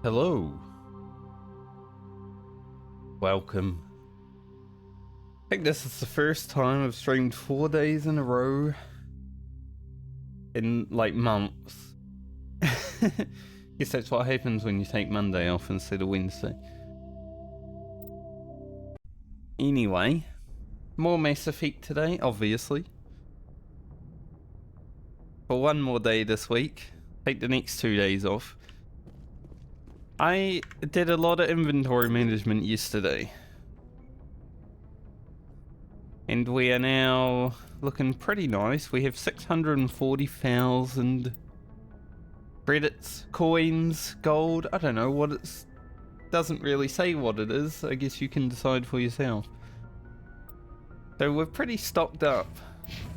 Hello. Welcome. I think this is the first time I've streamed 4 days in a row in like months. Guess that's what happens when you take Monday off instead of Wednesday. Anyway, more Mass Effect today, obviously. For one more day this week. Take the next 2 days off. I did a lot of inventory management yesterday. And we are now looking pretty nice. We have 640,000 credits, coins, gold. I don't know what it's... doesn't really say what it is. I guess you can decide for yourself. So we're pretty stocked up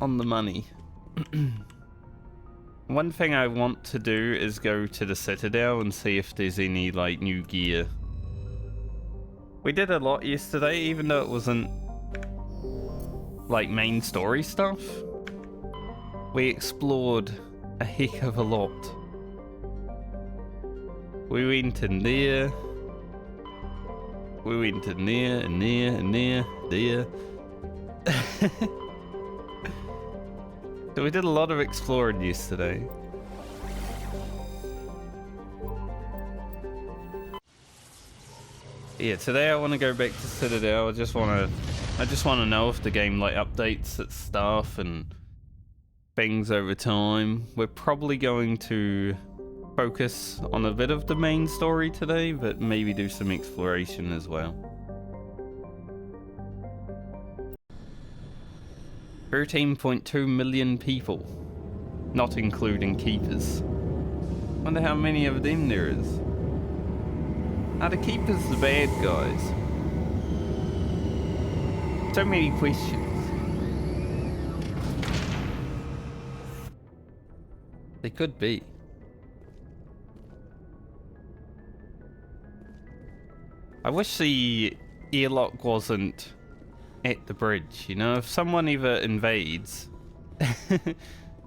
on the money. One thing I want to do is go to the Citadel and see if there's any like new gear. We did a lot yesterday, even though it wasn't like main story stuff. We explored a heck of a lot. We went in there. We went in there, and there, and there. So we did a lot of exploring yesterday. Yeah, today I want to go back to Citadel. I just want to know if the game like updates its stuff and things over time. We're probably going to focus on a bit of the main story today, but maybe do some exploration as well. 13.2 million people, not including keepers. Wonder how many of them there is. Are the keepers the bad guys? So many questions. They could be. I wish the airlock wasn't at the bridge, you know? If someone ever invades,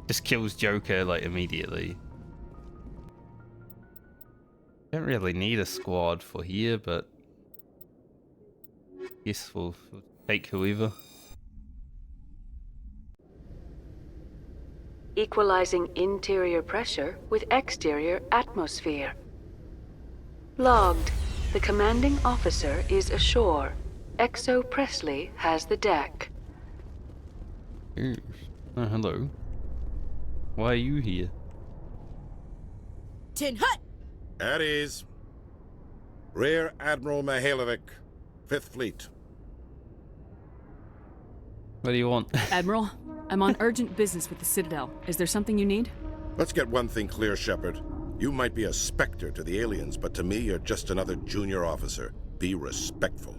just kills Joker like immediately. Don't really need a squad for here, but yes, we'll take whoever. Equalizing interior pressure with exterior atmosphere. Logged. The commanding officer is ashore. Exo Presley has the deck. Oh, hello. Why are you here? Tin Hut! At ease. Rear Admiral Mihailovic, 5th Fleet. What do you want? Admiral, I'm on urgent business with the Citadel. Is there something you need? Let's get one thing clear, Shepard. You might be a specter to the aliens, but to me, you're just another junior officer. Be respectful.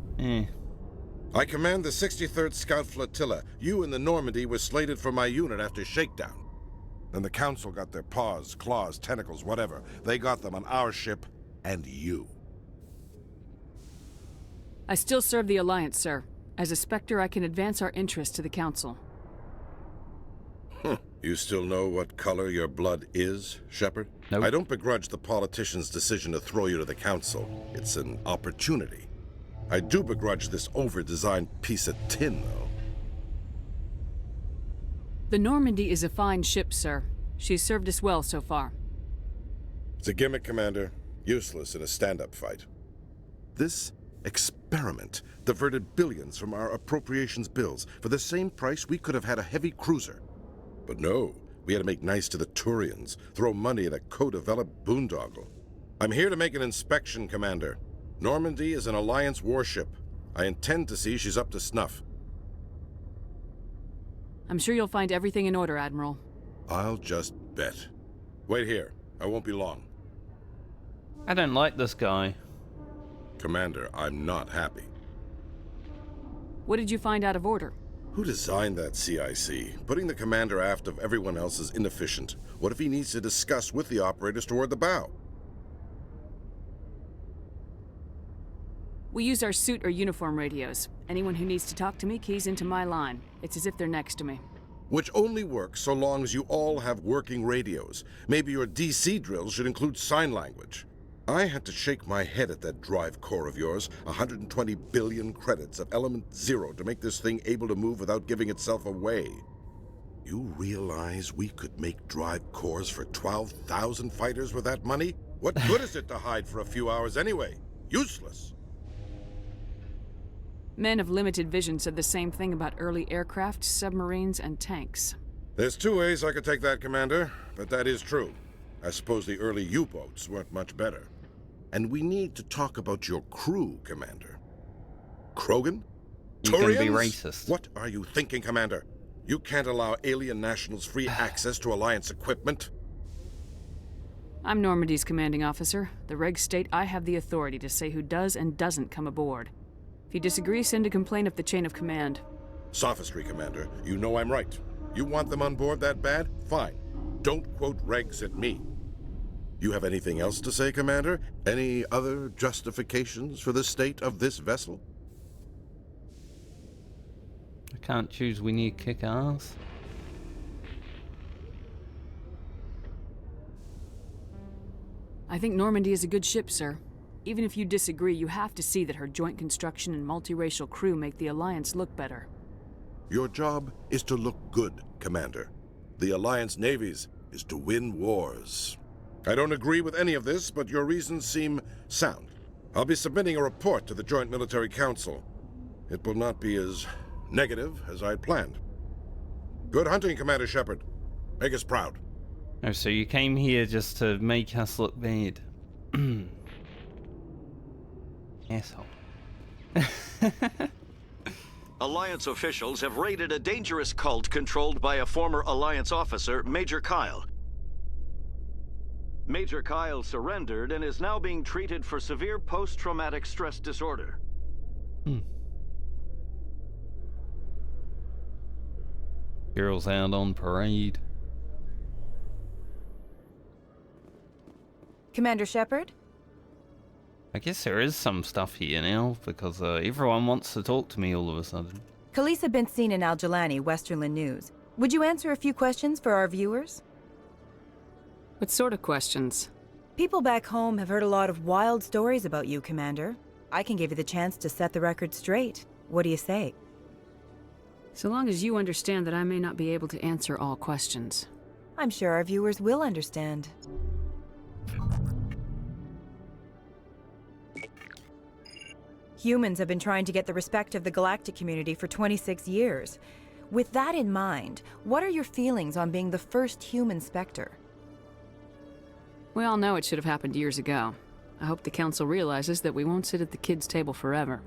I command the 63rd Scout Flotilla. You and the Normandy were slated for my unit after shakedown. Then the Council got their paws, claws, tentacles, whatever. They got them on our ship, and you. I still serve the Alliance, sir. As a Spectre, I can advance our interests to the Council. You still know what color your blood is, Shepard? Nope. I don't begrudge the politician's decision to throw you to the Council. It's an opportunity. I do begrudge this over-designed piece of tin, though. The Normandy is a fine ship, sir. She's served us well so far. It's a gimmick, Commander. Useless in a stand-up fight. This experiment diverted billions from our appropriations bills. For the same price, we could have had a heavy cruiser. But no, we had to make nice to the Turians, throw money at a co-developed boondoggle. I'm here to make an inspection, Commander. Normandy is an Alliance warship. I intend to see she's up to snuff. I'm sure you'll find everything in order, Admiral. I'll just bet. Wait here. I won't be long. I don't like this guy. Commander, I'm not happy. What did you find out of order? Who designed that CIC? Putting the commander aft of everyone else is inefficient. What if he needs to discuss with the operators toward the bow? We use our suit or uniform radios. Anyone who needs to talk to me keys into my line. It's as if they're next to me. Which only works so long as you all have working radios. Maybe your DC drills should include sign language. I had to shake my head at that drive core of yours. 120 billion credits of element 0 to make this thing able to move without giving itself away. You realize we could make drive cores for 12,000 fighters with that money? What good is it to hide for a few hours anyway? Useless. Men of limited vision said the same thing about early aircraft, submarines, and tanks. There's two ways I could take that, Commander, but that is true. I suppose the early U-boats weren't much better. And we need to talk about your crew, Commander. Krogan? You can be Turians? racist. What are you thinking, Commander? You can't allow alien nationals free access to Alliance equipment? I'm Normandy's commanding officer. The regs state I have the authority to say who does and doesn't come aboard. If you disagree, send a complaint up the chain of command. Sophistry, Commander. You know I'm right. You want them on board that bad? Fine. Don't quote regs at me. You have anything else to say, Commander? Any other justifications for the state of this vessel? I can't choose when you kick ass. I think Normandy is a good ship, sir. Even if you disagree, you have to see that her joint construction and multiracial crew make the Alliance look better. Your job is to look good, Commander. The Alliance navies is to win wars. I don't agree with any of this, but your reasons seem sound. I'll be submitting a report to the Joint Military Council. It will not be as negative as I'd planned. Good hunting, Commander Shepard. Make us proud. Oh, so you came here just to make us look bad. Asshole. Alliance officials have raided a dangerous cult controlled by a former Alliance officer, Major Kyle. Major Kyle surrendered and is now being treated for severe post-traumatic stress disorder. Girls out on parade. Commander Shepard? I guess there is some stuff here now, because everyone wants to talk to me all of a sudden. Khaleesa been seen in Al-Jalani, Westerland News. Would you answer a few questions for our viewers? What sort of questions? People back home have heard a lot of wild stories about you, Commander. I can give you the chance to set the record straight. What do you say? So long as you understand that I may not be able to answer all questions. I'm sure our viewers will understand. Humans have been trying to get the respect of the galactic community for 26 years. With that in mind, what are your feelings on being the first human Spectre? We all know it should have happened years ago. I hope the Council realizes that we won't sit at the kids' table forever.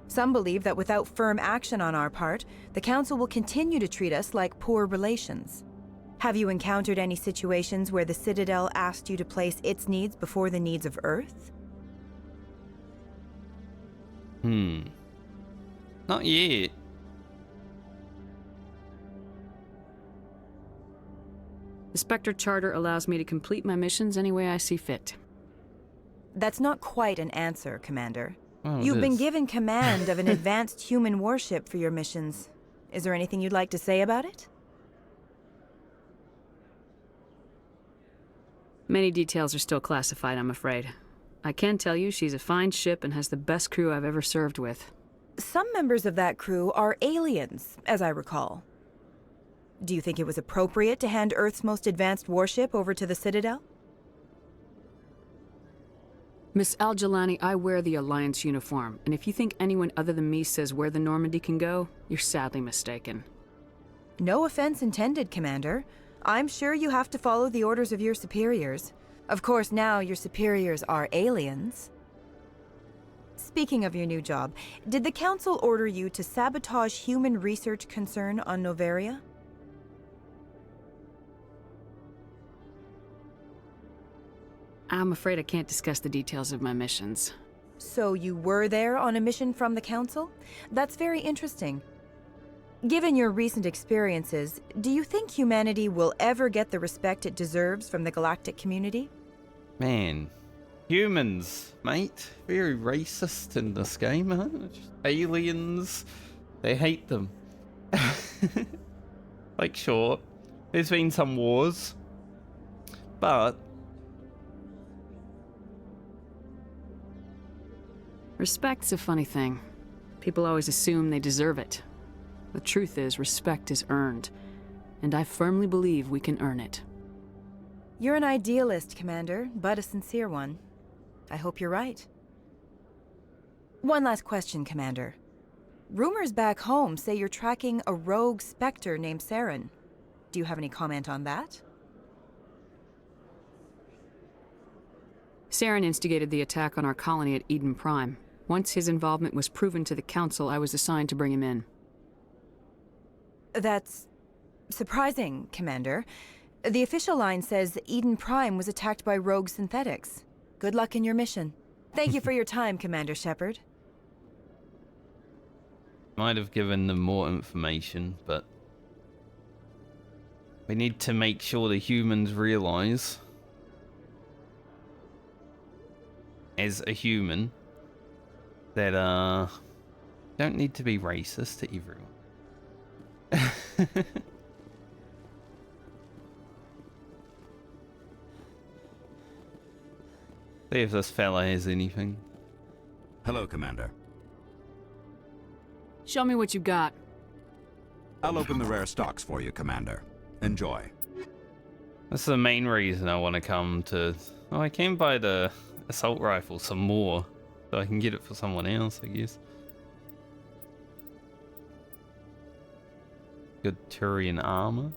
Some believe that without firm action on our part, the Council will continue to treat us like poor relations. Have you encountered any situations where the Citadel asked you to place its needs before the needs of Earth? Not yet. The Spectre Charter allows me to complete my missions any way I see fit. That's not quite an answer, Commander. Oh, You've it been is. given command of an advanced human warship for your missions. Is there anything you'd like to say about it? Many details are still classified, I'm afraid. I can tell you she's a fine ship and has the best crew I've ever served with. Some members of that crew are aliens, as I recall. Do you think it was appropriate to hand Earth's most advanced warship over to the Citadel? Miss Al-Jalani, I wear the Alliance uniform, and if you think anyone other than me says where the Normandy can go, you're sadly mistaken. No offense intended, Commander. I'm sure you have to follow the orders of your superiors. Of course, now your superiors are aliens. Speaking of your new job, did the Council order you to sabotage human research concern on Noveria? I'm afraid I can't discuss the details of my missions. So you were there on a mission from the Council? That's very interesting. Given your recent experiences, do you think humanity will ever get the respect it deserves from the galactic community? Man. Humans, mate. Very racist in this game, huh? Just aliens. They hate them. Like, sure, there's been some wars, but Respect's a funny thing. People always assume they deserve it. The truth is, respect is earned, and I firmly believe we can earn it. You're an idealist, Commander, but a sincere one. I hope you're right. One last question, Commander. Rumors back home say you're tracking a rogue Spectre named Saren. Do you have any comment on that? Saren instigated the attack on our colony at Eden Prime. Once his involvement was proven to the Council, I was assigned to bring him in. That's surprising, Commander. The official line says Eden Prime was attacked by rogue synthetics. Good luck in your mission. Thank you for your time, Commander Shepard. Might have given them more information, but we need to make sure the humans realize, as a human, that don't need to be racist to everyone. See if this fella has anything. Hello, Commander. Show me what you got. I'll open the rare stocks for you, Commander. Enjoy. That's the main reason I want to come to... Oh, I can buy the assault rifle some more, so I can get it for someone else, I guess. Good Turian armor.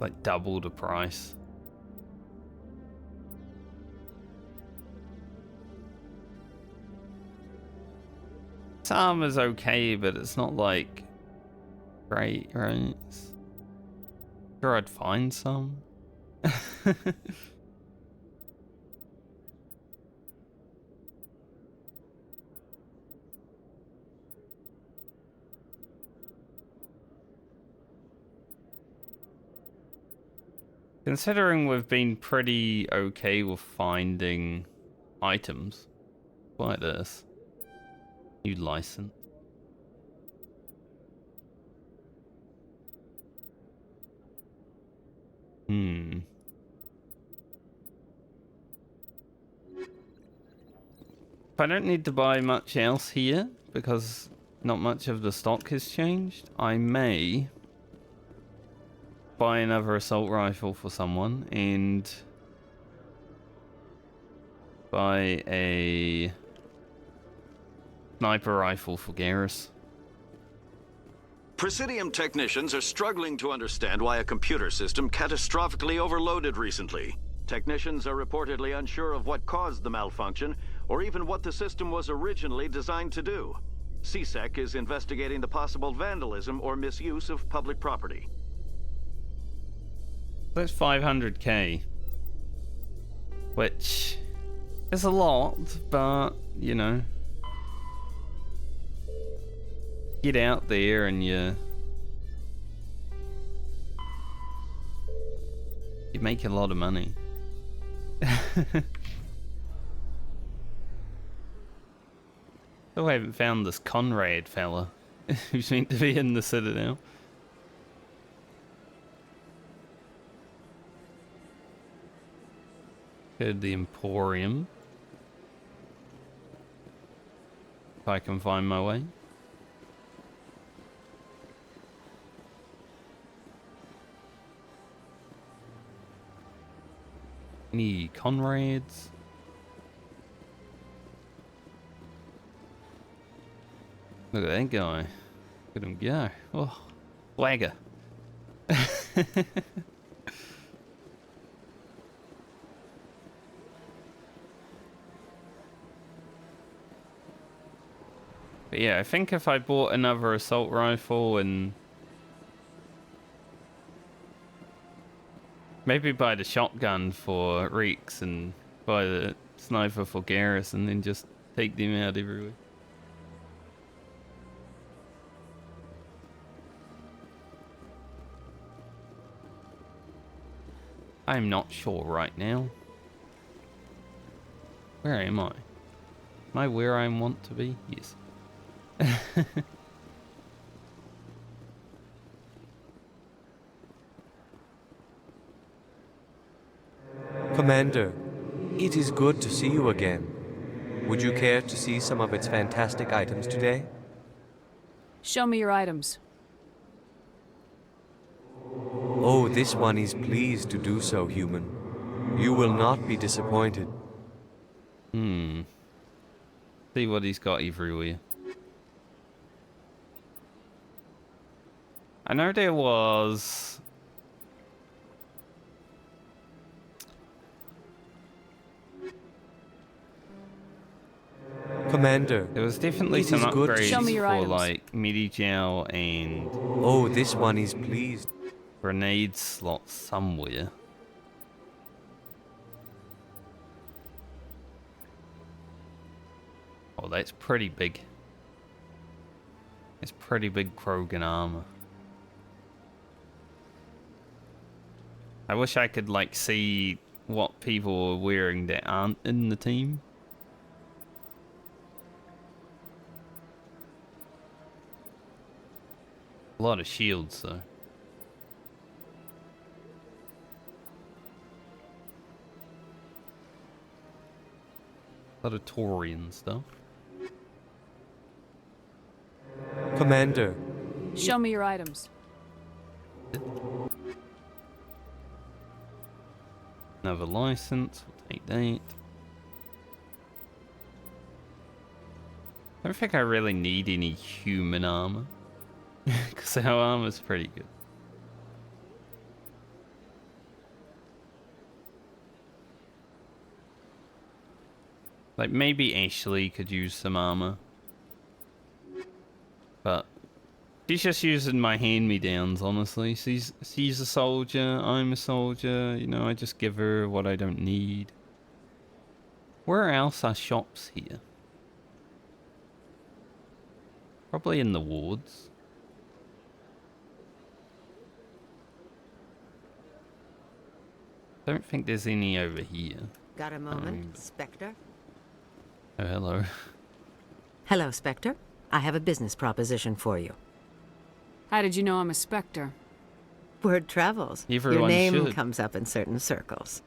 Like double the price. This armor's okay, but it's not like great, right? Sure, I'd find some. Considering we've been pretty okay with finding items like this. New license. If I don't need to buy much else here, because not much of the stock has changed, I may buy another assault rifle for someone and buy a sniper rifle for Garrus. Presidium technicians are struggling to understand why a computer system catastrophically overloaded recently. Technicians are reportedly unsure of what caused the malfunction, or even what the system was originally designed to do. CSEC is investigating the possible vandalism or misuse of public property. That's 500k, which is a lot, but you know, get out there and you make a lot of money. Oh, I haven't found this Conrad fella who's meant to be in the Citadel. Go to the Emporium. If I can find my way. Any Conrads? Look at that guy. Look at him go. Oh, swagger. But yeah, I think if I bought another assault rifle and maybe buy the shotgun for Reeks and buy the sniper for Garrus and then just take them out everywhere. I'm not sure right now. Where am I? Am I where I want to be? Yes. Commander, it is good to see you again. Would you care to see some of its fantastic items today? Show me your items. Oh, this one is pleased to do so, human. You will not be disappointed. See what he's got everywhere. I know there was... Commander, There was definitely it some is good to Show me upgrades your for items. like Medigel and Oh, this one is pleased. grenade slots somewhere. Oh, that's pretty big. It's pretty big Krogan armor. I wish I could like see what people are wearing that aren't in the team. A lot of shields though. A lot of Taurian stuff. Commander, Show me your items. Another license, we'll take that. I don't think I really need any human armor. Because our armor's pretty good. Like, maybe Ashley could use some armor. But she's just using my hand-me-downs, honestly. She's a soldier, I'm a soldier. You know, I just give her what I don't need. Where else are shops here? Probably in the wards. Don't think there's any over here. Got a moment, Spectre? Oh, hello. Hello, Spectre. I have a business proposition for you. How did you know I'm a Spectre? Word travels. Everyone Your name should. comes up in certain circles.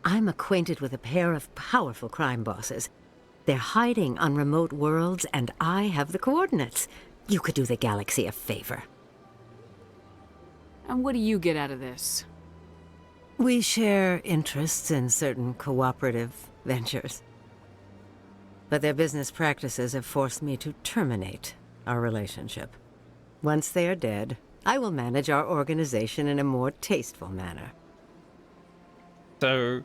I'm acquainted with a pair of powerful crime bosses. They're hiding on remote worlds, and I have the coordinates. You could do the galaxy a favor. And what do you get out of this? We share interests in certain cooperative ventures. But their business practices have forced me to terminate our relationship. Once they are dead, I will manage our organization in a more tasteful manner. So,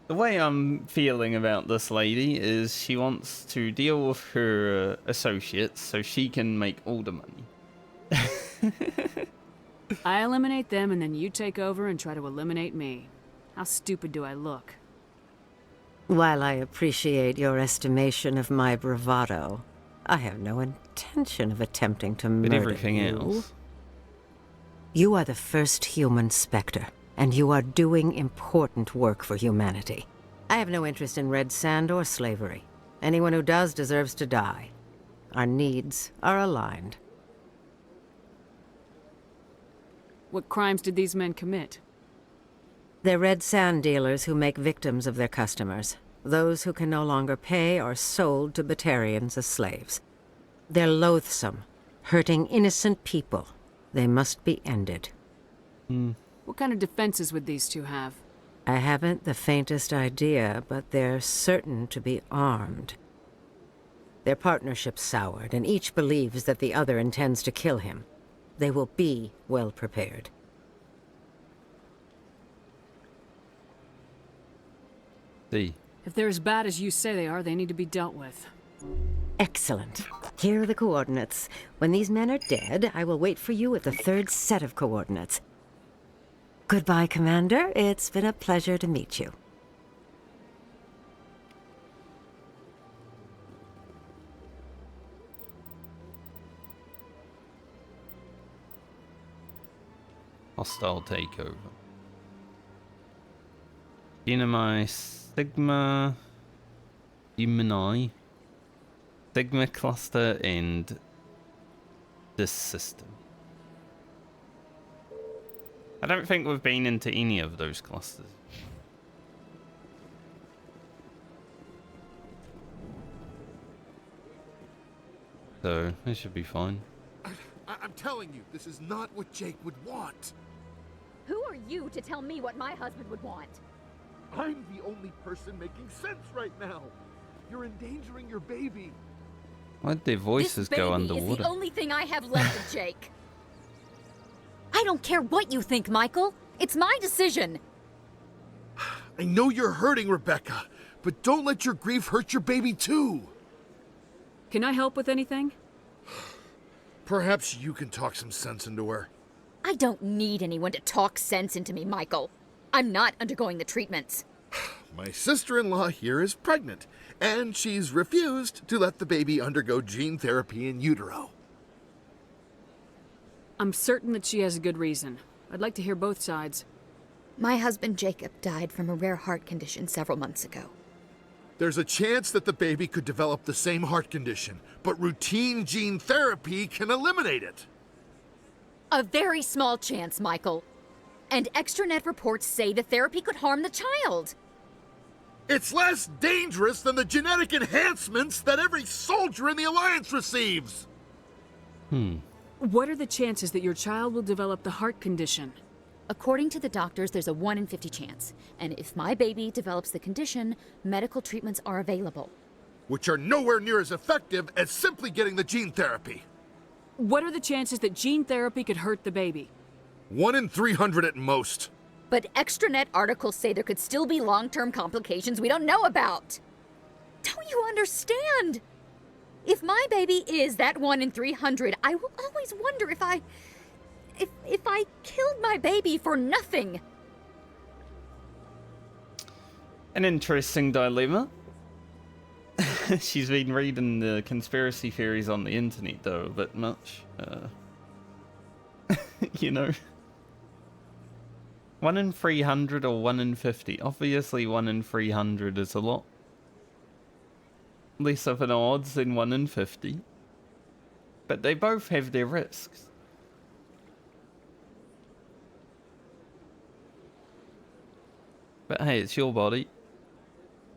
the way I'm feeling about this lady is she wants to deal with her associates so she can make all the money. I eliminate them and then you take over and try to eliminate me. How stupid do I look? While I appreciate your estimation of my bravado, I have no intention of attempting to But murder everything you. else. You are the first human Spectre, and you are doing important work for humanity. I have no interest in red sand or slavery. Anyone who does deserves to die. Our needs are aligned. What crimes did these men commit? They're red sand dealers who make victims of their customers. Those who can no longer pay are sold to Batarians as slaves. They're loathsome, hurting innocent people. They must be ended. What kind of defenses would these two have? I haven't the faintest idea, but they're certain to be armed. Their partnership's soured, and each believes that the other intends to kill him. They will be well prepared. See. If they're as bad as you say they are, they need to be dealt with. Excellent. Here are the coordinates. When these men are dead, I will wait for you at the third set of coordinates. Goodbye, Commander. It's been a pleasure to meet you. Hostile takeover. Dynamite Sigma Gemini Sigma cluster and this system. I don't think we've been into any of those clusters. So, it should be fine. I'm telling you, this is not what Jake would want. Who are you to tell me what my husband would want? I'm the only person making sense right now. You're endangering your baby. Why'd their voices go This baby underwater? is the only thing I have left of Jake. I don't care what you think, Michael. It's my decision. I know you're hurting, Rebecca, but don't let your grief hurt your baby too. Can I help with anything? Perhaps you can talk some sense into her. I don't need anyone to talk sense into me, Michael. I'm not undergoing the treatments. My sister-in-law here is pregnant, and she's refused to let the baby undergo gene therapy in utero. I'm certain that she has a good reason. I'd like to hear both sides. My husband Jacob died from a rare heart condition several months ago. There's a chance that the baby could develop the same heart condition, but routine gene therapy can eliminate it. A very small chance, Michael. And extranet reports say the therapy could harm the child. It's less dangerous than the genetic enhancements that every soldier in the Alliance receives. What are the chances that your child will develop the heart condition? According to the doctors, there's a 1 in 50 chance. And if my baby develops the condition, medical treatments are available. Which are nowhere near as effective as simply getting the gene therapy. What are the chances that gene therapy could hurt the baby? 1 in 300 at most. But extranet articles say there could still be long-term complications we don't know about. Don't you understand? If my baby is that 1 in 300, I will always wonder if I killed my baby for nothing. An interesting dilemma. She's been reading the conspiracy theories on the internet, though, a bit much. You know. 1 in 300 or 1 in 50? Obviously 1 in 300 is a lot less of an odds than 1 in 50. But they both have their risks. But hey, it's your body.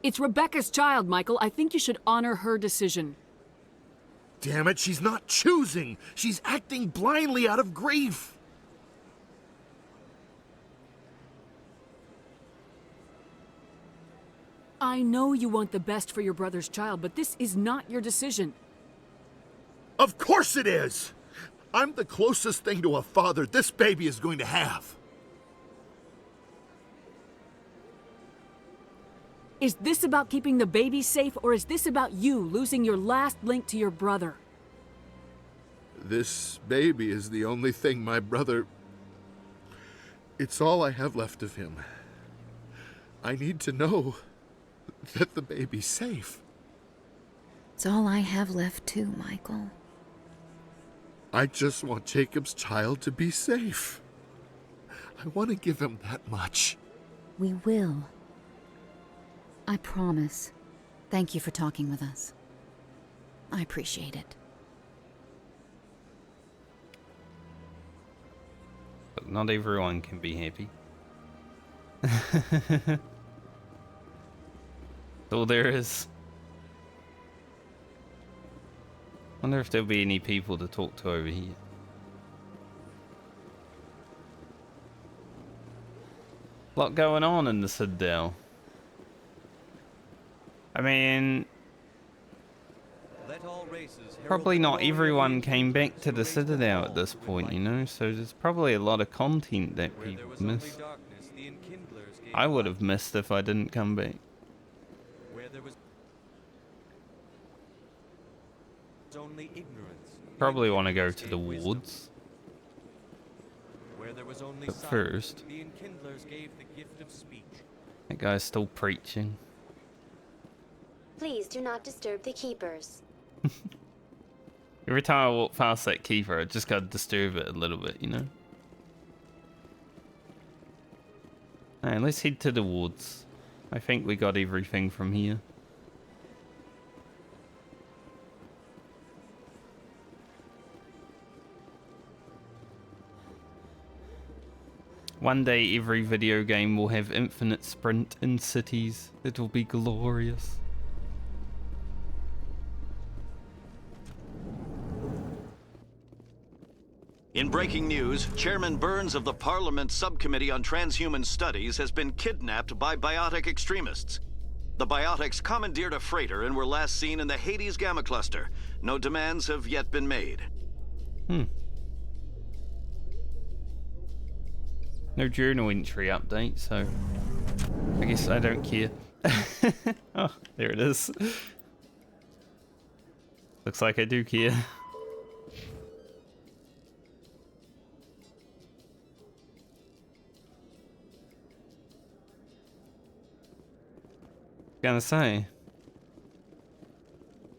It's Rebecca's child, Michael. I think you should honor her decision. Damn it, she's not choosing. She's acting blindly out of grief. I know you want the best for your brother's child, but this is not your decision. Of course it is! I'm the closest thing to a father this baby is going to have. Is this about keeping the baby safe, or is this about you losing your last link to your brother? This baby is the only thing my brother... It's all I have left of him. I need to know that the baby's safe. It's all I have left too, Michael. I just want Jacob's child to be safe. I want to give him that much. We will. I promise. Thank you for talking with us. I appreciate it. But not everyone can be happy. All there is. Wonder if there'll be any people to talk to over here. Lot going on in the Citadel. I mean, probably not everyone came back to the Citadel at this point, you know, so there's probably a lot of content that people miss. I would have missed if I didn't come back. Probably want to go to the wards. But first, that guy's still preaching. Please do not disturb the keepers. Every time I walk past that keeper, I just gotta disturb it a little bit, you know? Alright, let's head to the woods. I think we got everything from here. One day every video game will have infinite sprint in cities. It'll be glorious. In breaking news, Chairman Burns of the Parliament Subcommittee on Transhuman Studies has been kidnapped by biotic extremists. The biotics commandeered a freighter and were last seen in the Hades Gamma Cluster. No demands have yet been made. No journal entry update, so I guess I don't care. Oh, there it is. Looks like I do care. Gonna say.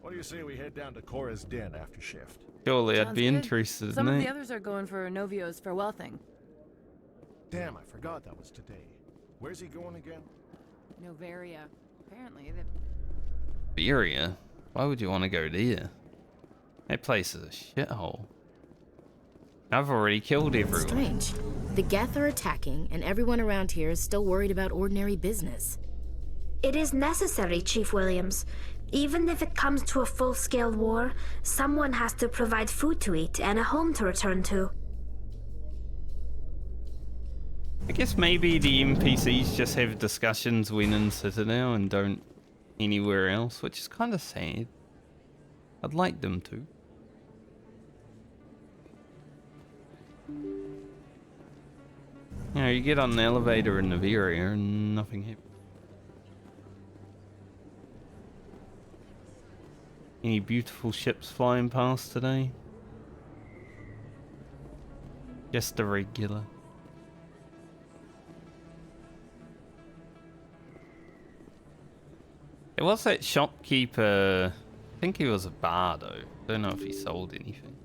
What do you say we head down to Cora's den after shift? Surely I'd Sounds be good. interested Some in of it. the others are going for Novio's farewell thing. Damn, I forgot that was today. Where's he going again? Novaria. Apparently, Iberia? Why would you want to go there? That place is a shithole. I've already killed everyone. Strange. The Geth are attacking, and everyone around here is still worried about ordinary business. It is necessary, Chief Williams. Even if it comes to a full-scale war, someone has to provide food to eat and a home to return to. I guess maybe the NPCs just have discussions when in Citadel and don't anywhere else, which is kind of sad. I'd like them to. You know, you get on an elevator in Novaria and nothing happens. Any beautiful ships flying past today? Just a regular. There was that shopkeeper. I think he was a bar though. Don't know if he sold anything.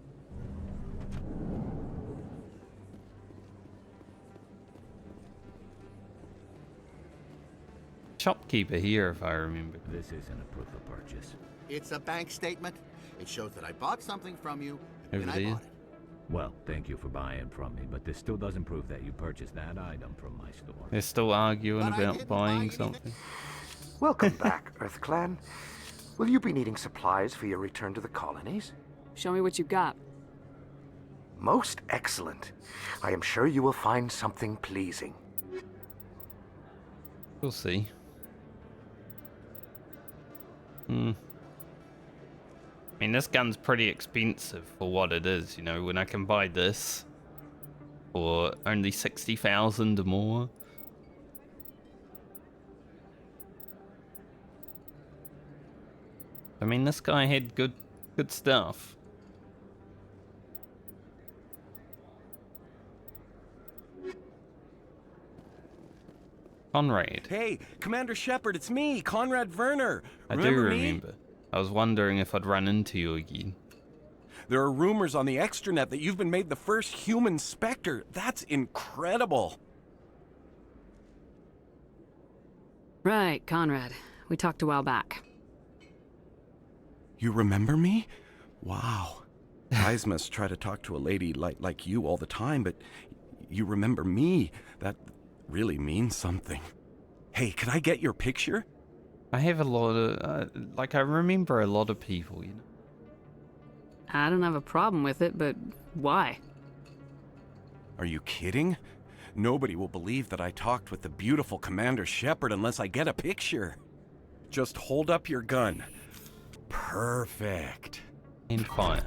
Shopkeeper here, if I remember. This isn't a proof of purchase. It's a bank statement. It shows that I bought something from you, and Over when I there. bought it. Well, thank you for buying from me, but this still doesn't prove that you purchased that item from my store. They're still arguing But I about didn't buy buying anything. something. Welcome back, Earth Clan. Will you be needing supplies for your return to the colonies? Show me what you've got. Most excellent. I am sure you will find something pleasing. We'll see. I mean, this gun's pretty expensive for what it is, you know, when I can buy this for only 60,000 or more. I mean, this guy had good stuff. Conrad. Hey, Commander Shepard, it's me, Conrad Werner. I do remember. I was wondering if I'd run into you again. There are rumors on the extranet that you've been made the first human Spectre. That's incredible. Right, Conrad. We talked a while back. You remember me? Wow. Guys must try to talk to a lady like you all the time, but you remember me. That really means something. Hey, can I get your picture? I have a lot of, I remember a lot of people, you know. I don't have a problem with it, but why? Are you kidding? Nobody will believe that I talked with the beautiful Commander Shepard unless I get a picture. Just hold up your gun. Perfect. And fire.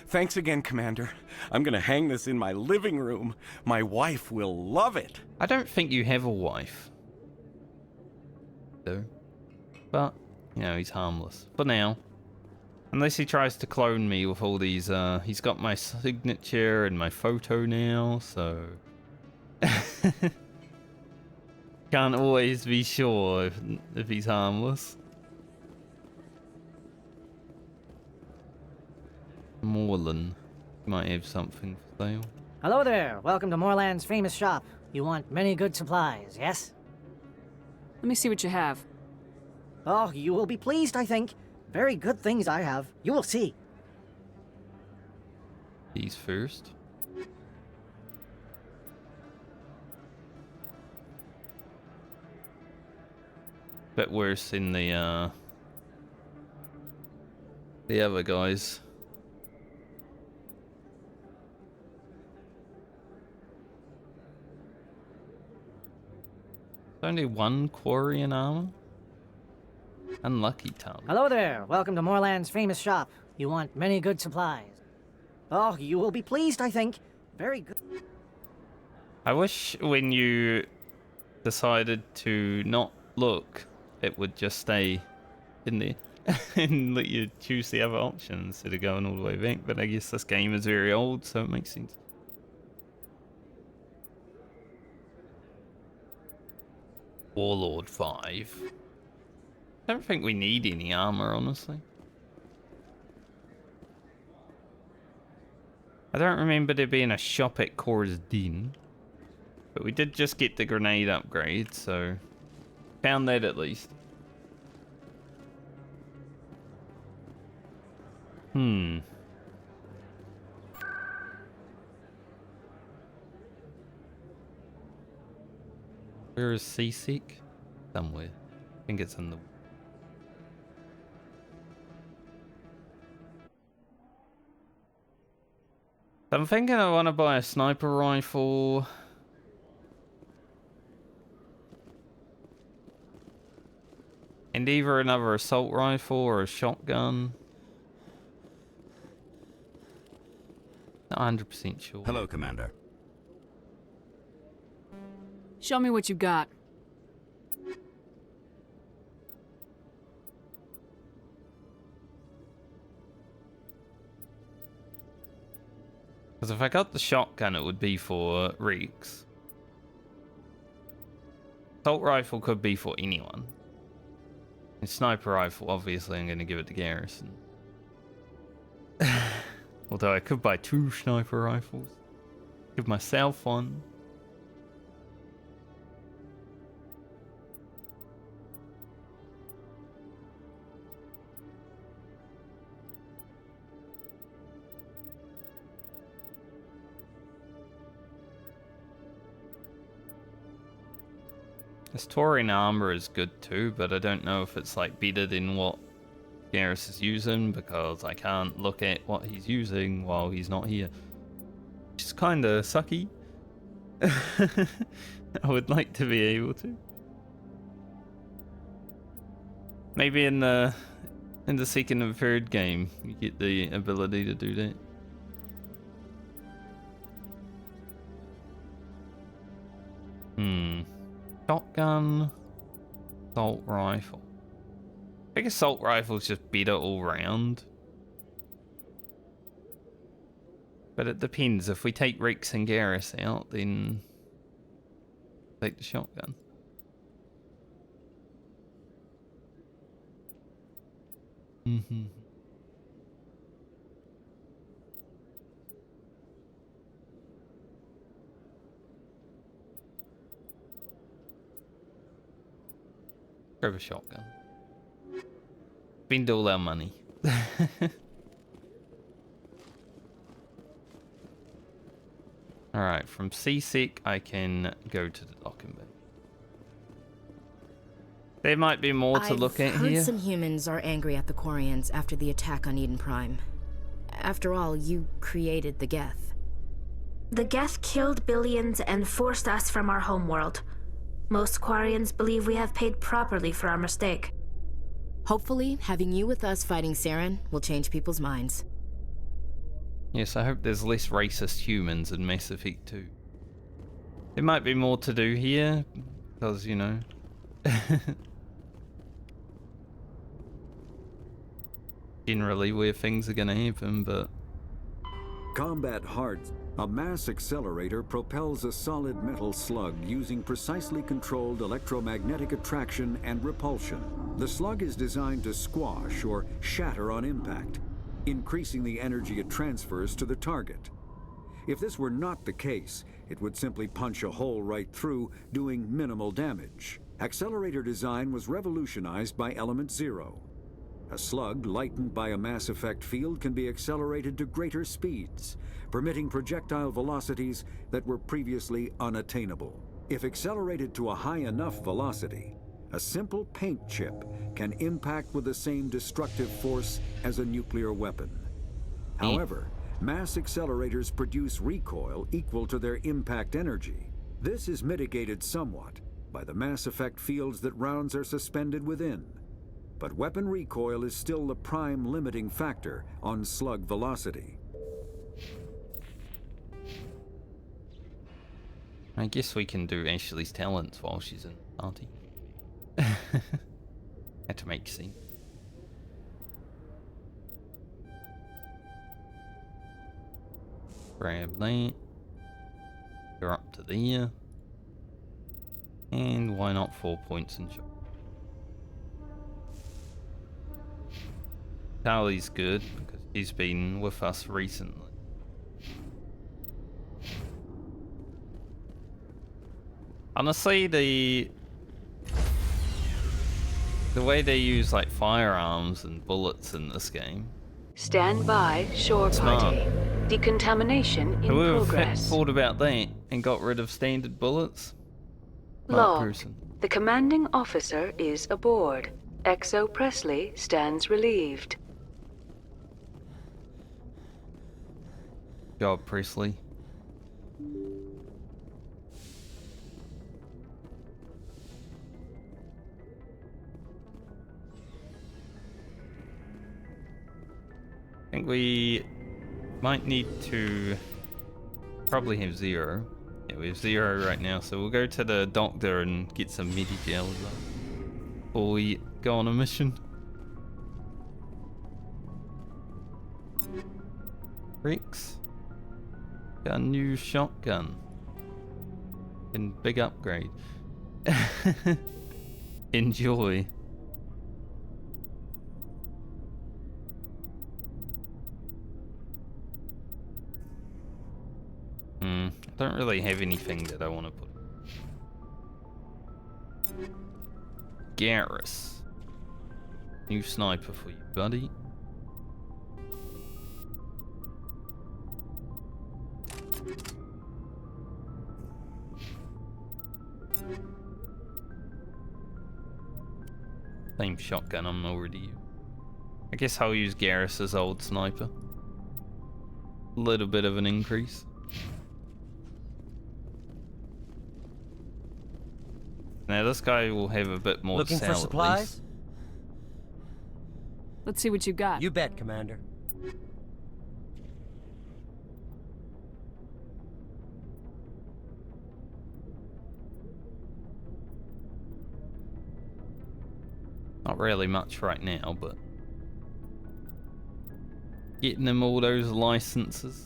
Thanks again, Commander. I'm gonna hang this in my living room. My wife will love it. I don't think you have a wife. Though. But, you know, he's harmless. For now. Unless he tries to clone me with all these, he's got my signature and my photo now, so... Can't always be sure if he's harmless. Moreland might have something for sale. Hello there. Welcome to Moorland's famous shop. You want many good supplies, yes? Let me see what you have. Oh, you will be pleased, I think. Very good things I have. You will see. These first. Bit worse in the other guys. only one Quarian armor? Unlucky Tom. Hello there. Welcome to Moorland's famous shop. You want many good supplies. Oh, you will be pleased, I think. Very good. I wish when you decided to not look, it would just stay in there and let you choose the other option instead of going all the way back. But I guess this game is very old, so it makes sense. Warlord 5. I don't think we need any armor, honestly. I don't remember there being a shop at Cora's Den. But we did just get the grenade upgrade, so... found that at least. Where is Seasick? Somewhere. I think it's in the... I'm thinking I want to buy a sniper rifle. And either another assault rifle or a shotgun. Not 100% sure. Hello, Commander. Show me what you got. Because if I got the shotgun, it would be for Reeks. Assault rifle could be for anyone. And sniper rifle, obviously, I'm going to give it to Garrison. Although I could buy 2 sniper rifles. Give myself one. This Taurian armor is good too, but I don't know if it's like better than what Garrus is using because I can't look at what he's using while he's not here. Which is kinda sucky. I would like to be able to. Maybe in the second and third game you get the ability to do that. Shotgun, assault rifle. I think assault rifle is just better all round. But it depends. If we take Rex and Garrus out, then take the shotgun. Grab a shotgun. Spend all our money. Alright, from Seasick I can go to the docking bay. There might be more to look at I've heard here. Some humans are angry at the Quarians after the attack on Eden Prime. After all, you created the Geth. The Geth killed billions and forced us from our homeworld. Most Quarians believe we have paid properly for our mistake. Hopefully, having you with us fighting Saren will change people's minds. Yes, I hope there's less racist humans in Mass Effect 2. There might be more to do here, because, you know... generally where things are gonna happen, but... Combat Hard. A mass accelerator propels a solid metal slug using precisely controlled electromagnetic attraction and repulsion. The slug is designed to squash or shatter on impact, increasing the energy it transfers to the target. If this were not the case, it would simply punch a hole right through, doing minimal damage. Accelerator design was revolutionized by Element Zero. A slug lightened by a mass effect field can be accelerated to greater speeds, permitting projectile velocities that were previously unattainable. If accelerated to a high enough velocity, a simple paint chip can impact with the same destructive force as a nuclear weapon. However, mass accelerators produce recoil equal to their impact energy. This is mitigated somewhat, by the mass effect fields that rounds are suspended within. But weapon recoil is still the prime limiting factor on slug velocity. I guess we can do Ashley's talents while she's in the party. Had to make sense. Grab that. You're up to there. And why not 4 points in shot? Charlie's good because he's been with us recently. Honestly, the way they use like firearms and bullets in this game. Stand by, shore party. Decontamination in progress. Thought about that and got rid of standard bullets. Logged. The commanding officer is aboard. Exo Presley stands relieved. Job, Presley. I think we might need to probably have 0. Yeah, we have 0 right now, so we'll go to the doctor and get some Medigels before we go on a mission. Rex, got a new shotgun and big upgrade. Enjoy. I don't really have anything that I want to put. Garrus. New sniper for you, buddy. Same shotgun I'm already using. I guess I'll use Garrus's old sniper. A little bit of an increase. Now this guy will have a bit more Looking to sell for supplies? at least. Let's see what you got. You bet, Commander. Not really much right now, but getting them all those licenses.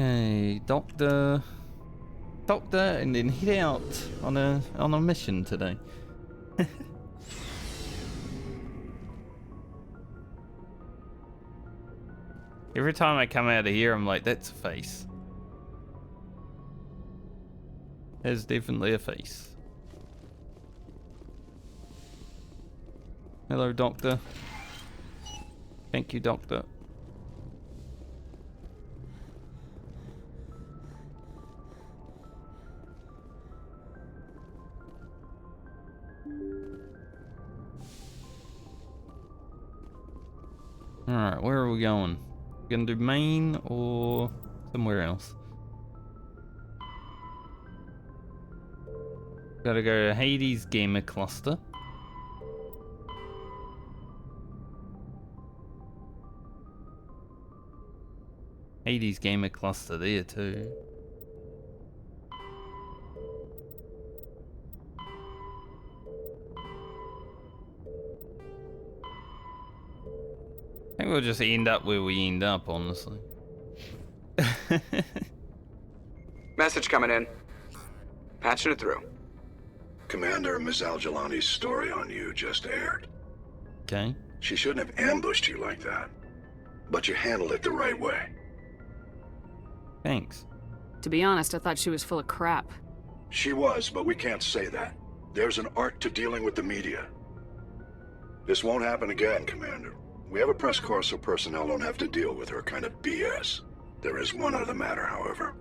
Okay, doctor, and then head out on a mission today. Every time I come out of here, I'm like, that's a face. There's definitely a face. Hello, doctor. Thank you, doctor. Alright, where are we going? Gonna do Maine or somewhere else? Gotta go to Hades Gamer Cluster. Hades Gamer Cluster there too. I think we'll just end up where we end up, honestly. Message coming in. Patching it through. Commander, Ms. Al-Jalani's story on you just aired. Okay. She shouldn't have ambushed you like that. But you handled it the right way. Thanks. To be honest, I thought she was full of crap. She was, but we can't say that. There's an art to dealing with the media. This won't happen again, Commander. We have a press corps so personnel don't have to deal with her kind of BS. There is one other matter, however.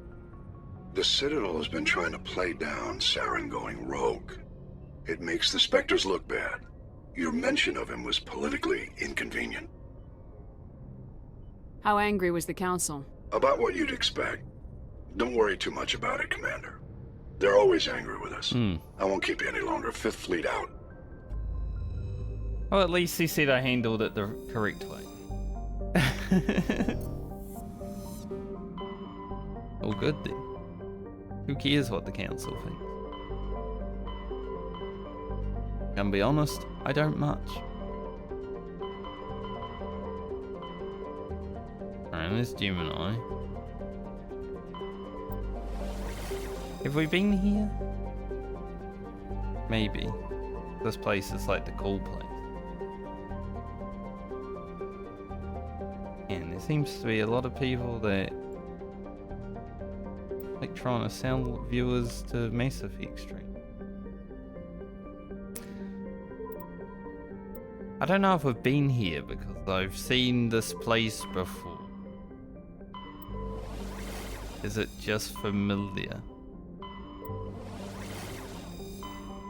The Citadel has been trying to play down Saren going rogue. It makes the Spectres look bad. Your mention of him was politically inconvenient. How angry was the Council? About what you'd expect. Don't worry too much about it, Commander. They're always angry with us. I won't keep you any longer. Fifth Fleet out. Well, at least he said I handled it the correct way. All good then. Who cares what the council thinks? Gonna be honest, I don't much. Alright, there's Gemini. Have we been here? Maybe. This place is like the cool place. And there seems to be a lot of people that like trying to sell viewers to Mass Effect stream. I don't know if we've been here because I've seen this place before. Is it just familiar?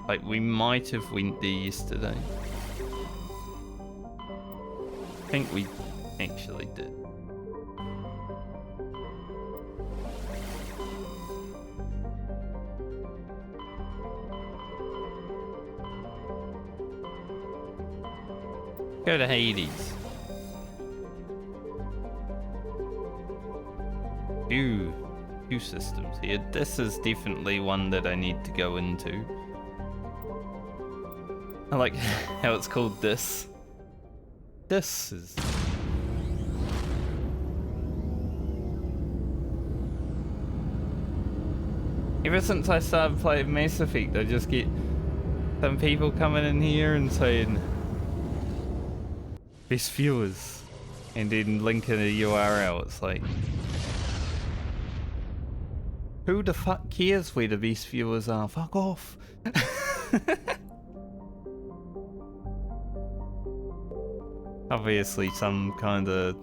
Like we might have went there yesterday. I think we actually did. Go to Hades. Few systems here. This is definitely one that I need to go into. I like how it's called this. This is... Ever since I started playing Mass Effect, I just get some people coming in here and saying best viewers, and then linking a URL. It's like, who the fuck cares where the best viewers are? Fuck off. Obviously some kind of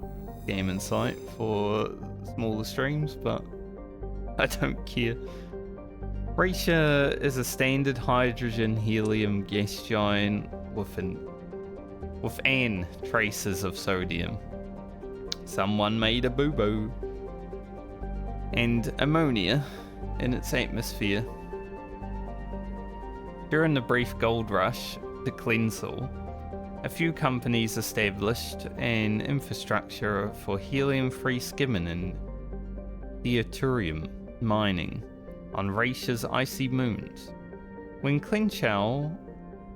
gaming site for smaller streams, but I don't care. Racia is a standard hydrogen helium gas giant with an traces of sodium. Someone made a boo-boo. And ammonia in its atmosphere. During the brief gold rush to Klensal, a few companies established an infrastructure for helium-free skimming and Therum mining on Racia's icy moons. When Klensal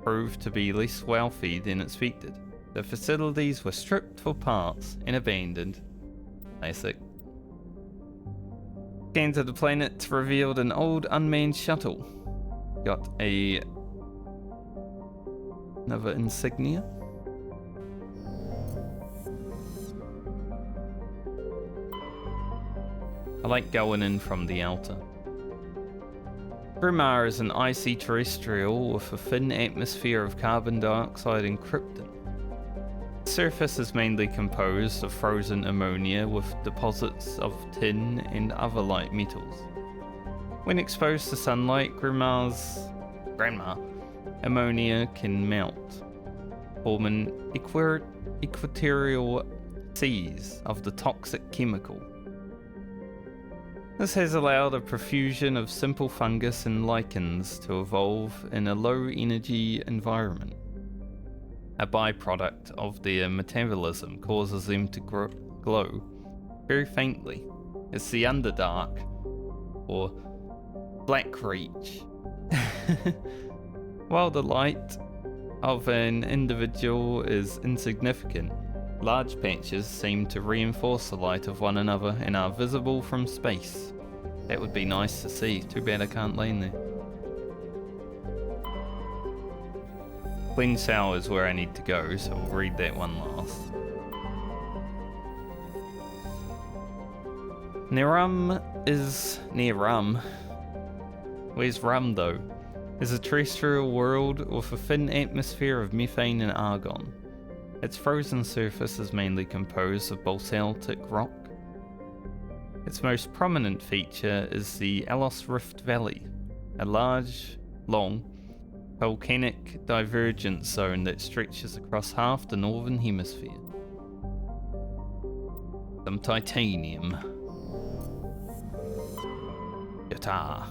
proved to be less wealthy than expected, the facilities were stripped for parts and abandoned. Classic. Scans of the planet revealed an old unmanned shuttle. Got another insignia. I like going in from the outer. Grimar is an icy terrestrial with a thin atmosphere of carbon dioxide and krypton. The surface is mainly composed of frozen ammonia with deposits of tin and other light metals. When exposed to sunlight, Grimar's ammonia can melt, forming equatorial seas of the toxic chemical. This has allowed a profusion of simple fungus and lichens to evolve in a low-energy environment. A byproduct of their metabolism causes them to glow very faintly. It's the Underdark, or Black Reach. While the light of an individual is insignificant, large patches seem to reinforce the light of one another and are visible from space. That would be nice to see. Too bad I can't land there. Klensal is where I need to go, so we'll read that one last. Therum is near Rum. Where's Rum though? Is a terrestrial world with a thin atmosphere of methane and argon. Its frozen surface is mainly composed of basaltic rock. Its most prominent feature is the Edolus Rift Valley, a large, long, volcanic divergence zone that stretches across half the northern hemisphere. Some titanium. Yatar.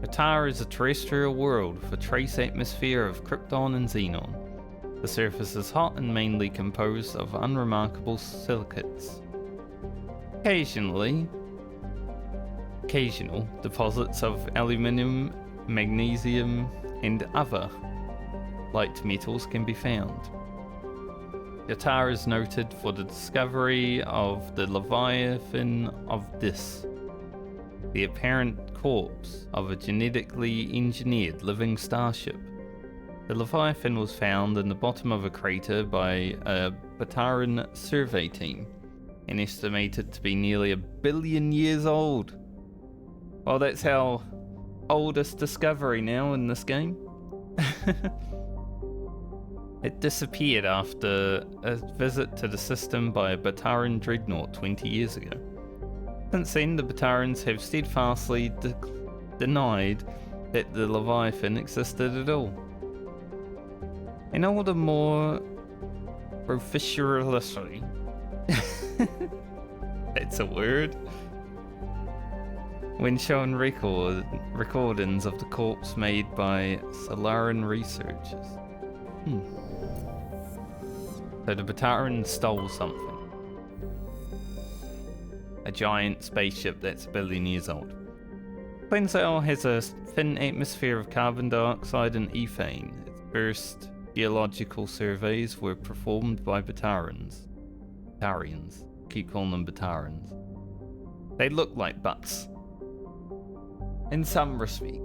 Yatar is a terrestrial world with a trace atmosphere of krypton and xenon. The surface is hot and mainly composed of unremarkable silicates. Occasional deposits of aluminium, magnesium, and other light metals can be found. Yatar is noted for the discovery of the Leviathan of Dis, the apparent corpse of a genetically engineered living starship. The Leviathan was found in the bottom of a crater by a Bataran survey team and estimated to be nearly 1 billion years old. Well, that's our oldest discovery now in this game. It disappeared after a visit to the system by a Bataran dreadnought 20 years ago. Since then, the Batarans have steadfastly denied that the Leviathan existed at all. An older, more proficiently that's a word. When shown recordings of the corpse made by Solaran researchers. So the Bataran stole something. A giant spaceship that's 1 billion years old. Klensal has a thin atmosphere of carbon dioxide and ethane. Its first geological surveys were performed by Batarians. Keep calling them Batarans. They look like butts. In some respect.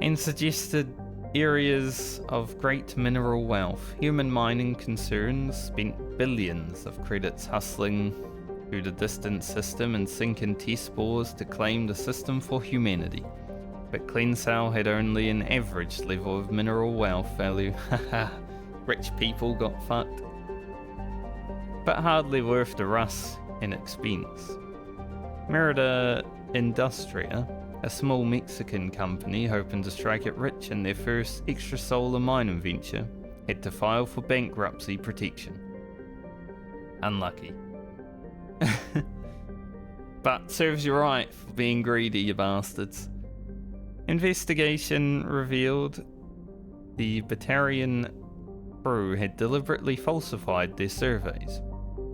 And suggested areas of great mineral wealth. Human mining concerns spent billions of credits hustling through the distant system and sinking test spores to claim the system for humanity. But Klensal had only an average level of mineral wealth value. Haha, rich people got fucked. But hardly worth the rust and expense. Merida Industria, a small Mexican company hoping to strike it rich in their first extrasolar mining venture, had to file for bankruptcy protection. Unlucky. But serves you right for being greedy, you bastards. Investigation revealed the Batarian crew had deliberately falsified their surveys,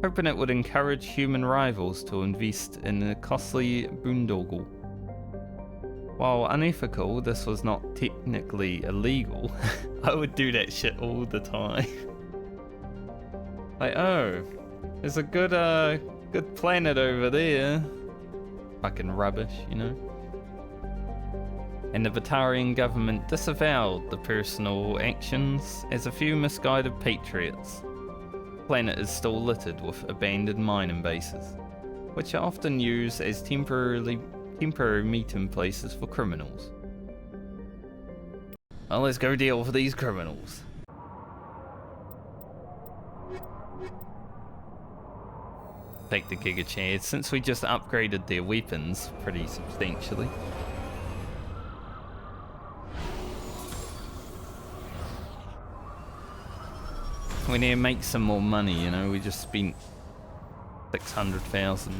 hoping it would encourage human rivals to invest in a costly boondoggle. While unethical, this was not technically illegal. I would do that shit all the time. Like, oh, there's a good planet over there. Fucking rubbish, you know? And the Batarian government disavowed the personal actions as a few misguided patriots. The planet is still littered with abandoned mining bases, which are often used as temporary meeting places for criminals. Well, let's go deal with these criminals. Take the Giga Chad, since we just upgraded their weapons pretty substantially. We need to make some more money, you know, we just spent 600,000.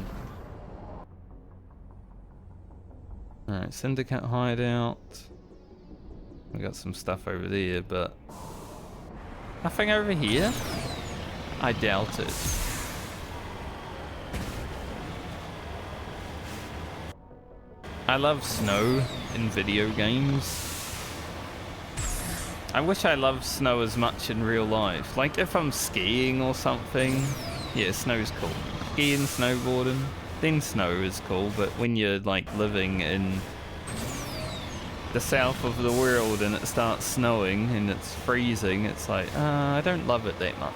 Alright, Syndicate hideout. We got some stuff over there, but nothing over here? I doubt it. I love snow in video games. I wish I loved snow as much in real life. Like if I'm skiing or something, yeah, snow's cool. Skiing, snowboarding, then snow is cool, but when you're like living in the south of the world and it starts snowing and it's freezing, it's like, I don't love it that much.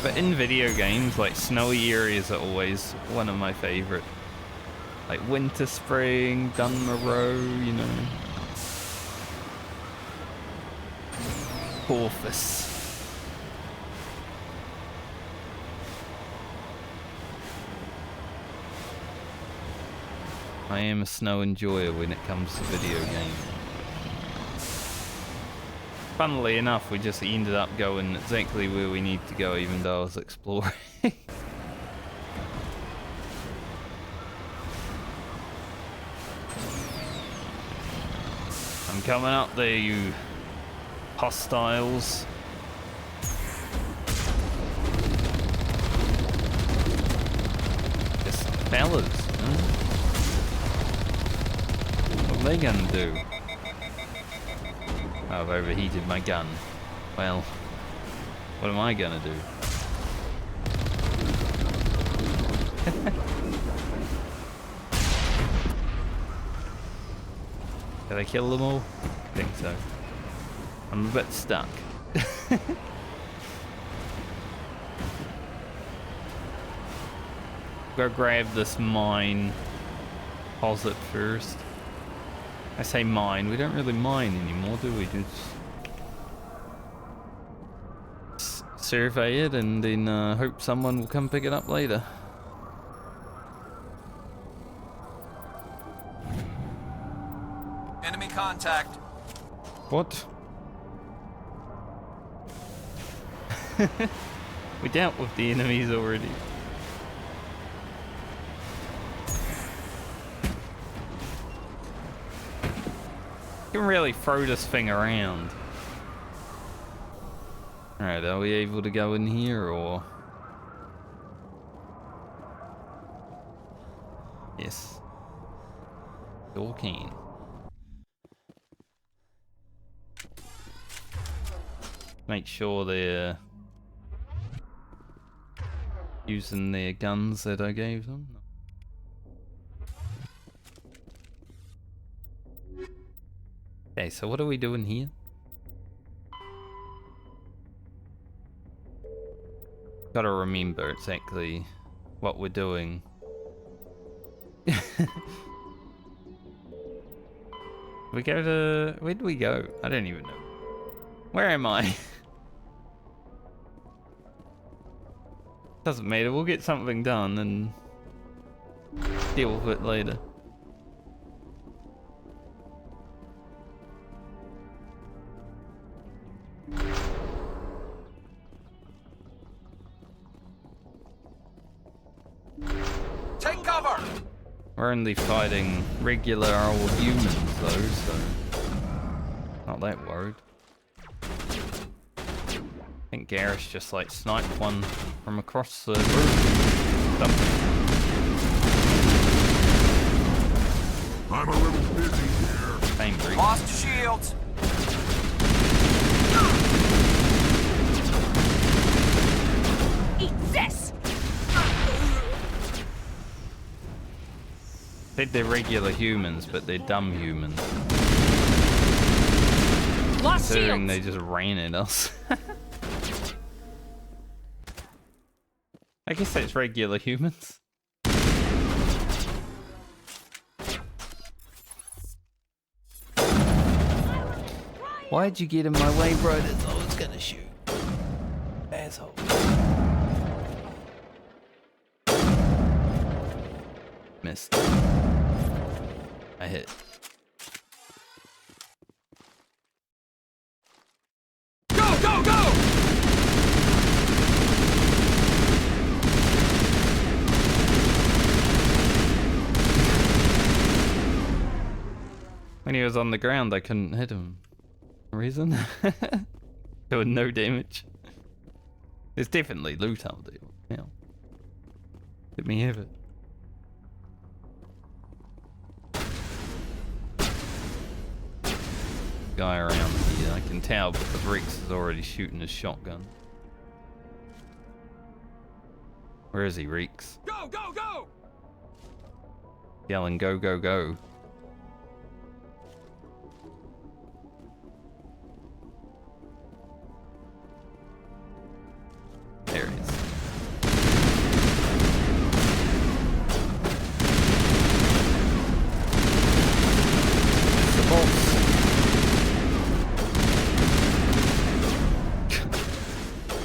But in video games, like snowy areas are always one of my favorite. Like Winter Spring, Dunmorrow, you know. Corpus. I am a snow enjoyer when it comes to video games. Funnily enough, we just ended up going exactly where we need to go, even though I was exploring. I'm coming up there, you hostiles. Just fellas, huh? What are they gonna do? Oh, I've overheated my gun. Well, what am I gonna do? Did I kill them all? I think so. I'm a bit stuck. Go grab this mine. Pause it first. I say mine, we don't really mine anymore, do we? Just survey it and then hope someone will come pick it up later. Enemy contact. What? We dealt with the enemies already. You can really throw this thing around. Alright, are we able to go in here or? Yes. Sure can. Make sure they're using their guns that I gave them. Okay, so what are we doing here? Gotta remember exactly what we're doing. We go to... where do we go? I don't even know. Where am I? Doesn't matter, we'll get something done and deal with it later. Take cover! We're only fighting regular old humans though, so not that worried. I think Garrus just like sniped one from across the roof. I'm a little busy here. Same breed. Lost shields. Eat this! They're regular humans, but they're dumb humans. Lost Considering shields! they just ran at us. I guess that's regular humans. Why'd you get in my way, bro? That's all I was gonna shoot. Asshole. Missed. I hit. Go, go, go! When he was on the ground, I couldn't hit him. Reason? Doing no damage. There's definitely loot up there. Yeah. Let me have it. Guy around here, I can tell because Rex is already shooting his shotgun. Where is he, Rex? Go, go, go! Yelling go, go, go. There he is. It's the boss.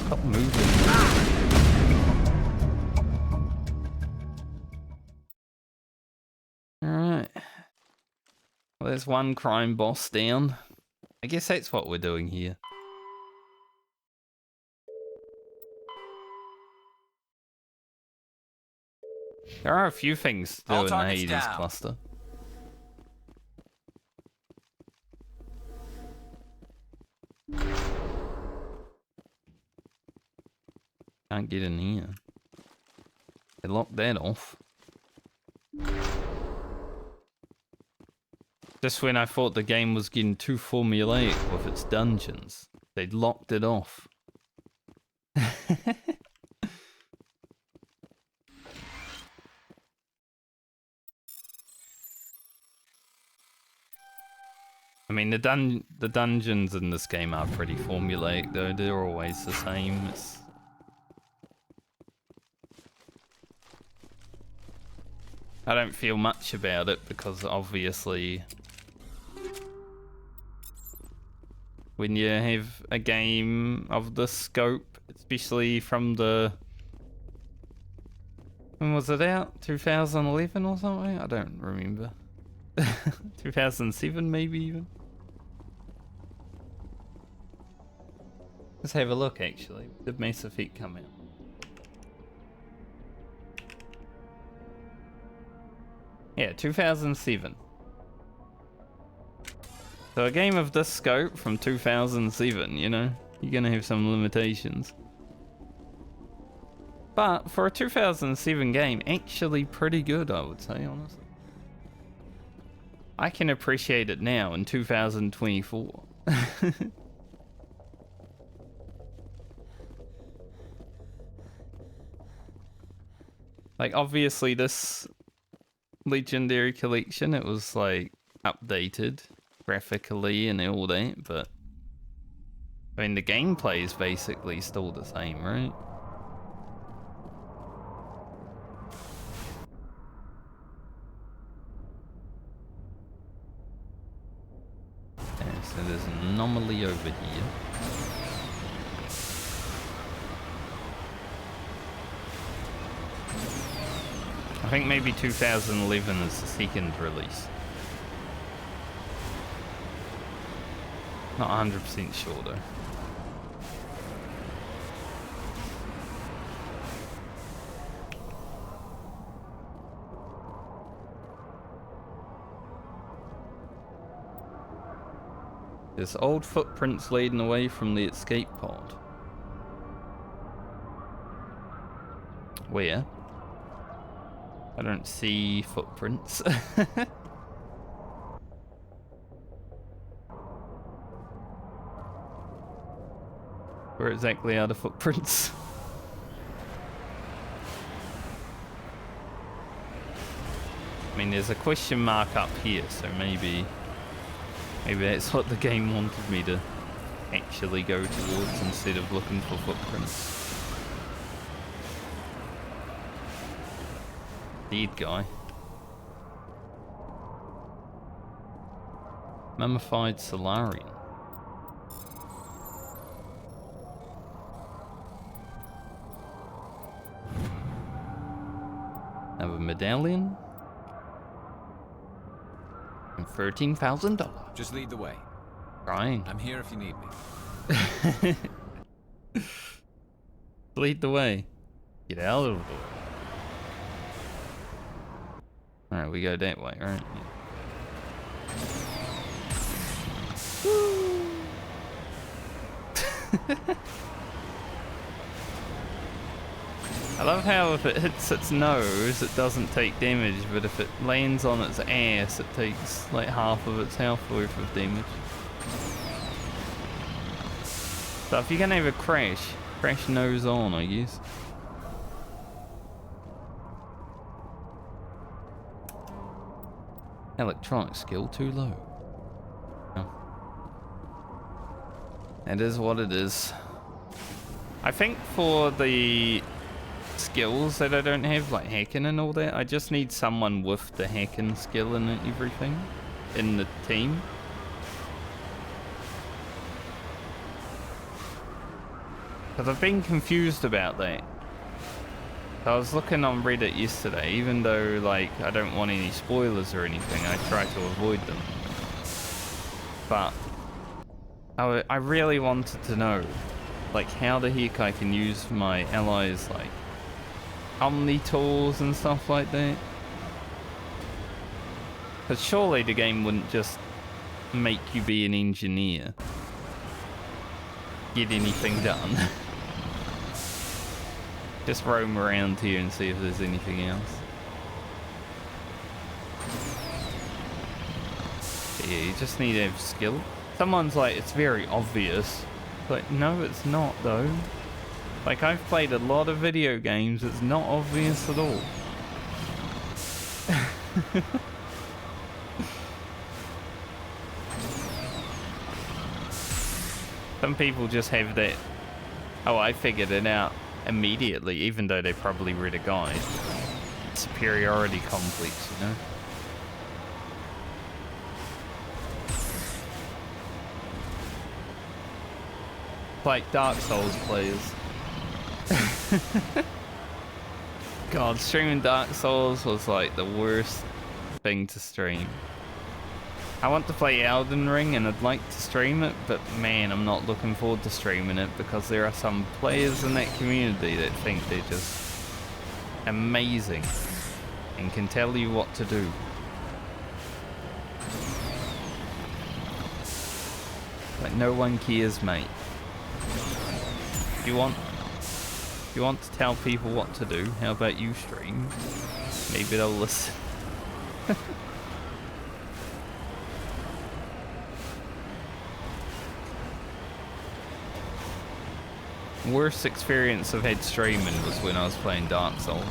Stop moving. Alright. Well, there's one crime boss down. I guess that's what we're doing here. There are a few things to do in the Hades cluster. Can't get in here. They locked that off. Just when I thought the game was getting too formulaic with its dungeons, they'd locked it off. I mean, the dungeons in this game are pretty formulaic, though. They're always the same. I don't feel much about it because obviously when you have a game of this scope, especially from the... When was it out? 2011 or something? I don't remember. 2007 maybe even? Let's have a look actually. Did Mass Effect come out? Yeah, 2007. So a game of this scope from 2007, you know, you're gonna have some limitations. But for a 2007 game, actually pretty good, I would say, honestly. I can appreciate it now in 2024. Like, obviously this Legendary Collection, it was like updated graphically and all that, but I mean the gameplay is basically still the same, right? Okay, so there's an anomaly over here. I think maybe 2011 is the second release. Not 100% sure though. There's old footprints leading away from the escape pod. Where? I don't see footprints. Where exactly are the footprints? I mean, there's a question mark up here, so maybe that's what the game wanted me to actually go towards instead of looking for footprints. Dead guy. Mummified Solarian. Have a medallion. And $13,000. Just lead the way. Trying. I'm here if you need me. Lead the way. Get out of the way. Alright, we go that way, right? Yeah. I love how if it hits its nose, it doesn't take damage, but if it lands on its ass, it takes like half of its health worth of damage. So if you're gonna have a crash nose on, I guess. Electronic skill too low. Oh. It is what it is. I think for the skills that I don't have, like hacking and all that, I just need someone with the hacking skill and everything in the team. Because I've been confused about that. I was looking on Reddit yesterday, even though like I don't want any spoilers or anything, I try to avoid them. But I really wanted to know, like, how the heck I can use my allies, like, Omni tools and stuff like that. Because surely the game wouldn't just make you be an engineer. Get anything done. Just roam around here and see if there's anything else. Yeah, you just need to have skill. Someone's like, it's very obvious. But no, it's not though. Like, I've played a lot of video games, it's not obvious at all. Some people just have that, oh, I figured it out immediately, even though they probably read a guide. Superiority complex, you know? Like Dark Souls players. God, streaming Dark Souls was like the worst thing to stream. I want to play Elden Ring and I'd like to stream it, but man, I'm not looking forward to streaming it because there are some players in that community that think they're just amazing and can tell you what to do. Like, no one cares, mate. If you want to tell people what to do, how about you stream? Maybe they'll listen. Worst experience I've had streaming was when I was playing Dark Souls.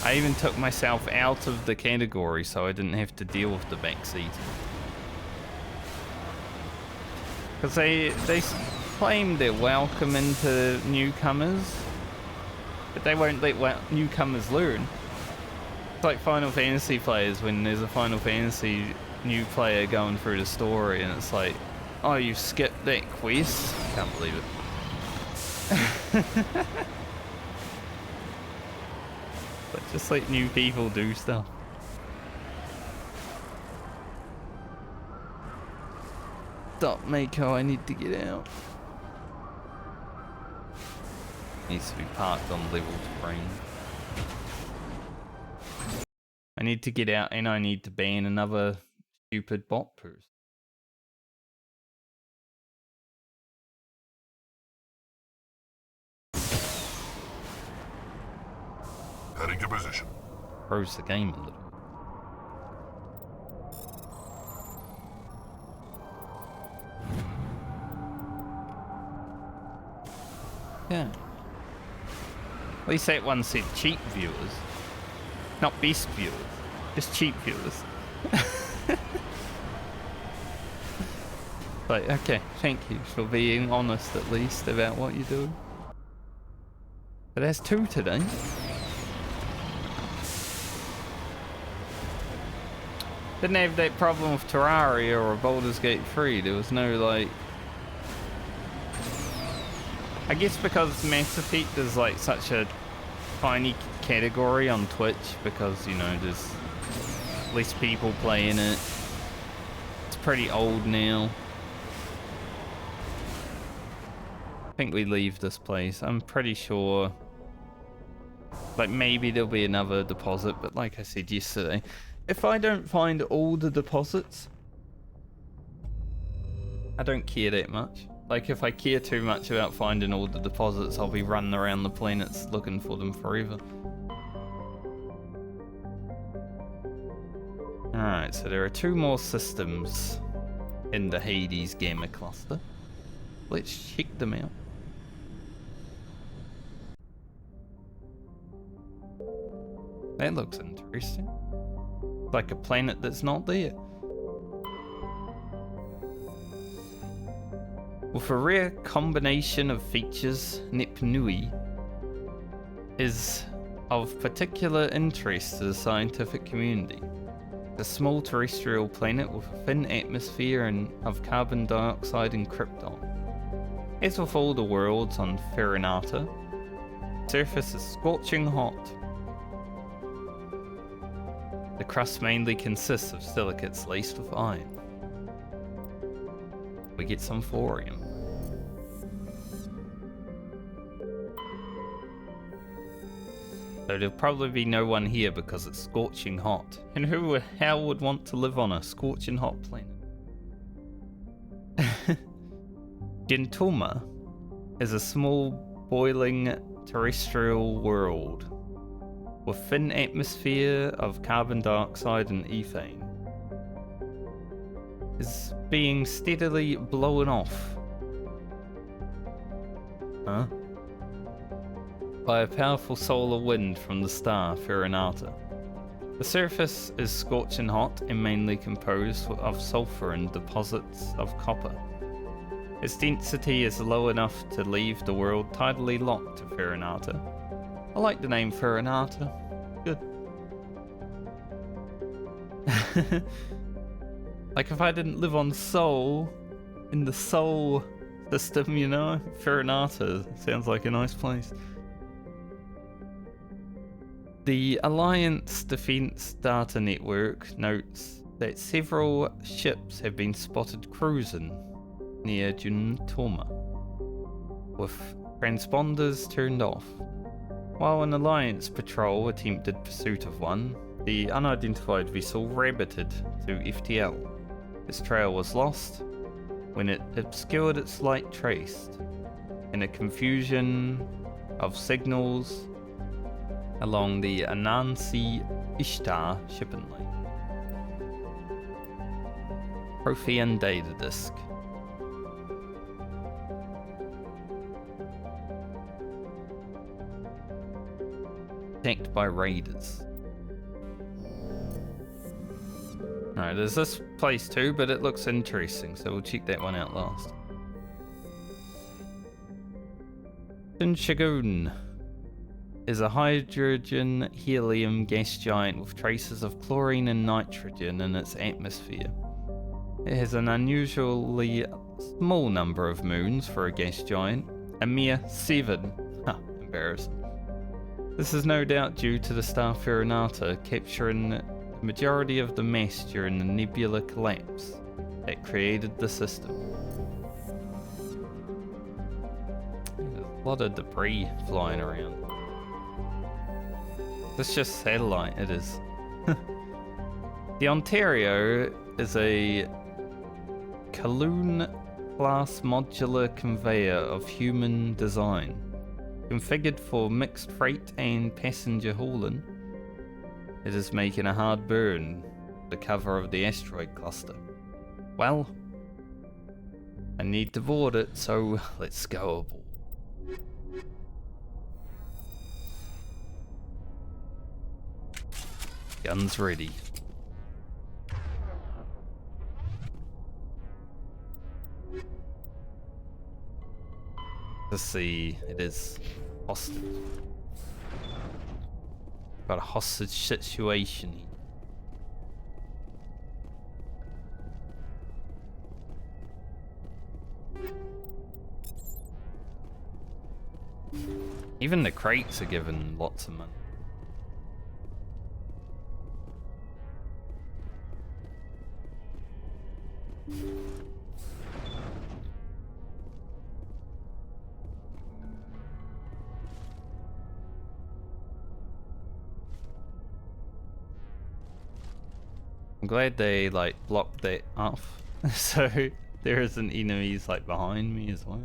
I even took myself out of the category so I didn't have to deal with the backseat. Because they claim they're welcoming to newcomers, but they won't let newcomers learn. It's like Final Fantasy players when there's a Final Fantasy new player going through the story and it's like, oh, you skipped that quest? Can't believe it. But just let new people do stuff. Stop, Mako, I need to get out. Needs to be parked on level 3. I need to get out and I need to ban another stupid bot person. Heading to position. Froze the game a little. Yeah. At least that one said cheap viewers. Not best viewers. Just cheap viewers. But okay, thank you for being honest at least about what you're doing. But there's 2 today. Didn't have that problem with Terraria or Baldur's Gate 3. There was no, like... I guess because Mass Effect is, like, such a tiny category on Twitch, because, you know, there's less people playing it. It's pretty old now. I think we leave this place. I'm pretty sure... Like, maybe there'll be another deposit, but like I said yesterday... If I don't find all the deposits, I don't care that much. Like, if I care too much about finding all the deposits, I'll be running around the planets looking for them forever. Alright, so there are 2 more systems in the Hades Gamma Cluster. Let's check them out. That looks interesting. Like a planet that's not there. With a rare combination of features, Nepnui is of particular interest to the scientific community. It's a small terrestrial planet with a thin atmosphere and of carbon dioxide and krypton. As with all the worlds on Farinata, the surface is scorching hot. The crust mainly consists of silicates laced with iron. We get some thorium. So there'll probably be no one here because it's scorching hot. And how would want to live on a scorching hot planet? Gintoma is a small boiling terrestrial world with thin atmosphere of carbon dioxide and ethane. Is being steadily blown off. Huh? By a powerful solar wind from the star Farinata. The surface is scorching hot and mainly composed of sulfur and deposits of copper. Its density is low enough to leave the world tidally locked to Farinata. I like the name Farinata. Good. Like if I didn't live on Sol, in the Sol system, you know? Farinata sounds like a nice place. The Alliance Defense Data Network notes that several ships have been spotted cruising near Gintoma, with transponders turned off. While an Alliance patrol attempted pursuit of one, the unidentified vessel rabbited to FTL. Its trail was lost when it obscured its light traced in a confusion of signals along the Anansi Ishtar shipping lane. Prothean data disk. Attacked by raiders. Alright, there's this place too, but it looks interesting, so we'll check that one out last. Shagun is a hydrogen helium gas giant with traces of chlorine and nitrogen in its atmosphere. It has an unusually small number of moons for a gas giant, a mere 7. Embarrassing. This is no doubt due to the star Farinata capturing the majority of the mass during the nebula collapse that created the system. There's a lot of debris flying around. It's just satellite, it is. The Ontario is a Kaloon-class modular conveyor of human design. Configured for mixed freight and passenger hauling, it is making a hard burn the cover of the asteroid cluster. Well, I need to board it, so let's go aboard. Guns ready. Let's see, it is hostage. Got a hostage situation here. Even the crates are given lots of money. I'm glad they like blocked that off, so there isn't enemies like behind me as well.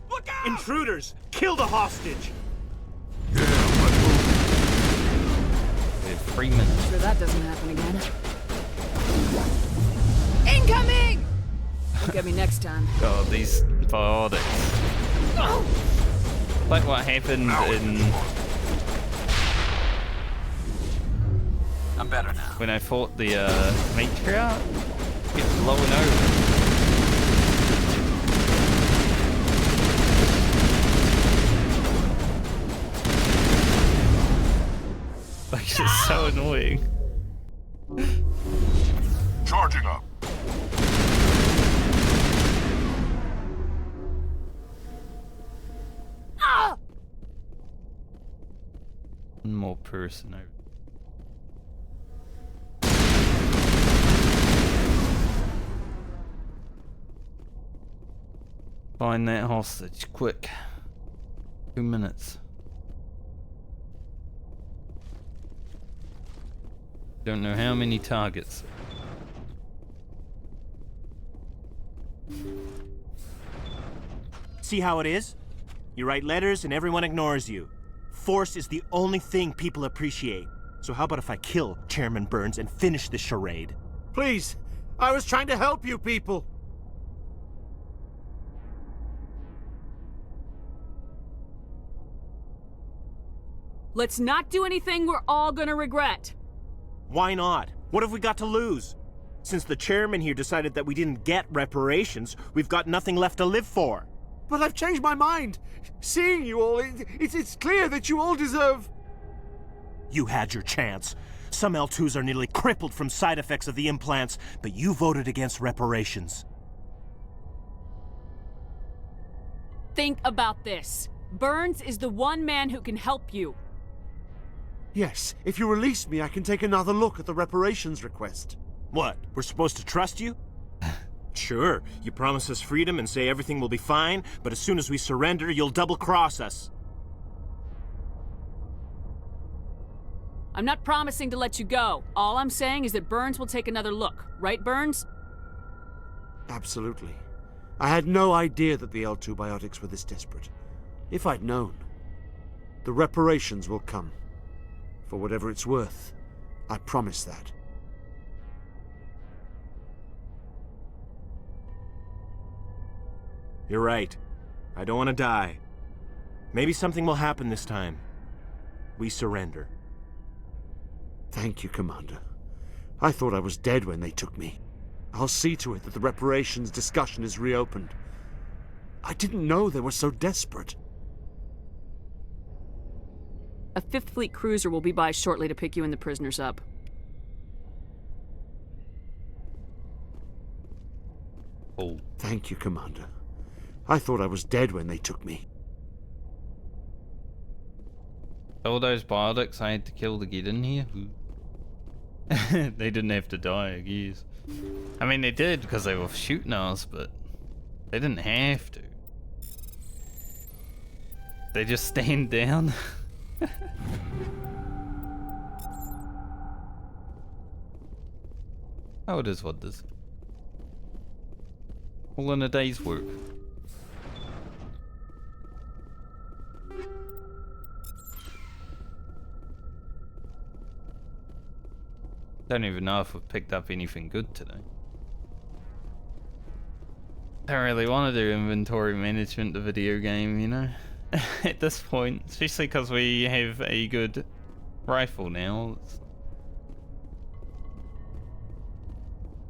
Look out! Intruders! Kill the hostage! We have 3 minutes. Sure that doesn't happen again. Incoming! Don't get me next time. Oh, these biotics. Like what happened in... I'm better now. When I fought the matriarch, get blown over. Like it's so annoying. Charging up. One more person over. Find that hostage, quick. 2 minutes. Don't know how many targets. See how it is? You write letters and everyone ignores you. Force is the only thing people appreciate. So how about if I kill Chairman Burns and finish this charade? Please, I was trying to help you people. Let's not do anything we're all gonna regret. Why not? What have we got to lose? Since the chairman here decided that we didn't get reparations, we've got nothing left to live for. But I've changed my mind. Seeing you all, it's clear that you all deserve... You had your chance. Some L2s are nearly crippled from side effects of the implants, but you voted against reparations. Think about this. Burns is the one man who can help you. Yes, if you release me, I can take another look at the reparations request. What, we're supposed to trust you? Sure, you promise us freedom and say everything will be fine, but as soon as we surrender, you'll double-cross us. I'm not promising to let you go. All I'm saying is that Burns will take another look. Right, Burns? Absolutely. I had no idea that the L2 biotics were this desperate. If I'd known. The reparations will come. For whatever it's worth. I promise that. You're right. I don't want to die. Maybe something will happen this time. We surrender. Thank you, Commander. I thought I was dead when they took me. I'll see to it that the reparations discussion is reopened. I didn't know they were so desperate. A 5th Fleet cruiser will be by shortly to pick you and the prisoners up. Oh. Thank you, Commander. I thought I was dead when they took me. All those biotics I had to kill to get in here? They didn't have to die, I guess. I mean, they did because they were shooting us, but they didn't have to. They just stand down. Oh, it is what it is. All in a day's work. Don't even know if we've picked up anything good today. Don't really want to do inventory management the video game, you know? At this point, especially because we have a good rifle now.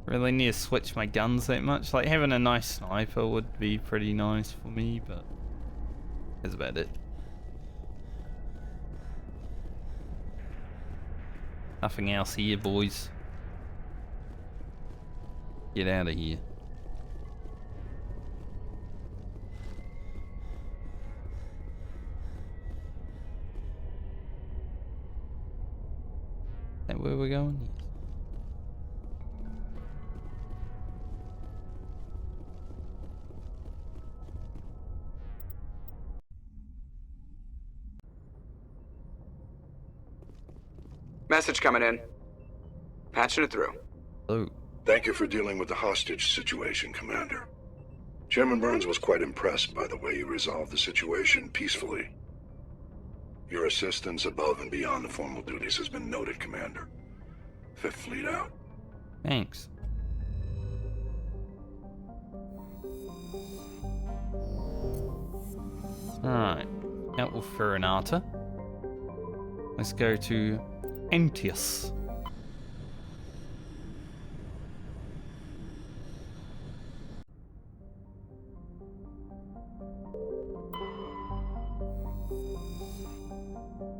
Really need to switch my guns that much. Like having a nice sniper would be pretty nice for me, but that's about it. Nothing else here, boys. Get out of here. Is that where we're going? Yes. Message coming in. Patching it through. Oh. Thank you for dealing with the hostage situation, Commander. Chairman Burns was quite impressed by the way you resolved the situation peacefully. Your assistance above and beyond the formal duties has been noted, Commander. 5th Fleet out. Thanks. Alright. Out with Furinata. Let's go to Entius.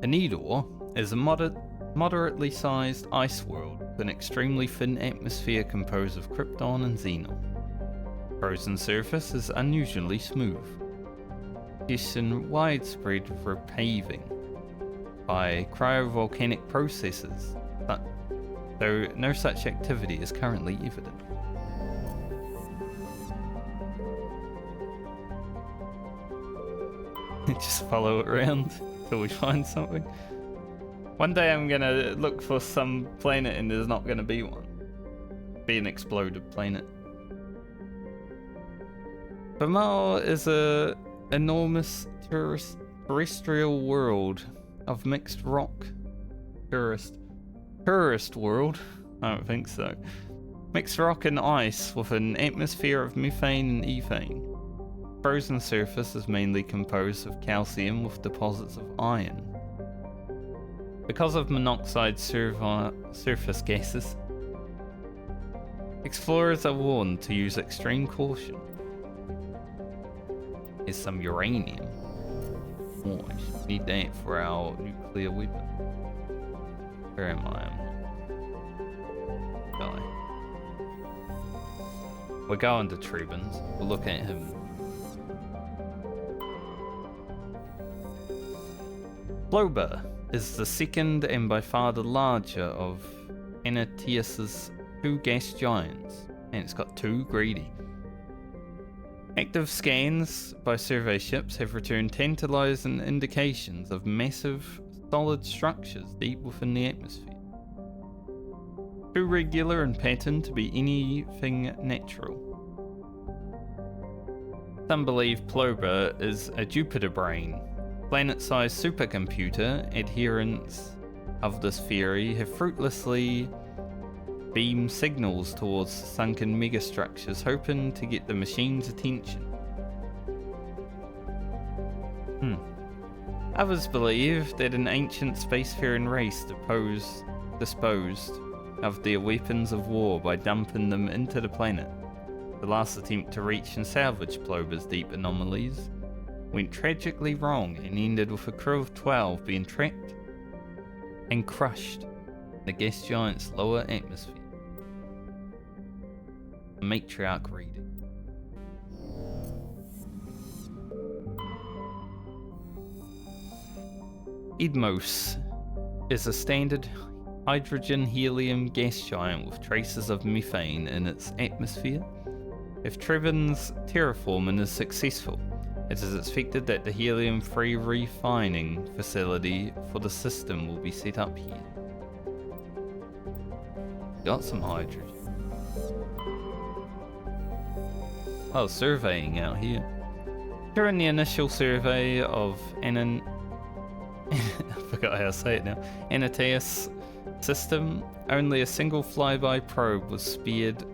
Anidor is a moderately sized ice world with an extremely thin atmosphere composed of krypton and xenon. Frozen surface is unusually smooth. Use in widespread for paving by cryovolcanic processes, though no such activity is currently evident. Just follow it around till we find something. One day I'm gonna look for some planet and there's not gonna be one. Be an exploded planet. Bamal is a enormous terrestrial world of mixed rock. Tourist world? I don't think so. Mixed rock and ice with an atmosphere of methane and ethane. Frozen surface is mainly composed of calcium with deposits of iron. Because of monoxide surface gases, explorers are warned to use extreme caution. Here's some uranium. Oh, I should need that for our nuclear weapon. Where am I? Die. We're going to Trebin's. We'll look at him. Plober is the second and by far the larger of Antaeus's 2 gas giants, and it's got 2 greedy. Active scans by survey ships have returned tantalizing indications of massive solid structures deep within the atmosphere. Too regular in pattern to be anything natural. Some believe Plober is a Jupiter brain. Planet-sized supercomputer adherents of this theory have fruitlessly beamed signals towards sunken megastructures, hoping to get the machine's attention. Others believe that an ancient spacefaring race disposed of their weapons of war by dumping them into the planet. The last attempt to reach and salvage Plober's deep anomalies went tragically wrong and ended with a crew of 12 being trapped and crushed in the gas giant's lower atmosphere. Matriarch reading. Edolus is a standard hydrogen-helium gas giant with traces of methane in its atmosphere. If Trebin's terraforming is successful, it is expected that the helium-free refining facility for the system will be set up here. Got some hydrogen. Oh, surveying out here. During the initial survey of I forgot how to say it now. Antaeus system, only a single flyby probe was spared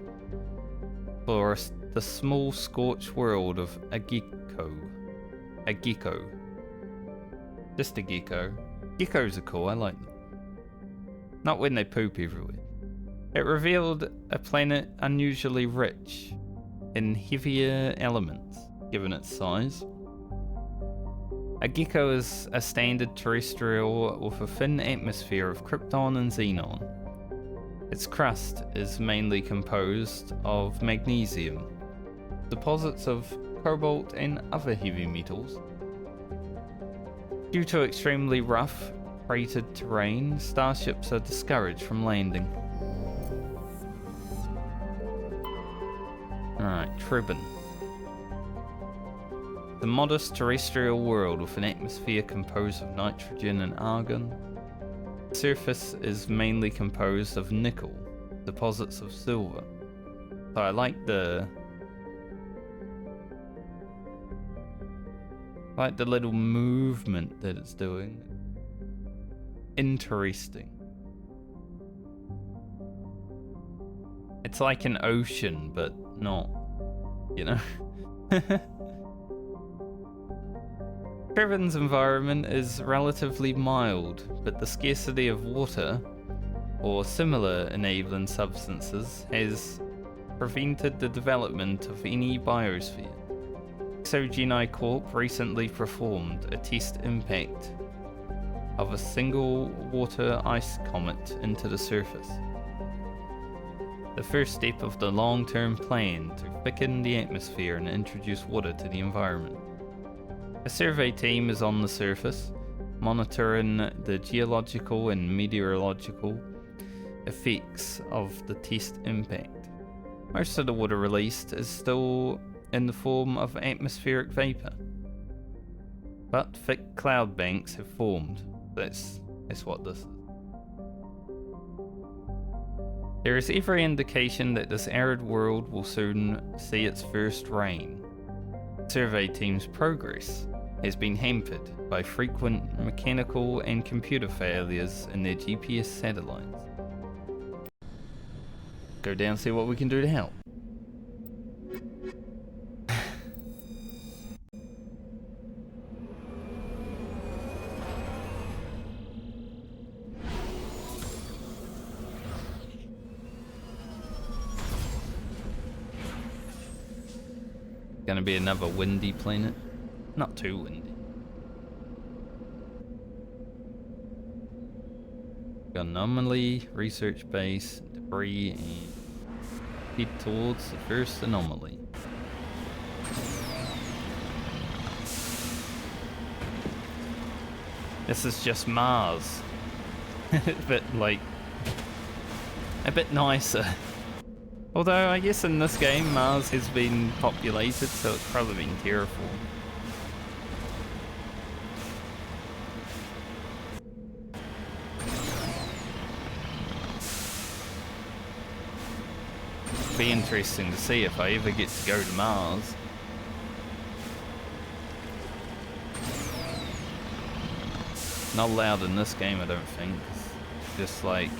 for the small scorched world of a gecko. Just a gecko. Geckos are cool, I like them. Not when they poop everywhere. It revealed a planet unusually rich in heavier elements, given its size. A gecko is a standard terrestrial with a thin atmosphere of krypton and xenon. Its crust is mainly composed of magnesium, deposits of cobalt and other heavy metals. Due to extremely rough, cratered terrain, starships are discouraged from landing. Alright, Trebin. The modest terrestrial world with an atmosphere composed of nitrogen and argon. The surface is mainly composed of nickel, deposits of silver. So I like the little movement that it's doing. Interesting. It's like an ocean, but not, you know? Trebin's environment is relatively mild, but the scarcity of water or similar enabling substances has prevented the development of any biosphere. Xawin Corp recently performed a test impact of a single water ice comet into the surface. The first step of the long-term plan to thicken the atmosphere and introduce water to the environment. A survey team is on the surface, monitoring the geological and meteorological effects of the test impact. Most of the water released is still in the form of atmospheric vapor, but thick cloud banks have formed. That's what this is. There is every indication that this arid world will soon see its first rain. Survey team's progress has been hampered by frequent mechanical and computer failures in their GPS satellites. Go down and see what we can do to help. Gonna be another windy planet. Not too windy. Anomaly, research base, debris, and head towards the first anomaly. This is just Mars. But like a bit nicer. Although I guess in this game Mars has been populated, so it's probably been terraformed. Be interesting to see if I ever get to go to Mars. Not allowed in this game, I don't think. It's just like...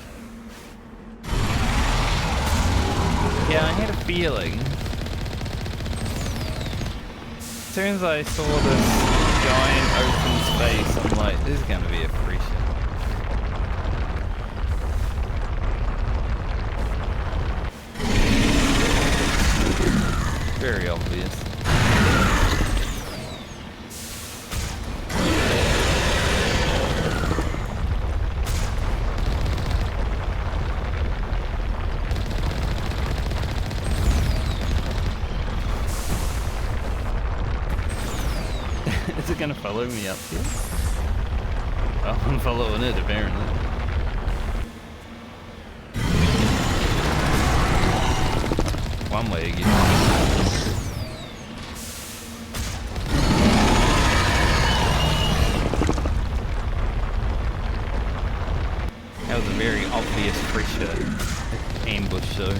Yeah, I had a feeling. As soon as I saw this giant open space, I'm like, this is gonna be a free shot. Very obvious. Is it gonna follow me up here? Oh, I'm following it apparently. One way to get that was a very obvious pressure ambush though.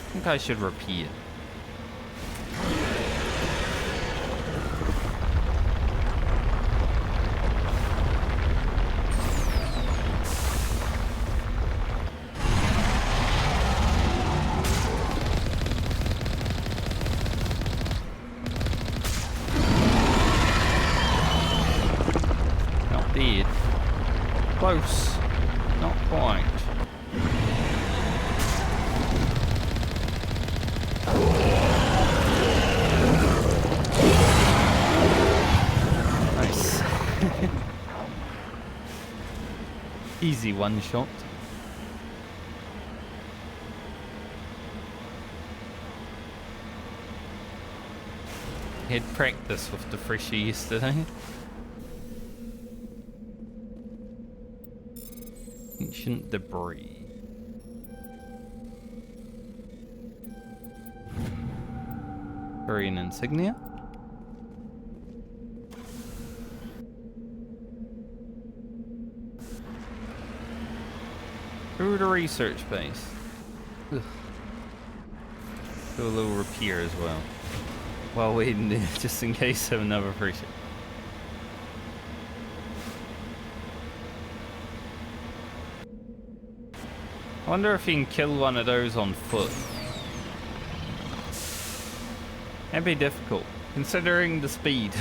I think I should repeat it. Close. Not quite. Nice. Easy one shot. Had practice with the Freshie yesterday. Ancient debris. Korean insignia. Through the research base. Ugh. Do a little repair as well. While waiting there, just in case of another pressure. I wonder if you can kill one of those on foot. That'd be difficult, considering the speed.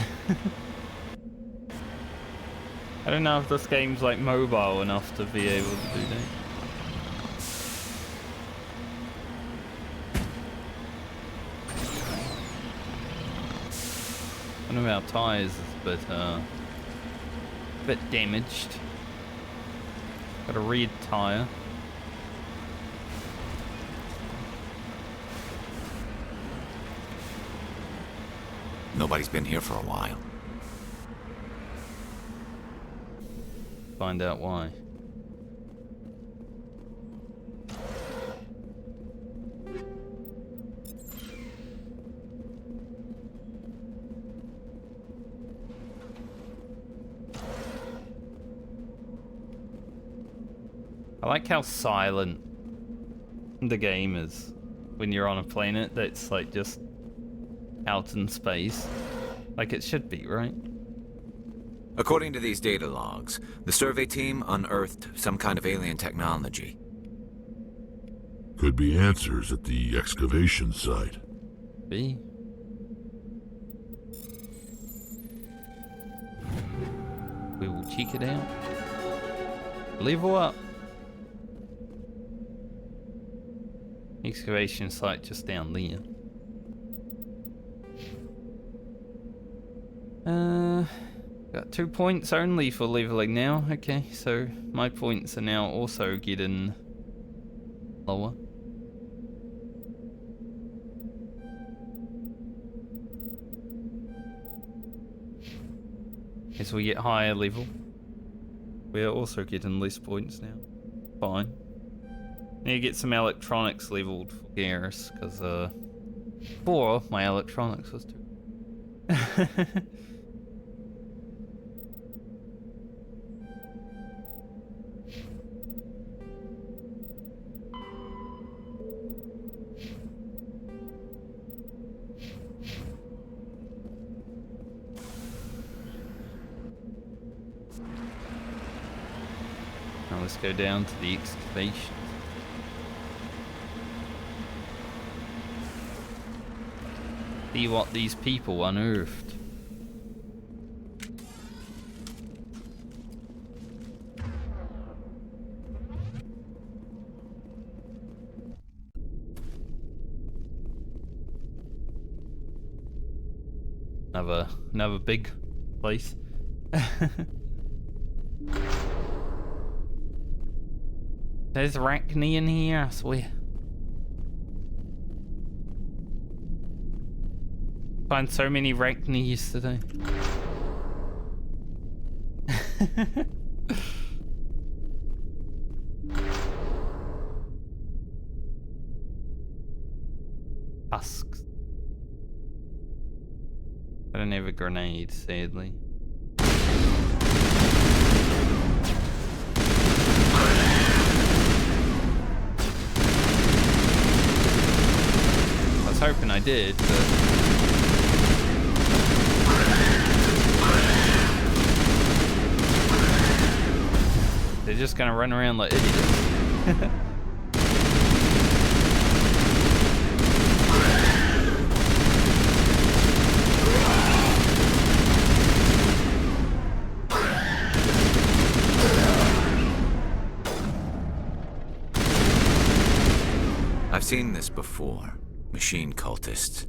I don't know if this game's like mobile enough to be able to do that. One of our tyres is a bit damaged. Got a red tyre. Nobody's been here for a while. Find out why. like how silent the game is when you're on a planet that's like just out in space. Like it should be, right? According to these data logs, the survey team unearthed some kind of alien technology. Could be answers at the excavation site. Be. We will check it out. Level up. Excavation site just down there. Got 2 points only for leveling now. Okay, so my points are now also getting lower. As we get higher level, we're also getting less points now. Fine. Need to get some electronics leveled for Garrus, because before my electronics was too. Now let's go down to the excavation. See what these people unearthed. Another big place. There's Arachne in here, I swear. Find so many Arachne yesterday. Husks. I don't have a grenade, sadly. I was hoping I did, but... they're just gonna run around like idiots. I've seen this before. Machine cultists.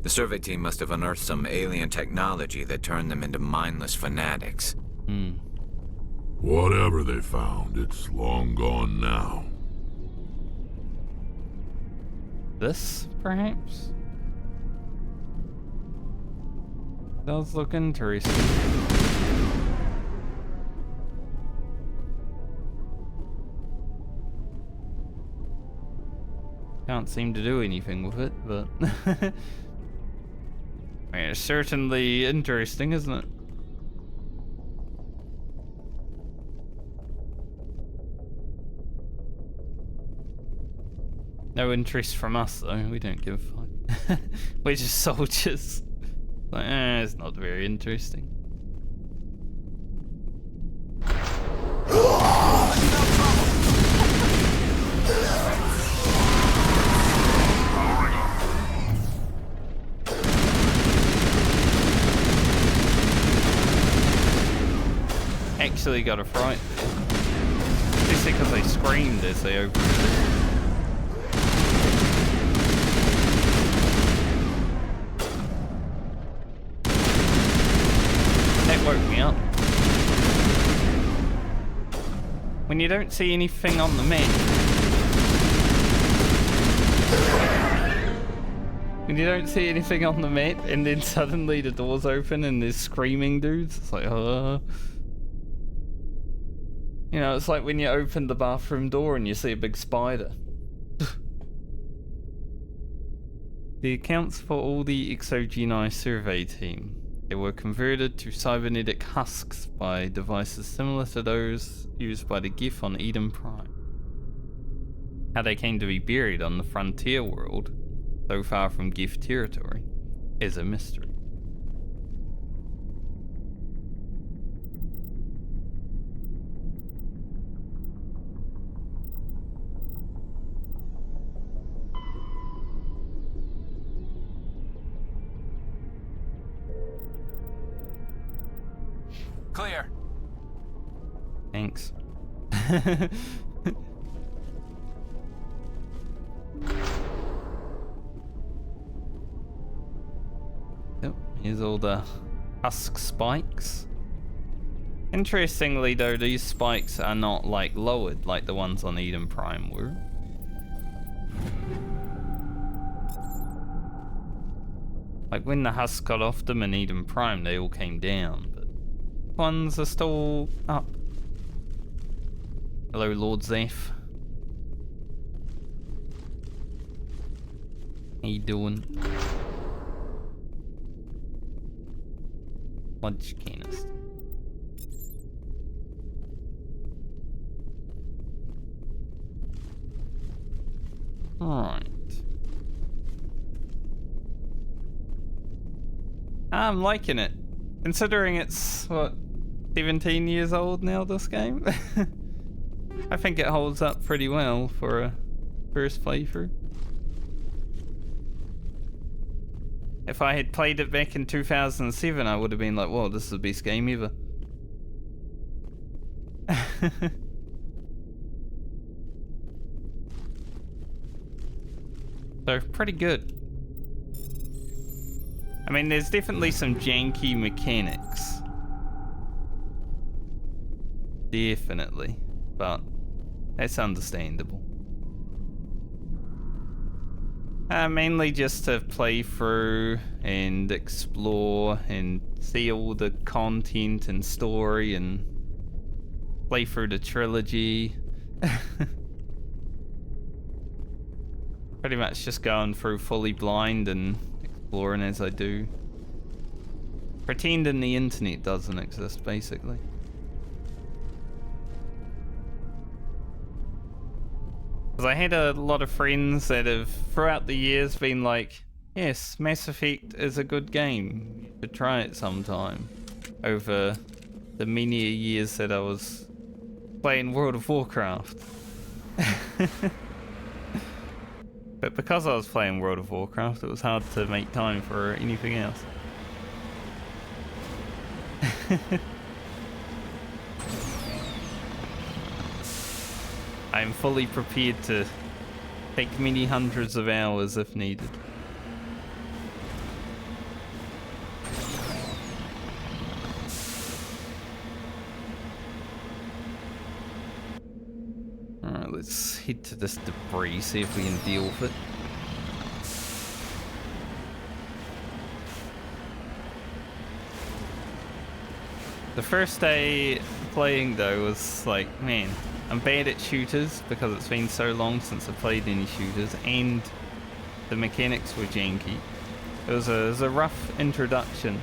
The survey team must have unearthed some alien technology that turned them into mindless fanatics. Whatever they found, it's long gone now. This, perhaps? Does look interesting. Can't seem to do anything with it, but... I mean, it's certainly interesting, isn't it? No interest from us, though. We don't give a fuck. We're just soldiers. Like, it's not very interesting. Actually got a fright there. Just because they screamed as they opened it. That woke me up. When you don't see anything on the map. When you don't see anything on the map and then suddenly the doors open and there's screaming dudes, it's like, You know, it's like when you open the bathroom door and you see a big spider. The accounts for all the Exogeni survey team. They were converted to cybernetic husks by devices similar to those used by the Geth on Eden Prime. How they came to be buried on the frontier world, so far from gift territory, is a mystery. Clear. Thanks. Yep, here's all the husk spikes. Interestingly though, these spikes are not like lowered like the ones on Eden Prime were. Like when the husk got off them in Eden Prime, they all came down, but ones are still up. Hello, Lord Zeph. How you doing? Lunch canister. Alright. I'm liking it. Considering it's, what, 17 years old now, this game? I think it holds up pretty well for a first playthrough. If I had played it back in 2007, I would have been like, whoa, this is the best game ever. So, pretty good. I mean, there's definitely some janky mechanics. Definitely. But that's understandable. Mainly just to play through and explore and see all the content and story and play through the trilogy. Pretty much just going through fully blind and exploring as I do. Pretending the internet doesn't exist, basically. Because I had a lot of friends that have, throughout the years, been like, yes, Mass Effect is a good game. You should try it sometime. Over the many years that I was playing World of Warcraft. But because I was playing World of Warcraft, it was hard to make time for anything else. I am fully prepared to take many hundreds of hours if needed. Alright, let's head to this debris, see if we can deal with it. The first day playing though was like, man, I'm bad at shooters because it's been so long since I played any shooters, and the mechanics were janky. It was a rough introduction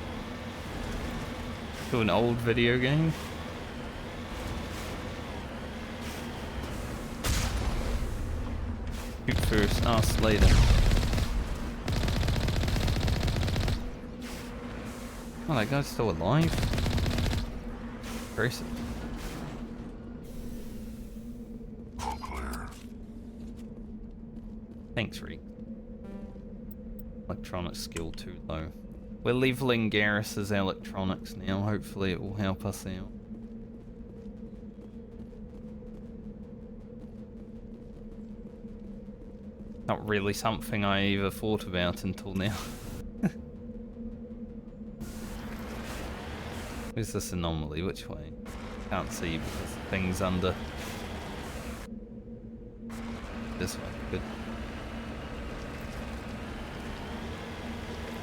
to an old video game. Shoot first, ask later. Oh, that guy's still alive? Impressive. Thanks, Reek. Electronics skill too low. We're leveling Garrus's electronics now. Hopefully it will help us out. Not really something I ever thought about until now. Where's this anomaly? Which way? Can't see because the thing's under. This way. Good.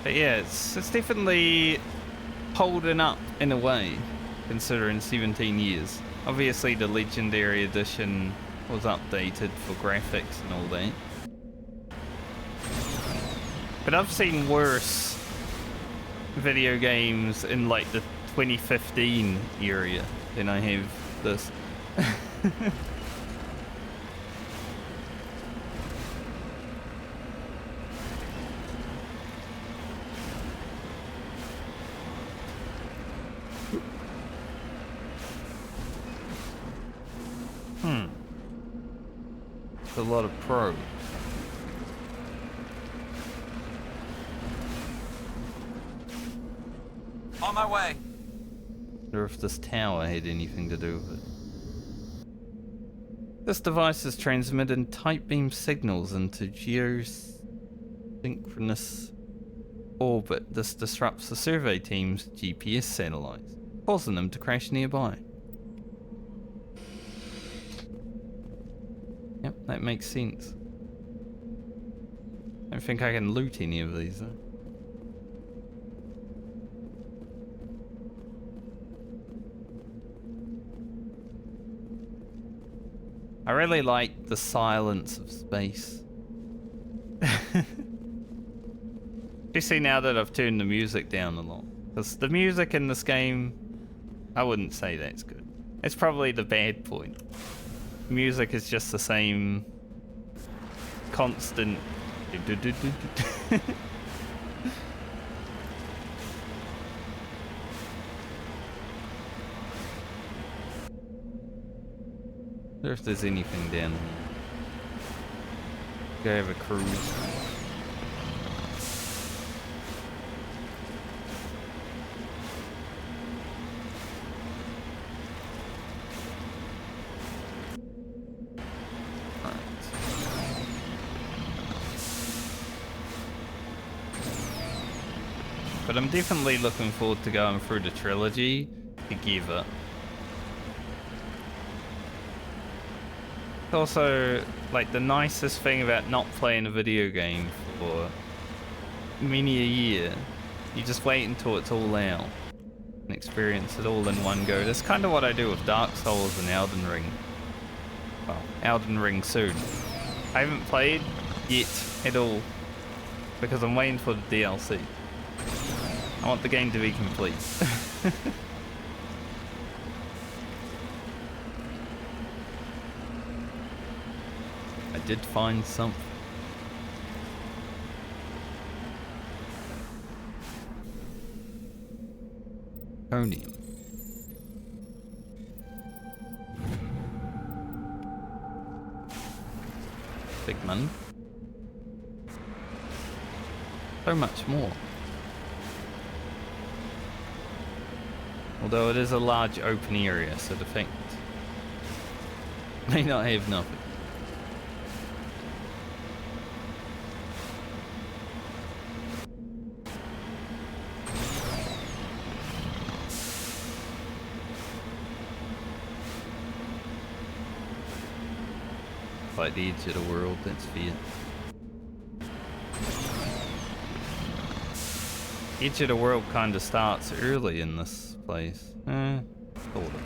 But yeah, it's definitely holding up in a way, considering 17 years. Obviously the Legendary Edition was updated for graphics and all that. But I've seen worse video games in like the 2015 area than I have this. It's a lot of probes. On my way. I wonder if this tower had anything to do with it. This device is transmitting tight beam signals into geosynchronous orbit. This disrupts the survey team's GPS satellites, causing them to crash nearby. Yep, that makes sense. I don't think I can loot any of these though. I really like the silence of space. You see now that I've turned the music down a lot. Because the music in this game, I wouldn't say that's good. It's probably the bad point. Music is just the same constant. I wonder if there's anything down here. Go have a cruise. But I'm definitely looking forward to going through the trilogy together. Also, like, the nicest thing about not playing a video game for many a year, you just wait until it's all out and experience it all in one go. That's kind of what I do with Dark Souls and Elden Ring. Well, Elden Ring soon. I haven't played yet at all because I'm waiting for the DLC. I want the game to be complete. I did find something. Conium. Big money. So much more. Although it is a large open area, so the fact may not have nothing. Like the edge of the world, that's fair. Edge of the world kind of starts early in this place. Sort of.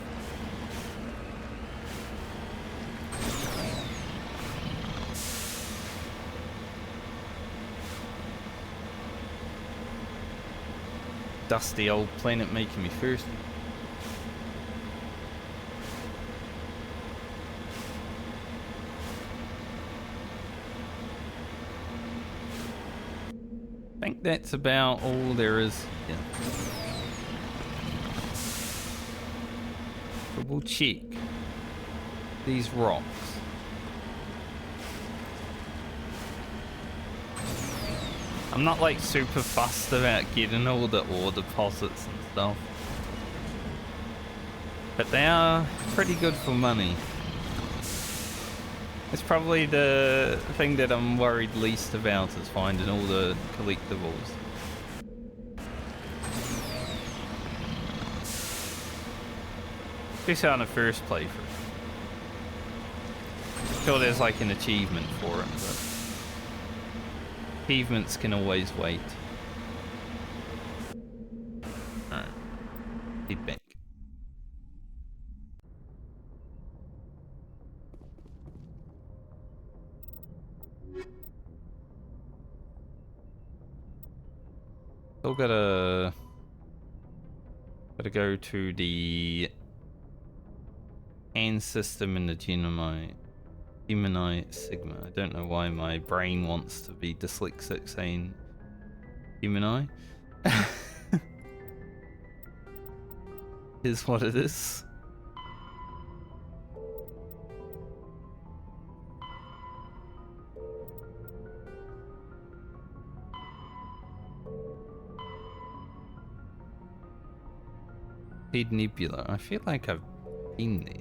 Dusty old planet making me thirsty. I think that's about all there is here. But we'll check these rocks. I'm not like super fussed about getting all the ore deposits and stuff. But they are pretty good for money. It's probably the thing that I'm worried least about is finding all the collectibles. Especially on the first playthrough. Sure there's like an achievement for it, but achievements can always wait. Alright. Head back. Still gotta go to the hand system in the Gemini Sigma. I don't know why my brain wants to be dyslexic saying Gemini. Is what it is. Horsehead Nebula. I feel like I've been there.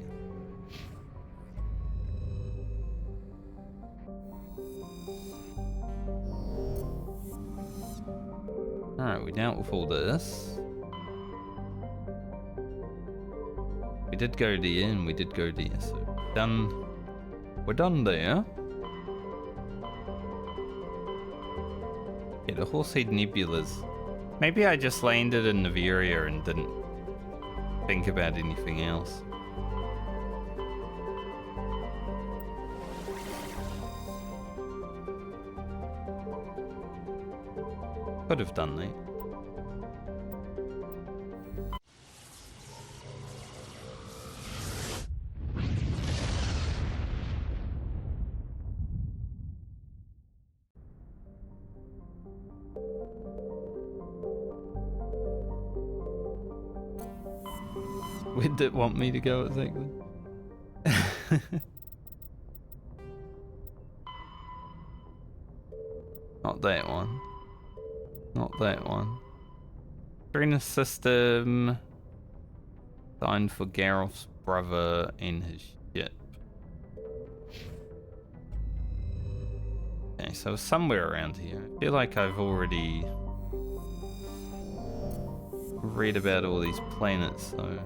Alright, we dealt with all this. We did go there and we did go there, so done. We're done there. Yeah, the Horsehead Nebulas. Maybe I just landed in Liara and didn't think about anything else. Could have done that. Where did it want me to go exactly? Not that one. Not that one. Arena system. Signed for Geralt's brother and his ship. Okay, so somewhere around here. I feel like I've already read about all these planets, so.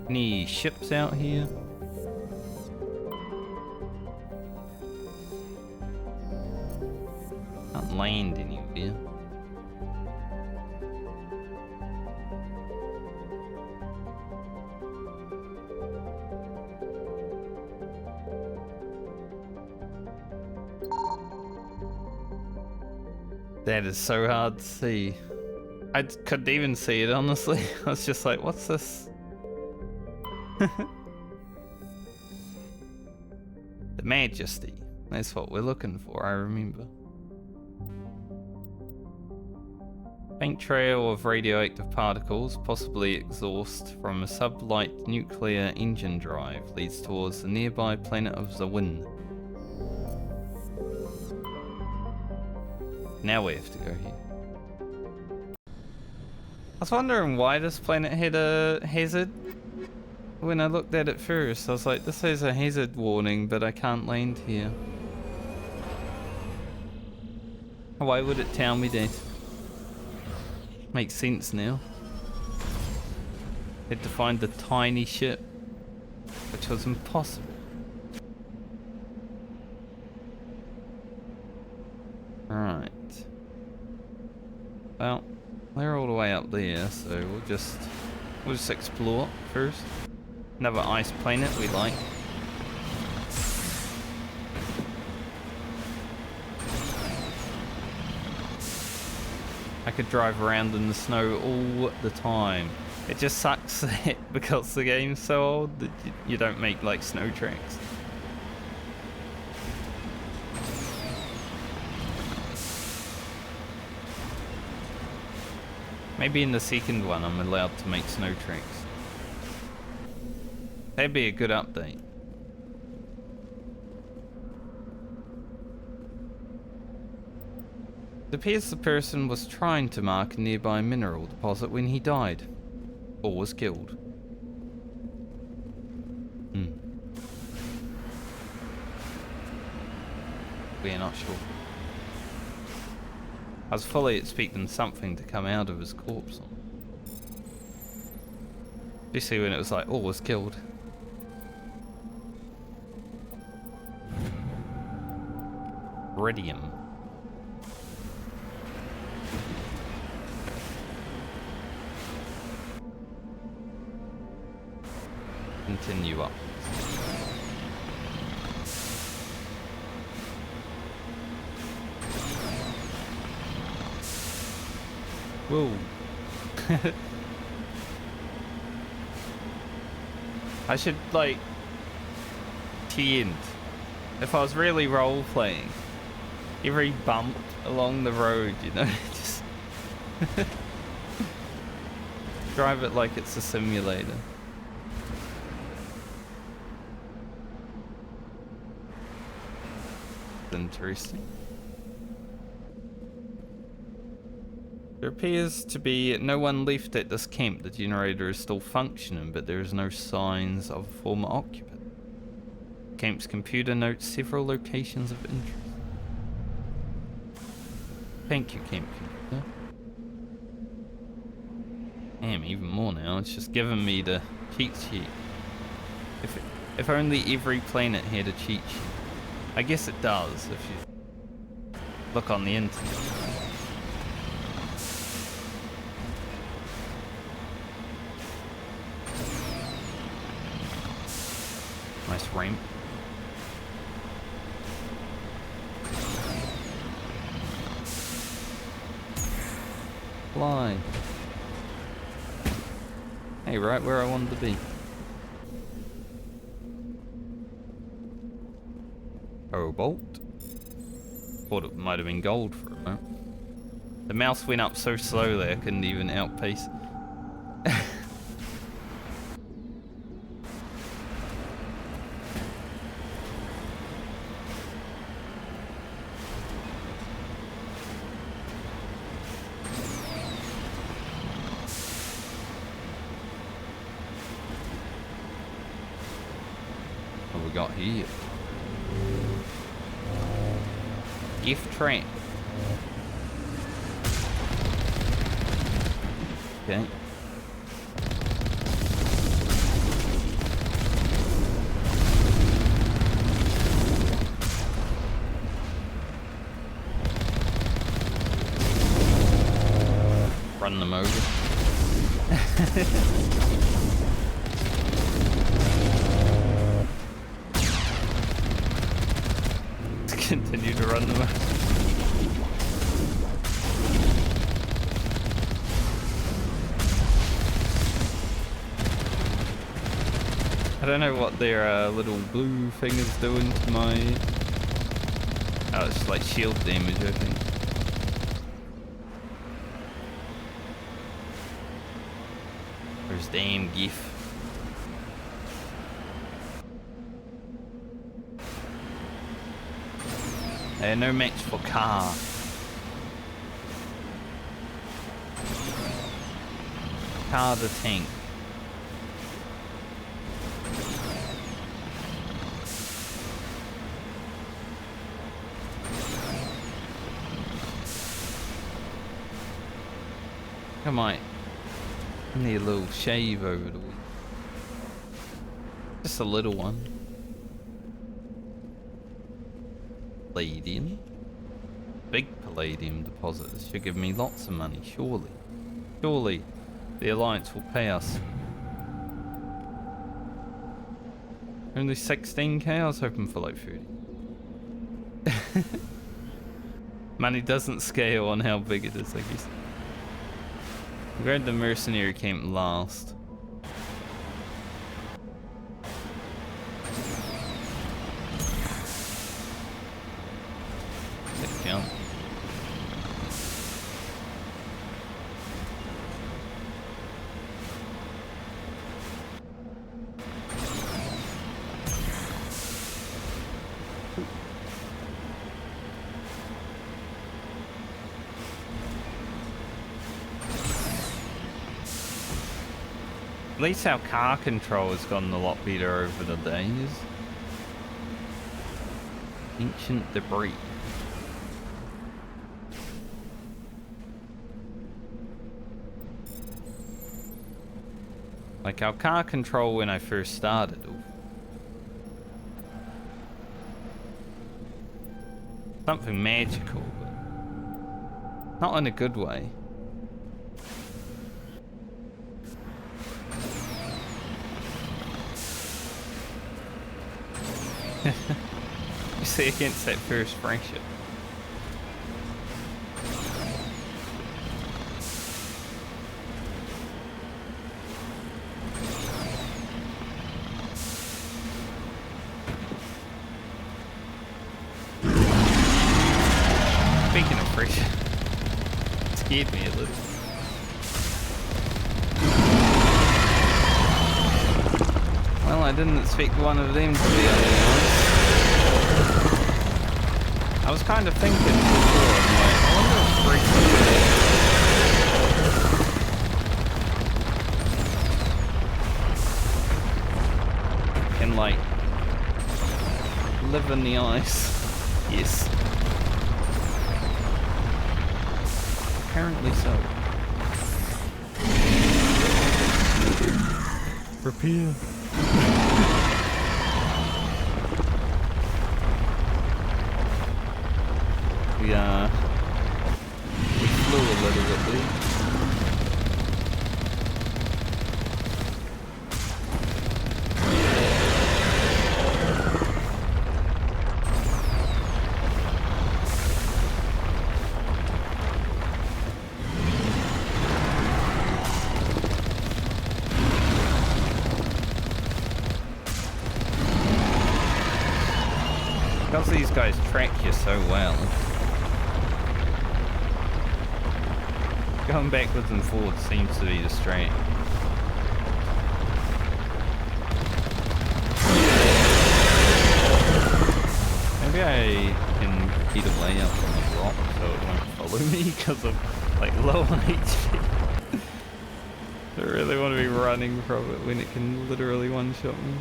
Any ships out here? Can't land anywhere. That is so hard to see. I couldn't even see it, honestly. I was just like, what's this? The Majesty. That's what we're looking for, I remember. Faint trail of radioactive particles, possibly exhaust from a sublight nuclear engine drive, leads towards the nearby planet of Xawin. Now we have to go here. I was wondering why this planet had a hazard. When I looked at it first, I was like, this has a hazard warning, but I can't land here. Why would it tell me that? Makes sense now. Had to find the tiny ship, which was impossible. Alright. Well, they're all the way up there, so we'll just explore first. Another ice planet we like. I could drive around in the snow all the time. It just sucks that because the game's so old that you don't make like snow tracks. Maybe in the second one I'm allowed to make snow tracks. That'd be a good update. It appears the person was trying to mark a nearby mineral deposit when he died, or was killed. We're not sure. I was fully expecting something to come out of his corpse. Especially when it was like, was killed. Iridium. Continue up. Whoa. I should like tend. If I was really role playing, every bump along the road, you know, just drive it like it's a simulator. interesting. There appears to be no one left at this camp. The generator is still functioning, but there is no signs of a former occupant. Camp's computer notes several locations of interest. Thank you, camp computer. Damn, even more now. It's just giving me the cheat sheet. If only every planet had a cheat sheet. I guess it does if you look on the internet. Nice ramp. Fly. Hey, right where I wanted to be. Cobalt. Thought it might have been gold for a moment. The mouse went up so slowly I couldn't even outpace. What we got here? Gift trap. Okay. Run them over. Continue to run them over. I don't know what their little blue thing is doing to my... Oh, it's like shield damage, I think. There's damn GIF. No match for car. Car the tank. Come on. I need a little shave over the week. Just a little one. Palladium. Big palladium deposits should give me lots of money, surely. Surely the Alliance will pay us. Only 16k? I was hoping for like 30. Money doesn't scale on how big it is, I guess. We grabbed the mercenary camp last. Sick jump. At least our car control has gotten a lot better over the days. Ancient debris. Like our car control when I first started. Something magical, but not in a good way. You see against that first friendship. Speaking of friendship, it scared me a little. Well, I didn't expect one of them to be on the I was kind of thinking before, I'm like, I wonder if freaks can like live in the ice. Yes. Apparently so. Repair. We flew a little bit there. Because these guys track you so well. Going backwards and forwards seems to be the straight. Maybe I can get away up on the rock so it won't follow me because of like low on HP. I really want to be running from it when it can literally one-shot me.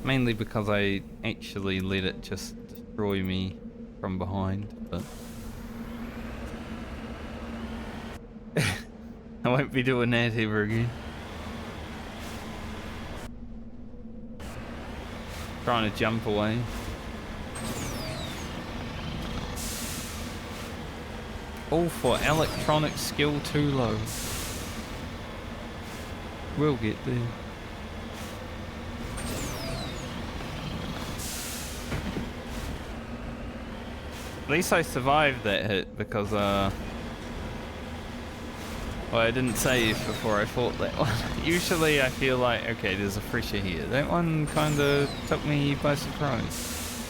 Mainly because I actually let it just destroy me from behind, but I won't be doing that ever again. Trying to jump away. All for electronic skill too low. We'll get there. At least I survived that hit because, well, I didn't save before I fought that one. Usually I feel like, okay, there's a fresher here. That one kinda took me by surprise.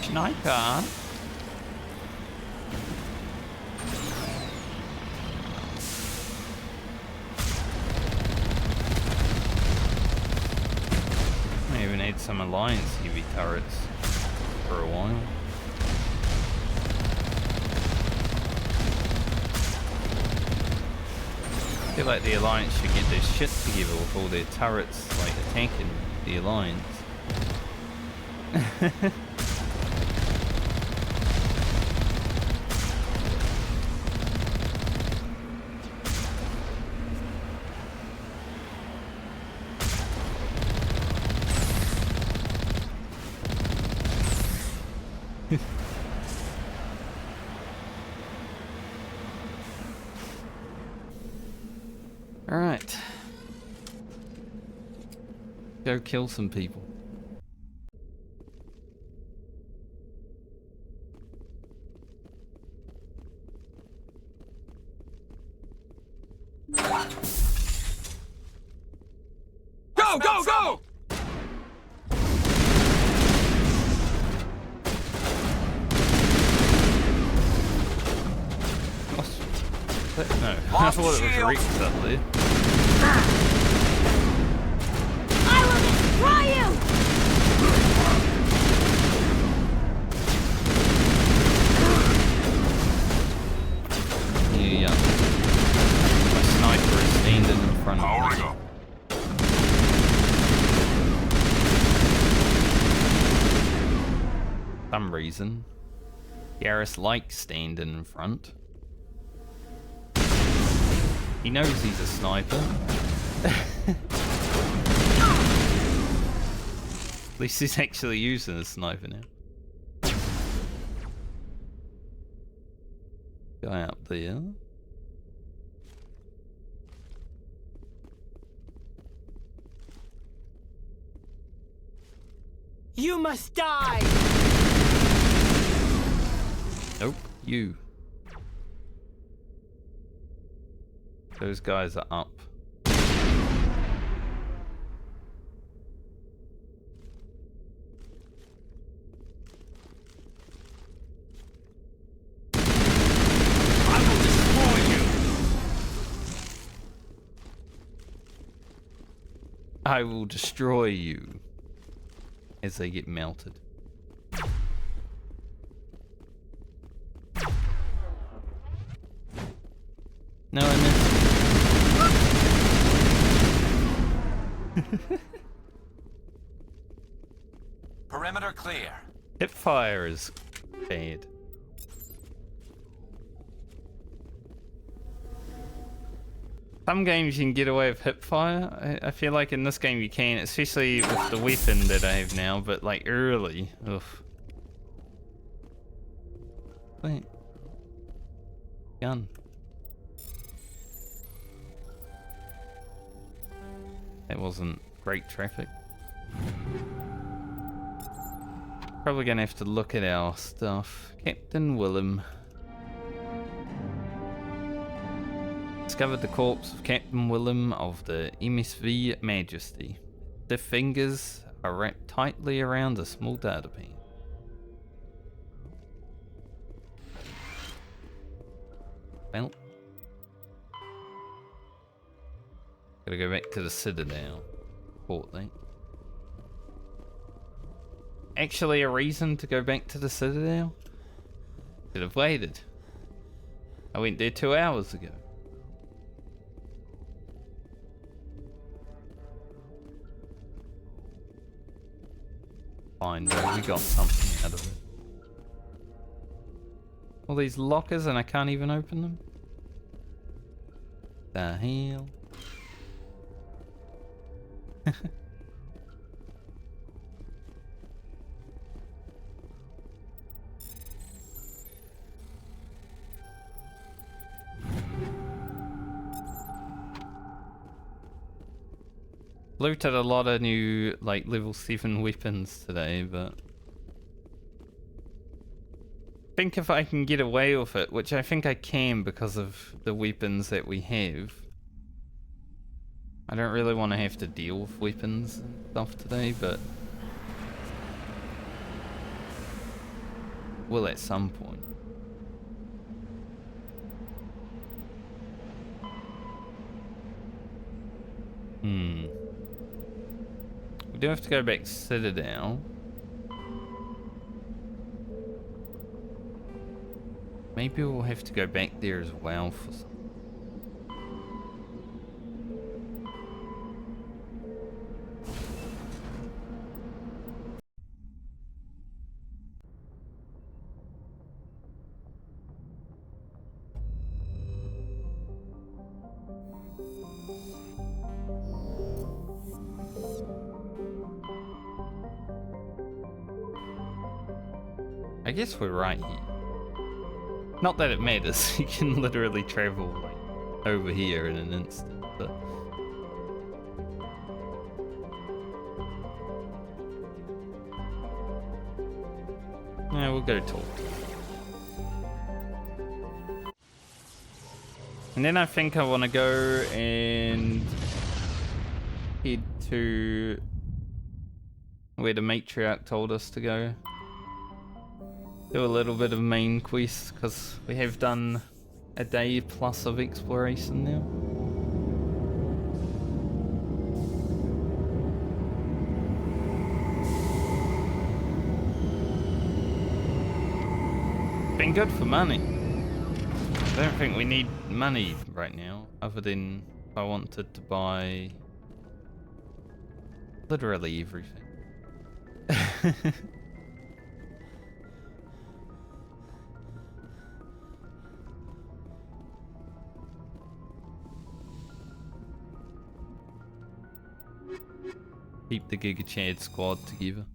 Sniper! Maybe need some Alliance heavy turrets for a while. I feel like the Alliance should get their shit together with all their turrets like attacking the Alliance. Alright. Go kill some people. Go, go, go! No, I thought it was Reek up there. I will destroy you! Yeah. My sniper is standing in front of me. For some reason, Garrus likes standing in front. He knows he's a sniper. At least he's actually using a sniper now. Guy up there. You must die! Nope, you. Those guys are up. I will destroy you as they get melted. No, I missed. Perimeter clear. Hip fire is bad. Some games you can get away with hip fire. I feel like in this game you can, especially with the weapon that I have now, but like early. Ugh. Wait. Gun. That wasn't great traffic. Probably gonna have to look at our stuff. Captain Willem. Discovered the corpse of Captain Willem of the MSV Majesty. The fingers are wrapped tightly around a small data pad. Well, gotta go back to the Citadel. Portly. Actually, a reason to go back to the Citadel? Should have waited. I went there 2 hours ago. Fine, though, we got something out of it. All these lockers and I can't even open them? The hell? Looted a lot of new, like, level 7 weapons today, but I think if I can get away with it, which I think I can because of the weapons that we have. I don't really want to have to deal with weapons and stuff today, but will at some point. We do have to go back to Citadel. Maybe we'll have to go back there as well for some. I guess we're right here. Not that it matters, you can literally travel like over here in an instant, but yeah, we'll go talk. And then I think I want to go and head to where the matriarch told us to go. Do a little bit of main quest, because we have done a day plus of exploration now. Been good for money. I don't think we need money right now, other than if I wanted to buy literally everything. Keep the Giga Chad squad together.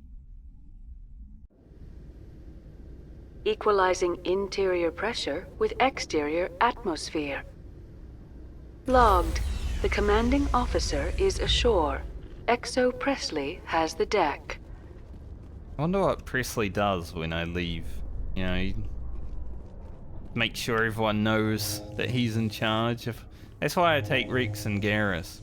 Equalizing interior pressure with exterior atmosphere. Logged. The commanding officer is ashore. XO Presley has the deck. I wonder what Presley does when I leave. You know, he make sure everyone knows that he's in charge. If That's why I take Reeks and Garrus.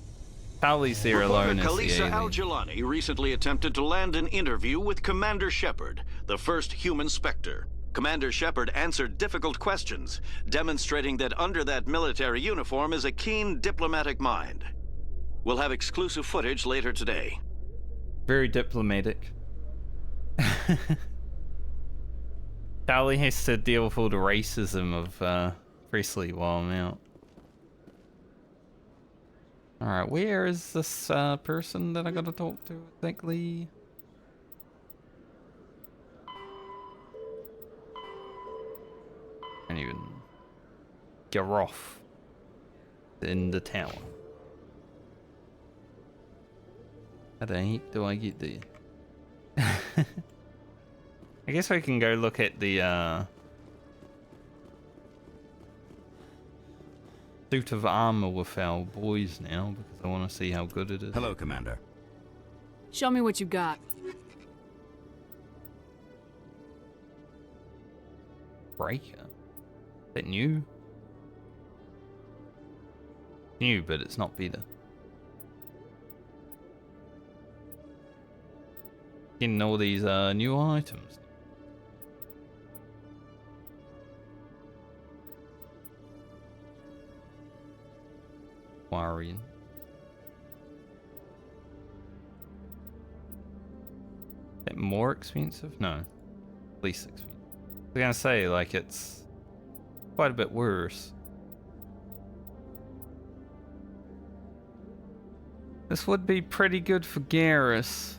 Tali's there alone as the Kalisa alien. Al-Jilani recently attempted to land an interview with Commander Shepard, the first human Spectre. Commander Shepard answered difficult questions, demonstrating that under that military uniform is a keen diplomatic mind. We'll have exclusive footage later today. Very diplomatic. Tali has to deal with all the racism of Presley while I'm out. Alright, where is this person that I gotta talk to exactly? Can't even get off in the tower. How the heck do I get there? I guess I can go look at the suit of armor with our boys now because I want to see how good it is. Hello, Commander. Show me what you got. Breaker? Is that new? New, but it's not better. Getting all these new items. Worrying. Is it more expensive? No. Least expensive. I was gonna say, like, it's quite a bit worse. This would be pretty good for Garrus.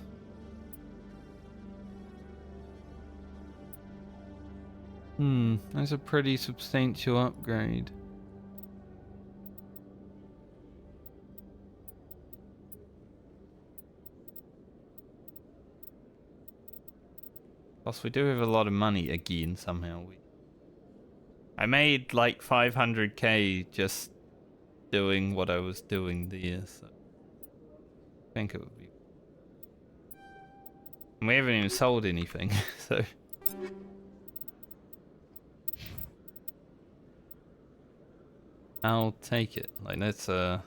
That's a pretty substantial upgrade. Plus, we do have a lot of money again somehow. I made like 500k just doing what I was doing there, so I think it would be. And we haven't even sold anything, so. I'll take it. Like, that's as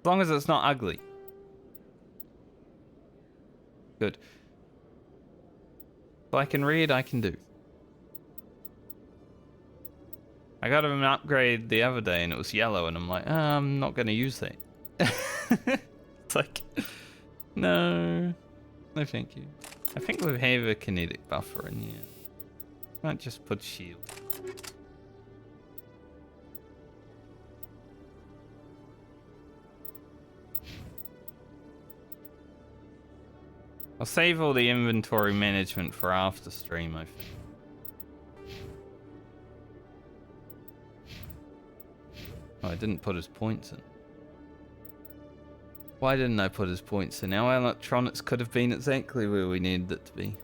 long as it's not ugly. Good. If I can read, I can do. I got an upgrade the other day and it was yellow and I'm like, I'm not gonna use that. It's like, no thank you. I think we have a kinetic buffer in here. Might just put shield. I'll save all the inventory management for after stream, I think. Oh, I didn't put his points in. Why didn't I put his points in? Our electronics could have been exactly where we needed it to be.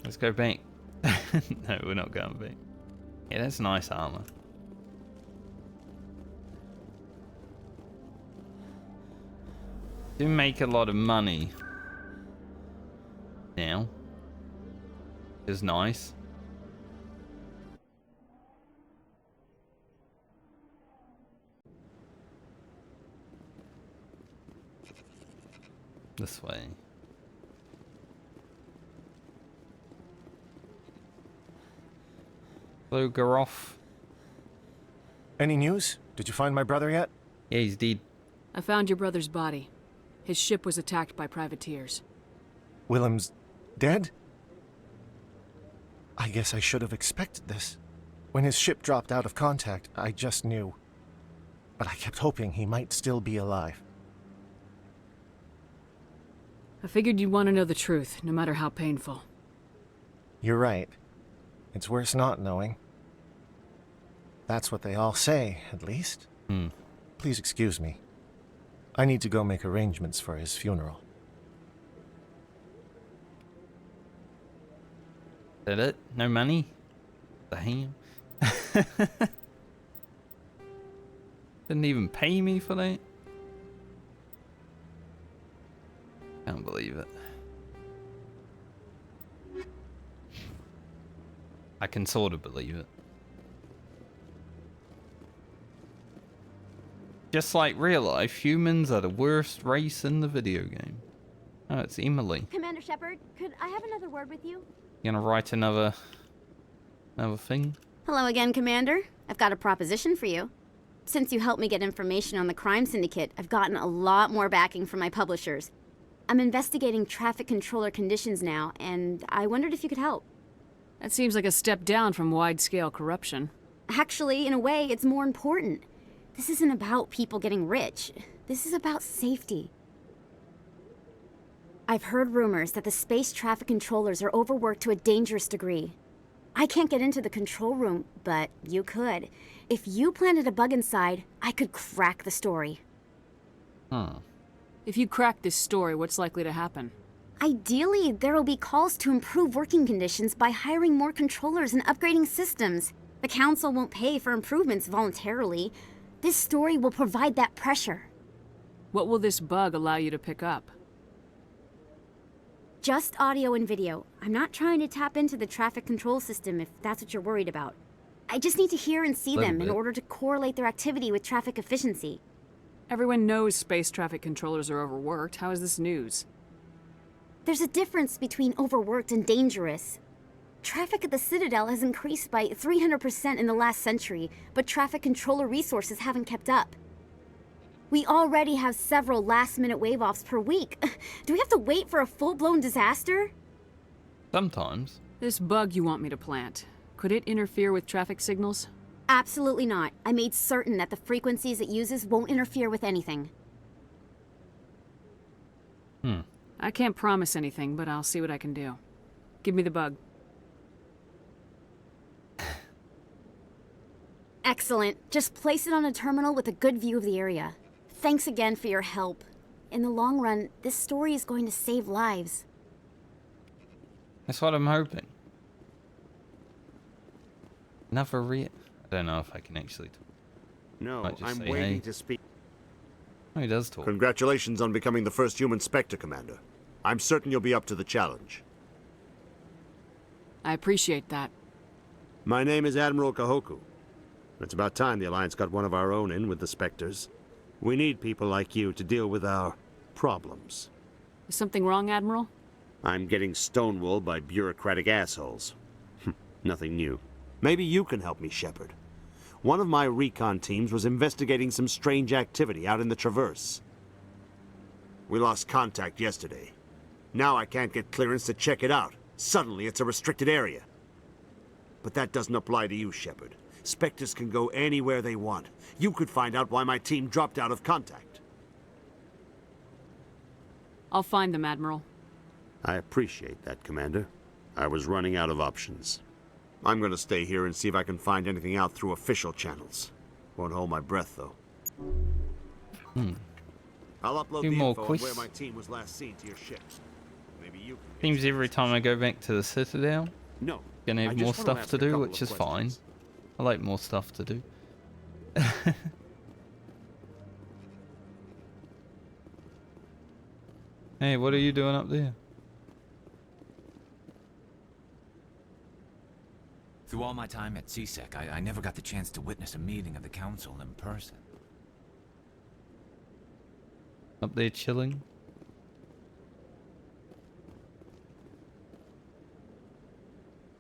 Let's go back. No, we're not going back. Yeah, that's nice armor. Do make a lot of money now. Is nice. This way. Hello, Garoff. Any news? Did you find my brother yet? Yeah, he's dead. I found your brother's body. His ship was attacked by privateers. Willem's dead? I guess I should have expected this. When his ship dropped out of contact, I just knew. But I kept hoping he might still be alive. I figured you'd want to know the truth, no matter how painful. You're right. It's worse not knowing. That's what they all say, at least. Please excuse me. I need to go make arrangements for his funeral. Is that it? No money? Damn. Didn't even pay me for that? Can't believe it. I can sort of believe it. Just like real life, humans are the worst race in the video game. Oh, it's Emily. Commander Shepard, could I have another word with you? You gonna write another thing? Hello again, Commander. I've got a proposition for you. Since you helped me get information on the crime syndicate, I've gotten a lot more backing from my publishers. I'm investigating traffic controller conditions now, and I wondered if you could help. That seems like a step down from wide-scale corruption. Actually, in a way, it's more important. This isn't about people getting rich. This is about safety. I've heard rumors that the space traffic controllers are overworked to a dangerous degree. I can't get into the control room, but you could. If you planted a bug inside, I could crack the story. Huh. If you crack this story, what's likely to happen? Ideally, there will be calls to improve working conditions by hiring more controllers and upgrading systems. The Council won't pay for improvements voluntarily. This story will provide that pressure. What will this bug allow you to pick up? Just audio and video. I'm not trying to tap into the traffic control system if that's what you're worried about. I just need to hear and see them in order to correlate their activity with traffic efficiency. Everyone knows space traffic controllers are overworked. How is this news? There's a difference between overworked and dangerous. Traffic at the Citadel has increased by 300% in the last century, but traffic controller resources haven't kept up. We already have several last-minute wave-offs per week. Do we have to wait for a full-blown disaster? Sometimes. This bug you want me to plant, could it interfere with traffic signals? Absolutely not. I made certain that the frequencies it uses won't interfere with anything. I can't promise anything, but I'll see what I can do. Give me the bug. Excellent. Just place it on a terminal with a good view of the area. Thanks again for your help. In the long run, this story is going to save lives. That's what I'm hoping. Another I don't know if I can actually talk. No, I'm say, waiting hey. to speak. Oh, he does talk. Congratulations on becoming the first human Spectre, Commander. I'm certain you'll be up to the challenge. I appreciate that. My name is Admiral Kahoku. It's about time the Alliance got one of our own in with the Spectres. We need people like you to deal with our problems. Is something wrong, Admiral? I'm getting stonewalled by bureaucratic assholes. Nothing new. Maybe you can help me, Shepard. One of my recon teams was investigating some strange activity out in the Traverse. We lost contact yesterday. Now I can't get clearance to check it out. Suddenly it's a restricted area. But that doesn't apply to you, Shepard. Spectres can go anywhere they want. You could find out why my team dropped out of contact. I'll find them, Admiral. I appreciate that, Commander. I was running out of options. I'm gonna stay here and see if I can find anything out through official channels. Won't hold my breath, though. I'll upload the info on where my team was last seen to your ship. Maybe you can... Seems every time I go back to the Citadel, No, gonna have more stuff to do, which is fine. I like more stuff to do. Hey, what are you doing up there? Through all my time at CSEC, I never got the chance to witness a meeting of the Council in person. Up there chilling?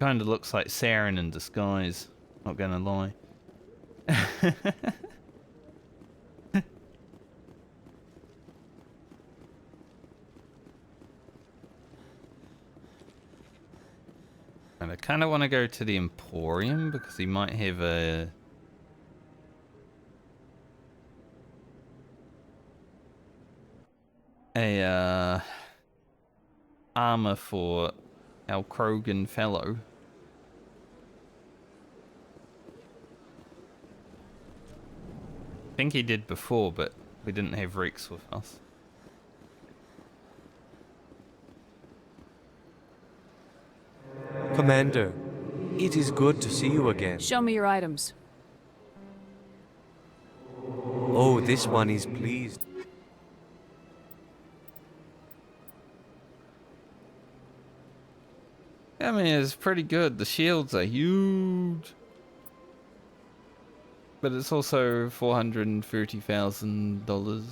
Kinda looks like Saren in disguise, not gonna lie. And I kinda wanna go to the Emporium because he might have a armor for our Krogan fellow. I think he did before, but we didn't have Rex with us. Commander, it is good to see you again. Show me your items. Oh, this one is pleased. I mean, it's pretty good. The shields are huge. But it's also $430,000.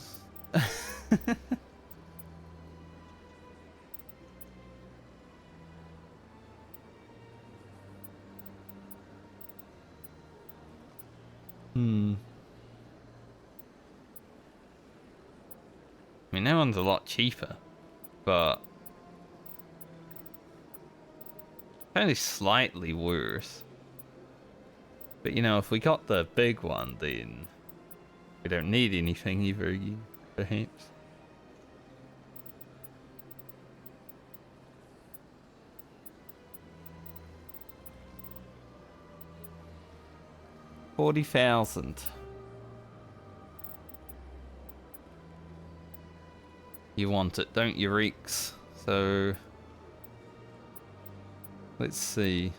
I mean, that one's a lot cheaper, but only slightly worse. But you know, if we got the big one, then we don't need anything either again, perhaps. $40,000. You want it, don't you, Reeks? So let's see.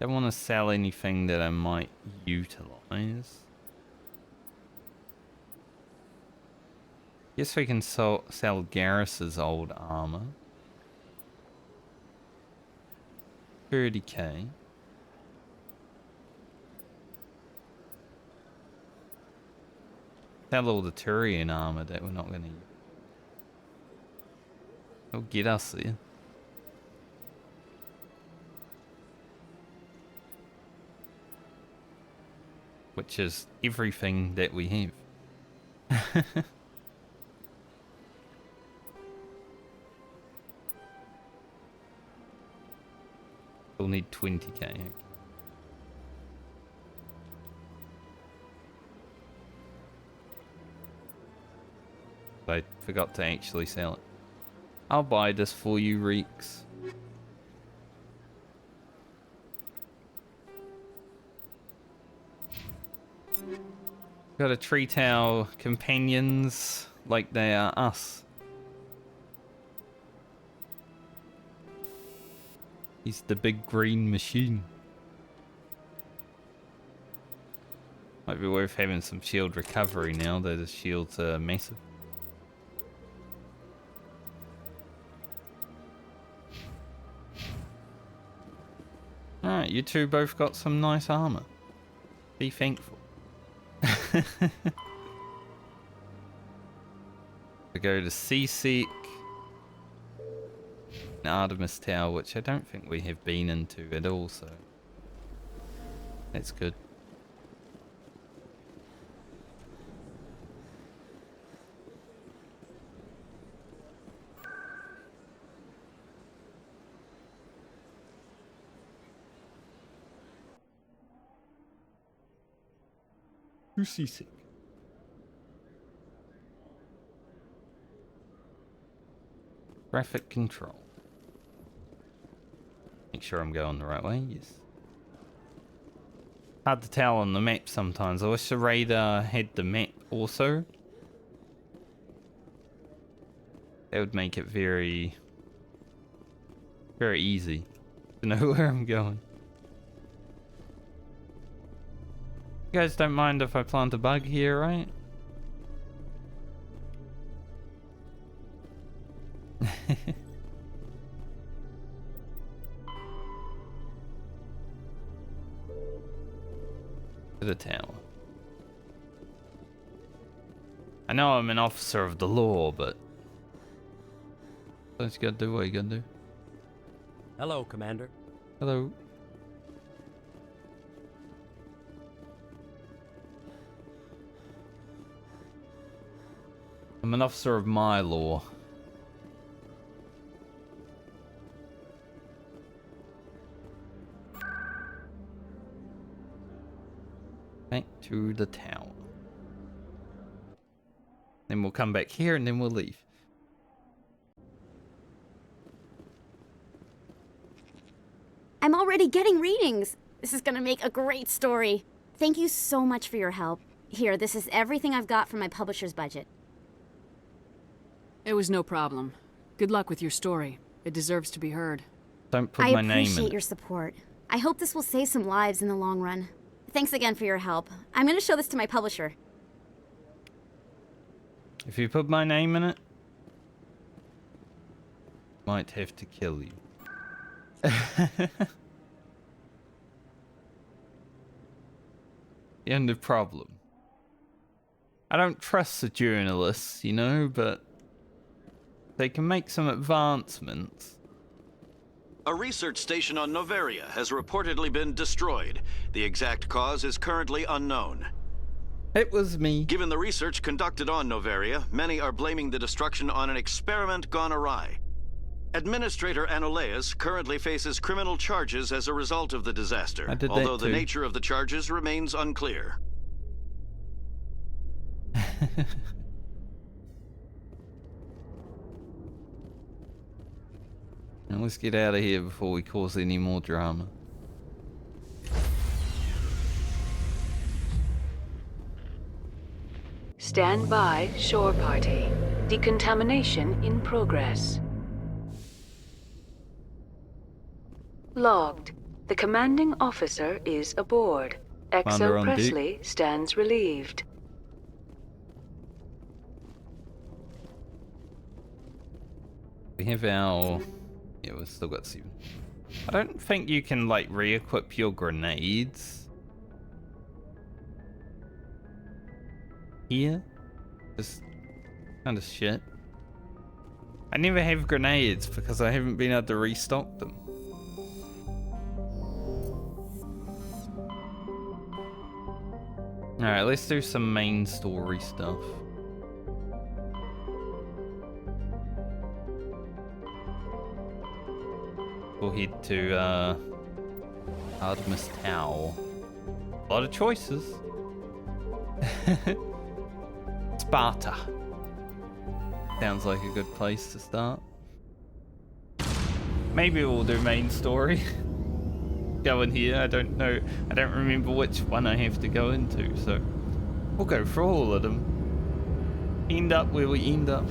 Don't want to sell anything that I might utilize. Guess we can sell Garrus's old armor. 30k. Sell all the Turian armor that we're not going to use. It'll get us there. Which is everything that we have. We'll need 20k. Okay. I forgot to actually sell it. I'll buy this for you, Reeks. Gotta treat our companions like they are us. He's the big green machine. Might be worth having some shield recovery now that his shields are massive. Alright, you two both got some nice armor. Be thankful. We go to Seasick and Artemis Tower, which I don't think we have been into at all, so that's good. Who's Seasick? Traffic control. Make sure I'm going the right way, yes. Hard to tell on the map sometimes. I wish the radar had the map also. That would make it very, very easy to know where I'm going. You guys don't mind if I plant a bug here, right? To the tower. I know I'm an officer of the law, but let's gotta do what you gotta do. Hello, Commander. Hello. I'm an officer of my law. Back to the tower. Then we'll come back here and then we'll leave. I'm already getting readings. This is gonna make a great story. Thank you so much for your help. Here, this is everything I've got from my publisher's budget. It was no problem. Good luck with your story. It deserves to be heard. Don't put my name in it. I appreciate your support. I hope this will save some lives in the long run. Thanks again for your help. I'm gonna show this to my publisher. If you put my name in it, Might have to kill you. The only problem. I don't trust the journalists, you know, but they can make some advancements. A research station on Noveria has reportedly been destroyed. The exact cause is currently unknown. It was me. Given the research conducted on Noveria, many are blaming the destruction on an experiment gone awry. Administrator Anoleus currently faces criminal charges as a result of the disaster, although the nature of the charges remains unclear. Now let's get out of here before we cause any more drama. Stand by, shore party. Decontamination in progress. Logged. The commanding officer is aboard. Exo Presley stands relieved. We have our... Yeah, we've still got 7. I don't think you can, like, re-equip your grenades. Here? Just kind of shit. I never have grenades because I haven't been able to restock them. Alright, let's do some main story stuff. We'll head to Artemis Tower. A lot of choices. Sparta. Sounds like a good place to start. Maybe we'll do main story. Go in here, I don't know. I don't remember which one I have to go into, so we'll go for all of them. End up where we end up.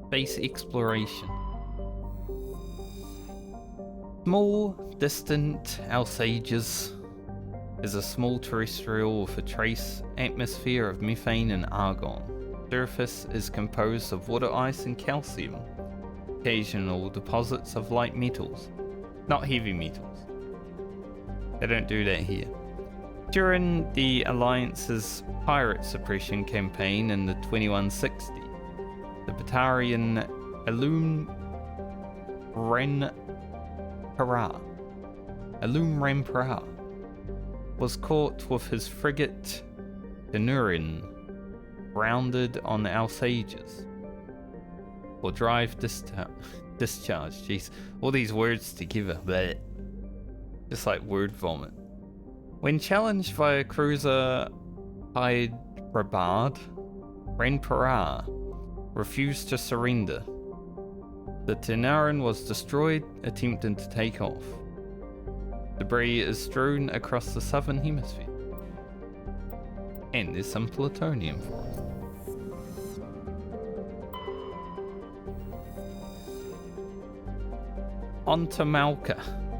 Space exploration. Small, distant Alsages is a small terrestrial with a trace atmosphere of methane and argon. Surface is composed of water ice and calcium. Occasional deposits of light metals, not heavy metals. They don't do that here. During the Alliance's pirate suppression campaign in the 2160, the Batarian Alum Renpara was caught with his frigate Denurin grounded on the Alsages for drive discharge. Jeez, all these words together, bleh. Just like word vomit. When challenged by a cruiser Hyderabad, Renpara refused to surrender. The Tenarin was destroyed attempting to take off. Debris is strewn across the southern hemisphere. And there's some plutonium for it. Ontamalka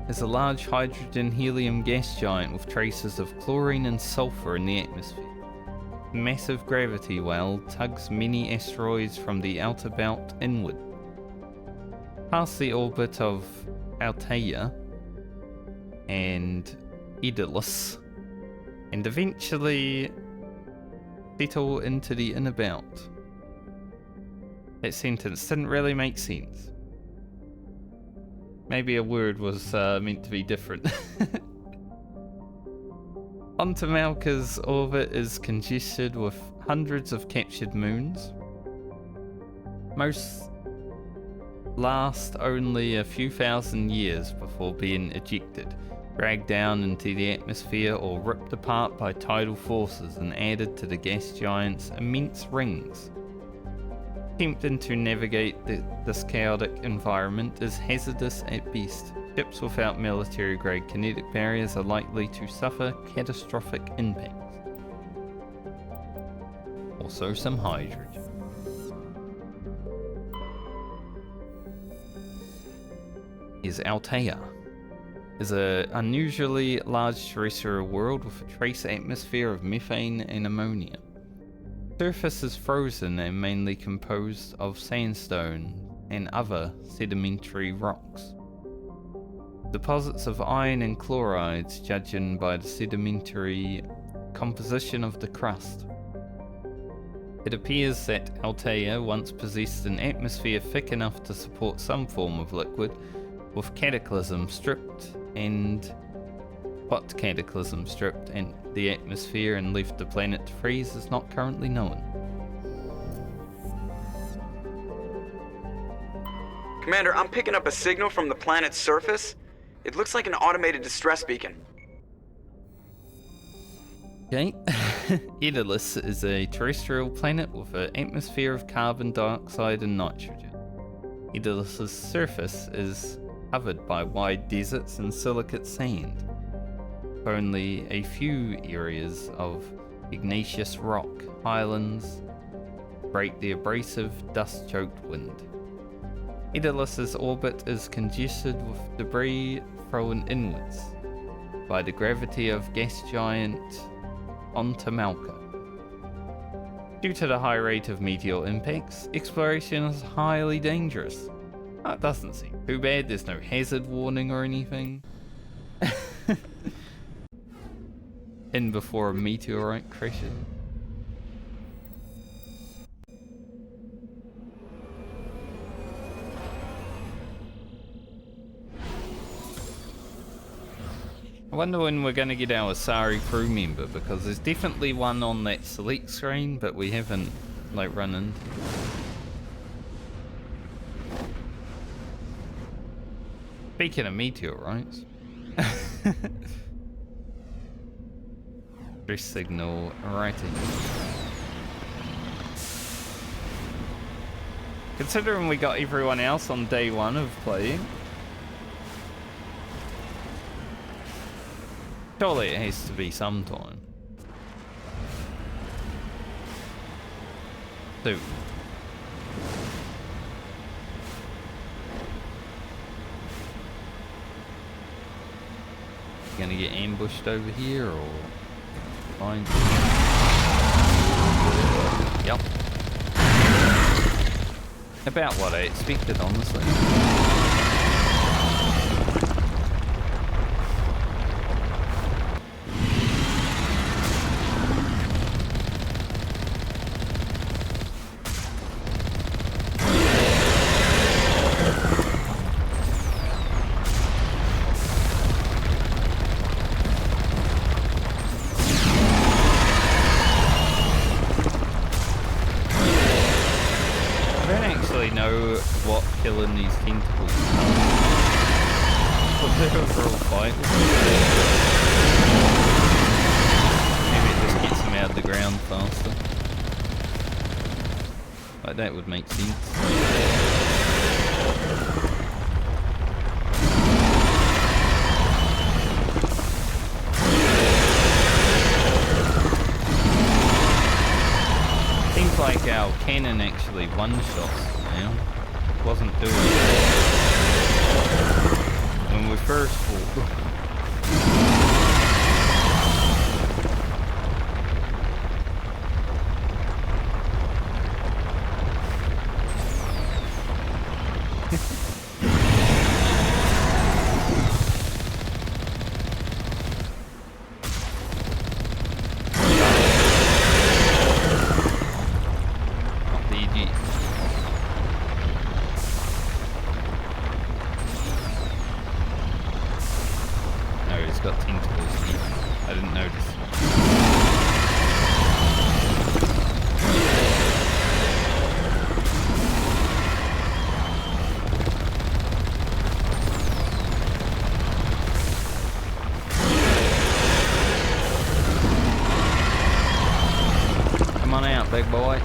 is a large hydrogen-helium gas giant with traces of chlorine and sulfur in the atmosphere. Massive gravity well tugs many asteroids from the outer belt inward, past the orbit of Altair and Edolus, and eventually settle into the inner belt. That sentence didn't really make sense. Maybe a word was meant to be different. Ontamalka's orbit is congested with hundreds of captured moons. Most last only a few thousand years before being ejected, dragged down into the atmosphere or ripped apart by tidal forces and added to the gas giant's immense rings. Attempting to navigate this chaotic environment is hazardous at best. Ships without military-grade kinetic barriers are likely to suffer catastrophic impacts. Also some hydrogen. is Altea. Is an unusually large terrestrial world with a trace atmosphere of methane and ammonia. Surface is frozen and mainly composed of sandstone and other sedimentary rocks. Deposits of iron and chlorides, judging by the sedimentary composition of the crust. It appears that Altea once possessed an atmosphere thick enough to support some form of liquid, with cataclysm stripped and what cataclysm stripped and the atmosphere and left the planet to freeze is not currently known. Commander, I'm picking up a signal from the planet's surface. It looks like an automated distress beacon. Okay. Edolus is a terrestrial planet with an atmosphere of carbon dioxide and nitrogen. Edolus's surface is covered by wide deserts and silicate sand. Only a few areas of igneous rock highlands break the abrasive, dust-choked wind. Edolus's orbit is congested with debris thrown inwards by the gravity of gas giant Ontamalka. Due to the high rate of meteor impacts, exploration is highly dangerous. That doesn't seem too bad, there's no hazard warning or anything. In before a meteorite crashes. I wonder when we're going to get our Asari crew member, because there's definitely one on that select screen, but we haven't like run into. Speaking of meteorites. Distress signal writing. Considering we got everyone else on day one of playing, surely it has to be sometime. So gonna get ambushed over here or find? Yep. About what I expected, honestly. Know what killing these tentacles is. What the overall fight was. Maybe it just gets them out of the ground faster. Like that would make sense. Seems like our cannon actually one-shots now. Wasn't doing it when we first fought. Big boy.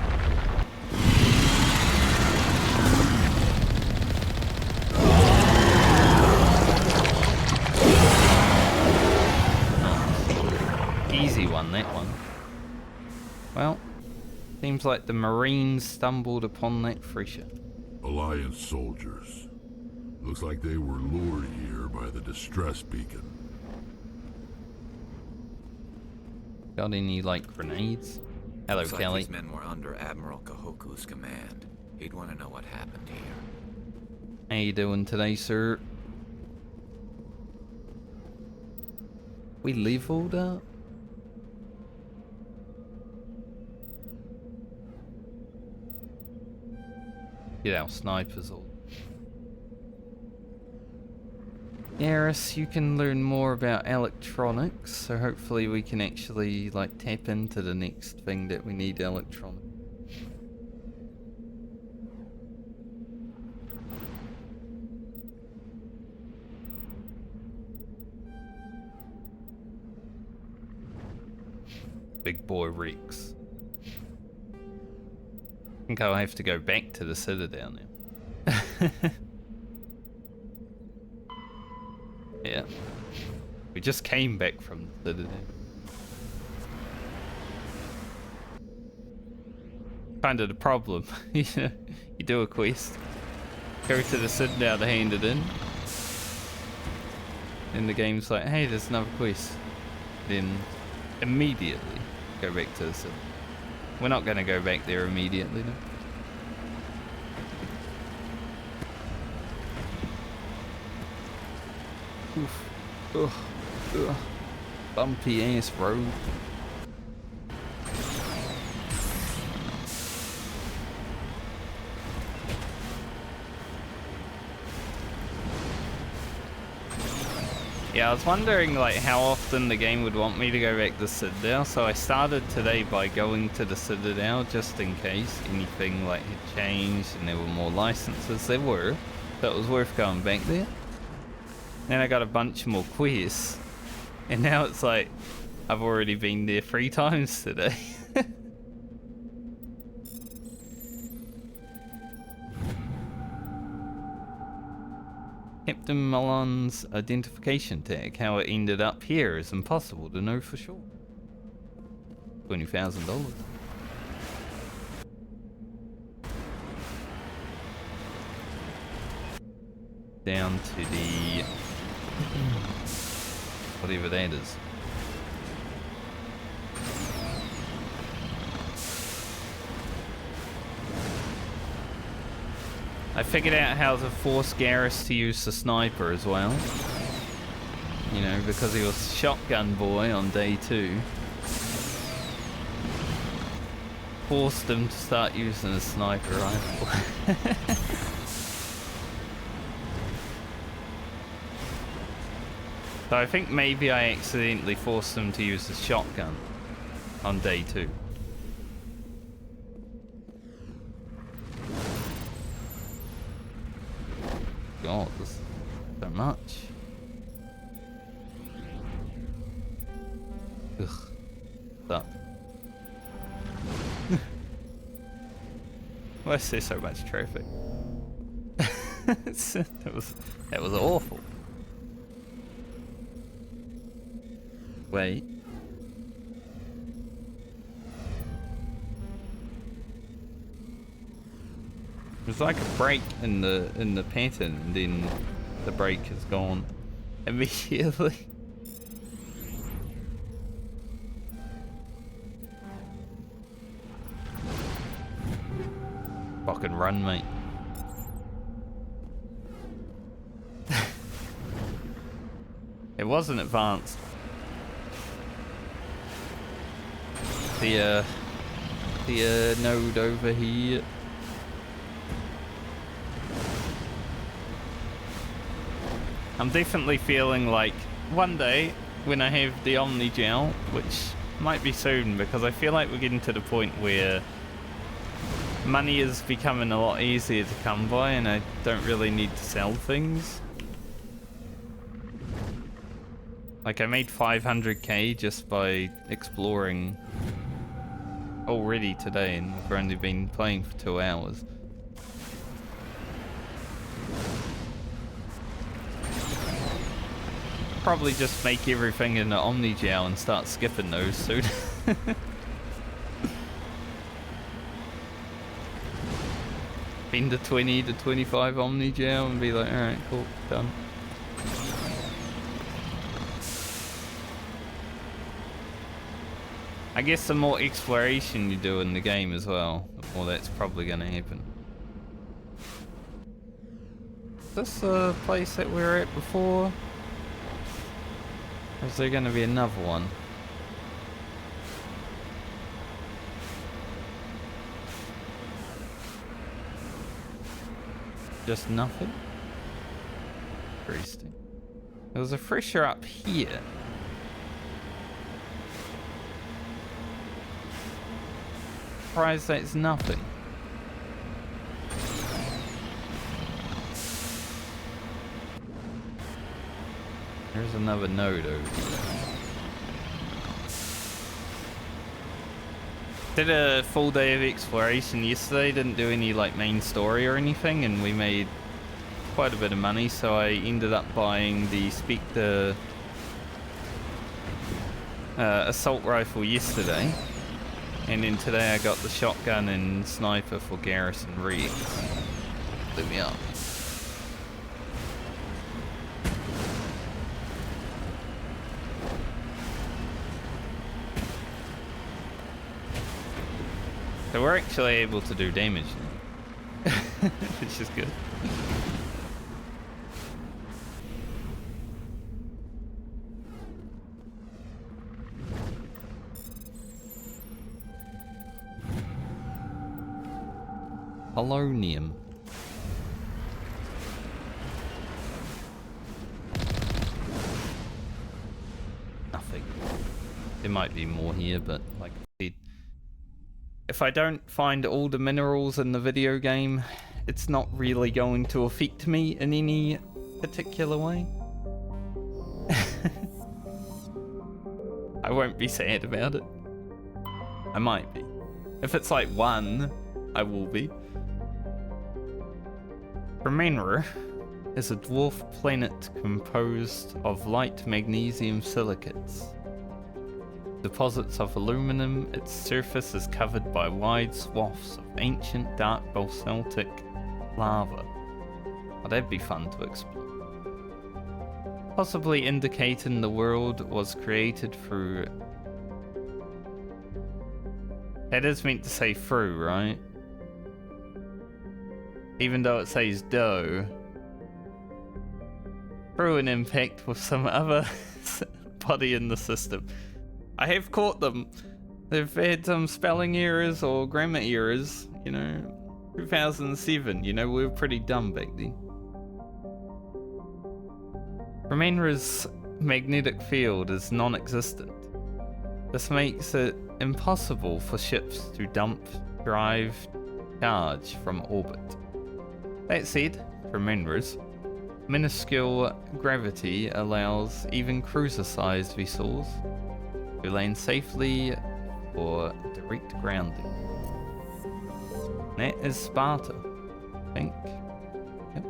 Easy one, that one. Well, seems like the Marines stumbled upon that fresher. Alliance soldiers. Looks like they were lured here by the distress beacon. Got any, like, grenades? Hello, Looks Kelly. like these men were under Admiral Kahoku's command. He'd want to know what happened here. How you doing today, sir? We leveled up? Get our snipers all. Yaris, you can learn more about electronics, so hopefully we can actually, like, tap into the next thing that we need electronics. Big boy Rex. I think I'll have to go back to the Citadel now. Yeah. We just came back from the Citadel. Kind of the problem. You do a quest, go to the Citadel to hand it in, and the game's like, hey, there's another quest. Then immediately go back to the Citadel. We're not going to go back there immediately, though. Oof. Ugh. Ugh. Bumpy ass road. Yeah, I was wondering like how often the game would want me to go back to Citadel, so I started today by going to the Citadel just in case anything like had changed and there were more licenses. There were, so it was worth going back there. Then I got a bunch more quests, and now it's like I've already been there 3 times today. Captain Milan's identification tag. How it ended up here is impossible to know for sure. $20,000. Down to the whatever that is. I figured out how to force Garrus to use the sniper as well. You know, because he was shotgun boy on day 2. Forced him to start using a sniper rifle. So I think maybe I accidentally forced him to use the shotgun on day 2. God, this is so much. Ugh. Stop. Why is there so much traffic? that was awful. Wait. There's like a break in the pattern, and then the break is gone immediately. Fucking run, mate. It wasn't advanced. The node over here. I'm definitely feeling like one day when I have the Omni-Gel, which might be soon, because I feel like we're getting to the point where money is becoming a lot easier to come by and I don't really need to sell things. Like I made 500k just by exploring already today, and we've only been playing for 2 hours. Probably just make everything in the Omni-Gel and start skipping those soon. spend a 20 to 25 Omni-Gel and be like, alright, cool, done. I guess the more exploration you do in the game as well, the more that's probably going to happen. Is this the place that we were at before? Or is there going to be another one? Just nothing? Interesting. There was a fresher up here. Surprised that's nothing. There's another node over here. Did a full day of exploration yesterday, didn't do any like main story or anything, and we made quite a bit of money, so I ended up buying the Spectre assault rifle yesterday, and then today I got the shotgun and sniper for Garrison Rex. Let me up. So we're actually able to do damage now, which is good. Polonium. Nothing. There might be more here, but like I said, if I don't find all the minerals in the video game, it's not really going to affect me in any particular way. I won't be sad about it. I might be. If it's like 1, I will be. Tremenra is a dwarf planet composed of light magnesium silicates. Deposits of aluminum, its surface is covered by wide swaths of ancient dark basaltic lava. Oh, that'd be fun to explore. Possibly indicating the world was created through... That is meant to say through, right? Even though it says dough. Through an impact with some other body in the system. I have caught them. They've had some spelling errors or grammar errors, you know. 2007, you know, we were pretty dumb back then. Tremenra's magnetic field is non-existent. This makes it impossible for ships to dump, drive, charge from orbit. That said, Tremenra's minuscule gravity allows even cruiser-sized vessels to land safely for direct grounding. That is Sparta, I think. Yep.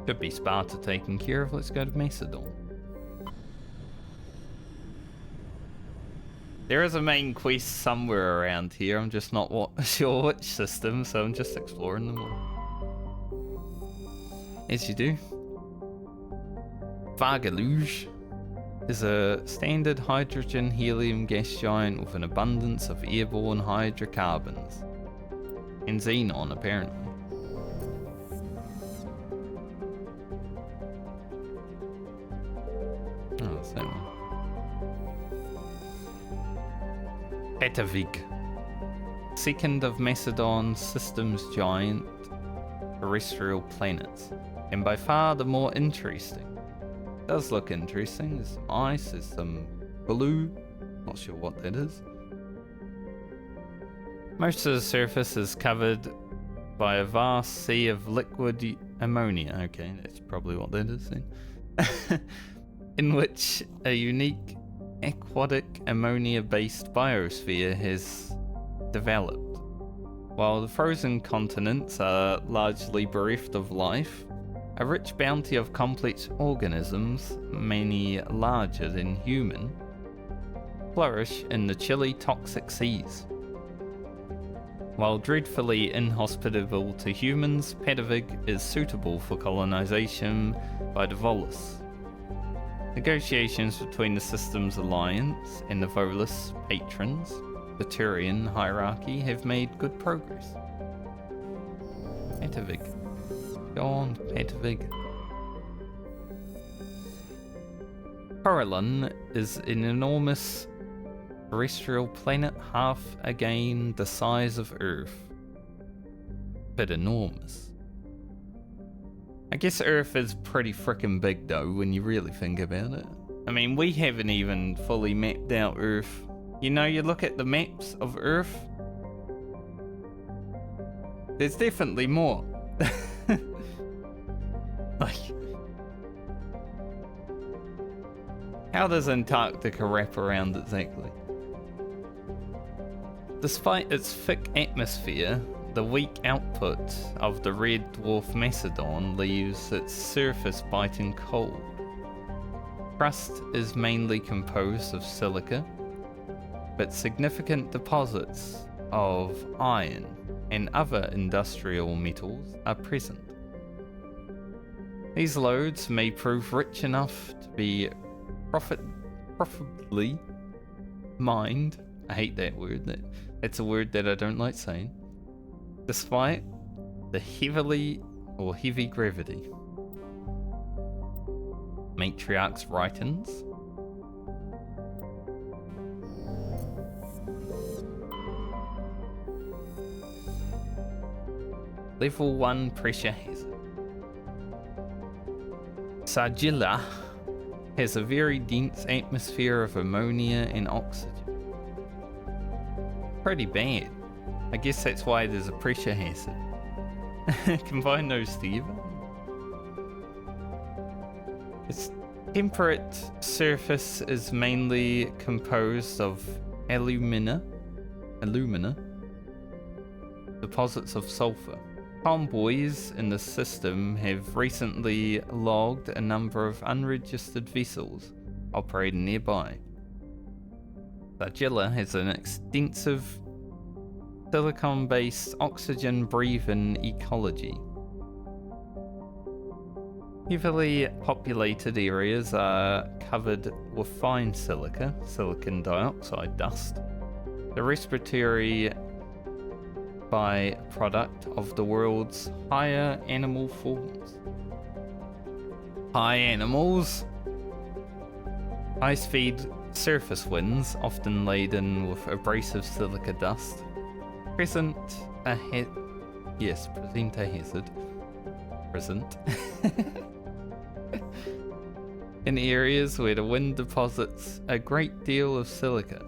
Could be Sparta taken care of. Let's go to Macedon. There is a main quest somewhere around here. I'm just not sure which system, so I'm just exploring them all. As you do. Vargaluge is a standard hydrogen-helium gas giant with an abundance of airborne hydrocarbons. And xenon, apparently. Oh, it's that one. Petavig. Second of Macedon's system's giant terrestrial planets. And by far the more interesting. Does look interesting. There's some ice, there's some blue. Not sure what that is. Most of the surface is covered by a vast sea of liquid ammonia. Okay, that's probably what that is then. In which a unique aquatic ammonia-based biosphere has developed. While the frozen continents are largely bereft of life, a rich bounty of complex organisms, many larger than human, flourish in the chilly toxic seas. While dreadfully inhospitable to humans, Pedivig is suitable for colonization by Edolus. Negotiations between the system's alliance and the Volus patrons, the Turian hierarchy, have made good progress. Pedivig. Go on, Pedivig. Corellon is an enormous terrestrial planet, half again the size of Earth. But enormous. I guess Earth is pretty frickin' big though when you really think about it. I mean, we haven't even fully mapped out Earth. You know, you look at the maps of Earth, there's definitely more. Like, how does Antarctica wrap around exactly? Despite its thick atmosphere, the weak output of the red dwarf Macedon leaves its surface biting cold. Crust is mainly composed of silica, but significant deposits of iron and other industrial metals are present. These lodes may prove rich enough to be profitably mined. I hate that word. It's a word that I don't like saying. Despite the heavy gravity. Matriarch's writings. Level 1 pressure hazard. Sharjila has a very dense atmosphere of ammonia and oxygen. Pretty bad. I guess that's why there's a pressure hazard. Combine those together. Its temperate surface is mainly composed of alumina, deposits of sulfur. Convoys in the system have recently logged a number of unregistered vessels operating nearby. Sharjila has an extensive silicon-based oxygen-breathing ecology. Heavily populated areas are covered with fine silica, silicon dioxide dust, the respiratory byproduct of the world's higher animal forms. High animals? High-speed surface winds, often laden with abrasive silica dust, present a hazard. In areas where the wind deposits a great deal of silica,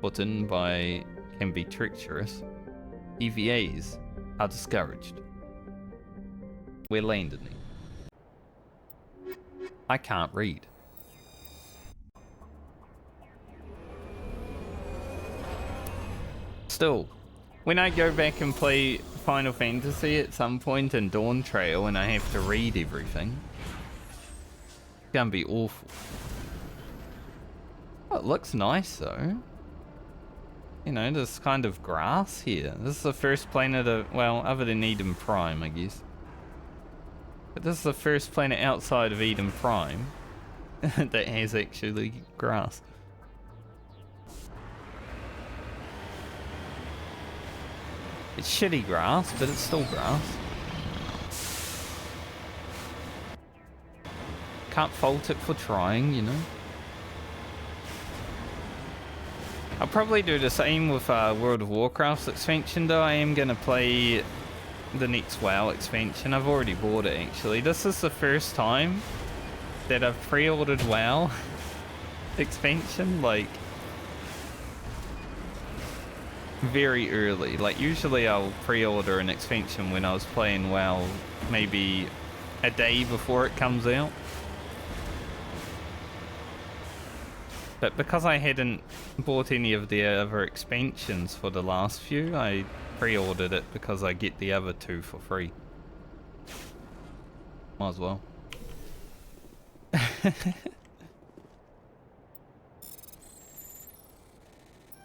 put in by can be treacherous, EVAs are discouraged. We're landing. I can't read. Still, when I go back and play Final Fantasy at some point in Dawn Trail and I have to read everything, it's gonna be awful. Oh, it looks nice though. You know, there's kind of grass here. This is the first planet of, well, other than Eden Prime, I guess. But this is the first planet outside of Eden Prime that has actually grass. It's shitty grass, but it's still grass. Can't fault it for trying, you know. I'll probably do the same with World of Warcraft's expansion though. I am going to play the next WoW expansion. I've already bought it actually. This is the first time that I've pre-ordered WoW expansion, like, very early. Like, usually I'll pre-order an expansion when I was playing WoW maybe a day before it comes out. But because I hadn't bought any of the other expansions for the last few, I pre-ordered it because I get the other two for free. Might as well.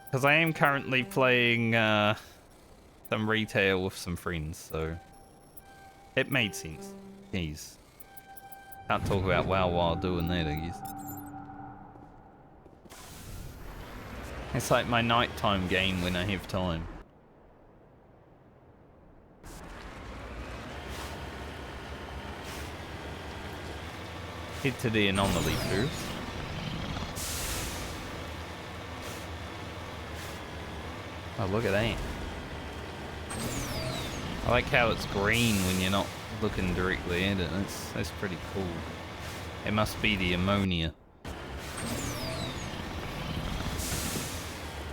Because I am currently playing some retail with some friends, so it made sense. Jeez. Can't talk about WoW while doing that, I guess. It's like my nighttime game when I have time. Head to the anomaly first. Oh, look at that. I like how it's green when you're not looking directly at it. That's pretty cool. It must be the ammonia.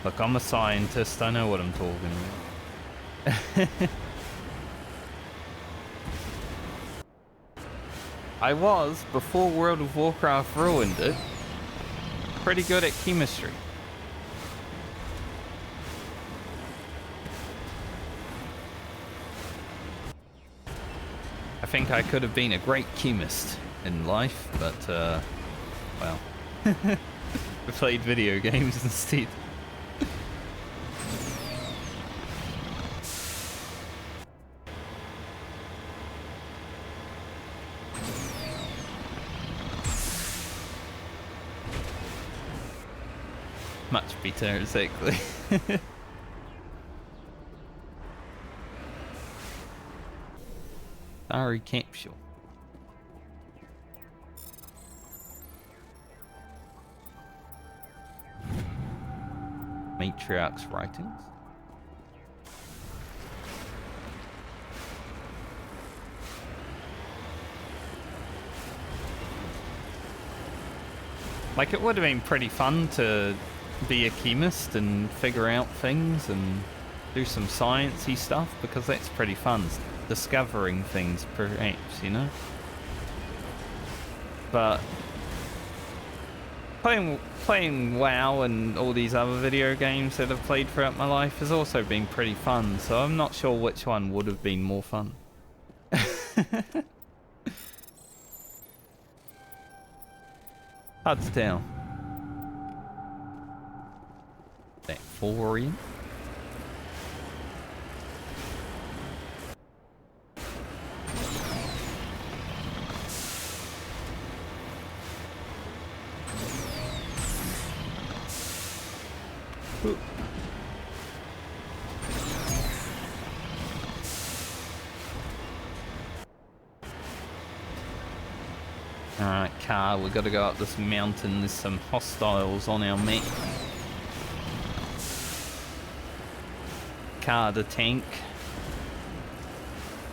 Look, I'm a scientist. I know what I'm talking about. I was, before World of Warcraft ruined it, pretty good at chemistry. I think I could have been a great chemist in life, but, well, I played video games instead. Much better, exactly. Sorry, capsule. Matriarch's writings. Like, it would have been pretty fun to be a chemist and figure out things and do some sciencey stuff, because that's pretty fun. Discovering things, perhaps, you know? But playing WoW and all these other video games that I've played throughout my life has also been pretty fun, so I'm not sure which one would have been more fun. Hard to tell. That Thorium. Alright, car, we've got to go up this mountain. There's some hostiles on our map. Car the tank.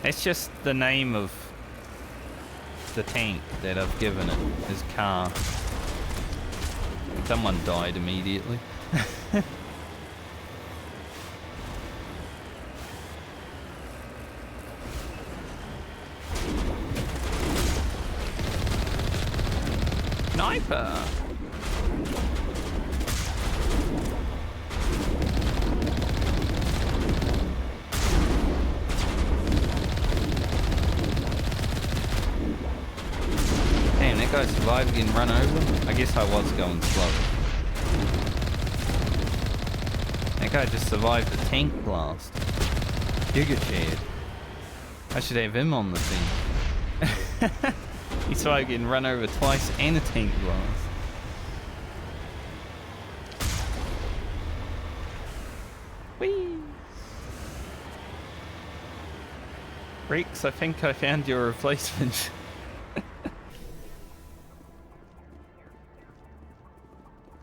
It's just the name of the tank that I've given it, is car. Someone died immediately. Sniper! Damn, that guy survived getting run over? I guess I was going slow. That guy just survived the tank blast. Giga Chad. I should have him on the team. He survived getting run over twice and a tank blast. Whee! Rex, I think I found your replacement.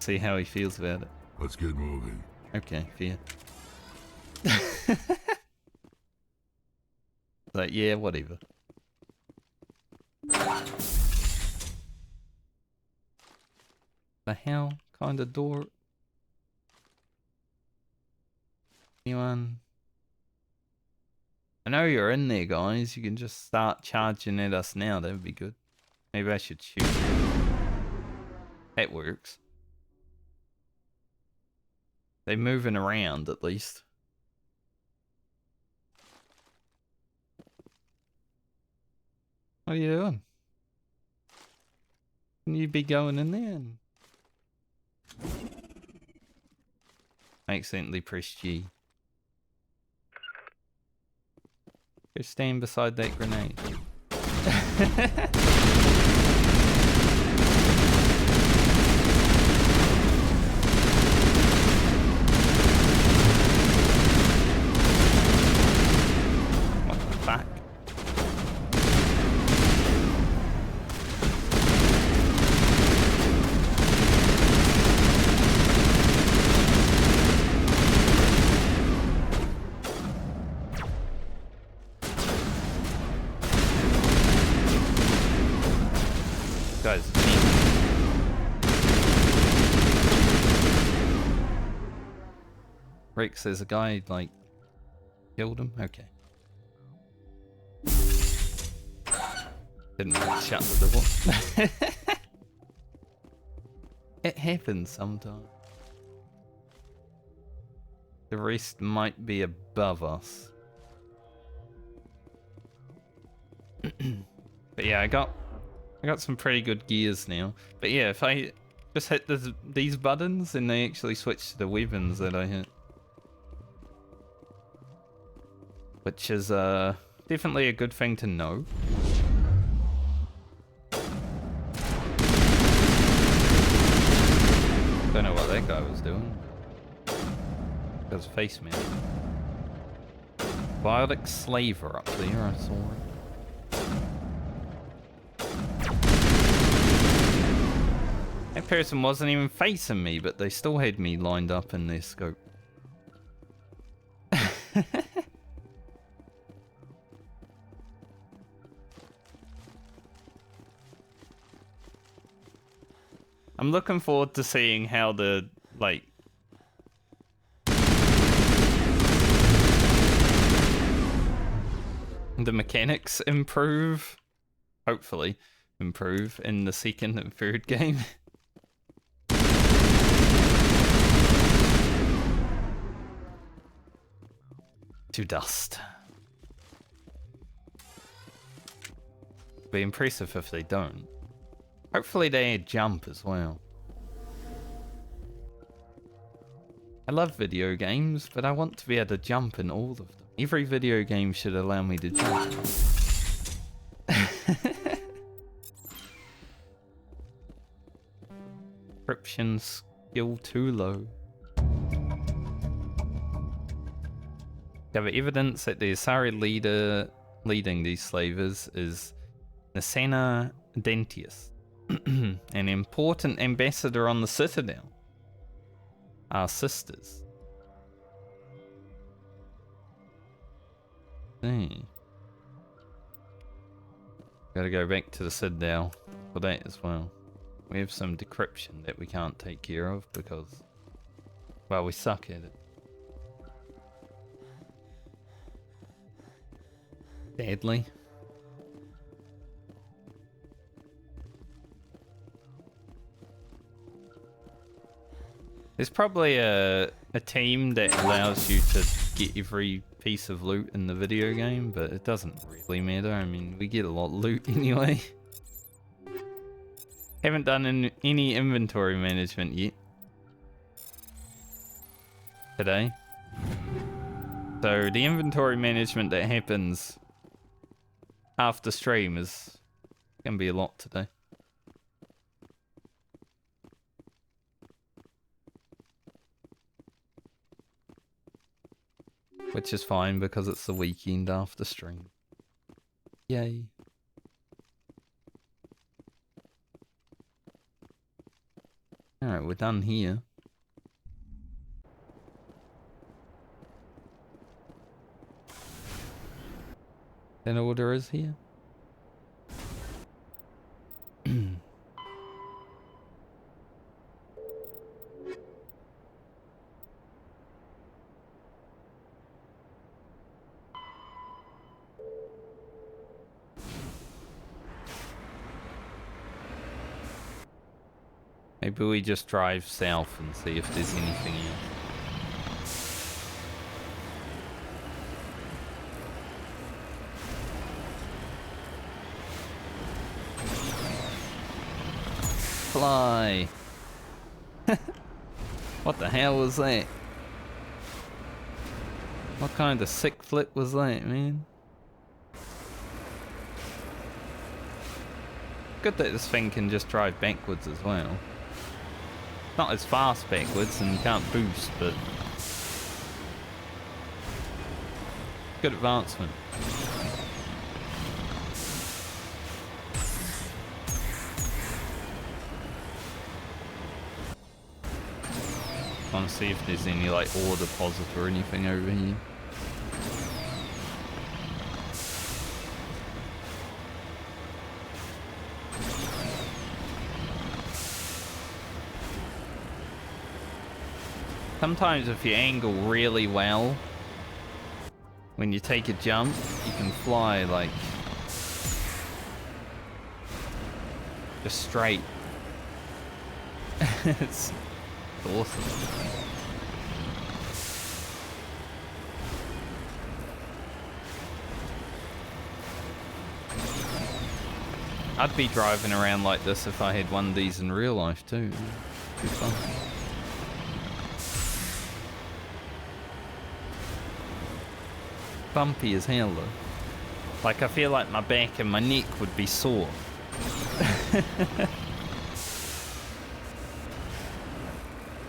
See how he feels about it. Let's get moving. Okay, fair. Like, yeah, whatever. The hell kind of door? Anyone? I know you're in there, guys. You can just start charging at us now. That would be good. Maybe I should shoot. That works. They're moving around at least. What are you doing? Can you be going in there? I accidentally pressed G. Go stand beside that grenade. What the fuck? Guys, Rick says a guy like killed him. Okay. Didn't really shut the door. It happens sometimes. The rest might be above us. But yeah, I got some pretty good gears now. But yeah, if I just hit these buttons, then they actually switch to the weapons that I hit. Which is definitely a good thing to know. Don't know what that guy was doing. Got his face man. Biotic Slaver up there, I saw it. That person wasn't even facing me, but they still had me lined up in their scope. I'm looking forward to seeing how the, like... the mechanics improve. Hopefully improve in the second and third game. To dust. Be impressive if they don't. Hopefully they add jump as well. I love video games, but I want to be able to jump in all of them. Every video game should allow me to jump. Encryption skill too low. Gather evidence that the Asari leader leading these slavers is Nasena Dentius, an important ambassador on the Citadel. Our sisters. Gotta go back to the Citadel for that as well. We have some decryption that we can't take care of because, well, we suck at it. Sadly. There's probably a team that allows you to get every piece of loot in the video game, but it doesn't really matter. I mean, we get a lot of loot anyway. Haven't done any inventory management yet. Today. So the inventory management that happens after stream is gonna be a lot today. Which is fine because it's the weekend after stream. Yay. Alright, we're done here. Then order is here. Maybe we just drive south and see if there's anything else. Fly! What the hell was that? What kind of sick flip was that, man? good that this thing can just drive backwards as well. Not as fast backwards and can't boost, but good advancement. Want to see if there's any like ore deposit or anything over here. Sometimes if you angle really well, when you take a jump, you can fly like just straight. It's awesome. I'd be driving around like this if I had one of these in real life too. It'd be fun. Bumpy as hell though. Like I feel like my back and my neck would be sore.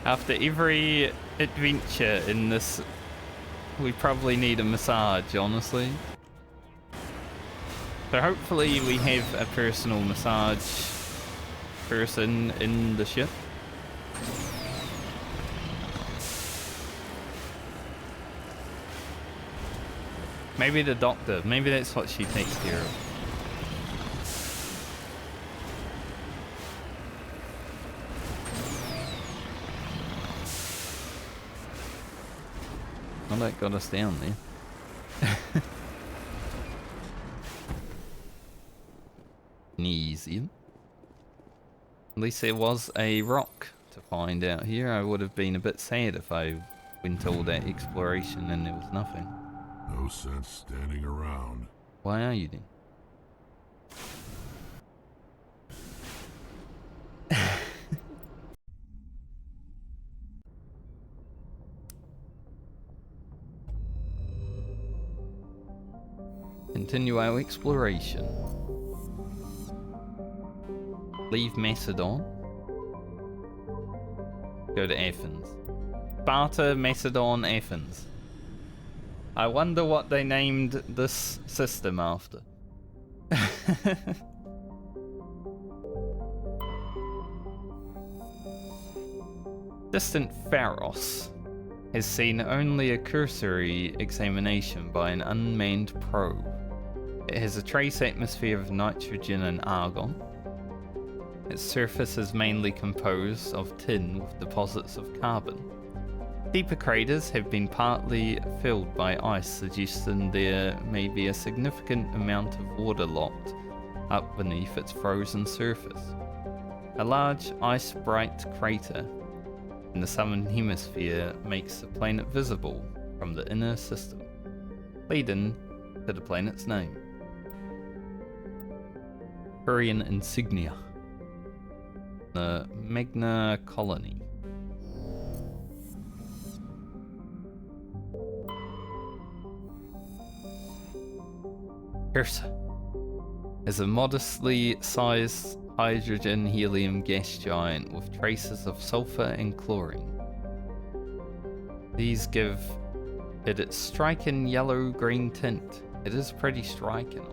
After every adventure in this, we probably need a massage, honestly. So hopefully we have a personal massage person in the ship. Maybe the doctor, maybe that's what she takes care of. Well, that got us down there. Easy. At least there was a rock to find out here. I would have been a bit sad if I went all that exploration and there was nothing. No sense standing around. Why are you then? Continue our exploration. Leave Macedon. Go to Athens. Sparta, Macedon, Athens. I wonder what they named this system after. Distant Pharos has seen only a cursory examination by an unmanned probe. It has a trace atmosphere of nitrogen and argon. Its surface is mainly composed of tin with deposits of carbon. Deeper craters have been partly filled by ice, suggesting there may be a significant amount of water locked up beneath its frozen surface. A large ice-bright crater in the southern hemisphere makes the planet visible from the inner system, leading to the planet's name. Korean insignia. The Magna Colony. Ursa is a modestly sized hydrogen-helium gas giant with traces of sulfur and chlorine. These give it its striking yellow-green tint. It is pretty striking.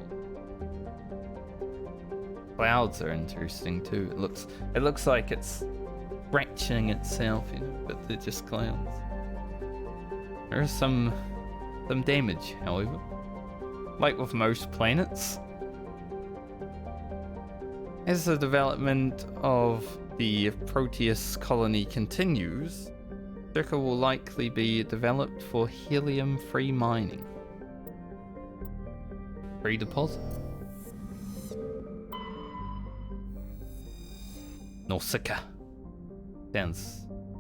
Clouds are interesting too. It looks like it's stretching itself, you know, but they're just clouds. There is some damage, however. Like with most planets, as the development of the Proteus colony continues, Circa will likely be developed for helium-free mining. Free deposit. Nausicaa.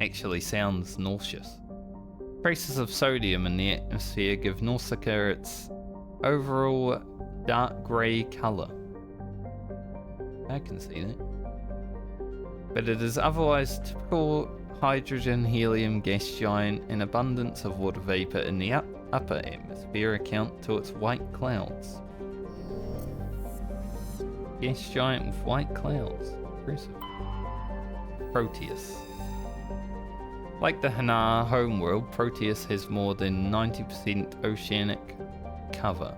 Actually sounds nauseous. Traces of sodium in the atmosphere give Nausicaa its overall dark grey colour. I can see that. But it is otherwise typical hydrogen-helium gas giant. An abundance of water vapour in the upper atmosphere account to its white clouds. gas giant with white clouds. Impressive. Proteus. Like the Hanar homeworld, Proteus has more than 90% oceanic cover.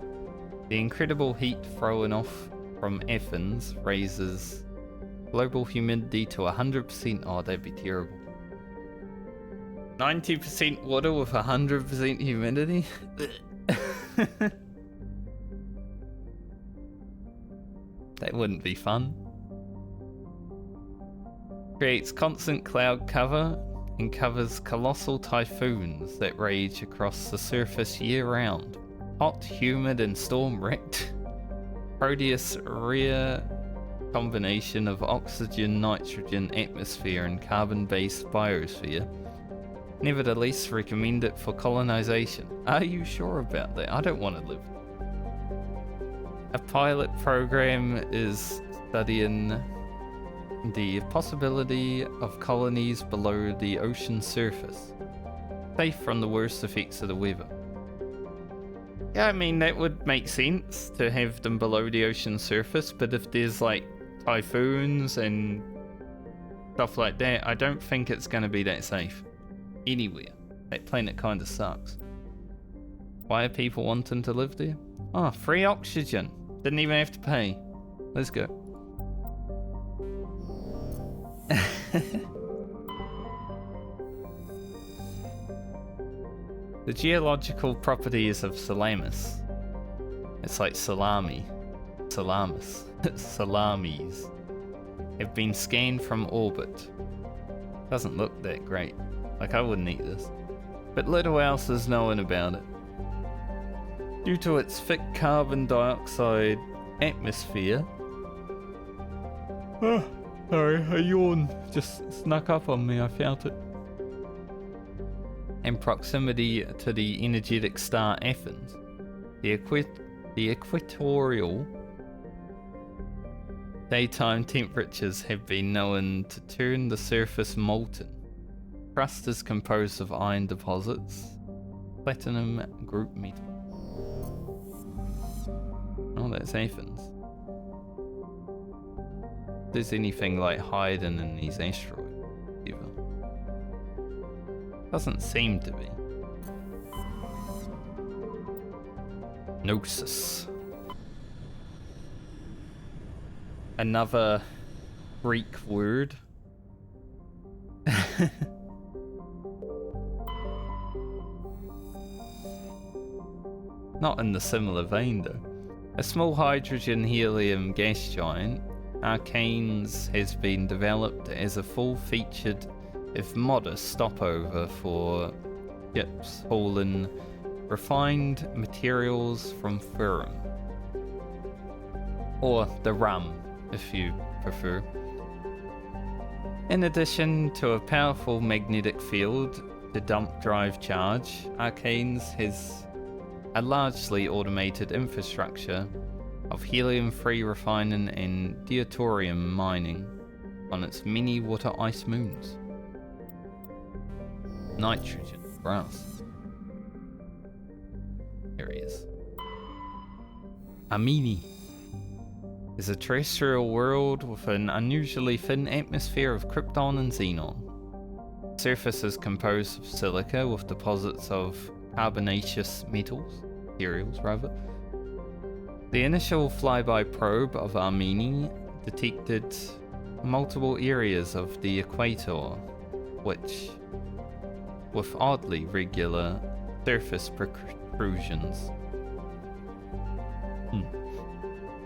The incredible heat thrown off from Athens raises global humidity to 100%. Oh, that'd be terrible. 90% water with 100% humidity? That wouldn't be fun. Creates constant cloud cover and covers colossal typhoons that rage across the surface year-round. Hot, humid, and storm-wrecked. Proteus' rare combination of oxygen, nitrogen, atmosphere, and carbon-based biosphere. Nevertheless, recommend it for colonization. Are you sure about that? I don't want to live. A pilot program is studying the possibility of colonies below the ocean surface, safe from the worst effects of the weather. Yeah, I mean, that would make sense to have them below the ocean surface, but if there's like typhoons and stuff like that, I don't think it's going to be that safe anywhere. That planet kind of sucks. Why are people wanting to live there? Oh, free oxygen. Didn't even have to pay. Let's go. The geological properties of Salamis. It's like salami. Salamis. Salamis. Have been scanned from orbit. Doesn't look that great. Like, I wouldn't eat this. But little else is known about it. Due to its thick carbon dioxide atmosphere. Oh, sorry, a yawn just snuck up on me, I felt it. And proximity to the energetic star Athens, the equatorial daytime temperatures have been known to turn the surface molten. Crust is composed of iron deposits, platinum group metal. Oh, that's Athens. If there's anything like hiding in these asteroids, either. Doesn't seem to be. Gnosis. Another Greek word. Not in the similar vein though. A small hydrogen-helium gas giant, Arcanes has been developed as a full-featured, if modest, stopover for ships hauling refined materials from Therum. Or the rum, if you prefer. In addition to a powerful magnetic field to dump drive charge, Arcanes has a largely automated infrastructure of helium-free refining and deuterium mining on its many water ice moons. Nitrogen, brass. There he is. Amini is a terrestrial world with an unusually thin atmosphere of krypton and xenon. The surface is composed of silica with deposits of carbonaceous materials rather. The initial flyby probe of Amini detected multiple areas of the equator, which, with oddly regular surface protrusions.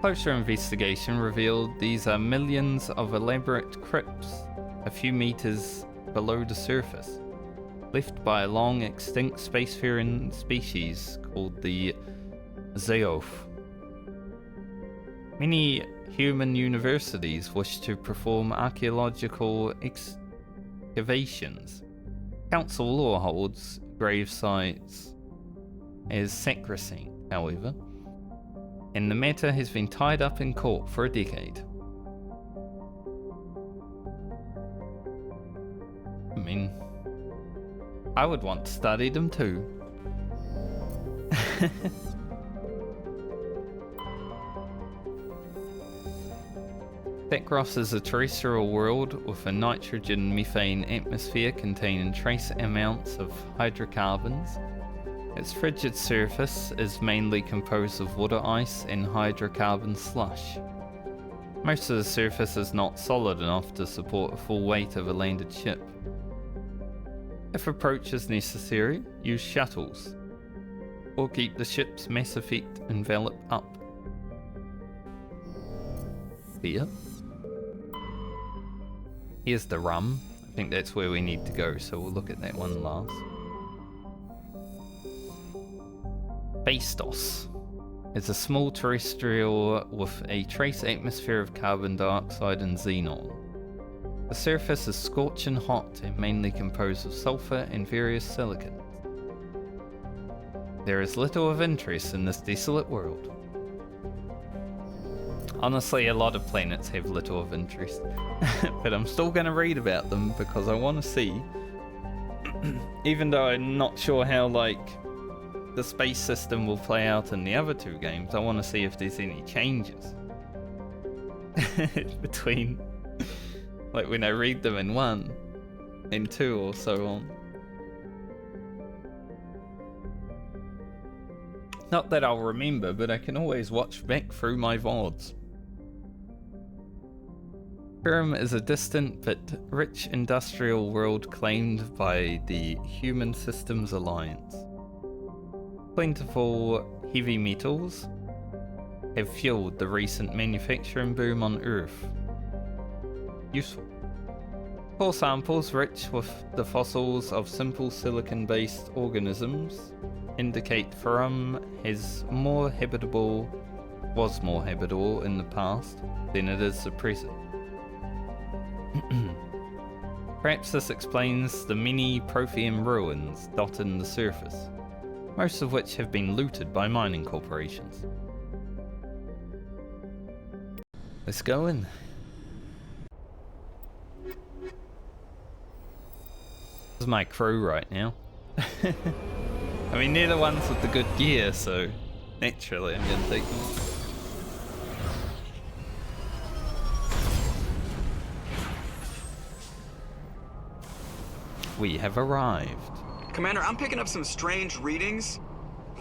Closer investigation revealed these are millions of elaborate crypts a few meters below the surface, left by a long extinct spacefaring species called the Xawin. Many human universities wish to perform archaeological excavations. Council law holds grave sites as sacrosanct, however, and the matter has been tied up in court for a decade. I mean, I would want to study them too. Tekros is a terrestrial world with a nitrogen-methane atmosphere containing trace amounts of hydrocarbons. Its frigid surface is mainly composed of water ice and hydrocarbon slush. Most of the surface is not solid enough to support a full weight of a landed ship. If approach is necessary, use shuttles, or keep the ship's mass effect envelope up. Here. Here's the rum. I think that's where we need to go, so we'll look at that one last. Bastos is a small terrestrial with a trace atmosphere of carbon dioxide and xenon. The surface is scorching hot and mainly composed of sulfur and various silicates. There is little of interest in this desolate world. Honestly, a lot of planets have little of interest, but I'm still going to read about them because I want to see, even though I'm not sure how, like, the space system will play out in the other two games, I want to see if there's any changes between, like, when I read them in 1 and 2 or so on. Not that I'll remember, but I can always watch back through my VODs. Therum is a distant but rich industrial world claimed by the Human Systems Alliance. Plentiful heavy metals have fueled the recent manufacturing boom on Earth. Useful. Core samples rich with the fossils of simple silicon-based organisms indicate Therum was more habitable in the past than it is the present. Perhaps this explains the many Prothean ruins dotting the surface, most of which have been looted by mining corporations. Let's go in. This is my crew right now. I mean, they're the ones with the good gear, so naturally I'm gonna take them. We have arrived. Commander, I'm picking up some strange readings.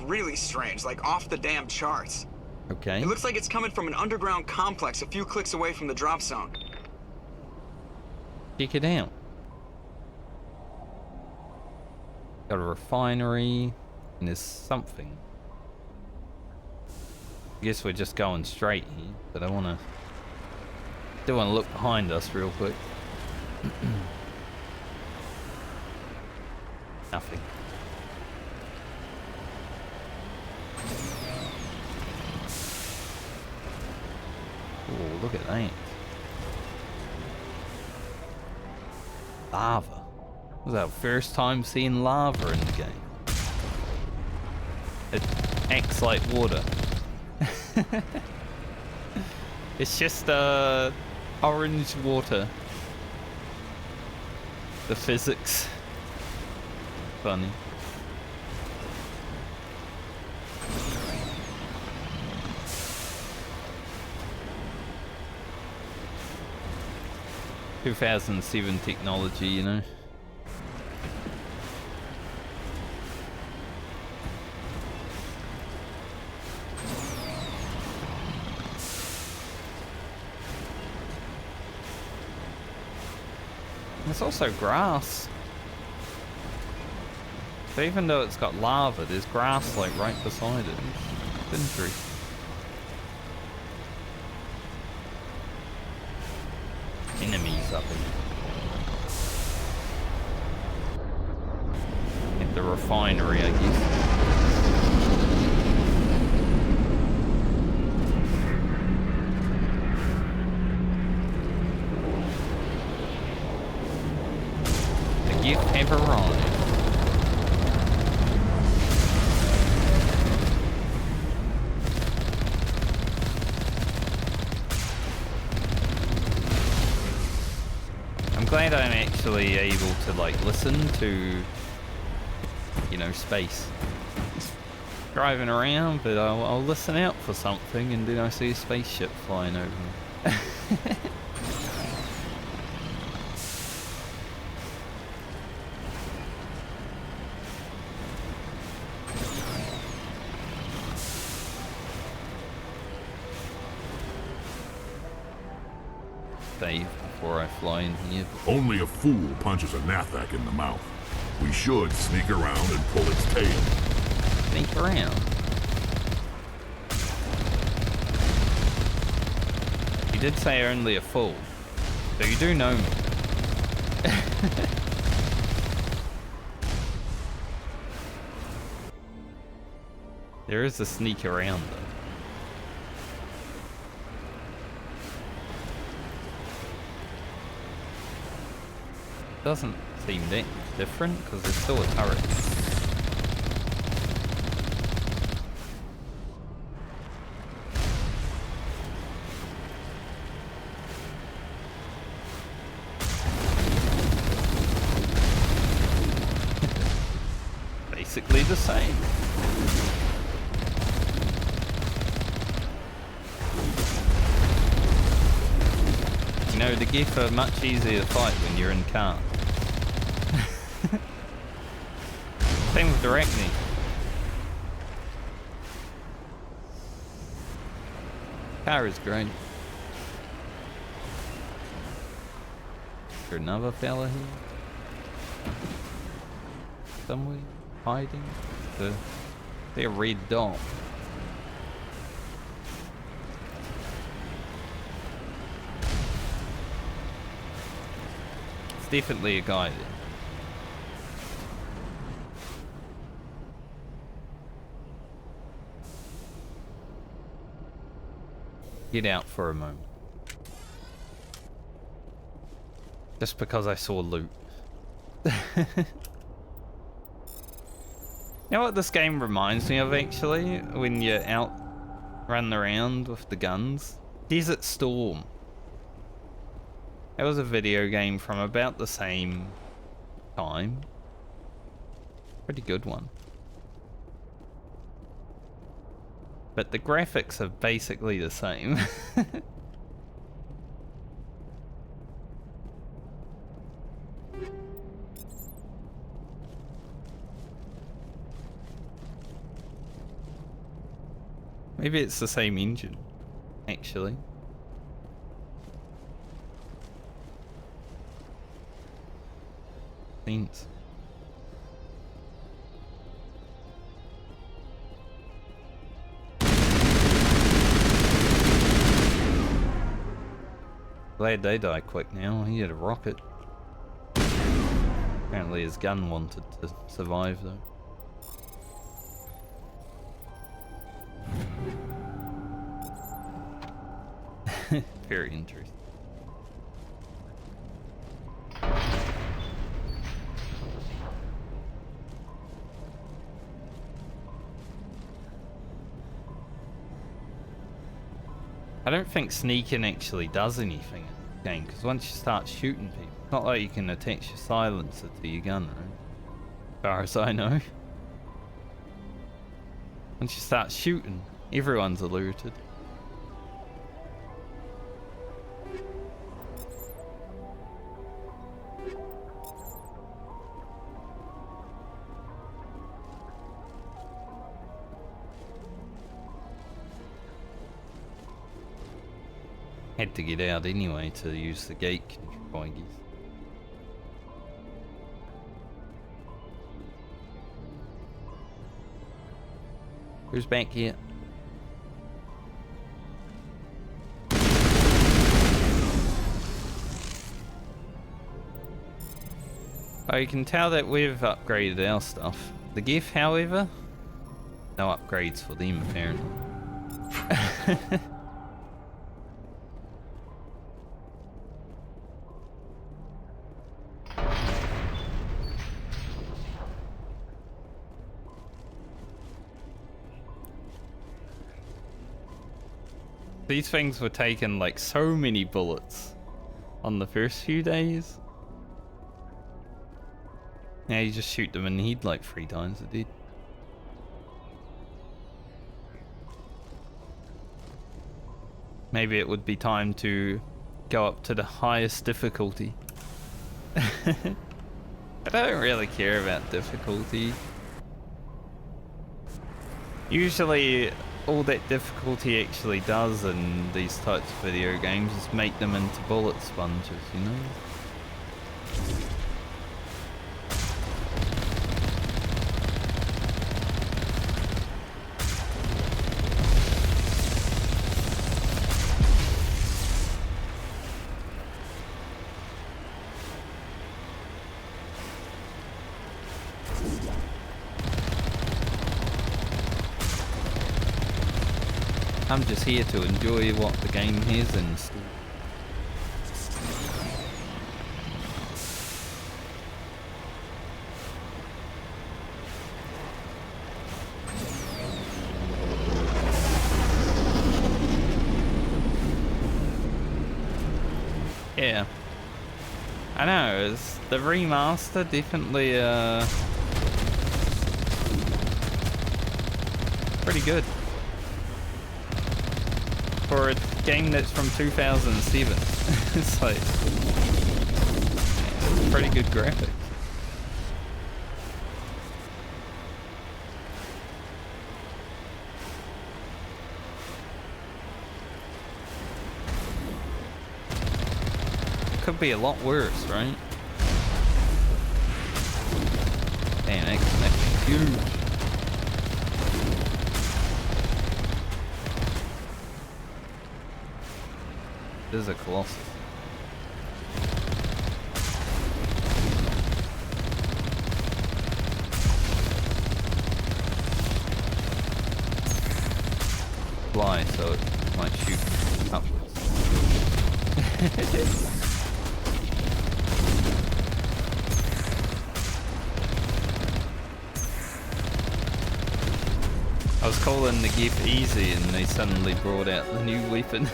Really strange, like off the damn charts. Okay. It looks like it's coming from an underground complex a few clicks away from the drop zone. Check it out. Got a refinery, and there's something. I guess we're just going straight here, but I do want to look behind us real quick. Nothing. Oh, look at that. Lava. This is our first time seeing lava in the game. It acts like water. It's just orange water. The physics. Funny. ...2007 technology, you know. There's also grass. So even though it's got lava, there's grass like right beside it. It's interesting. Enemies up in at the refinery, I guess. The gift have arrived. Glad I'm actually able to like listen to, you know, space. Driving around, but I'll listen out for something, and then I see a spaceship flying over me. save before I fly in here. Only a fool punches a Nathak in the mouth. We should sneak around and pull its tail. Sneak around? You did say only a fool, so you do know me. There is a sneak around though. Doesn't seem that different because there's still a turret. Basically the same. You know, the GIF are much easier to fight when you're in car. Same with Arachne. Car is great. Is there another fella here? Somewhere? Hiding? They're a red dot. It's definitely a guy there. Get out for a moment. Just because I saw loot. You know what this game reminds me of actually? When you're out running around with the guns? Desert Storm. That was a video game from about the same time. Pretty good one. But the graphics are basically the same. Maybe it's the same engine, actually. Seems. Glad they die quick now. He had a rocket. Apparently his gun wanted to survive though. Very interesting. I don't think sneaking actually does anything in the game, because once you start shooting people, it's not like you can attach your silencer to your gun, right? As far as I know. Once you start shooting, everyone's alerted. Had to get out anyway to use the gate control, I guess. Who's back here? Oh, you can tell that we've upgraded our stuff. The GIF, however, no upgrades for them apparently. These things were taking like so many bullets on the first few days. Now you just shoot them in the head like 3 times a day. Maybe it would be time to go up to the highest difficulty. I don't really care about difficulty. Usually all that difficulty actually does in these types of video games is make them into bullet sponges, you know? I'm just here to enjoy what the game has in store. Yeah. I know, is the remaster definitely pretty good. For a game that's from 2007. It's like pretty good graphics. Could be a lot worse, right? Damn, that's huge. This is a Colossus. Fly, so it might shoot upwards. I was calling the GIF easy and they suddenly brought out the new weapon.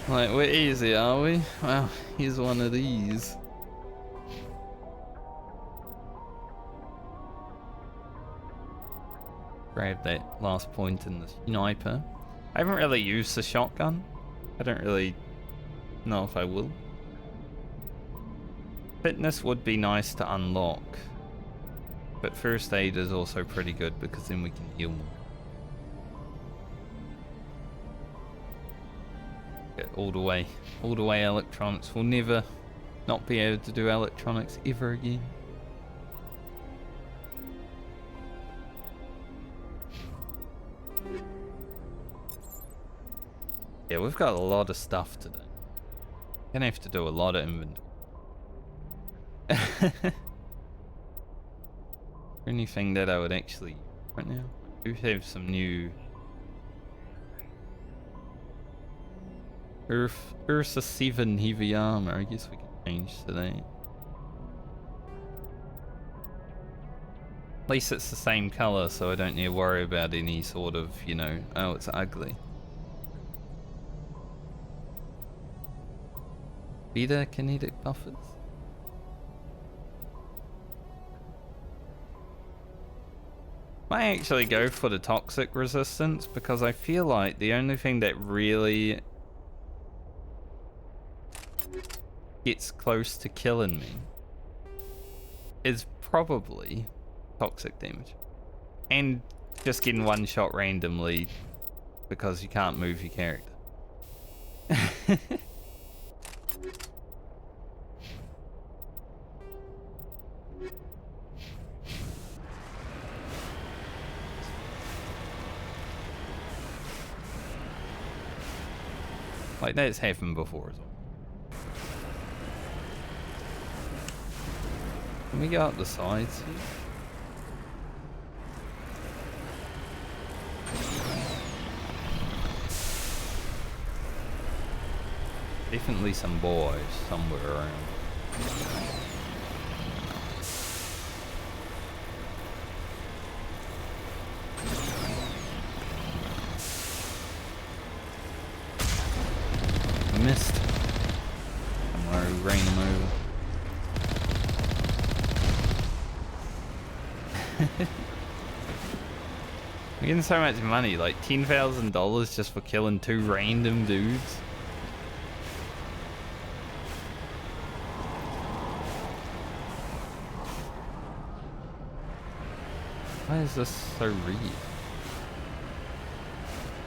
Like, we're easy, are we? Well, here's one of these. Grab that last point in the sniper. I haven't really used the shotgun. I don't really know if I will. Fitness would be nice to unlock. But first aid is also pretty good because then we can heal more. All the way electronics. We'll never not be able to do electronics ever again. Yeah, we've got a lot of stuff to do. Gonna have to do a lot of inventory. Anything that I would actually right now? I do have some new Ursa 7 heavy armor. I guess we can change to that. At least it's the same color, so I don't need to worry about any sort of, you know, oh, it's ugly. Better kinetic buffers. Might actually go for the toxic resistance because I feel like the only thing that really gets close to killing me is probably toxic damage. And just getting one shot randomly because you can't move your character. Like, that's happened before as well. Can we go up the sides here? Definitely some boys somewhere around. Missed. Don't worry, rain them over. We're getting so much money, like $10,000 just for killing 2 random dudes. Why is this so real?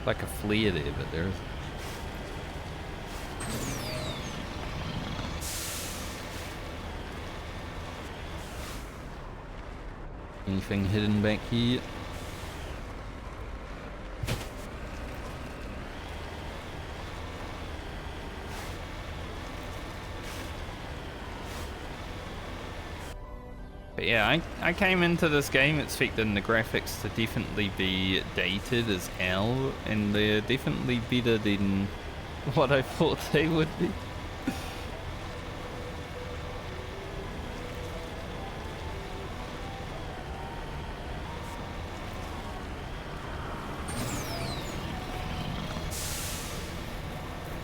Like a flare there, but there isn't. Anything hidden back here? But yeah, I came into this game expecting the graphics to definitely be dated as hell, and they're definitely better than what I thought they would be.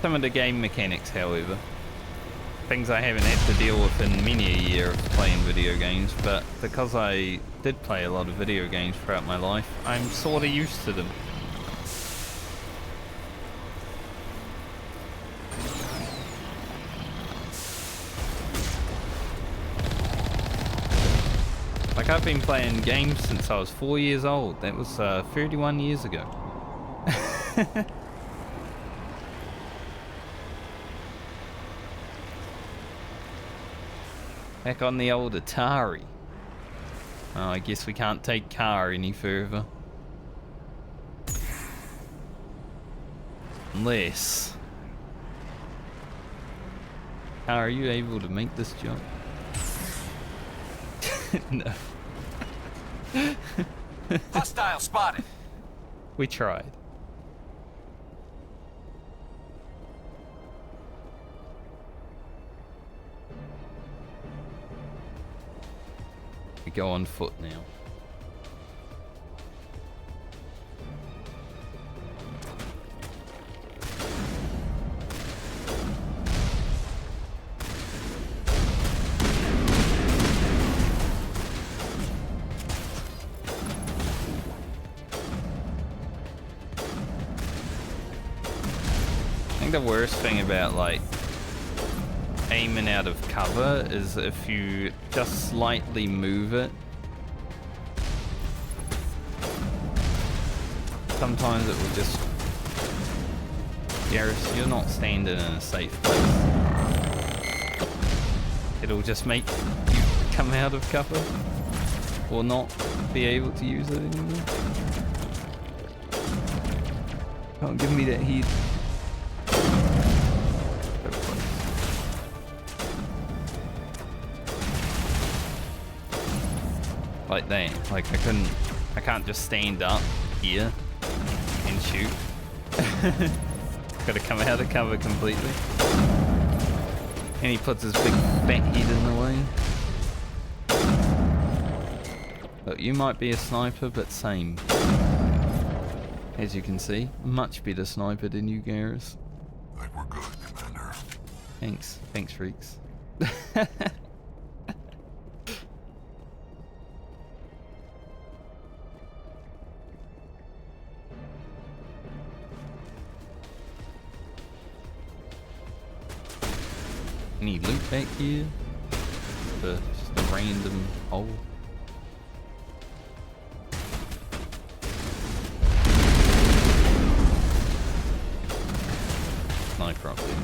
Some of the game mechanics, however, things I haven't had to deal with in many a year of playing video games, but because I did play a lot of video games throughout my life, I'm sort of used to them. Like, I've been playing games since I was 4 years old. That was 31 years ago. Back on the old Atari. Oh, I guess we can't take car any further. Unless... Car, are you able to make this jump? No. Hostile spotted. We tried. We go on foot now. I think the worst thing about like aiming out of cover is if you just slightly move it. Sometimes it will just... Garrus, you're not standing in a safe place. It'll just make you come out of cover or not be able to use it anymore. Can't give me that heat. Like that, like I can't just stand up here and shoot. Gotta come out of cover completely. And he puts his big fat head in the way. Look, you might be a sniper, but same. As you can see, much better sniper than you, Garrus. I think we're good, Commander. Thanks, Reeks. Any loot back here? Just a random hole. Sniper up there.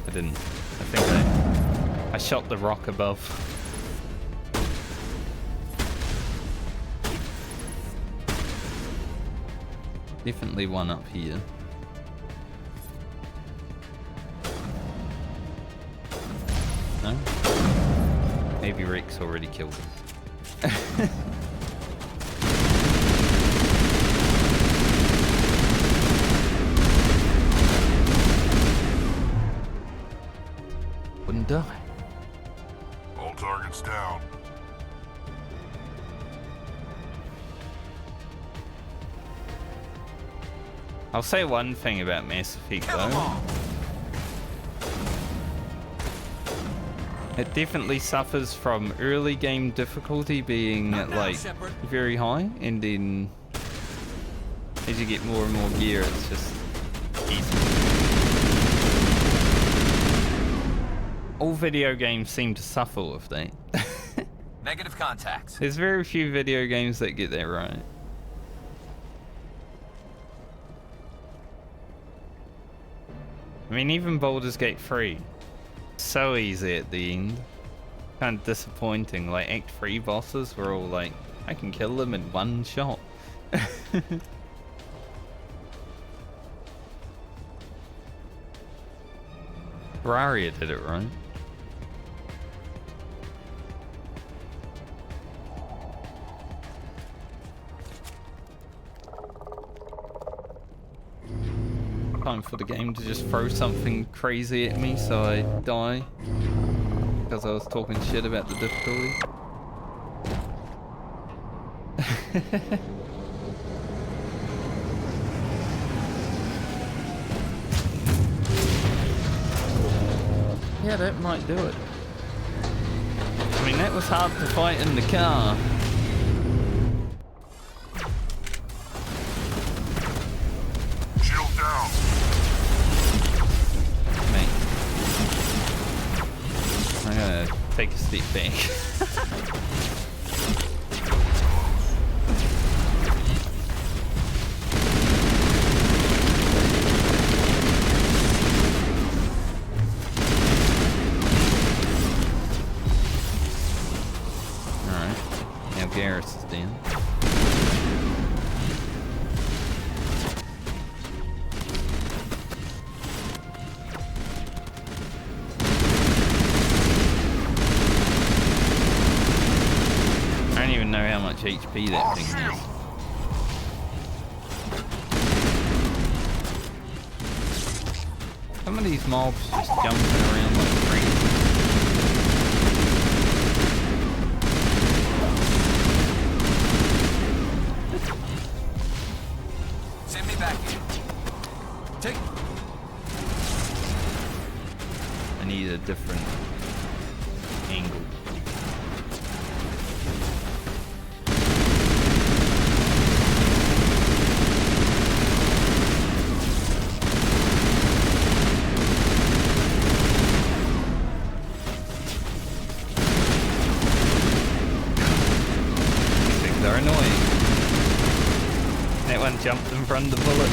I didn't. I think I shot the rock above. Definitely one up here. No? Maybe Rex already killed him. Wouldn't die. All targets down. I'll say one thing about Mass Effect though. It definitely suffers from early game difficulty being like very high, and then as you get more and more gear, it's just easy. All video games seem to suffer with that. Negative contacts. There's very few video games that get that right. I mean, even Baldur's Gate 3, so easy at the end. Kind of disappointing. Like, Act 3 bosses were all like, I can kill them in one shot. Terraria did it right. Time for the game to just throw something crazy at me so I die. Because I was talking shit about the difficulty. Yeah, that might do it. I mean, that was hard to fight in the car. Shield down. Mate. I'm gonna take a step back. Garrus is down. I don't even know how much HP that thing has. Some of these mobs just jumping around like crazy. I need a different angle. These things are annoying. That one jumped in front of the bullet.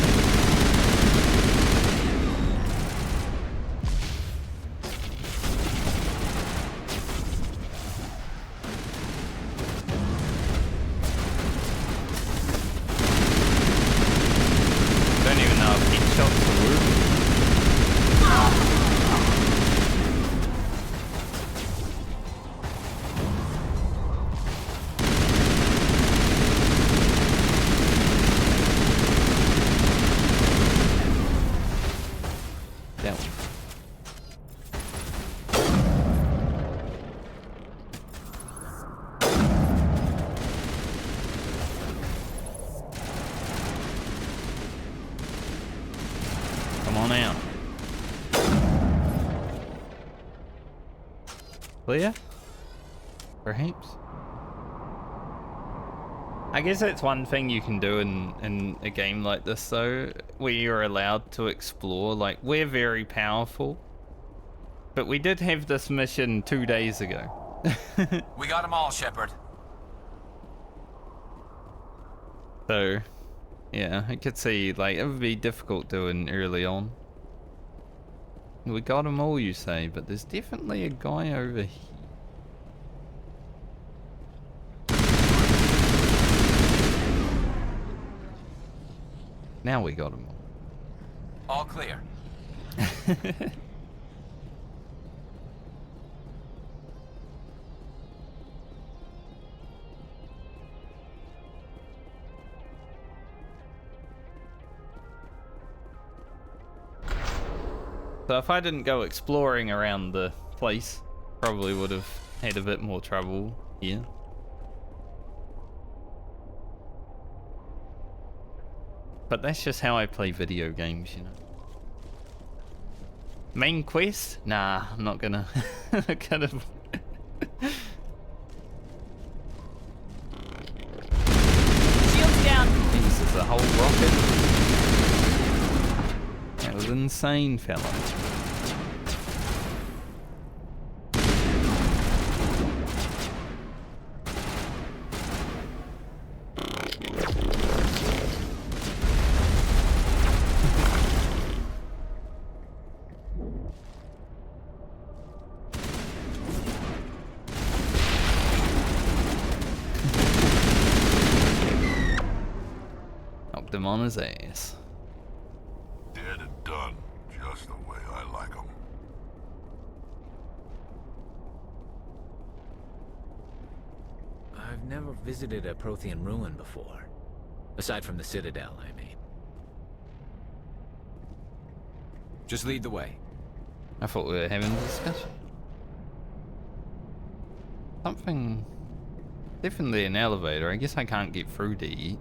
Clear? Perhaps? I guess that's one thing you can do in a game like this though, where you're allowed to explore. Like, we're very powerful, but we did have this mission 2 days ago. We got them all, Shepard. So, yeah, I could see, like, it would be difficult doing early on. We got them all, you say, but there's definitely a guy over here. Now we got them all. All clear. So if I didn't go exploring around the place, probably would have had a bit more trouble here. But that's just how I play video games, you know. Main quest? Nah, I'm not gonna. Kind of. Shields down. Jesus, a whole rocket. That was insane, fella. knocked him on his ass. Dead and done, just the way I like them. I've never visited a Prothean ruin before. Aside from the Citadel, I mean. Just lead the way. I thought we were having a discussion. Something... Definitely an elevator. I guess I can't get through to eat.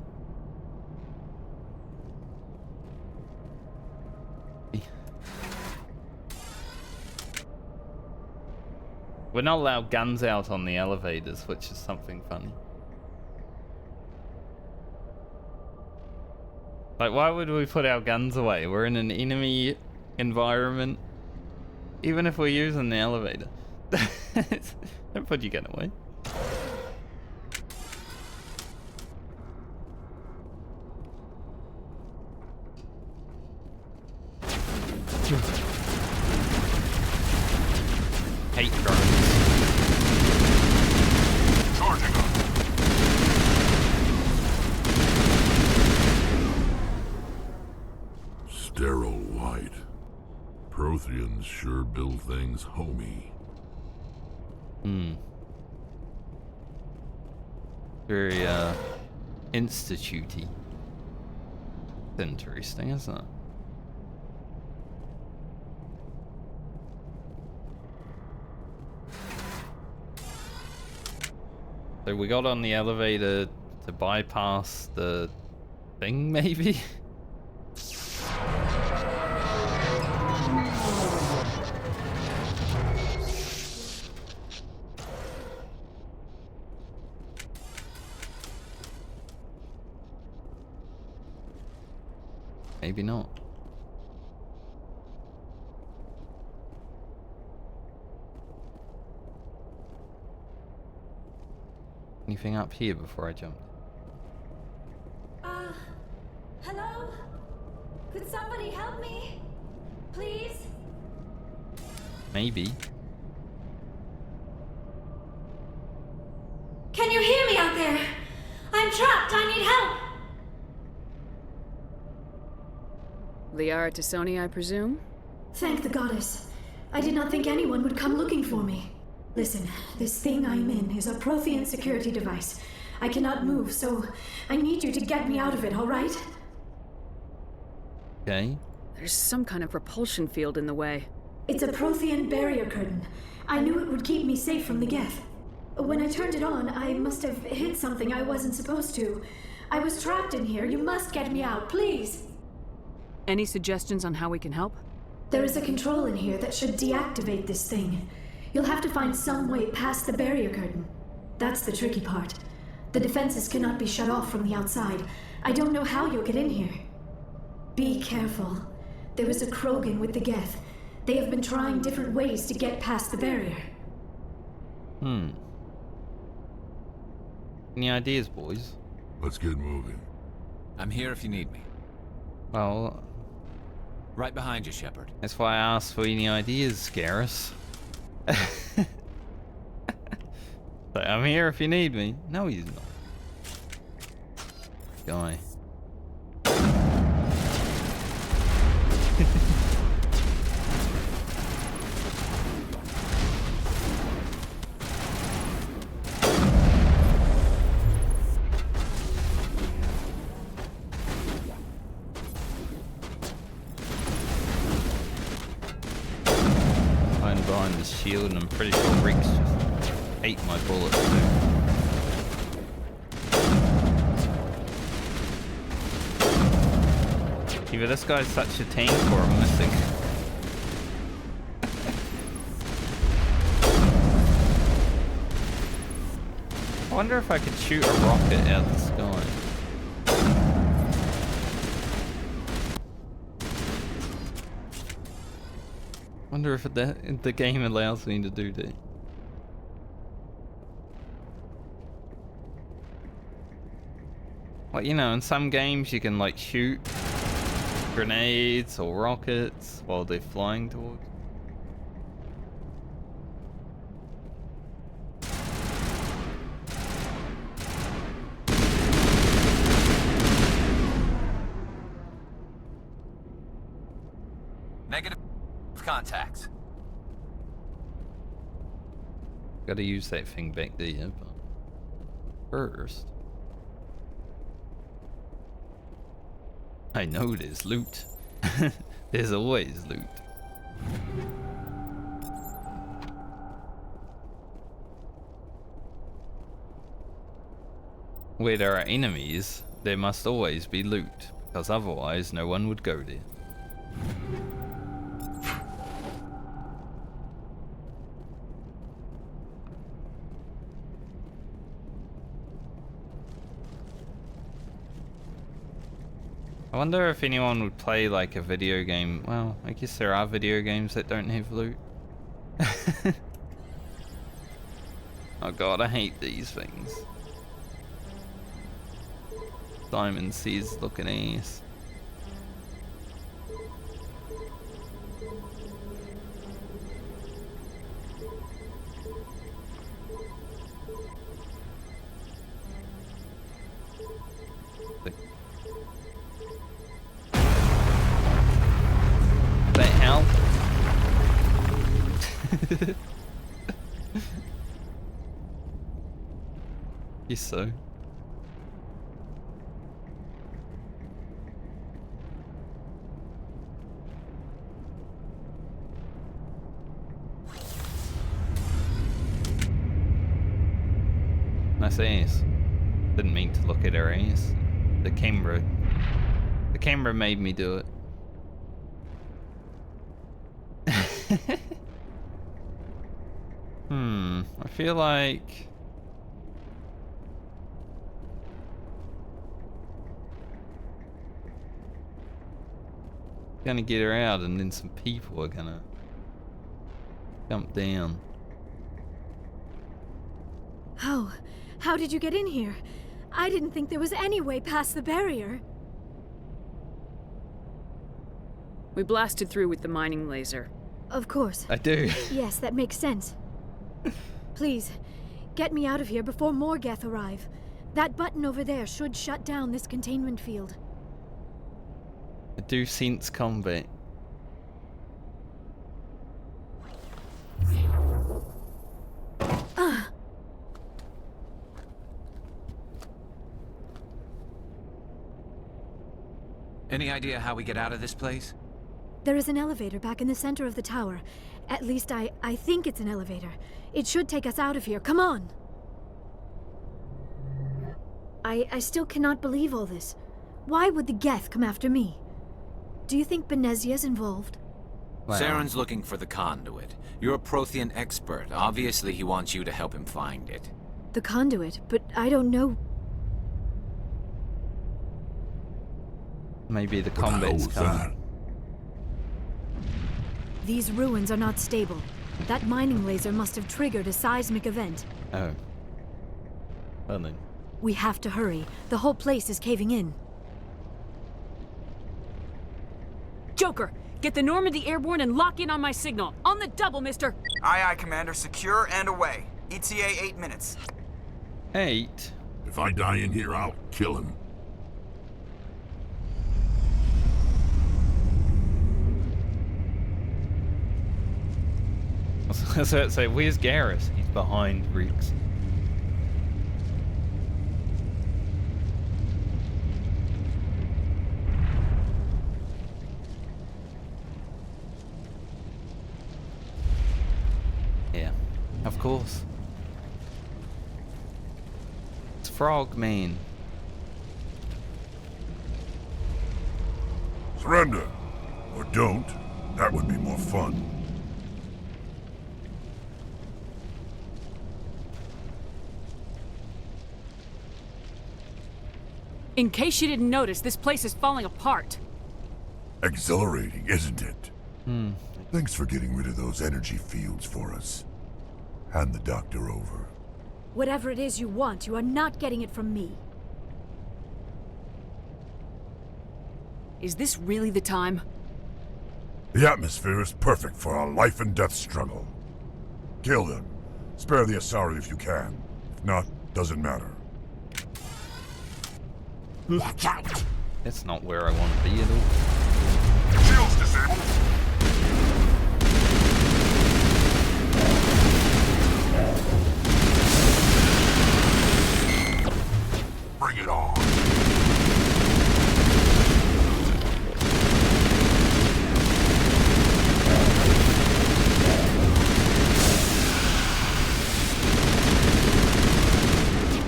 We're not allowed guns out on the elevators, which is something funny. Like, why would we put our guns away? We're in an enemy environment. Even if we're using the elevator. Don't put your gun away. Hate drones. Charging up. Sterile white. Protheans sure build things homey. Very, institute-y. Interesting, isn't it? So we got on the elevator to bypass the thing, maybe? Maybe not. Anything up here before I jump? Hello? Could somebody help me? Please? Maybe. Can you hear me out there? I'm trapped. I need help. Liara to Sony, I presume? Thank the goddess. I did not think anyone would come looking for me. Listen, this thing I'm in is a Prothean security device. I cannot move, so I need you to get me out of it, all right? Okay. There's some kind of repulsion field in the way. It's a Prothean barrier curtain. I knew it would keep me safe from the Geth. When I turned it on, I must have hit something I wasn't supposed to. I was trapped in here. You must get me out, please. Any suggestions on how we can help? There is a control in here that should deactivate this thing. You'll have to find some way past the barrier curtain. That's the tricky part. The defenses cannot be shut off from the outside. I don't know how you'll get in here. Be careful. There is a Krogan with the Geth. They have been trying different ways to get past the barrier. Any ideas, boys? Let's get moving. I'm here if you need me. Well... Right behind you, Shepard. That's why I asked for any ideas, Garrus. So I'm here if you need me. No, he's not. Guy. Behind the shield, and I'm pretty sure Rex just ate my bullets too. Either this guy's such a tank or I'm missing. I wonder if I could shoot a rocket out of the sky. Wonder if the game allows me to do that. Like, you know, in some games you can like shoot grenades or rockets while they're flying towards. with contacts. Gotta use that thing back there, but first... I know there's loot. There's always loot. Where there are enemies, there must always be loot, because otherwise no one would go there. I wonder if anyone would play like a video game. Well, I guess there are video games that don't have loot. Oh god, I hate these things. Simon says looking ass. That help? Guess so. Nice ass. Didn't mean to look at her ass. The camera made me do it. I feel like gonna get her out and then some people are gonna jump down. How did you get in here? I didn't think there was any way past the barrier. We blasted through with the mining laser. Of course. I do. Yes, that makes sense. Please, get me out of here before more Geth arrive. That button over there should shut down this containment field. I do sense combat. Any idea how we get out of this place? There is an elevator back in the center of the tower. At least I think it's an elevator. It should take us out of here. Come on! I still cannot believe all this. Why would the Geth come after me? Do you think Benezia's involved? Wow. Saren's looking for the conduit. You're a Prothean expert. Obviously he wants you to help him find it. The conduit? But I don't know... Maybe the combat's coming. These ruins are not stable. That mining laser must have triggered a seismic event. Oh. Well then. We have to hurry. The whole place is caving in. Joker, get the Normandy airborne and lock in on my signal. On the double, mister! Aye, aye, Commander. Secure and away. ETA 8 minutes. 8? If I die in here, I'll kill him. So where's Garrus? He's behind Reeks. Yeah, of course. It's Frogman. Surrender. Or don't. That would be more fun. In case you didn't notice, this place is falling apart. Exhilarating, isn't it? Thanks for getting rid of those energy fields for us. Hand the doctor over. Whatever it is you want, you are not getting it from me. Is this really the time? The atmosphere is perfect for a life and death struggle. Kill them. Spare the Asari if you can. If not, doesn't matter. Watch out! That's not where I want to be at all. Shields disabled! Bring it on.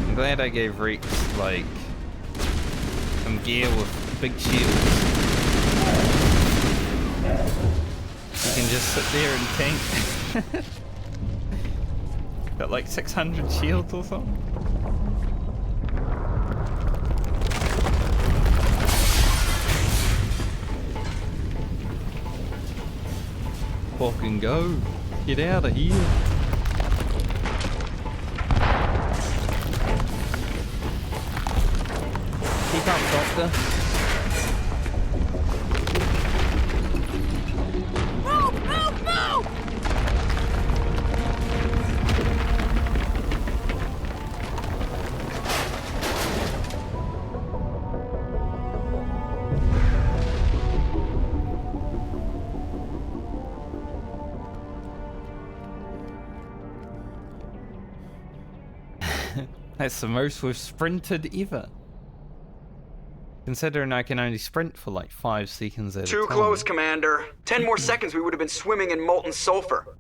I'm glad I gave Reeks, like, some gear with big shields. You can just sit there and tank. Got like 600 shields or something. Fucking go. Get out of here. Keep up, Doctor. Move! Move! Move! That's the most we've sprinted ever. Considering I can only sprint for like 5 seconds at a time. Too close, Commander. 10 more seconds we would have been swimming in molten sulfur.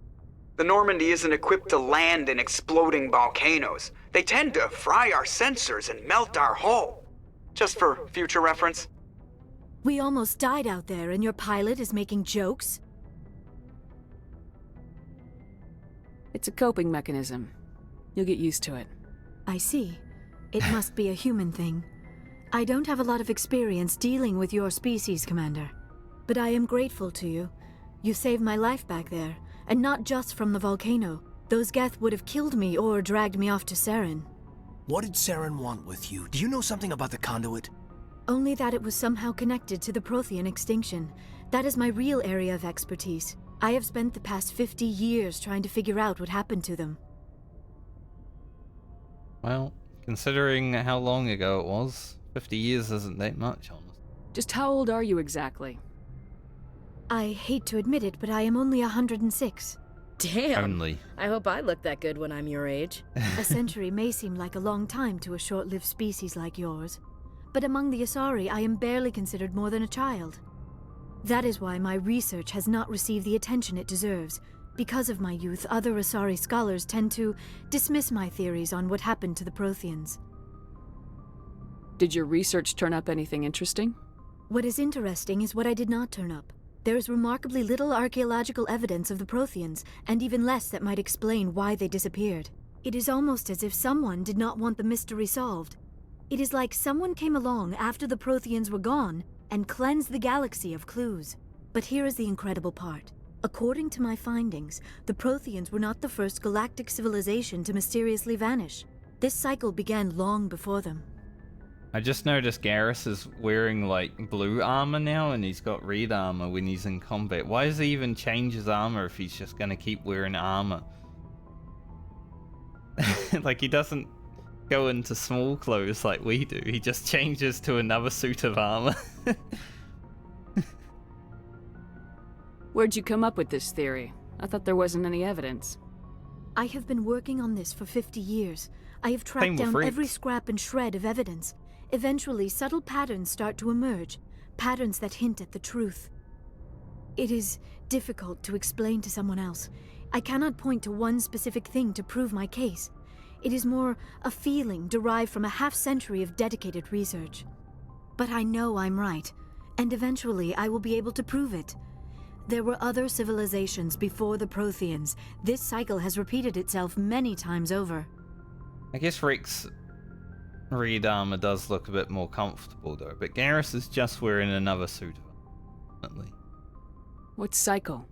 The Normandy isn't equipped to land in exploding volcanoes. They tend to fry our sensors and melt our hull. Just for future reference. We almost died out there, and your pilot is making jokes? It's a coping mechanism. You'll get used to it. I see. It must be a human thing. I don't have a lot of experience dealing with your species, Commander. But I am grateful to you. You saved my life back there, and not just from the volcano. Those Geth would have killed me or dragged me off to Saren. What did Saren want with you? Do you know something about the conduit? Only that it was somehow connected to the Prothean extinction. That is my real area of expertise. I have spent the past 50 years trying to figure out what happened to them. Well, considering how long ago it was, 50 years isn't that much, honestly. Just how old are you exactly? I hate to admit it, but I am only 106. Damn. Only. I hope I look that good when I'm your age. A century may seem like a long time to a short-lived species like yours, but among the Asari, I am barely considered more than a child. That is why my research has not received the attention it deserves. Because of my youth, other Asari scholars tend to dismiss my theories on what happened to the Protheans. Did your research turn up anything interesting? What is interesting is what I did not turn up. There is remarkably little archaeological evidence of the Protheans, and even less that might explain why they disappeared. It is almost as if someone did not want the mystery solved. It is like someone came along after the Protheans were gone and cleansed the galaxy of clues. But here is the incredible part. According to my findings, the Protheans were not the first galactic civilization to mysteriously vanish. This cycle began long before them. I just noticed Garrus is wearing like blue armor now, and he's got red armor when he's in combat. Why does he even change his armor if he's just gonna keep wearing armor? Like, he doesn't go into small clothes like we do. He just changes to another suit of armor. Where'd you come up with this theory? I thought there wasn't any evidence. I have been working on this for 50 years. I have tracked down every scrap and shred of evidence. Eventually, subtle patterns start to emerge, patterns that hint at the truth. It is difficult to explain to someone else. I cannot point to one specific thing to prove my case. It is more a feeling derived from a half-century of dedicated research. But I know I'm right, and eventually I will be able to prove it. There were other civilizations before the Protheans. This cycle has repeated itself many times over. I guess Rick's red armor does look a bit more comfortable though, but Garrus is just wearing another suit of armor. What cycle?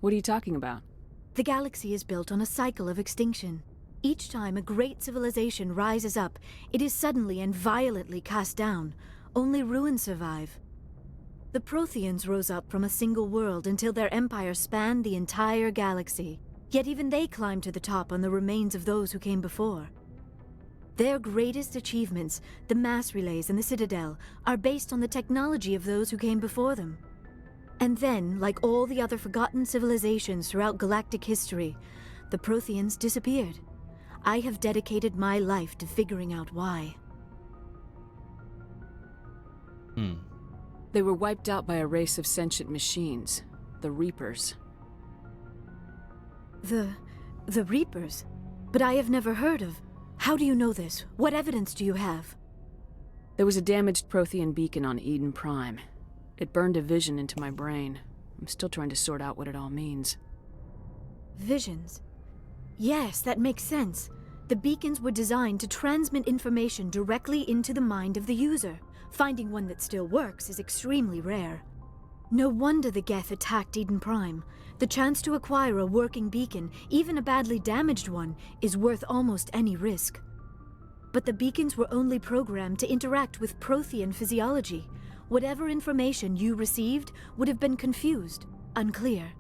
What are you talking about? The galaxy is built on a cycle of extinction. Each time a great civilization rises up, it is suddenly and violently cast down. Only ruins survive. The Protheans rose up from a single world until their empire spanned the entire galaxy. Yet even they climbed to the top on the remains of those who came before. Their greatest achievements, the mass relays and the Citadel, are based on the technology of those who came before them. And then, like all the other forgotten civilizations throughout galactic history, The Protheans disappeared. I have dedicated my life to figuring out why. They were wiped out by a race of sentient machines, the Reapers. The Reapers? But I have never heard of... How do you know this? What evidence do you have? There was a damaged Prothean beacon on Eden Prime. It burned a vision into my brain. I'm still trying to sort out what it all means. Visions? Yes, that makes sense. The beacons were designed to transmit information directly into the mind of the user. Finding one that still works is extremely rare. No wonder the Geth attacked Eden Prime. The chance to acquire a working beacon, even a badly damaged one, is worth almost any risk. But the beacons were only programmed to interact with Prothean physiology. Whatever information you received would have been confused, unclear.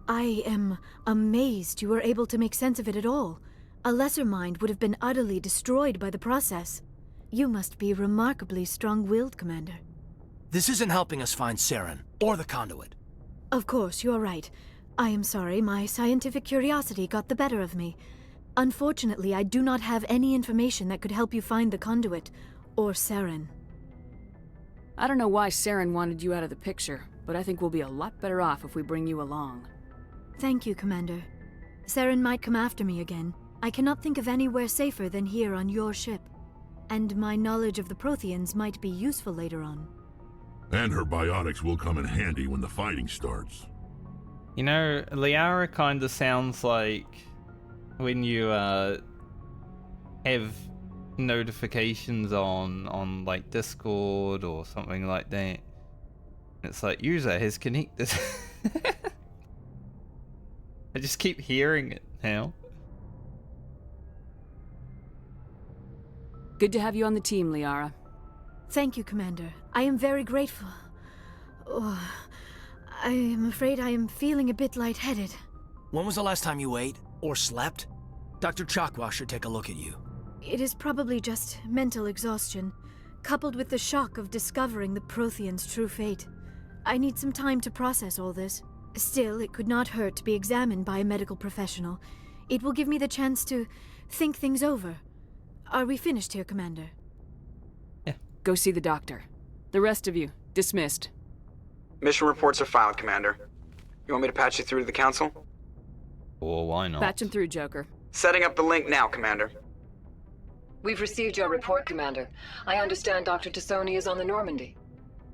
I am amazed you were able to make sense of it at all. A lesser mind would have been utterly destroyed by the process. You must be remarkably strong-willed, Commander. This isn't helping us find Saren, or the conduit. Of course, you're right. I am sorry, my scientific curiosity got the better of me. Unfortunately, I do not have any information that could help you find the conduit, or Saren. I don't know why Saren wanted you out of the picture, but I think we'll be a lot better off if we bring you along. Thank you, Commander. Saren might come after me again. I cannot think of anywhere safer than here on your ship. And my knowledge of the Protheans might be useful later on. And her biotics will come in handy when the fighting starts. You know, Liara kind of sounds like when you have notifications on like Discord or something like that. It's like, user has connected. I just keep hearing it now. Good to have you on the team, Liara. Thank you, Commander. I am very grateful. Oh, I am afraid I am feeling a bit lightheaded. When was the last time you ate, or slept? Dr. Chakwa should take a look at you. It is probably just mental exhaustion, coupled with the shock of discovering the Protheans' true fate. I need some time to process all this. Still, it could not hurt to be examined by a medical professional. It will give me the chance to think things over. Are we finished here, Commander? Yeah. Go see the doctor. The rest of you, dismissed. Mission reports are filed, Commander. You want me to patch you through to the Council? Well, why not? Patch him through, Joker. Setting up the link now, Commander. We've received your report, Commander. I understand Dr. Tassoni is on the Normandy.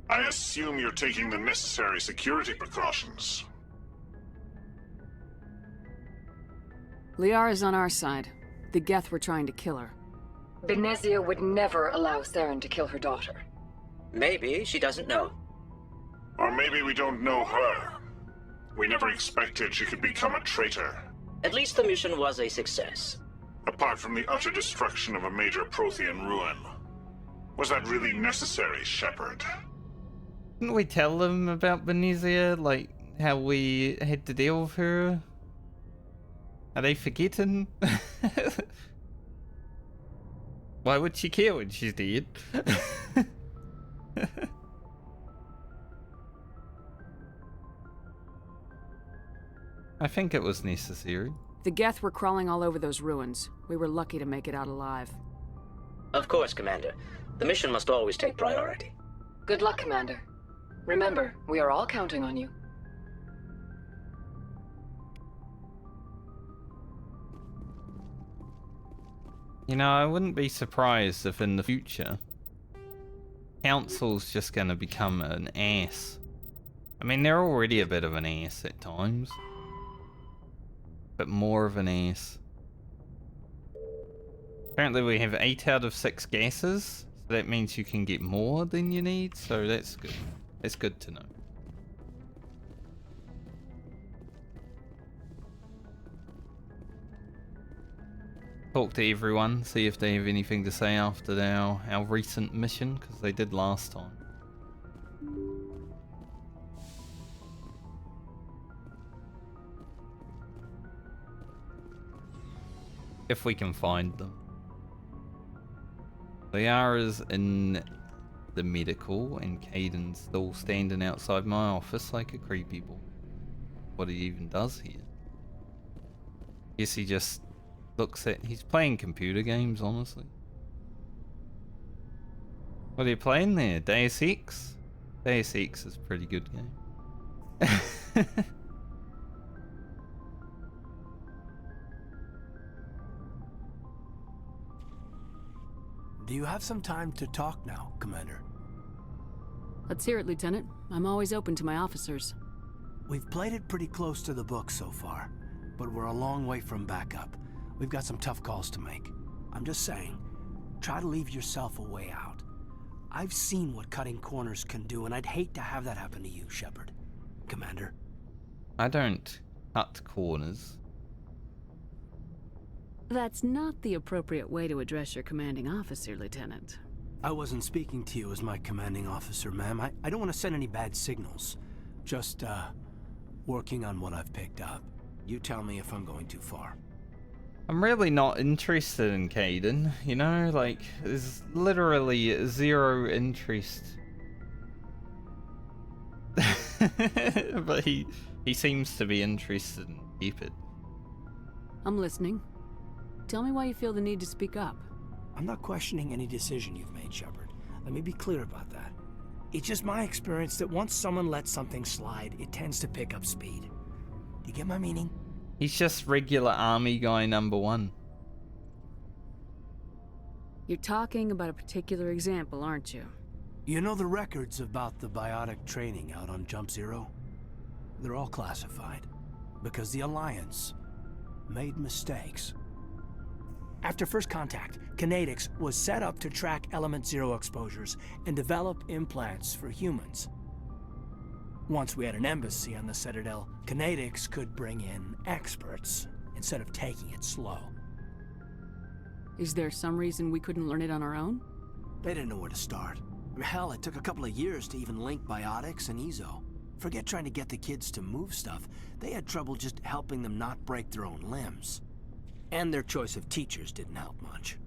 I assume you're taking the necessary security precautions. Liara's on our side. The Geth were trying to kill her. Benezia would never allow Saren to kill her daughter. Maybe she doesn't know. Or maybe we don't know her. We never expected she could become a traitor. At least the mission was a success. Apart from the utter destruction of a major Prothean ruin. Was that really necessary, Shepard? Didn't we tell them about Benezia? Like, how we had to deal with her? Are they forgetting? Why would she care when she's dead? I think it was necessary. The Geth were crawling all over those ruins. We were lucky to make it out alive. Of course, Commander. The mission must always take priority. Good luck, Commander. Remember, we are all counting on you. You know, I wouldn't be surprised if in the future, Council's just gonna become an ass. I mean, they're already a bit of an ass at times. But more of an ass. Apparently we have 8 out of 6 gases. So that means you can get more than you need, so that's good. That's good to know. Talk to everyone, see if they have anything to say after our recent mission, because they did last time. If we can find them. Liara's in the medical, and Caden's still standing outside my office like a creepy boy. What he even does here. Guess he just looks at... He's playing computer games, honestly. What are you playing there? Deus Ex? Deus Ex is a pretty good game. Do you have some time to talk now, Commander? Let's hear it, Lieutenant. I'm always open to my officers. We've played it pretty close to the book so far, but we're a long way from backup. We've got some tough calls to make. I'm just saying, try to leave yourself a way out. I've seen what cutting corners can do, and I'd hate to have that happen to you, Shepard. Commander. I don't cut corners. That's not the appropriate way to address your commanding officer, Lieutenant. I wasn't speaking to you as my commanding officer, ma'am. I don't want to send any bad signals. Just, working on what I've picked up. You tell me if I'm going too far. I'm really not interested in Kaidan, you know? Like, there's literally zero interest. But he seems to be interested in keep it. I'm listening. Tell me why you feel the need to speak up. I'm not questioning any decision you've made, Shepard. Let me be clear about that. It's just my experience that once someone lets something slide, it tends to pick up speed. Do you get my meaning? He's just regular army guy #1. You're talking about a particular example, aren't you? You know the records about the biotic training out on Jump Zero? They're all classified, because the Alliance made mistakes. After first contact, Kinetics was set up to track Element Zero exposures and develop implants for humans. Once we had an embassy on the Citadel, Kinetics could bring in experts instead of taking it slow. Is there some reason we couldn't learn it on our own? They didn't know where to start. Hell, it took a couple of years to even link biotics and Ezo. Forget trying to get the kids to move stuff. They had trouble just helping them not break their own limbs. And their choice of teachers didn't help much.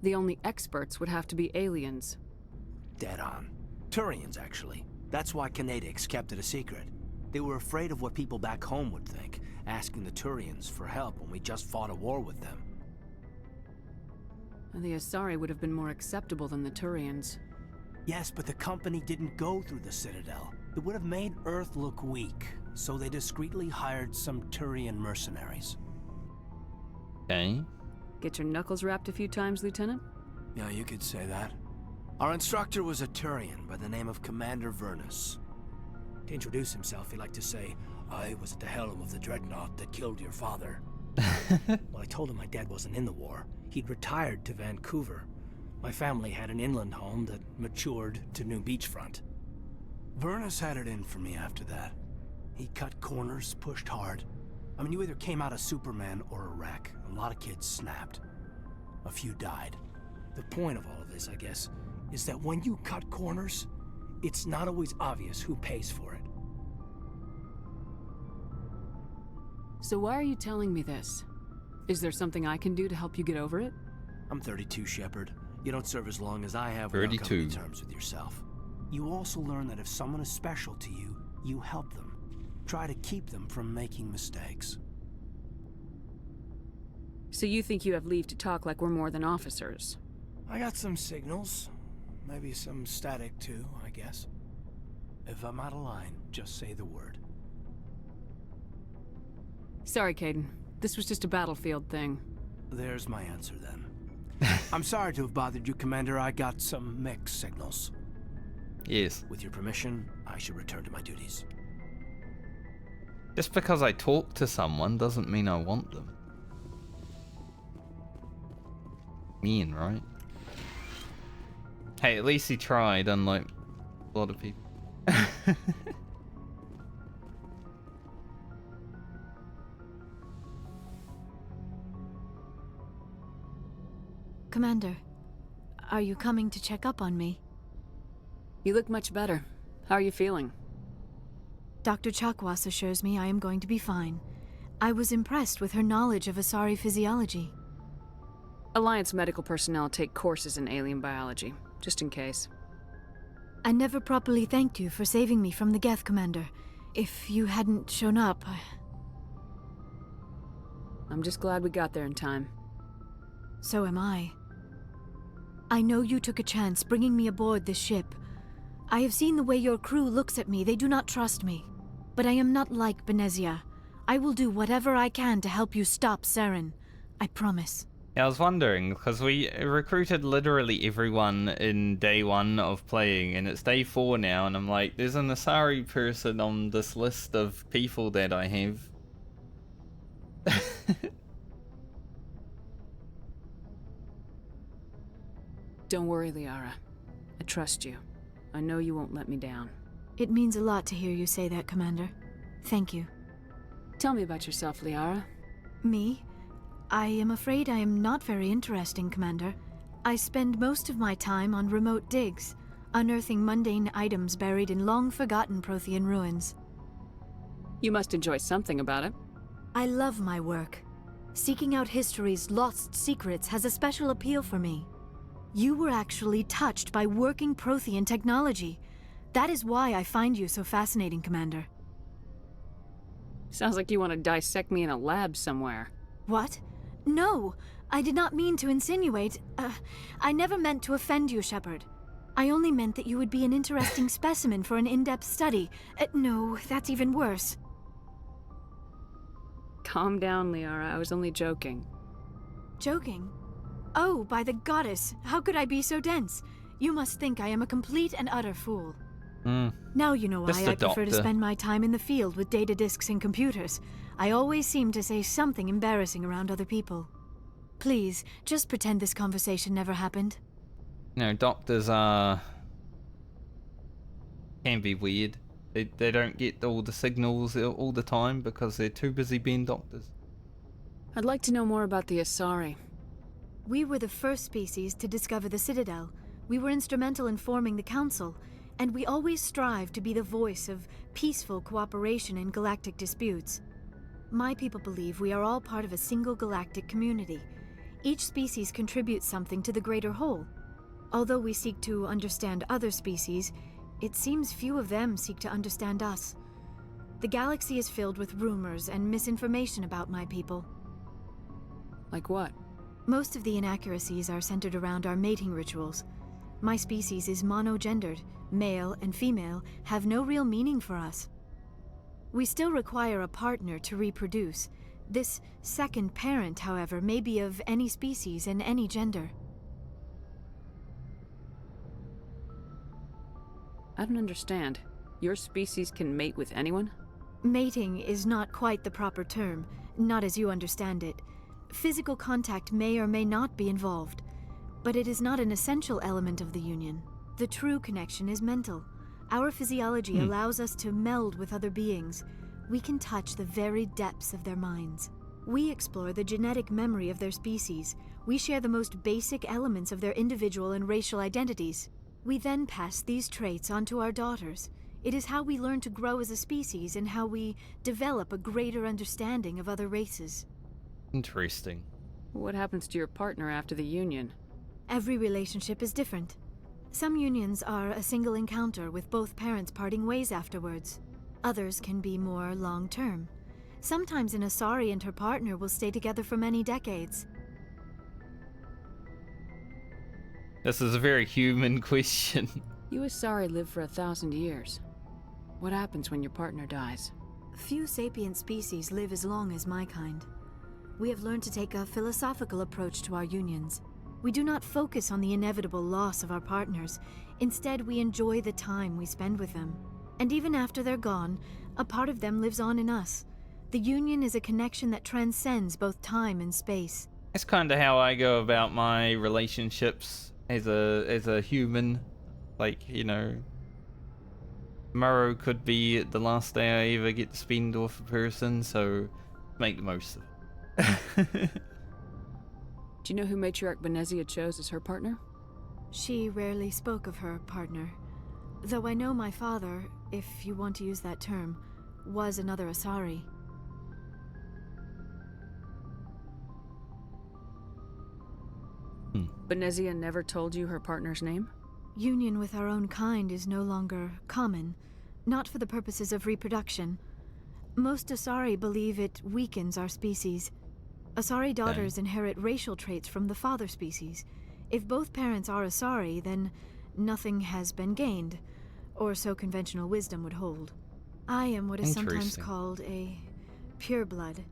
The only experts would have to be aliens. Dead on. Turians, actually. That's why Kinetics kept it a secret. They were afraid of what people back home would think, asking the Turians for help when we just fought a war with them. And the Asari would have been more acceptable than the Turians. Yes, but the company didn't go through the Citadel. It would have made Earth look weak, so they discreetly hired some Turian mercenaries. Okay. Get your knuckles rapped a few times, Lieutenant? Yeah, you could say that. Our instructor was a Turian by the name of Commander Vernus. To introduce himself, he liked to say, "I was at the helm of the dreadnought that killed your father." Well, I told him my dad wasn't in the war. He'd retired to Vancouver. My family had an inland home that matured to new beachfront. Vernus had it in for me after that. He cut corners, pushed hard. I mean, you either came out a Superman or a wreck. A lot of kids snapped. A few died. The point of all of this, I guess, is that when you cut corners, it's not always obvious who pays for it. So why are you telling me this? Is there something I can do to help you get over it? I'm 32, Shepard. You don't serve as long as I have without 32. coming to terms with yourself. You also learn that if someone is special to you, you help them. Try to keep them from making mistakes. So you think you have leave to talk like we're more than officers? I got some signals. Maybe some static too, I guess. If I'm out of line, just say the word. Sorry, Kaidan. This was just a battlefield thing. There's my answer then. I'm sorry to have bothered you, Commander. I got some mixed signals. Yes. With your permission, I should return to my duties. Just because I talk to someone doesn't mean I want them. Mean, right? Hey, at least he tried, unlike a lot of people. Commander, are you coming to check up on me? You look much better. How are you feeling? Dr. Chakwas assures me I am going to be fine. I was impressed with her knowledge of Asari physiology. Alliance medical personnel take courses in alien biology, just in case. I never properly thanked you for saving me from the Geth, Commander. If you hadn't shown up, I'm just glad we got there in time. So am I. I know you took a chance bringing me aboard this ship. I have seen the way your crew looks at me. They do not trust me. But I am not like Benezia. I will do whatever I can to help you stop Saren. I promise. Yeah, I was wondering, because we recruited literally everyone in day 1 of playing, and it's day 4 now, and I'm like, there's an Asari person on this list of people that I have. Don't worry, Liara. I trust you. I know you won't let me down. It means a lot to hear you say that, Commander. Thank you. Tell me about yourself, Liara. Me? I am afraid I am not very interesting, Commander. I spend most of my time on remote digs, unearthing mundane items buried in long-forgotten Prothean ruins. You must enjoy something about it. I love my work. Seeking out history's lost secrets has a special appeal for me. You were actually touched by working Prothean technology. That is why I find you so fascinating, Commander. Sounds like you want to dissect me in a lab somewhere. What? No, I did not mean to insinuate. I never meant to offend you, Shepard. I only meant that you would be an interesting specimen for an in-depth study. No, that's even worse. Calm down, Liara. I was only joking. Joking? Oh, by the goddess, how could I be so dense? You must think I am a complete and utter fool. Now you know why I prefer to spend my time in the field with data disks and computers. I always seem to say something embarrassing around other people. Please, just pretend this conversation never happened. No, doctors can be weird. They don't get all the signals all the time because they're too busy being doctors. I'd like to know more about the Asari. We were the first species to discover the Citadel. We were instrumental in forming the Council, and we always strive to be the voice of peaceful cooperation in galactic disputes. My people believe we are all part of a single galactic community. Each species contributes something to the greater whole. Although we seek to understand other species, it seems few of them seek to understand us. The galaxy is filled with rumors and misinformation about my people. Like what? Most of the inaccuracies are centered around our mating rituals. My species is monogendered. Male and female have no real meaning for us. We still require a partner to reproduce. This second parent, however, may be of any species and any gender. I don't understand. Your species can mate with anyone? Mating is not quite the proper term, not as you understand it. Physical contact may or may not be involved, but it is not an essential element of the union. The true connection is mental. Our physiology allows us to meld with other beings. We can touch the very depths of their minds. We explore the genetic memory of their species. We share the most basic elements of their individual and racial identities. We then pass these traits on to our daughters. It is how we learn to grow as a species and how we develop a greater understanding of other races. Interesting. What happens to your partner after the union? Every relationship is different. Some unions are a single encounter with both parents parting ways afterwards. Others can be more long-term. Sometimes an Asari and her partner will stay together for many decades. This is a very human question. You Asari live for 1,000 years. What happens when your partner dies? Few sapient species live as long as my kind. We have learned to take a philosophical approach to our unions. We do not focus on the inevitable loss of our partners. Instead, we enjoy the time we spend with them. And even after they're gone, a part of them lives on in us. The union is a connection that transcends both time and space. That's kind of how I go about my relationships as a human. Like, you know, tomorrow could be the last day I ever get to spend with a person, so make the most of it. Do you know who Matriarch Benezia chose as her partner? She rarely spoke of her partner. Though I know my father, if you want to use that term, was another Asari. Benezia never told you her partner's name? Union with our own kind is no longer common, not for the purposes of reproduction. Most Asari believe it weakens our species. Asari daughters inherit racial traits from the father species. If both parents are Asari, then nothing has been gained, or so conventional wisdom would hold. I am what is sometimes called a pureblood.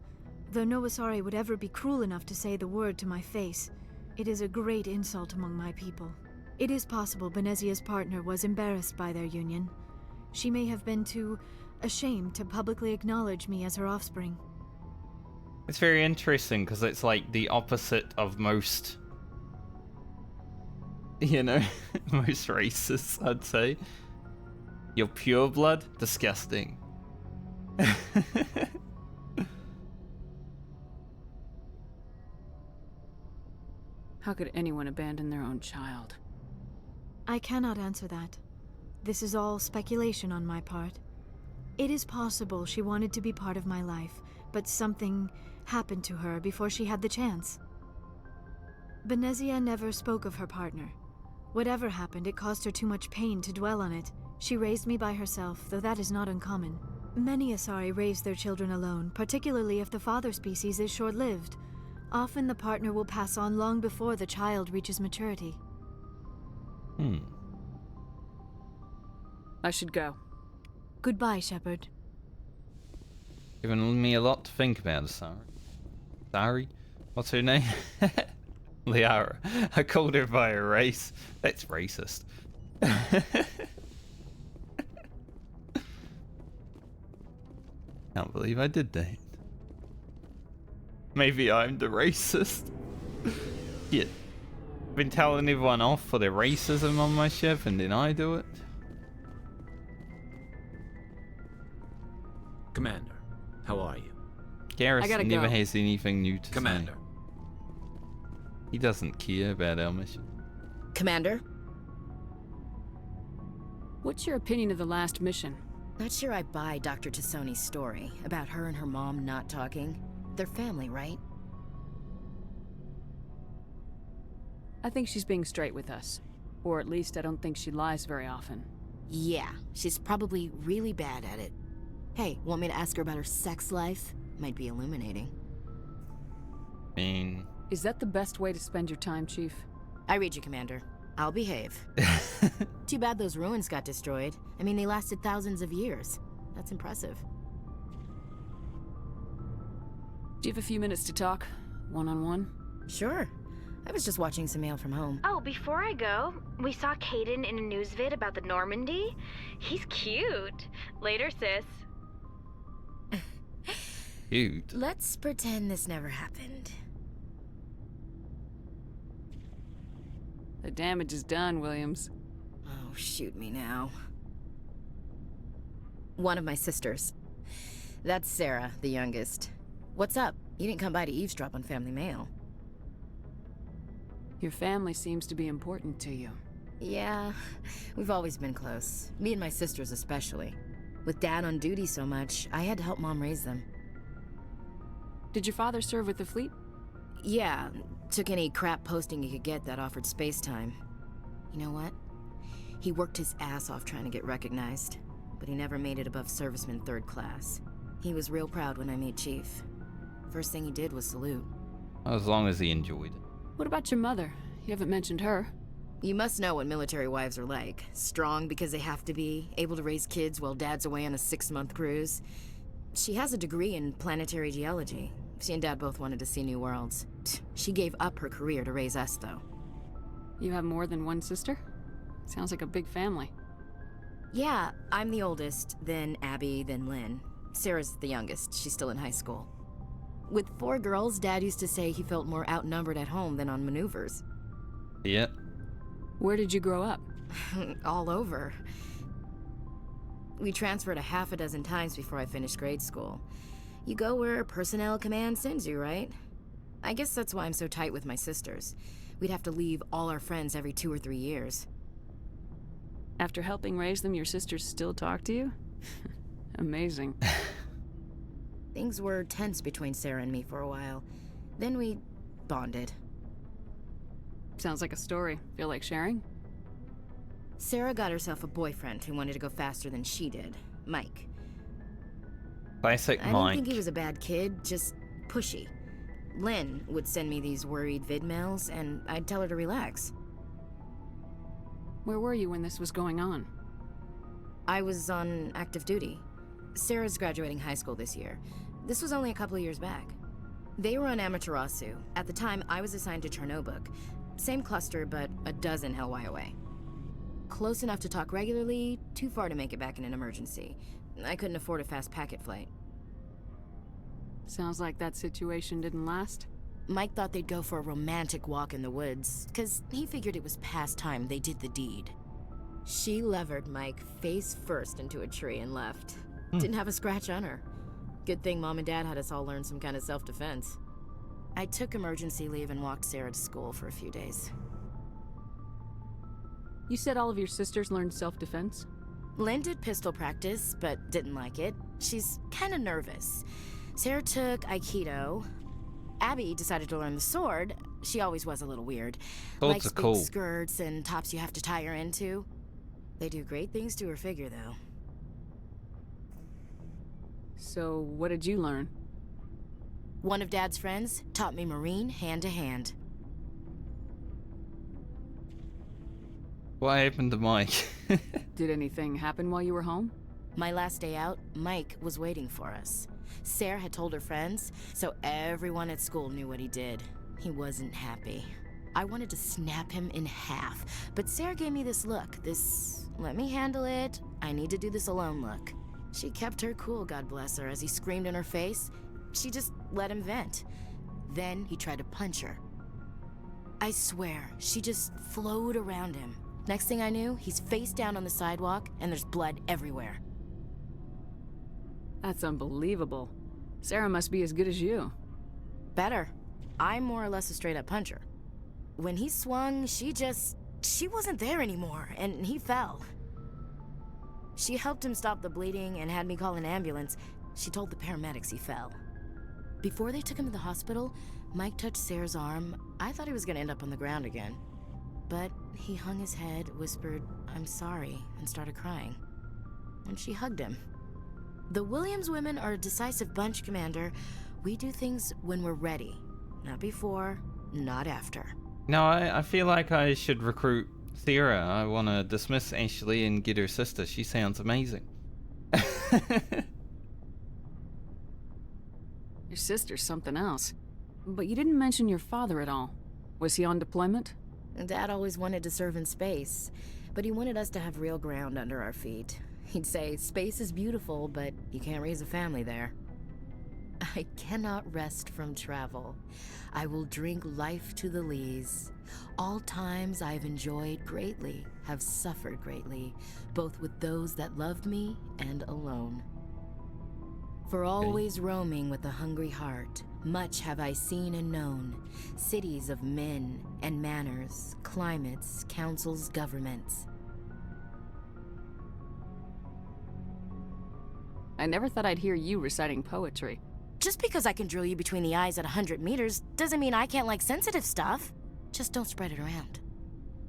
Though no Asari would ever be cruel enough to say the word to my face, it is a great insult among my people. It is possible Benezia's partner was embarrassed by their union. She may have been too ashamed to publicly acknowledge me as her offspring. It's very interesting because it's like the opposite of most, you know, most races, I'd say. You're pure blood? Disgusting. How could anyone abandon their own child? I cannot answer that. This is all speculation on my part. It is possible she wanted to be part of my life, but something happened to her before she had the chance. Benezia never spoke of her partner. Whatever happened, it caused her too much pain to dwell on it. She raised me by herself, though that is not uncommon. Many Asari raise their children alone, particularly if the father species is short-lived. Often the partner will pass on long before the child reaches maturity. I should go. Goodbye, Shepard. Giving me a lot to think about, Asari. Asari? What's her name? Liara. I called her by her race. That's racist. Can't believe I did that. Maybe I'm the racist. Yeah. Been telling everyone off for their racism on my ship and then I do it. Commander, how are you? Garrison never has anything new to Commander. say. He doesn't care about our mission. Commander? What's your opinion of the last mission? Not sure I buy Dr. Tassoni's story about her and her mom not talking. They're family, right? I think she's being straight with us. Or at least I don't think she lies very often. Yeah, she's probably really bad at it. Hey, want me to ask her about her sex life? Might be illuminating. Is that the best way to spend your time, Chief? I read you, Commander. I'll behave. Too bad those ruins got destroyed. I mean, they lasted thousands of years. That's impressive. Do you have a few minutes to talk? One-on-one? Sure. I was just watching some mail from home. Oh, before I go, we saw Caden in a news vid about the Normandy. He's cute. Later, sis. Cute. Let's pretend this never happened. The damage is done, Williams. Oh, shoot me now. One of my sisters. That's Sarah, the youngest. What's up? You didn't come by to eavesdrop on family mail. Your family seems to be important to you. Yeah, we've always been close. Me and my sisters especially. With Dad on duty so much, I had to help Mom raise them. Did your father serve with the fleet? Yeah, took any crap posting he could get that offered space time. You know what? He worked his ass off trying to get recognized, but he never made it above serviceman 3rd class. He was real proud when I made Chief. First thing he did was salute. As long as he enjoyed it. What about your mother? You haven't mentioned her. You must know what military wives are like. Strong because they have to be, able to raise kids while Dad's away on a 6-month cruise. She has a degree in planetary geology. She and Dad both wanted to see new worlds. She gave up her career to raise us, though. You have more than one sister? Sounds like a big family. Yeah, I'm the oldest, then Abby, then Lynn. Sarah's the youngest. She's still in high school. With 4 girls, Dad used to say he felt more outnumbered at home than on maneuvers. Yeah. Where did you grow up? All over. We transferred a half a dozen times before I finished grade school. You go where personnel command sends you, right? I guess that's why I'm so tight with my sisters. We'd have to leave all our friends every 2 or 3 years. After helping raise them, your sisters still talk to you? Amazing. Things were tense between Sarah and me for a while. Then we bonded. Sounds like a story. Feel like sharing? Sarah got herself a boyfriend who wanted to go faster than she did, Mike. Classic I Mike. didn't think he was a bad kid, just pushy. Lynn would send me these worried vid mails, and I'd tell her to relax. Where were you when this was going on? I was on active duty. Sarah's graduating high school this year. This was only a couple of years back. They were on Amaterasu. At the time, I was assigned to Chernobog. Same cluster, but a dozen Hellwire away. Close enough to talk regularly, too far to make it back in an emergency. I couldn't afford a fast packet flight. Sounds like that situation didn't last. Mike thought they'd go for a romantic walk in the woods, because he figured it was past time they did the deed. She levered Mike face first into a tree and left. Didn't have a scratch on her. Good thing Mom and Dad had us all learn some kind of self-defense. I took emergency leave and walked Sarah to school for a few days. You said all of your sisters learned self-defense? Lynn did pistol practice, but didn't like it. She's kind of nervous. Sarah took Aikido. Abby decided to learn the sword. She always was a little weird. Swords Likes are cool. big skirts and tops you have to tie her into. They do great things to her figure, though. So, what did you learn? One of Dad's friends taught me Marine hand-to-hand. What happened to Mike? Did anything happen while you were home? My last day out, Mike was waiting for us. Sarah had told her friends, so everyone at school knew what he did. He wasn't happy. I wanted to snap him in half, but Sarah gave me this look, this let me handle it, I need to do this alone look. She kept her cool, God bless her, as he screamed in her face. She just let him vent. Then he tried to punch her. I swear, she just flowed around him. Next thing I knew, he's face down on the sidewalk, and there's blood everywhere. That's unbelievable. Sarah must be as good as you. Better. I'm more or less a straight-up puncher. When he swung, she wasn't there anymore, and he fell. She helped him stop the bleeding and had me call an ambulance. She told the paramedics he fell. Before they took him to the hospital, Mike touched Sarah's arm. I thought he was gonna end up on the ground again. But he hung his head, whispered, "I'm sorry," and started crying. And she hugged him. The Williams women are a decisive bunch, Commander. We do things when we're ready. Not before, not after. No, I feel like I should recruit Thera. I want to dismiss Ashley and get her sister. She sounds amazing. Your sister's something else. But you didn't mention your father at all. Was he on deployment? Dad always wanted to serve in space, but he wanted us to have real ground under our feet. He'd say, space is beautiful, but you can't raise a family there. I cannot rest from travel. I will drink life to the lees. All times I've enjoyed greatly, have suffered greatly, both with those that loved me and alone. For always roaming with a hungry heart, much have I seen and known, cities of men and manners, climates, councils, governments. I never thought I'd hear you reciting poetry. Just because I can drill you between the eyes at 100 meters doesn't mean I can't like sensitive stuff. Just don't spread it around.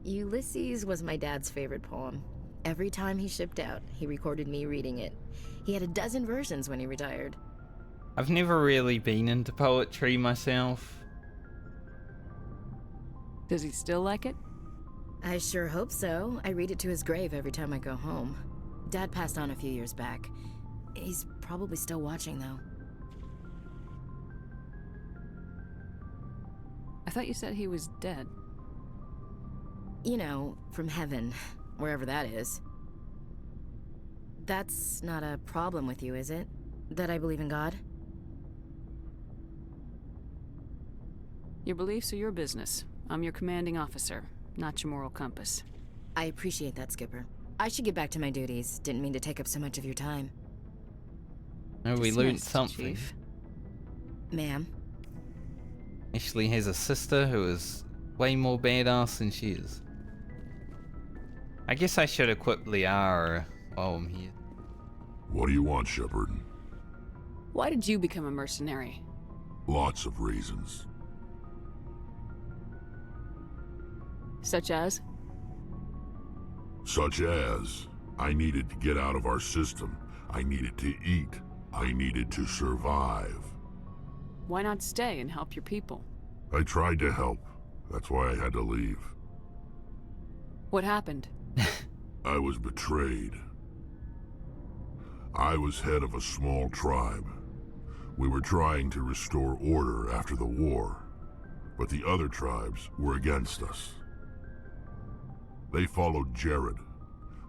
Ulysses was my dad's favorite poem. Every time he shipped out, he recorded me reading it. He had a dozen versions when he retired. I've never really been into poetry myself. Does he still like it? I sure hope so. I read it to his grave every time I go home. Dad passed on a few years back. He's probably still watching, though. I thought you said he was dead. You know, from heaven, wherever that is. That's not a problem with you, is it? That I believe in God? Your beliefs are your business. I'm your commanding officer, not your moral compass. I appreciate that, Skipper. I should get back to my duties. Didn't mean to take up so much of your time. No, we learned something. Chief. Ma'am? Ashley has a sister who is way more badass than she is. I guess I should equip Liara while I'm here. What do you want, Shepard? Why did you become a mercenary? Lots of reasons. Such as? Such as, I needed to get out of our system. I needed to eat. I needed to survive. Why not stay and help your people? I tried to help. That's why I had to leave. What happened? I was betrayed. I was head of a small tribe. We were trying to restore order after the war, but the other tribes were against us. They followed Jared,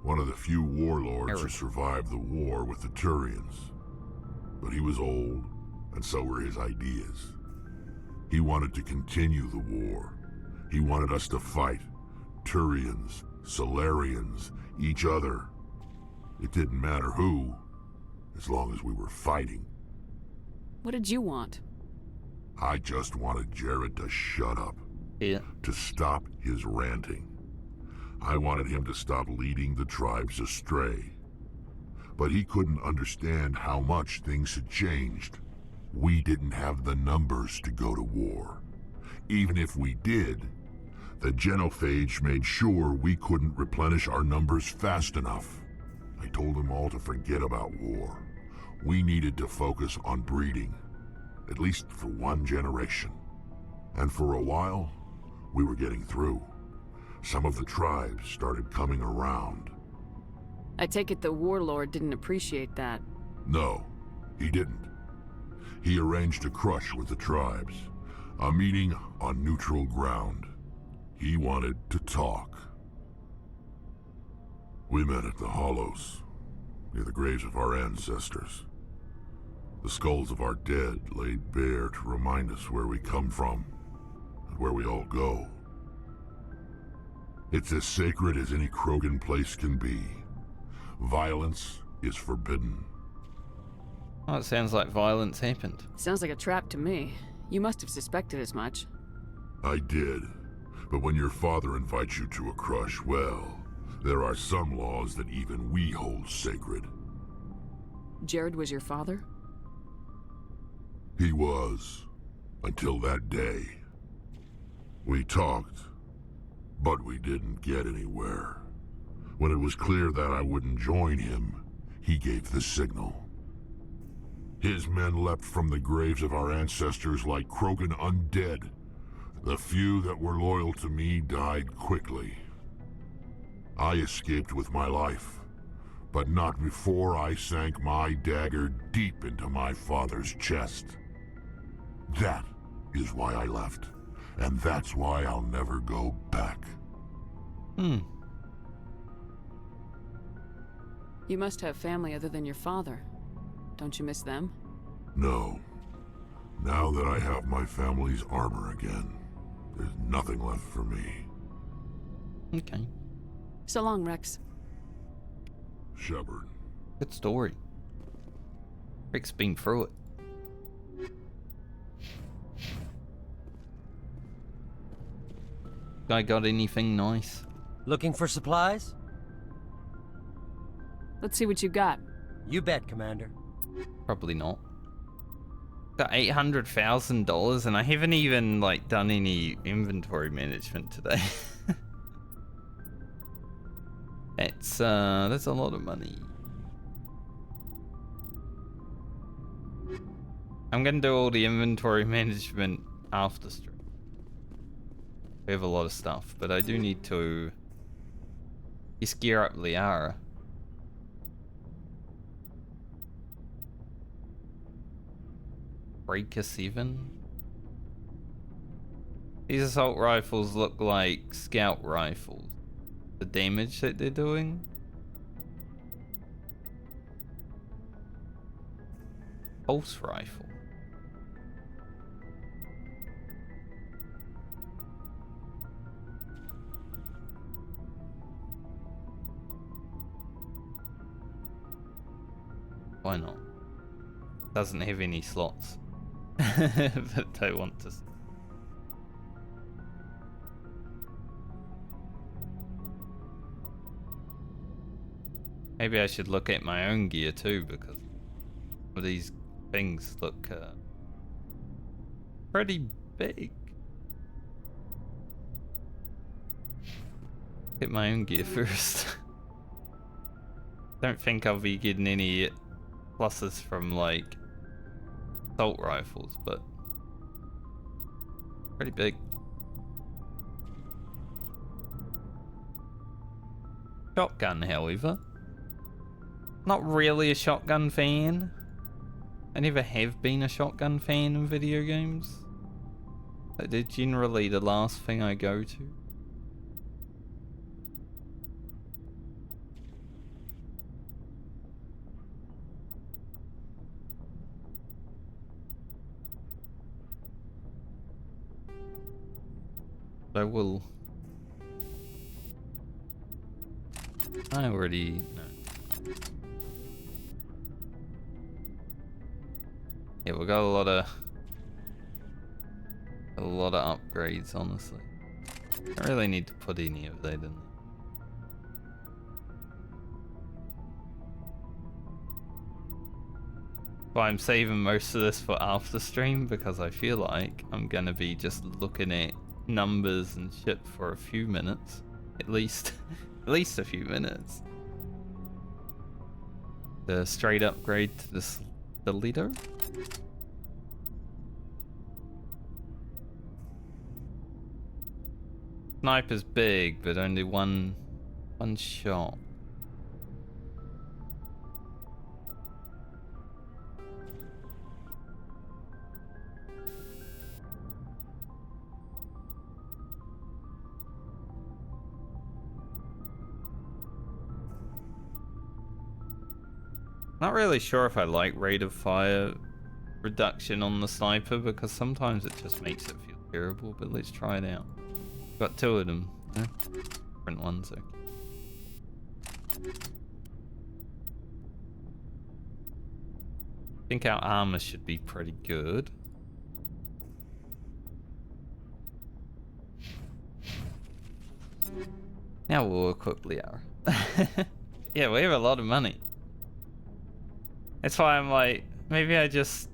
one of the few warlords who survived the war with the Turians. But he was old, and so were his ideas. He wanted to continue the war. He wanted us to fight. Turians, Solarians, each other. It didn't matter who, as long as we were fighting. What did you want? I just wanted Jared to shut up. Yeah. To stop his ranting. I wanted him to stop leading the tribes astray. But he couldn't understand how much things had changed. We didn't have the numbers to go to war. Even if we did, the genophage made sure we couldn't replenish our numbers fast enough. I told them all to forget about war. We needed to focus on breeding, at least for one generation. And for a while, we were getting through. Some of the tribes started coming around. I take it the warlord didn't appreciate that. No, he didn't. He arranged a crush with the tribes, a meeting on neutral ground. He wanted to talk. We met at the Hollows, near the graves of our ancestors. The skulls of our dead laid bare to remind us where we come from and where we all go. It's as sacred as any Krogan place can be. Violence is forbidden. Oh, it sounds like violence happened. Sounds like a trap to me. You must have suspected as much. I did. But when your father invites you to a crush, well, there are some laws that even we hold sacred. Jared was your father? He was, until that day. We talked, but we didn't get anywhere. When it was clear that I wouldn't join him, he gave the signal. His men leapt from the graves of our ancestors like Krogan undead. The few that were loyal to me died quickly. I escaped with my life, but not before I sank my dagger deep into my father's chest. That is why I left, and that's why I'll never go back. You must have family other than your father. Don't you miss them? No. Now that I have my family's armor again, there's nothing left for me. Okay. So long, Rex. Shepard. Good story. Rick's been through it. Guy got anything nice? Looking for supplies? Let's see what you got. You bet, Commander. Probably not. Got $800,000 and I haven't even done any inventory management today. That's a lot of money. I'm gonna do all the inventory management after stream. We have a lot of stuff, but I do need to gear up Liara. Breaker 7. These assault rifles look like scout rifles. The damage that they're doing. Pulse rifle. Why not? Doesn't have any slots. But I want to. Maybe I should look at my own gear too, because some of these things look pretty big. Get my own gear first. Don't think I'll be getting any pluses from assault rifles, but Pretty big. Shotgun, however. Not really a shotgun fan. I never have been a shotgun fan in video games. They're generally the last thing I go to. I will. I already know. Yeah, we got a lot of upgrades, honestly. I really need to put any of that in there. But I'm saving most of this for after stream because I feel like I'm gonna be just looking at numbers and shit for a few minutes, at least. At least a few minutes. The straight upgrade to the leader. Sniper's big, but only one shot. Not really sure if I like rate of fire reduction on the sniper because sometimes it just makes it feel terrible, but let's try it out. Got two of them. Yeah? Different ones, okay. I think our armor should be pretty good. Now we'll equip Liara. Yeah, we have a lot of money. That's why I'm like, maybe I just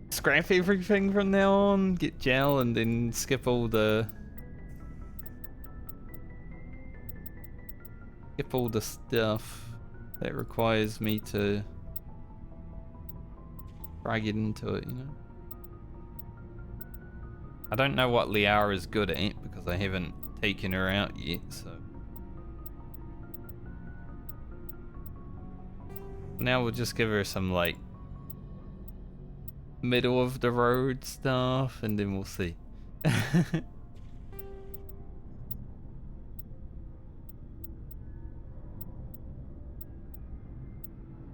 scrap everything from now on, get gel, and then skip all the stuff that requires me to try get into it, you know? I don't know what Liara is good at because I haven't taken her out yet, so. Now we'll just give her some, like, middle of the road stuff, and then we'll see.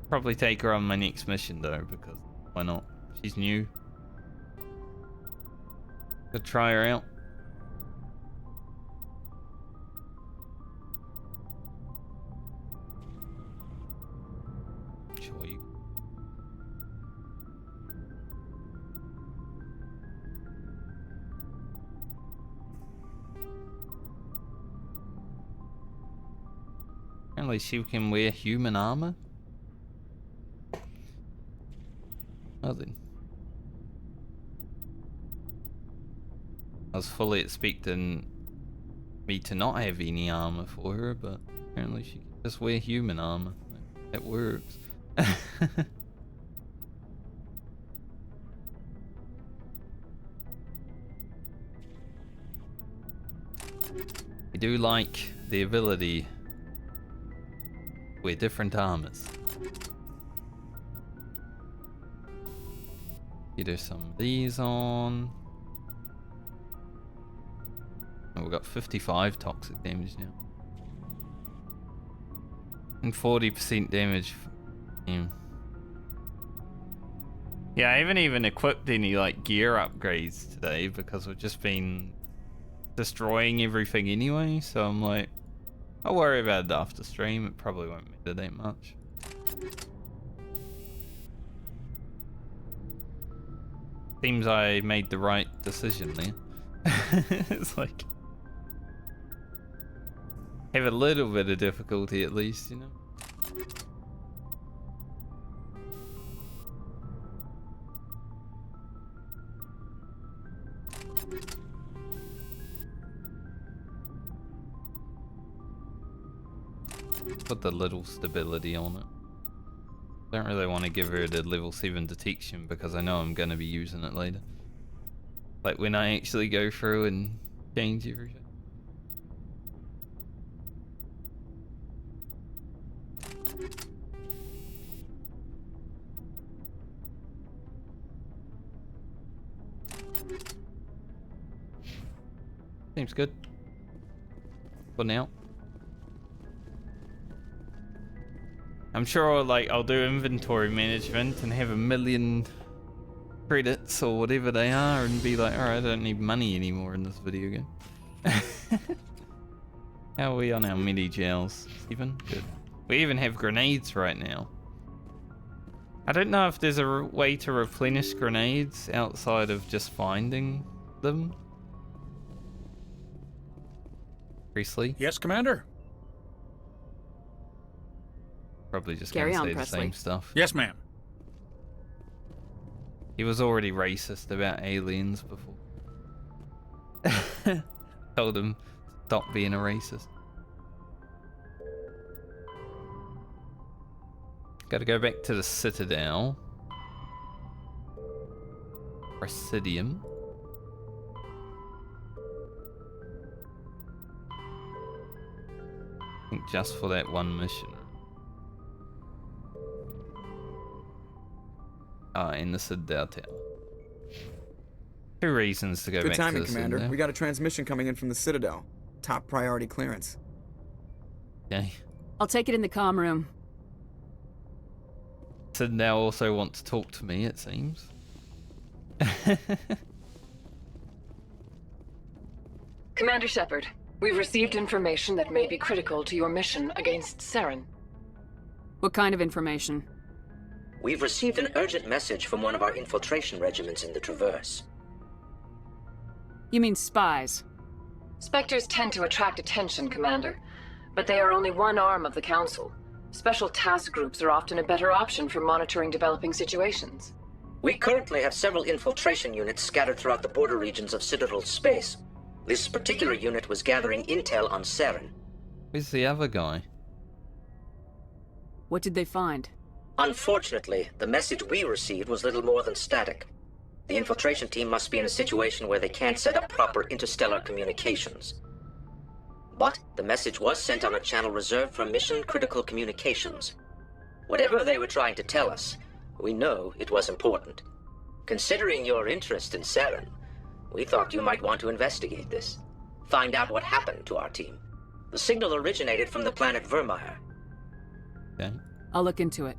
Probably take her on my next mission, though, because why not? She's new. Could try her out. Apparently she can wear human armor. Well then. I was fully expecting me to not have any armor for her, but apparently she can just wear human armor. It works. I do like the ability with different armors. Get her some of these on. Oh, we've got 55 toxic damage now. And 40% damage. Yeah, I haven't even equipped any like gear upgrades today because we've just been destroying everything anyway, so I'm like, I'll worry about it after stream. It probably won't matter that much. Seems I made the right decision there. It's like, have a little bit of difficulty at least, you know? Put the little stability on it. Don't really want to give her the level 7 detection because I know I'm going to be using it later. Like when I actually go through and change everything. Seems good. For now. I'm sure like I'll do inventory management and have 1 million credits or whatever they are and be like, alright, I don't need money anymore in this video game. How are we on our mini gels? Even? Good. We even have grenades right now. I don't know if there's a way to replenish grenades outside of just finding them. Priestley? Yes, Commander? Probably just Carry gonna on, say the Presley. same stuff. Yes, ma'am. He was already racist about aliens before. Told him, stop being a racist. Gotta go back to the Citadel. Presidium. I think just for that one mission. In the Citadel Tower. 2 reasons to go Good back timing, to the Commander. Citadel. We got a transmission coming in from the Citadel. Top priority clearance. Okay. I'll take it in the comm room. Citadel also want to talk to me, it seems. Commander Shepard, we've received information that may be critical to your mission against Saren. What kind of information? We've received an urgent message from one of our infiltration regiments in the Traverse. You mean spies? Spectres tend to attract attention, Commander, but they are only one arm of the Council. Special task groups are often a better option for monitoring developing situations. We currently have several infiltration units scattered throughout the border regions of Citadel space. This particular unit was gathering intel on Saren. Who's the other guy? What did they find? Unfortunately, the message we received was little more than static. The infiltration team must be in a situation where they can't set up proper interstellar communications. But the message was sent on a channel reserved for mission-critical communications. Whatever they were trying to tell us, we know it was important. Considering your interest in Saren, we thought you might want to investigate this. Find out what happened to our team. The signal originated from the planet Vermeer. Okay. I'll look into it.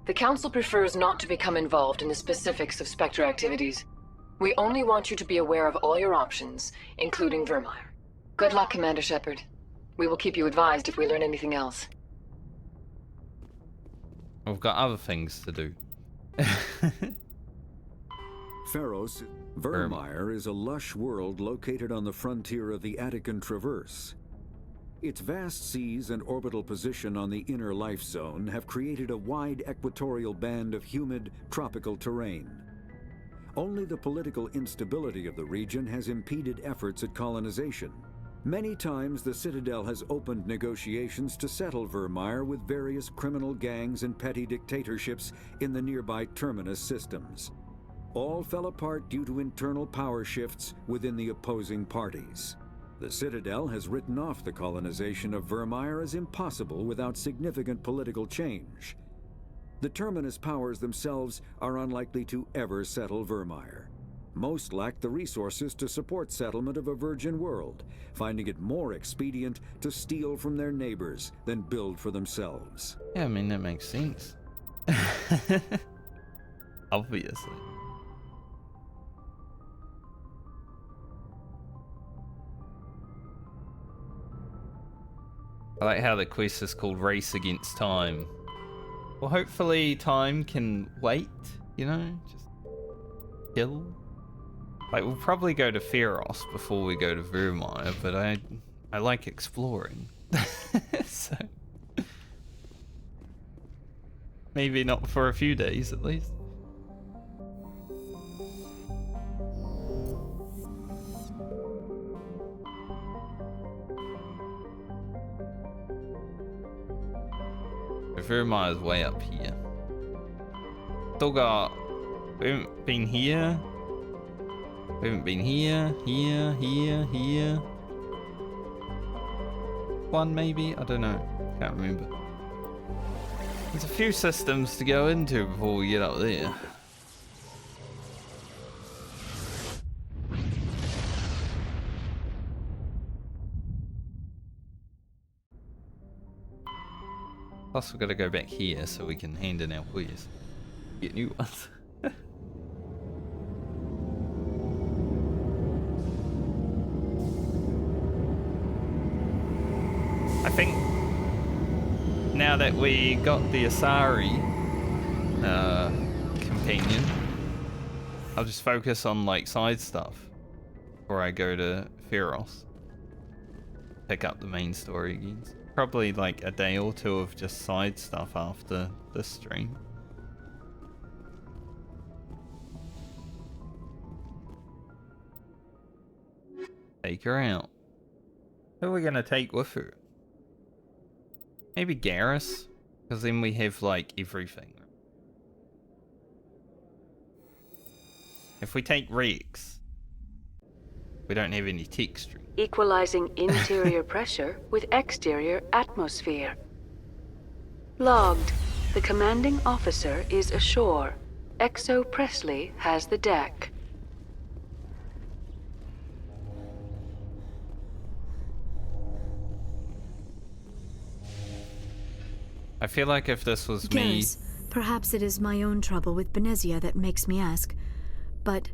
The Council prefers not to become involved in the specifics of Spectre activities. We only want you to be aware of all your options, including Vermeer. Good luck, Commander Shepard. We will keep you advised if we learn anything else. We've got other things to do. Pharos, Vermeer is a lush world located on the frontier of the Attican Traverse. Its vast seas and orbital position on the inner life zone have created a wide equatorial band of humid, tropical terrain. Only the political instability of the region has impeded efforts at colonization. Many times the Citadel has opened negotiations to settle Vermeer with various criminal gangs and petty dictatorships in the nearby Terminus systems. All fell apart due to internal power shifts within the opposing parties. The Citadel has written off the colonization of Vermeer as impossible without significant political change. The Terminus powers themselves are unlikely to ever settle Vermeer. Most lack the resources to support settlement of a virgin world, finding it more expedient to steal from their neighbors than build for themselves. Yeah, I mean, that makes sense. Obviously. I like how the quest is called Race Against Time. Well, hopefully time can wait, you know? Just kill. Like, we'll probably go to Pharos before we go to Vermeer, but I like exploring. So... maybe not for a few days, at least. Vermeer is way up here. Still got... we haven't been here. We haven't been here, here. One maybe? I don't know. Can't remember. There's a few systems to go into before we get up there. Plus we've got to go back here so we can hand in our wares. Get new ones. I think now that we got the Asari companion, I'll just focus on like side stuff before I go to Pharos. Pick up the main story again. Probably like a day or two of just side stuff after this stream. Take her out. Who are we gonna take with her? Maybe Garrus? Because then we have like everything. If we take Rex, we don't have any texture. Equalizing interior pressure with exterior atmosphere. Logged. The commanding officer is ashore. Exo Presley has the deck. I feel like if this was Garrus, perhaps it is my own trouble with Benezia that makes me ask, but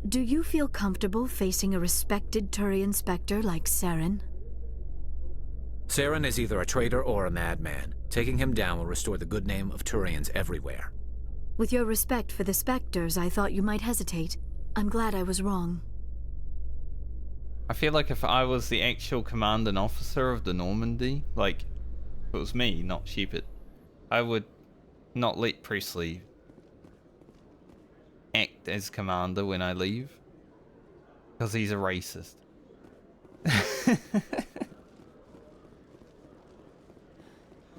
do you feel comfortable facing a respected Turian Spectre like Saren? Saren is either a traitor or a madman. Taking him down will restore the good name of Turians everywhere. With your respect for the Spectres, I thought you might hesitate. I'm glad I was wrong. I feel like if I was the actual commanding officer of the Normandy, like, if it was me, not Shepard, I would not let Presley act as commander when I leave. Because he's a racist.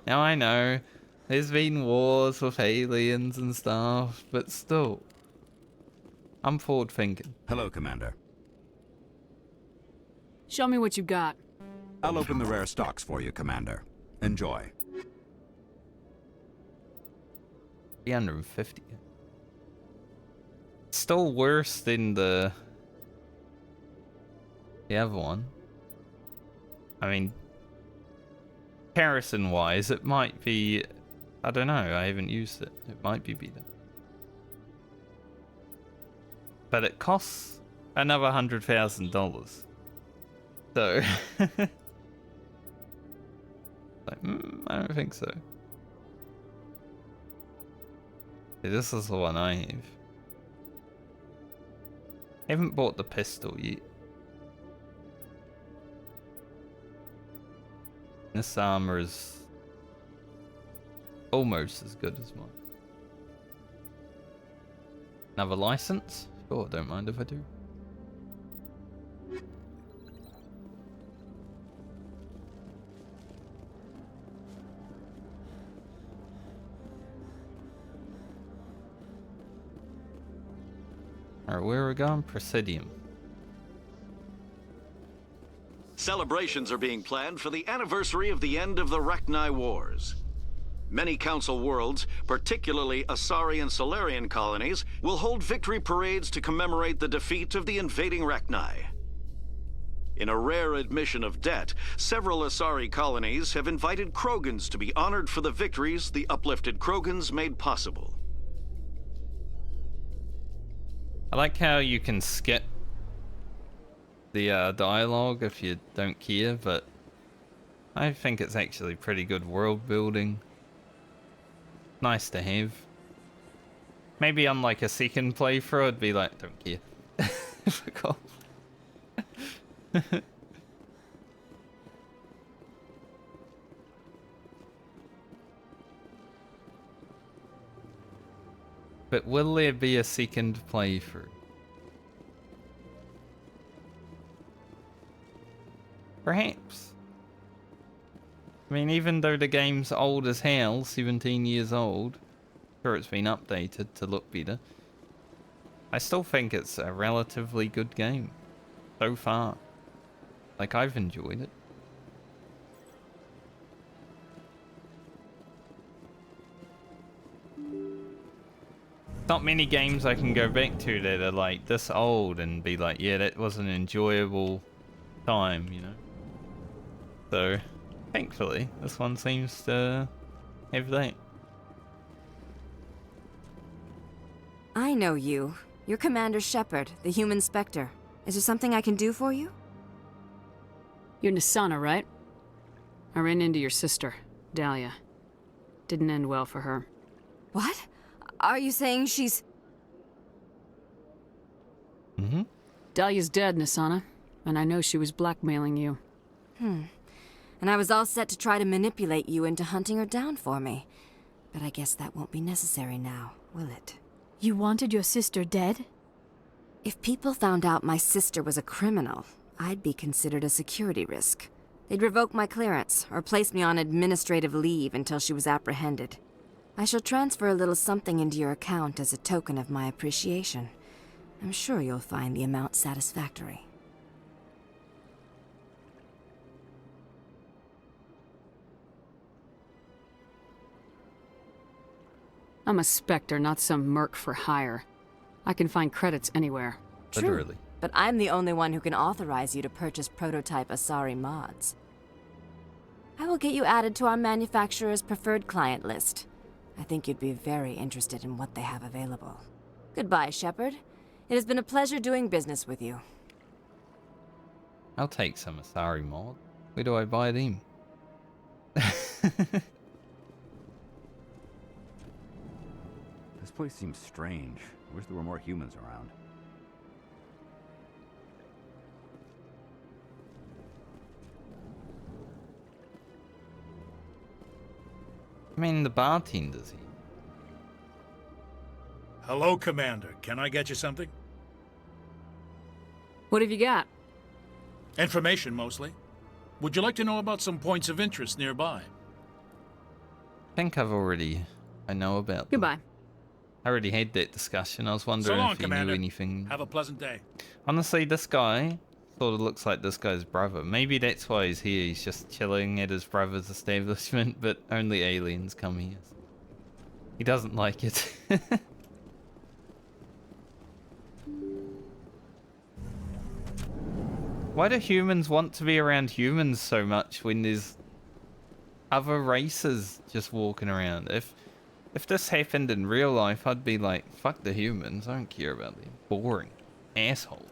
Now I know, there's been wars with aliens and stuff, but still. I'm forward thinking. Hello, Commander. Show me what you got. I'll open the rare stocks for you, Commander. Enjoy. 350. Still worse than the other one. I mean, comparison-wise, it might be... I don't know, I haven't used it. It might be better. But it costs another $100,000. So... like, I don't think so. See, this is the one I have. Haven't bought the pistol yet. This armor is almost as good as mine. Another license? Sure, don't mind if I do. Alright, where are we going? Presidium. Celebrations are being planned for the anniversary of the end of the Rachni Wars. Many Council worlds, particularly Asari and Solarian colonies, will hold victory parades to commemorate the defeat of the invading Rachni. In a rare admission of debt, several Asari colonies have invited Krogans to be honored for the victories the uplifted Krogans made possible. I like how you can skip the dialogue if you don't care, but I think it's actually pretty good world building. Nice to have. Maybe on like a second playthrough, I'd be like, don't care. Fuck off. But will there be a second playthrough? Perhaps. I mean, even though the game's old as hell, 17 years old, sure it's been updated to look better. I still think it's a relatively good game so far. Like, I've enjoyed it. Not many games I can go back to that are like this old and be like, yeah, that was an enjoyable time, you know? So, thankfully, this one seems to have that. I know you. You're Commander Shepard, the human Spectre. Is there something I can do for you? You're Nisana, right? I ran into your sister, Dahlia. Didn't end well for her. What? Are you saying she's... Mm-hmm. Dahlia's dead, Nisana. And I know she was blackmailing you. And I was all set to try to manipulate you into hunting her down for me. But I guess that won't be necessary now, will it? You wanted your sister dead? If people found out my sister was a criminal, I'd be considered a security risk. They'd revoke my clearance, or place me on administrative leave until she was apprehended. I shall transfer a little something into your account as a token of my appreciation. I'm sure you'll find the amount satisfactory. I'm a Spectre, not some merc for hire. I can find credits anywhere. True, but I'm the only one who can authorize you to purchase prototype Asari mods. I will get you added to our manufacturer's preferred client list. I think you'd be very interested in what they have available. Goodbye, Shepard. It has been a pleasure doing business with you. I'll take some Asari mod. Where do I buy them? This place seems strange. I wish there were more humans around. I mean, the bartender's here. Hello, Commander. Can I get you something? What have you got? Information, mostly. Would you like to know about some points of interest nearby? I think I know about them. Goodbye. I already had that discussion. I was wondering So long, if you Commander. knew anything. Have a pleasant day. Honestly, this guy sort of looks like this guy's brother. Maybe that's why he's here. He's just chilling at his brother's establishment, but only aliens come here. He doesn't like it. Why do humans want to be around humans so much when there's other races just walking around? If this happened in real life, I'd be like, fuck the humans, I don't care about them. Boring. Assholes.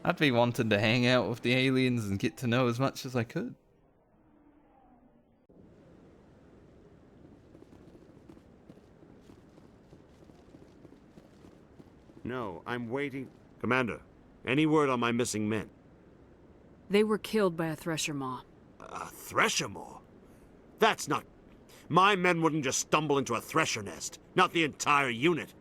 I'd be wanting to hang out with the aliens and get to know as much as I could. No, I'm waiting. Commander, any word on my missing men? They were killed by a Thresher Maw. A Thresher Maw? That's not... My men wouldn't just stumble into a Thresher nest. Not the entire unit.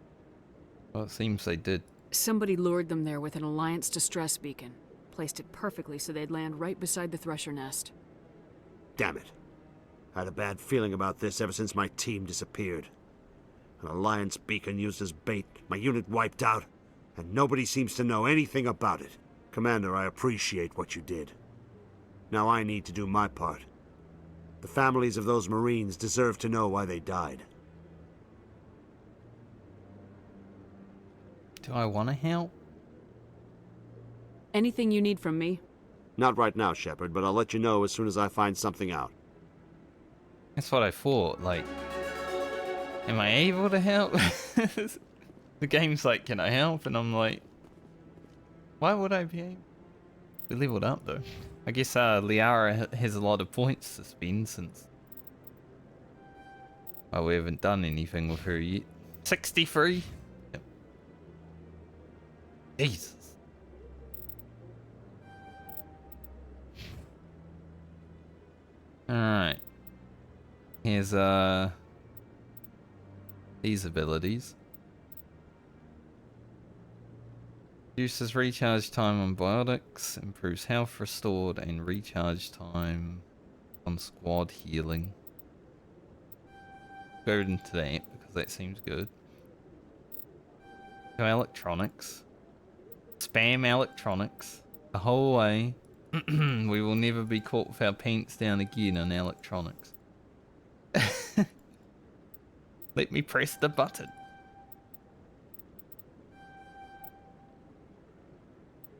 Well, it seems they did. Somebody lured them there with an Alliance distress beacon. Placed it perfectly so they'd land right beside the Thresher nest. Damn it. I had a bad feeling about this ever since my team disappeared. An Alliance beacon used as bait, my unit wiped out, and nobody seems to know anything about it. Commander, I appreciate what you did. Now I need to do my part. The families of those Marines deserve to know why they died. Do I want to help? Anything you need from me? Not right now, Shepard, but I'll let you know as soon as I find something out. That's what I thought, like... Am I able to help? The game's like, can I help? And I'm like... Why would I be able? We leveled up, though. I guess Liara has a lot of points to spend since... Well, we haven't done anything with her yet. 63? Yep. Jesus. Alright. Here's, these abilities. Reduces recharge time on biotics, improves health restored, and recharge time on squad healing. go into that because that seems good. Go electronics. Spam electronics the whole way. We will never be caught with our pants down again on electronics. Let me press the button.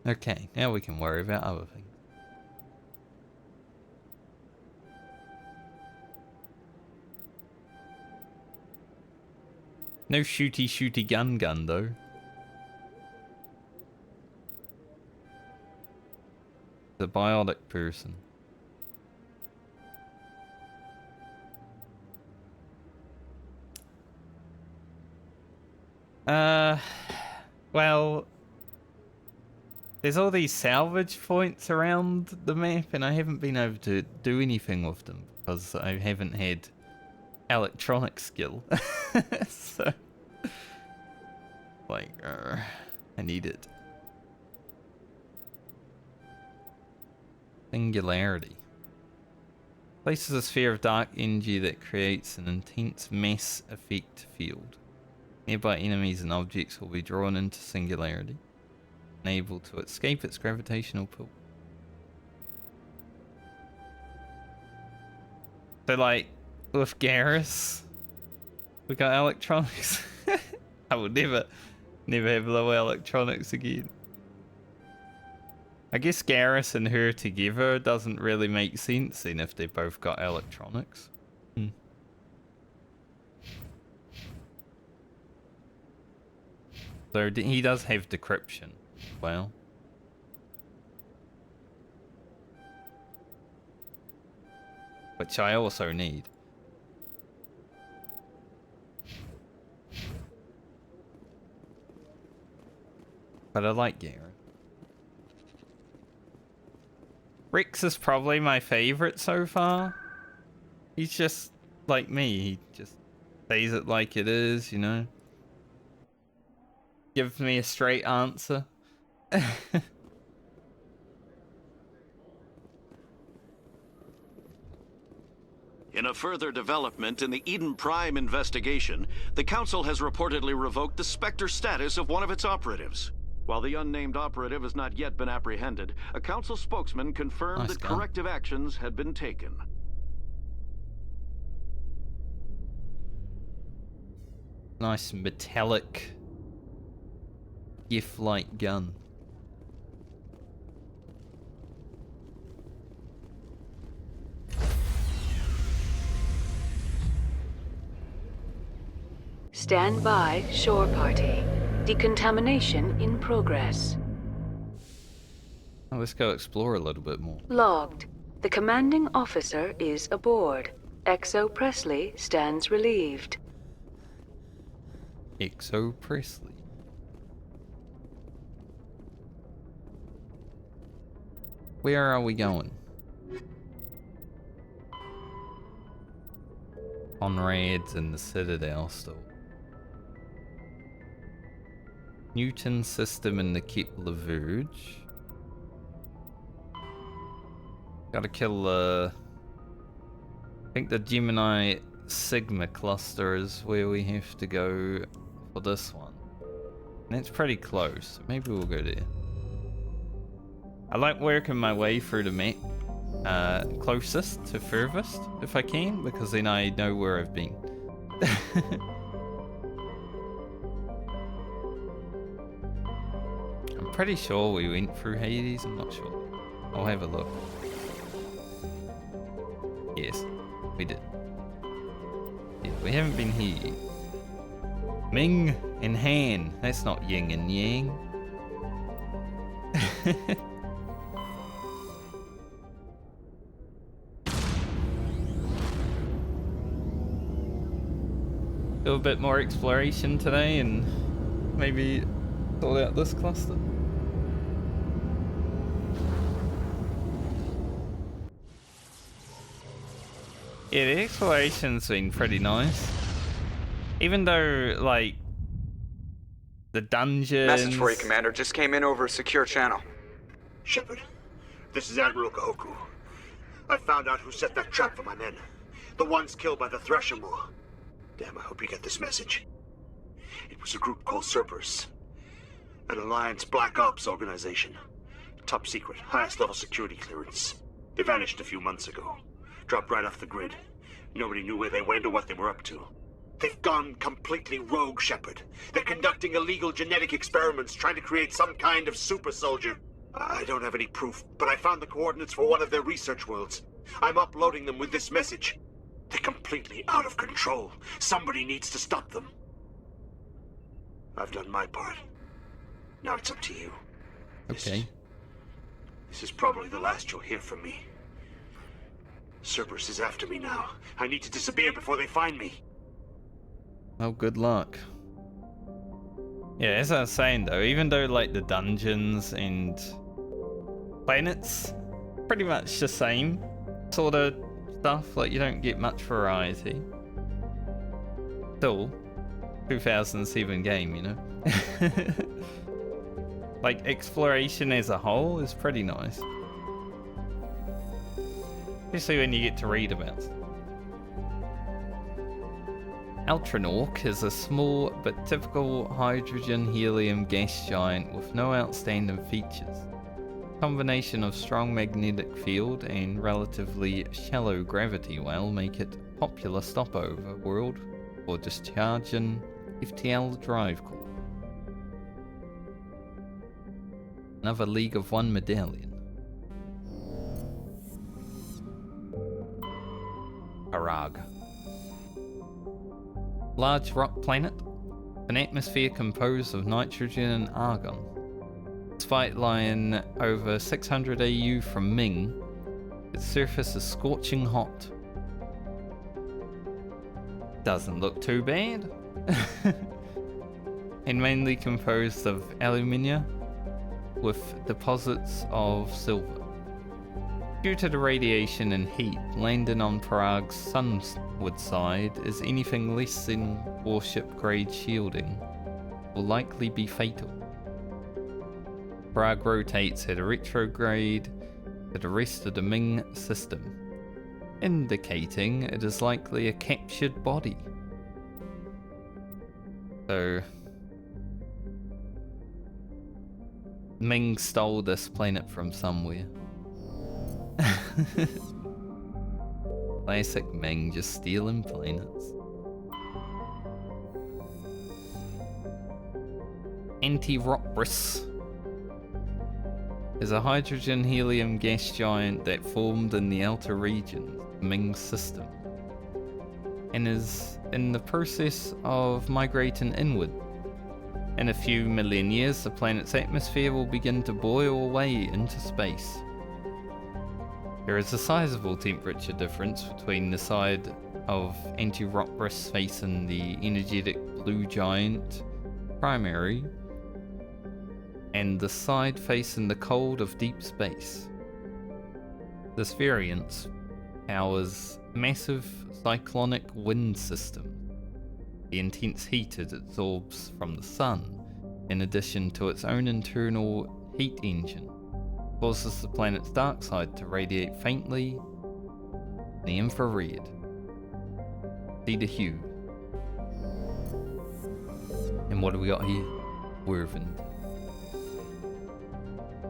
Okay, now we can worry about other things. No shooty gun though. The biotic person. Well, there's all these salvage points around the map and I haven't been able to do anything with them because I haven't had electronic skill. So, like, I need it. Singularity. Places a sphere of dark energy that creates an intense mass effect field. Nearby enemies and objects will be drawn into singularity, unable to escape its gravitational pull. So, like, with Garrus, we got electronics. I will never have low electronics again. I guess Garrus and her together doesn't really make sense then if they both got electronics. So he does have decryption as well. Which I also need. But I like Garrett. Rex is probably my favorite so far. He's just like me. He just says it like it is, you know. Gives me a straight answer. In a further development in the Eden Prime investigation, the Council has reportedly revoked the Spectre status of one of its operatives. While the unnamed operative has not yet been apprehended, a Council spokesman confirmed that corrective actions had been taken. Nice metallic gift-like gun. Stand by, shore party. Decontamination in progress. Oh, let's go explore a little bit more. Logged. The commanding officer is aboard. XO Presley stands relieved. XO Presley. Where are we going? Conrad's and the Citadel still. Newton system in the Kepler Verge. Gotta kill I think the Gemini Sigma cluster is where we have to go for this one. And it's pretty close, so maybe we'll go there. I like working my way through the map closest to furthest if I can, because then I know where I've been. I'm pretty sure we went through Hades, I'm not sure. I'll have a look. Yes, we did. Yeah, we haven't been here yet. Ming and Han, that's not yin and yang. Do a bit more exploration today and maybe sort out this cluster. Yeah, the exploration's been pretty nice. Even though, like, the dungeons... Message for you, Commander. Just came in over a secure channel. Shepard, this is Admiral Kahoku. I found out who set that trap for my men. The ones killed by the Thresher Moor. Damn, I hope you get this message. It was a group called Cerberus. An Alliance Black Ops organization. Top secret, highest level security clearance. They vanished a few months ago. Dropped right off the grid. Nobody knew where they went or what they were up to. They've gone completely rogue, Shepard. They're conducting illegal genetic experiments, trying to create some kind of super soldier. I don't have any proof, but I found the coordinates for one of their research worlds. I'm uploading them with this message. They're completely out of control. Somebody needs to stop them. I've done my part. Now it's up to you. Okay. This is probably the last you'll hear from me. Cerberus is after me now. I need to disappear before they find me. Well, good luck. Yeah, as I was saying though, even though like the dungeons and planets pretty much the same sort of stuff, like you don't get much variety. Still, 2007 game, you know? Like exploration as a whole is pretty nice. Especially when you get to read about stuff. Ultranork is a small but typical hydrogen-helium gas giant with no outstanding features. Combination of strong magnetic field and relatively shallow gravity well make it a popular stopover world for discharging FTL drive core. Another League of One medallion. Parag. Large rock planet, an atmosphere composed of nitrogen and argon. Despite lying over 600 AU from Ming, its surface is scorching hot. Doesn't look too bad. And mainly composed of alumina with deposits of silver. Due to the radiation and heat, landing on Parag's sunward side is anything less than warship-grade shielding will likely be fatal. Parag rotates at a retrograde to the rest of the Ming system, indicating it is likely a captured body. So, Ming stole this planet from somewhere. Classic Ming, just stealing planets. Anti-Rockbris is a hydrogen-helium gas giant that formed in the outer regions of the Ming system and is in the process of migrating inward. In a few million years, the planet's atmosphere will begin to boil away into space. There is a sizable temperature difference between the side of Anti-Rockbris facing the energetic blue giant primary and the side facing the cold of deep space. This variance powers massive cyclonic wind system. The intense heat it absorbs from the sun, in addition to its own internal heat engine, causes the planet's dark side to radiate faintly in the infrared. See the hue. And what do we got here? Worthington.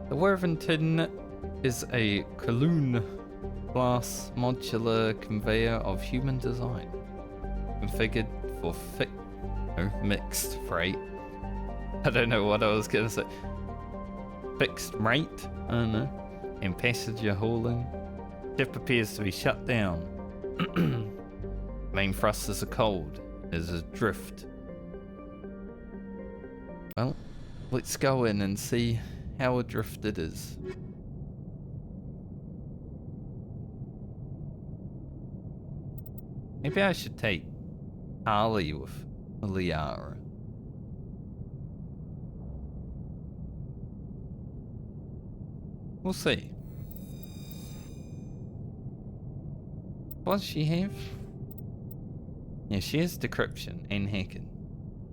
The Worthington is a Kaloon-class modular conveyor of human design, configured for mixed freight. I don't know what I was gonna say. Fixed rate? I don't know. And passenger hauling. Ship appears to be shut down. Main thrusters are cold. There's a drift. Well, let's go in and see how adrift it is. Maybe I should take Harley with Liara. We'll see. What does she have? Yeah, she has decryption and hacking.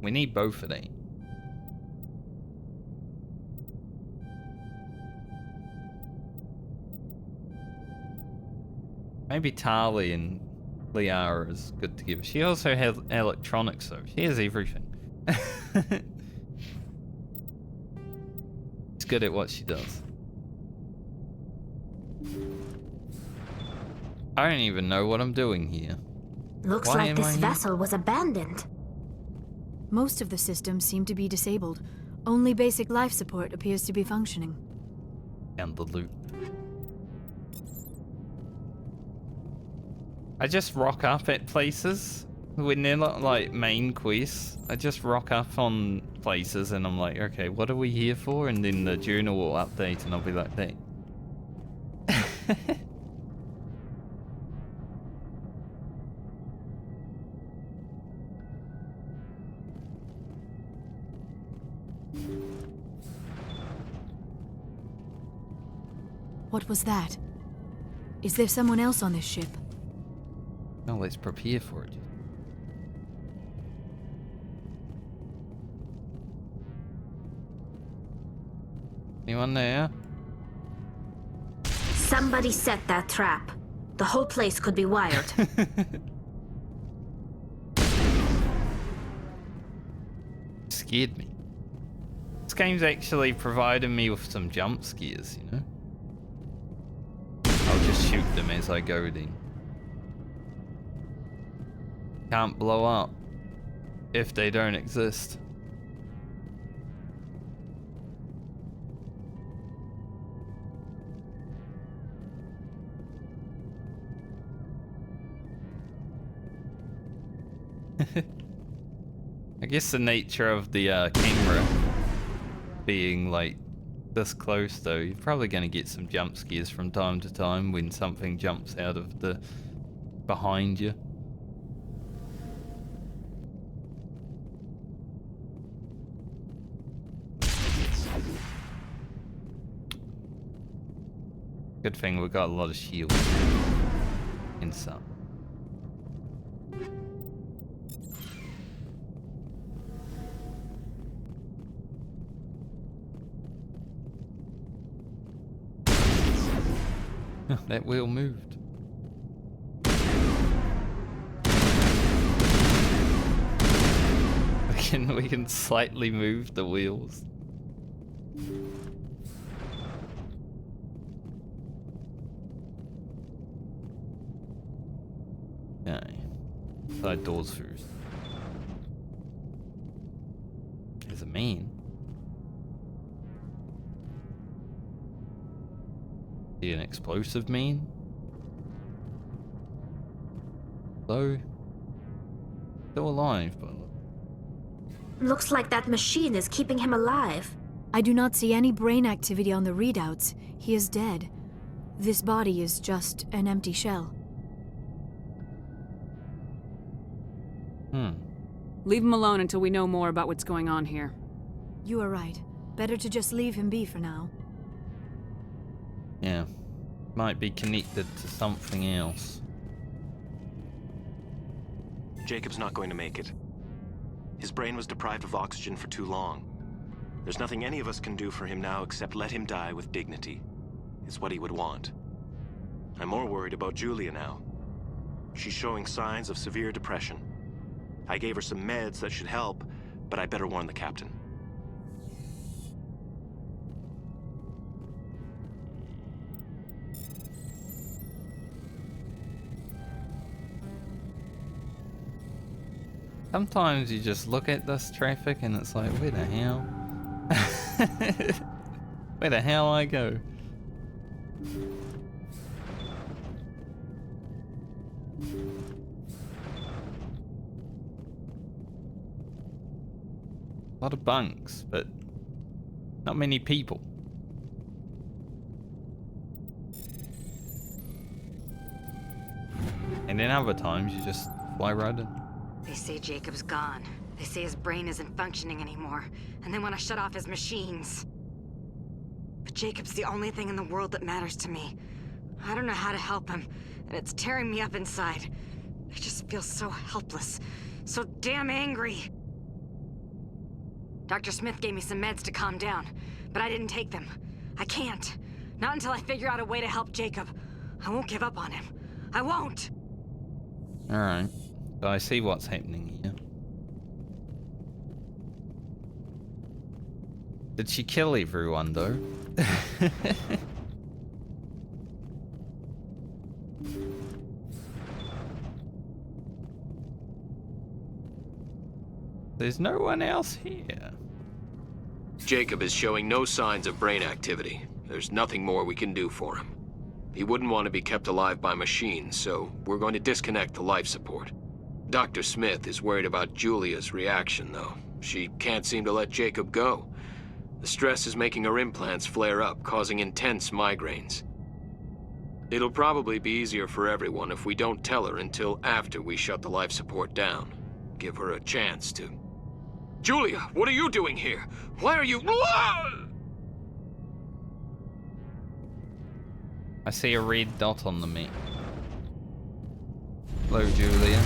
We need both of them. Maybe Tali and Liara is good to give. She also has electronics, so she has everything. She's good at what she does. I don't even know what I'm doing here. Looks Why like am this I here? vessel was abandoned. Most of the systems seem to be disabled. Only basic life support appears to be functioning. And the loot. I just rock up at places when they're not like main quests. I just rock up on places and I'm like, okay, what are we here for? And then the journal will update and I'll be like, hey. What was that? Is there someone else on this ship? No, let's prepare for it. Anyone there? Somebody set that trap. The whole place could be wired. Scared me. This game's actually provided me with some jump scares, you know? I'll just shoot them as I go then. Can't blow up if they don't exist. I guess the nature of the camera being like this close though, you're probably going to get some jump scares from time to time when something jumps out of the behind you. Good thing we got a lot of shields and some. That wheel moved. We can slightly move the wheels. Okay. Side doors first. There's a man. An explosive man? Though still alive, but Looks like that machine is keeping him alive. I do not see any brain activity on the readouts. He is dead. This body is just an empty shell. Leave him alone until we know more about what's going on here. You are right. Better to just leave him be for now. yeah, might be connected to something else. Jacob's not going to make it. His brain was deprived of oxygen for too long. There's nothing any of us can do for him now except let him die with dignity. It's what he would want. I'm more worried about Julia now. She's showing signs of severe depression. I gave her some meds that should help, but I better warn the captain. Sometimes you just look at this traffic and it's like, where the hell? Where the hell I go? A lot of bunks, but not many people. And then other times you just fly right in. They say Jacob's gone. They say his brain isn't functioning anymore, and they want to shut off his machines. But Jacob's the only thing in the world that matters to me. I don't know how to help him, and it's tearing me up inside. I just feel so helpless, so damn angry. Dr. Smith gave me some meds to calm down, but I didn't take them. I can't. Not until I figure out a way to help Jacob. I won't give up on him. I won't! Alright. So I see what's happening here. Did she kill everyone though? There's no one else here. Jacob is showing no signs of brain activity. There's nothing more we can do for him. He wouldn't want to be kept alive by machines, so we're going to disconnect the life support. Dr. Smith is worried about Julia's reaction, though. She can't seem to let Jacob go. The stress is making her implants flare up, causing intense migraines. It'll probably be easier for everyone if we don't tell her until after we shut the life support down. Give her a chance to... Julia, what are you doing here? Why are you... I see a red dot on the map. Hello, Julia.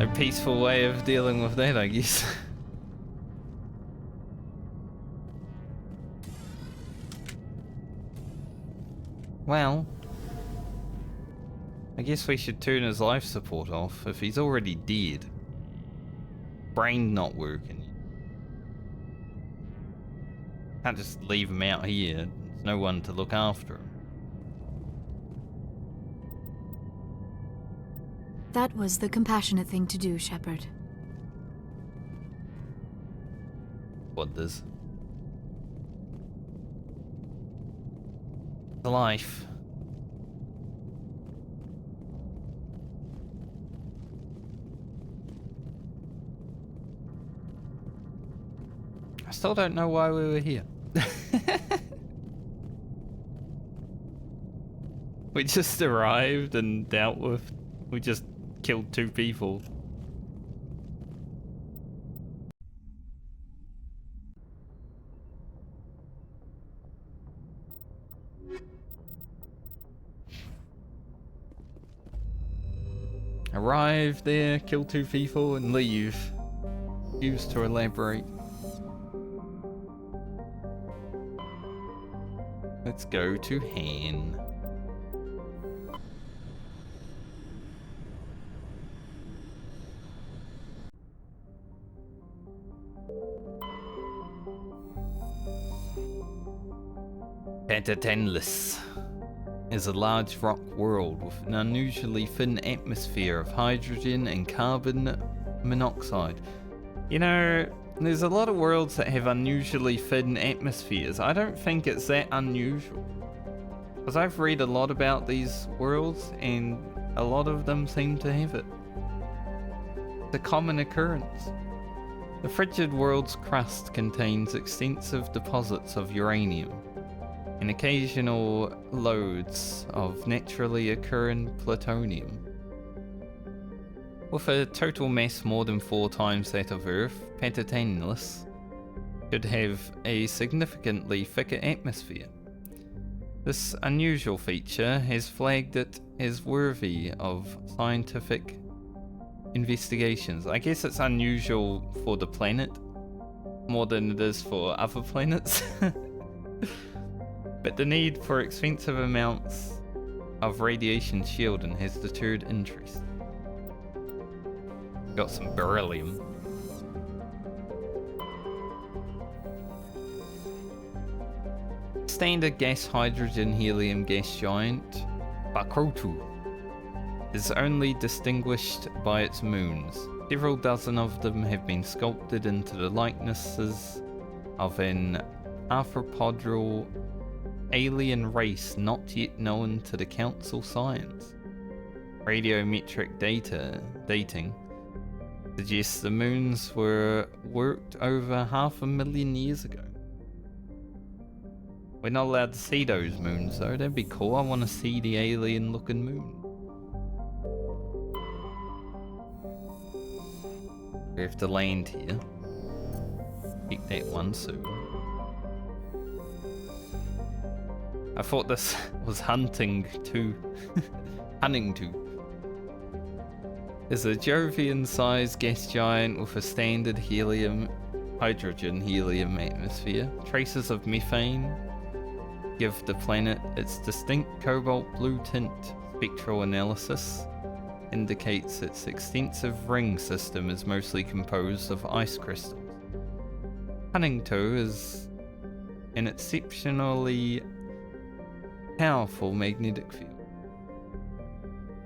A peaceful way of dealing with that, I guess. Well, I guess we should turn his life support off if he's already dead. Brain not working. Can't just leave him out here. There's no one to look after him. That was the compassionate thing to do, Shepard. What does? The life. I still don't know why we were here. We just arrived and dealt with... We just killed 2 people. Arrive there, kill 2 people, and leave. Used to elaborate. Let's go to Han. Edolus is a large rock world with an unusually thin atmosphere of hydrogen and carbon monoxide. You know, there's a lot of worlds that have unusually thin atmospheres. I don't think it's that unusual. Because I've read a lot about these worlds and a lot of them seem to have it. It's a common occurrence. The frigid world's crust contains extensive deposits of uranium and occasional loads of naturally occurring plutonium. With a total mass more than 4 times that of Earth, Edolus could have a significantly thicker atmosphere. This unusual feature has flagged it as worthy of scientific investigations. I guess it's unusual for the planet more than it is for other planets. But the need for expensive amounts of radiation shielding has deterred interest. Got some beryllium. Standard gas hydrogen helium gas giant, Bakrotu, is only distinguished by its moons. Several dozen of them have been sculpted into the likenesses of an arthropodal alien race not yet known to the Council Science. Radiometric dating suggests the moons were worked over 500,000 years ago. We're not allowed to see those moons though, that'd be cool. I want to see the alien looking moon. We have to land here. Pick that one soon. I thought this was hunting too. Hunting too. Is a Jovian-sized gas giant with a standard hydrogen helium atmosphere. Traces of methane give the planet its distinct cobalt blue tint. Spectral analysis indicates its extensive ring system is mostly composed of ice crystals. Huntington is an exceptionally powerful magnetic field,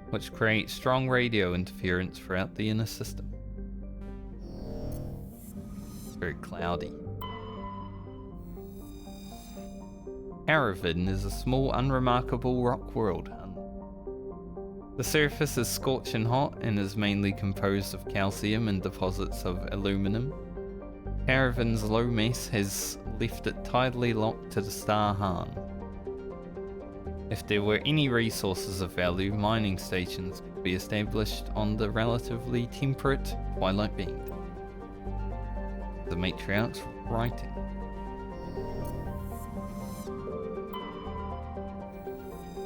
which creates strong radio interference throughout the inner system. It's very cloudy. Xawin is a small, unremarkable rock world. The surface is scorching hot and is mainly composed of calcium and deposits of aluminum. Xawin's low mass has left it tidally locked to the star Han. If there were any resources of value, mining stations could be established on the relatively temperate Twilight Band. The matriarch's writing.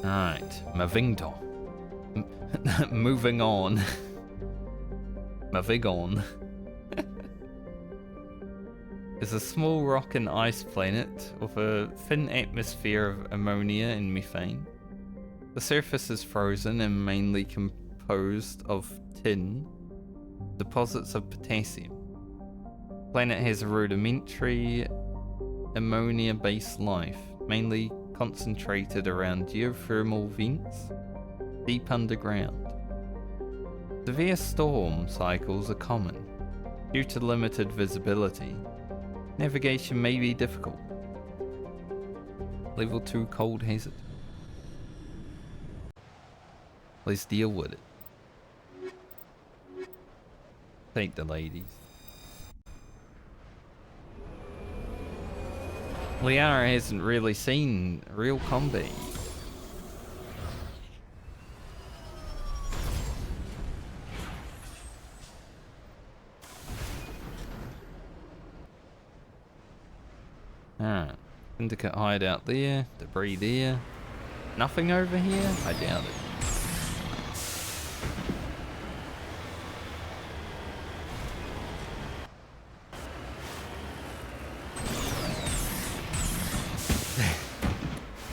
Alright, Mavigon. Moving on. Mavigon is a small rock and ice planet with a thin atmosphere of ammonia and methane. The surface is frozen and mainly composed of tin, deposits of potassium. The planet has a rudimentary ammonia-based life, mainly concentrated around geothermal vents deep underground. Severe storm cycles are common. Due to limited visibility, navigation may be difficult. Level 2 cold hazard. Let's deal with it. Take the ladies. Liara hasn't really seen real combat. Syndicate hideout there, debris there. Nothing over here? I doubt it.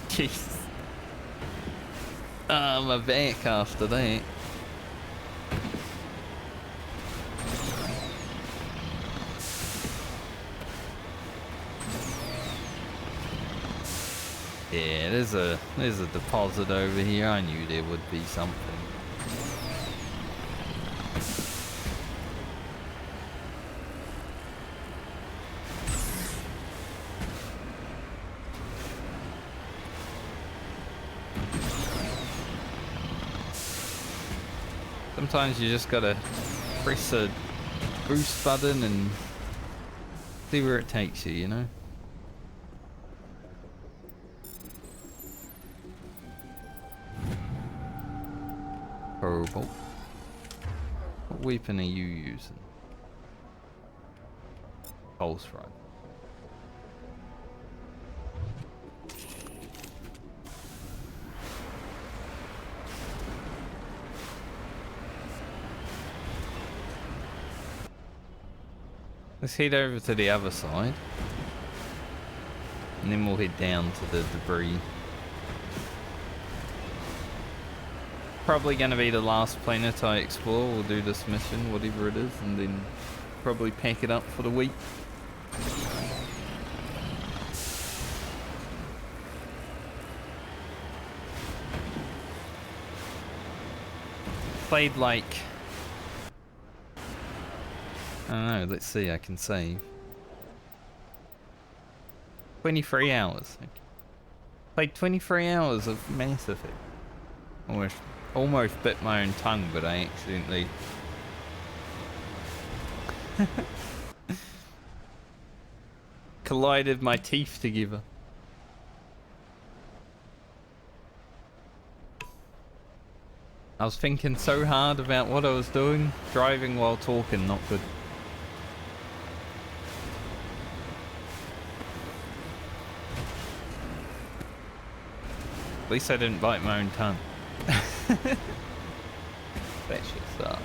Jeez. My back after that. Yeah, there's a deposit over here. I knew there would be something. Sometimes you just gotta press a boost button and see where it takes you, you know? Horrible. What weapon are you using? Pulse rifle. Let's head over to the other side. And then we'll head down to the debris. Probably going to be the last planet I explore. We'll do this mission, whatever it is, and then probably pack it up for the week. Played like... I don't know, let's see, I can save. 23 hours. Okay. Played 23 hours of Mass Effect. Almost bit my own tongue, but I accidentally... collided my teeth together. I was thinking so hard about what I was doing. Driving while talking, not good. At least I didn't bite my own tongue. That shit sucks.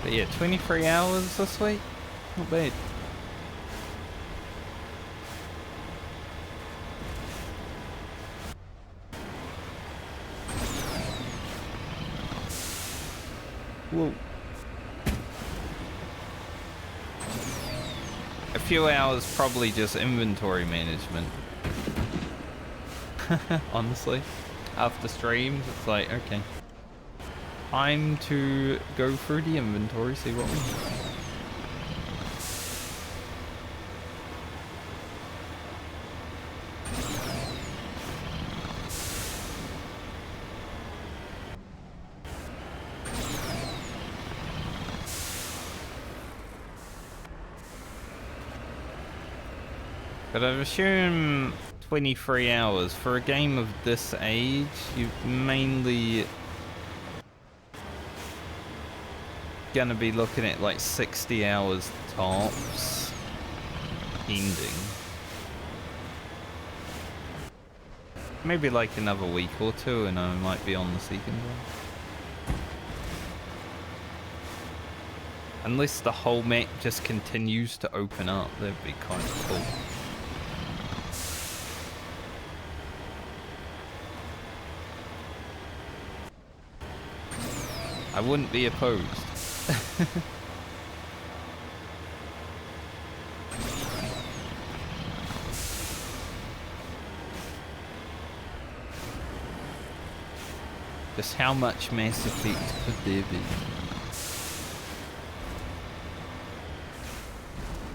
But yeah, 23 hours this week. Not bad. Whoa. A few hours probably just inventory management. Honestly. After streams, it's like, okay. Time to go through the inventory, see what we have. But I assume 23 hours for a game of this age, you're mainly gonna be looking at like 60 hours tops ending. Maybe like another week or two and I might be on the second one. Unless the whole map just continues to open up, that'd be kind of cool. I wouldn't be opposed. Just how much Mass Effect could there be?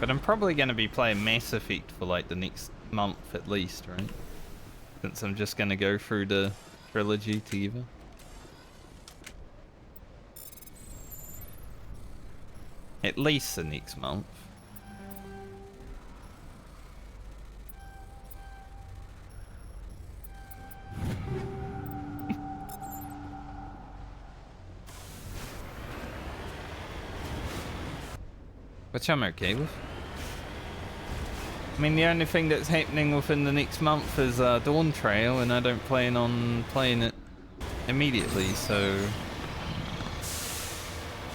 But I'm probably going to be playing Mass Effect for like the next month at least, right? Since I'm just going to go through the trilogy together. At least the next month. Which I'm okay with. I mean, the only thing that's happening within the next month is Dawn Trail, and I don't plan on playing it immediately, so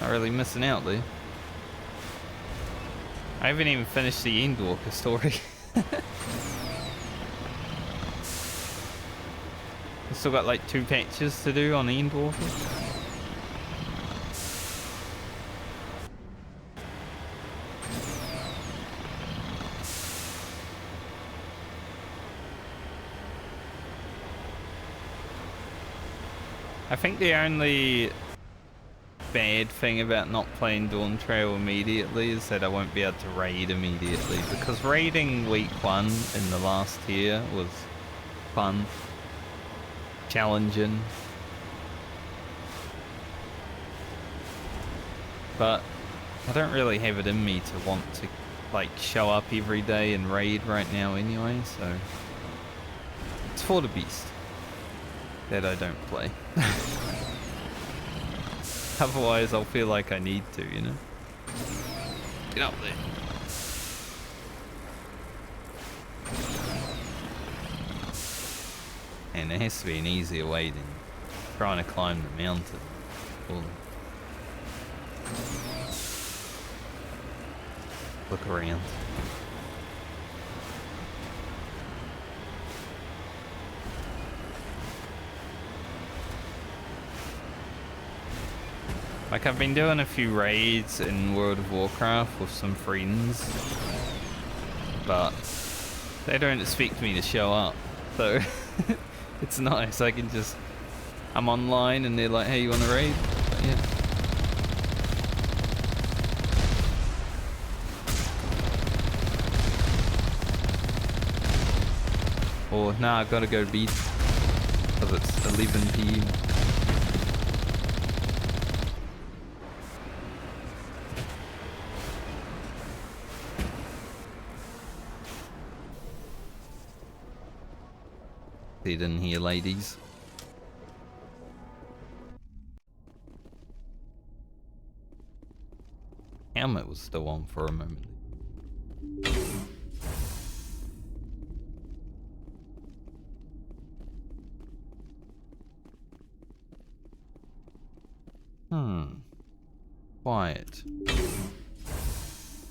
not really missing out there. I haven't even finished the Endwalker story. I've still got like 2 patches to do on Endwalker. I think the only bad thing about not playing Dawn Trail immediately is that I won't be able to raid immediately, because raiding week 1 in the last tier was fun, challenging, but I don't really have it in me to want to like show up every day and raid right now anyway, so it's for the beast that I don't play. Otherwise, I'll feel like I need to, you know? Get up there. And there has to be an easier way than trying to climb the mountain. Or look around. Like, I've been doing a few raids in World of Warcraft with some friends, but they don't expect me to show up, so it's nice. I can just, I'm online and they're like, hey, you want to raid? But yeah. Or, nah, I've got to go to bed, because it's 11 PM. They didn't hear, ladies. Helmet was still on for a moment. quiet.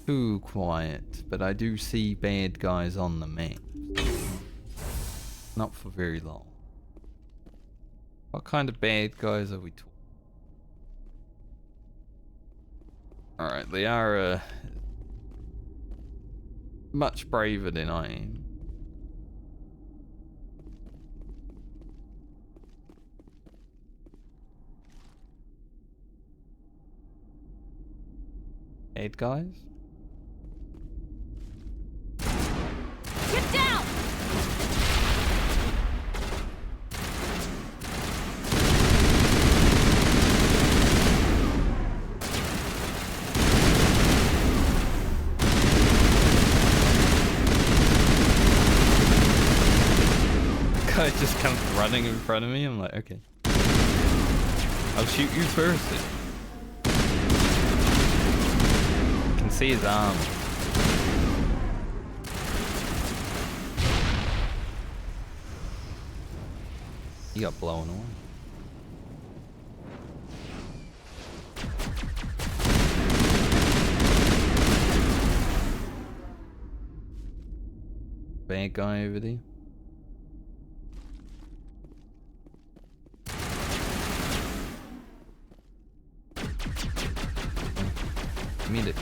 Too quiet, but I do see bad guys on the map. Not for very long. What kind of bad guys are we talking? Alright, Liara much braver than I am. Bad guys? Get down! Guy just comes running in front of me. I'm like, okay. I'll shoot you first. I can see his arm. He got blown away. Bad guy over there. Medic.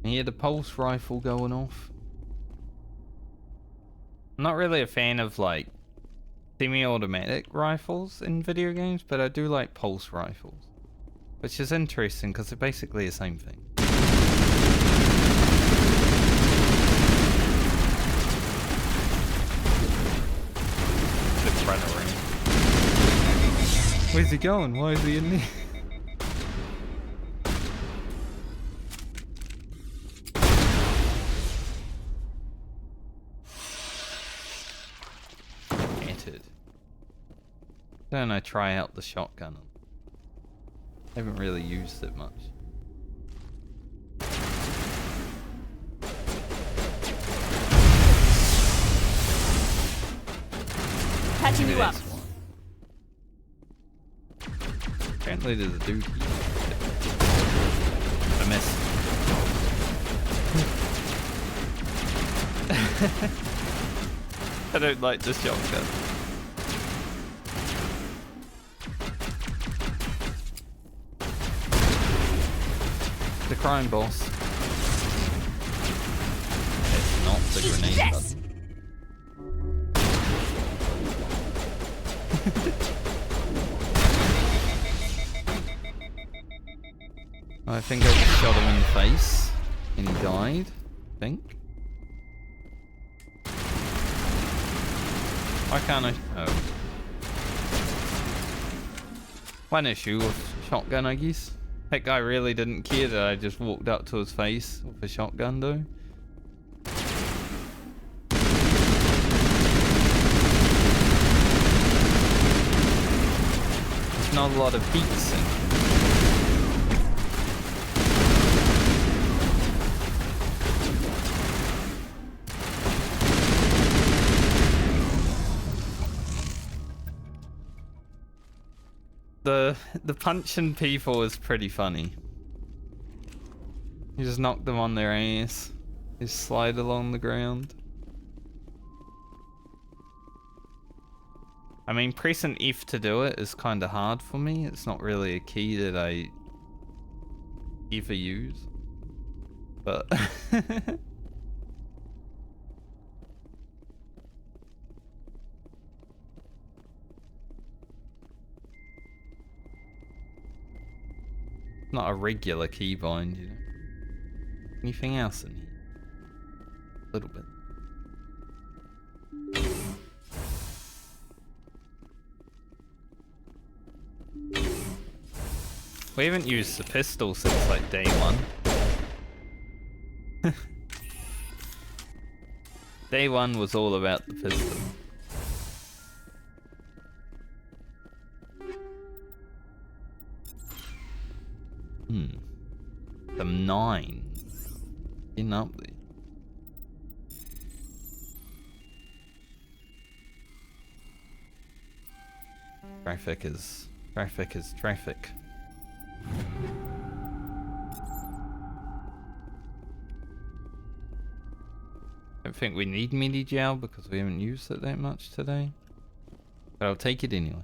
I hear the pulse rifle going off. I'm not really a fan of like semi-automatic rifles in video games, but I do like pulse rifles, which is interesting because they're basically the same thing. Just run around. Where's he going? Why is he in there? Then I try out the shotgun. I haven't really used it much. Patching you up. Apparently there's a dude here. I missed. I don't like the shotgun. The crime boss. It's not the grenade button. I think I just shot him in the face and he died, I think. Why can't I? Oh. One issue with shotgun, I guess. That guy really didn't care that I just walked up to his face with a shotgun though. There's not a lot of heat sink. The punching people is pretty funny. You just knock them on their ass. You slide along the ground. I mean, pressing F to do it is kind of hard for me. It's not really a key that I ever use. But not a regular keybind, you know. Anything else in here? A little bit. We haven't used the pistol since like day one. Day one was all about the pistol. Some 9 in up there. Graphic is Traffic is traffic. I don't think we need mini gel because we haven't used it that much today. But I'll take it anyway.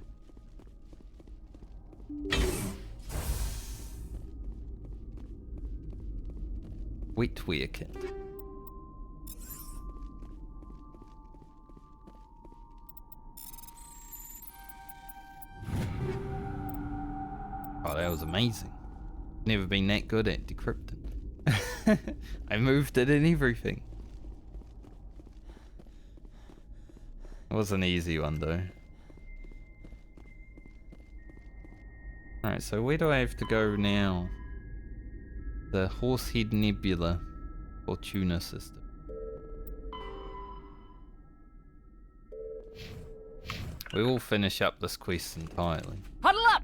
Wetwear kit. Oh, that was amazing. Never been that good at decrypting. I moved it and everything. It was an easy one though. Alright, so where do I have to go now? The Horsehead Nebula Fortuna system. We will finish up this quest entirely. Huddle up!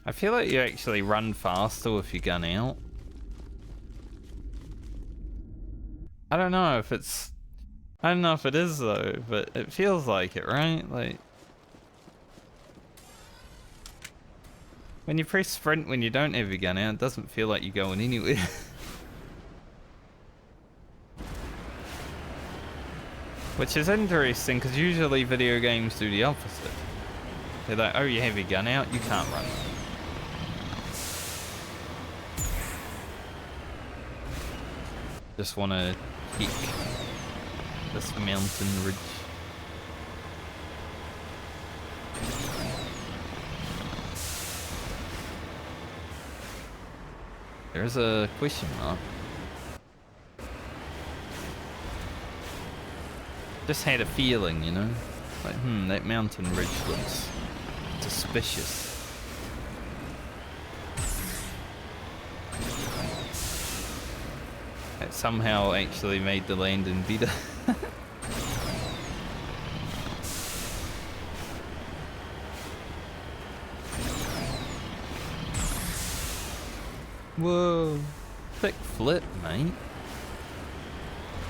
I feel like you actually run faster with your gun out. I don't know if it's... I don't know if it is though, but it feels like it, right? Like... when you press sprint when you don't have your gun out, it doesn't feel like you're going anywhere. Which is interesting, because usually video games do the opposite. They're like, oh, you have your gun out, you can't run. Just want to kick this mountain ridge. There's a question mark. Just had a feeling, you know? Like, that mountain ridge looks suspicious. It somehow actually made the landing better. Whoa, thick flip, mate.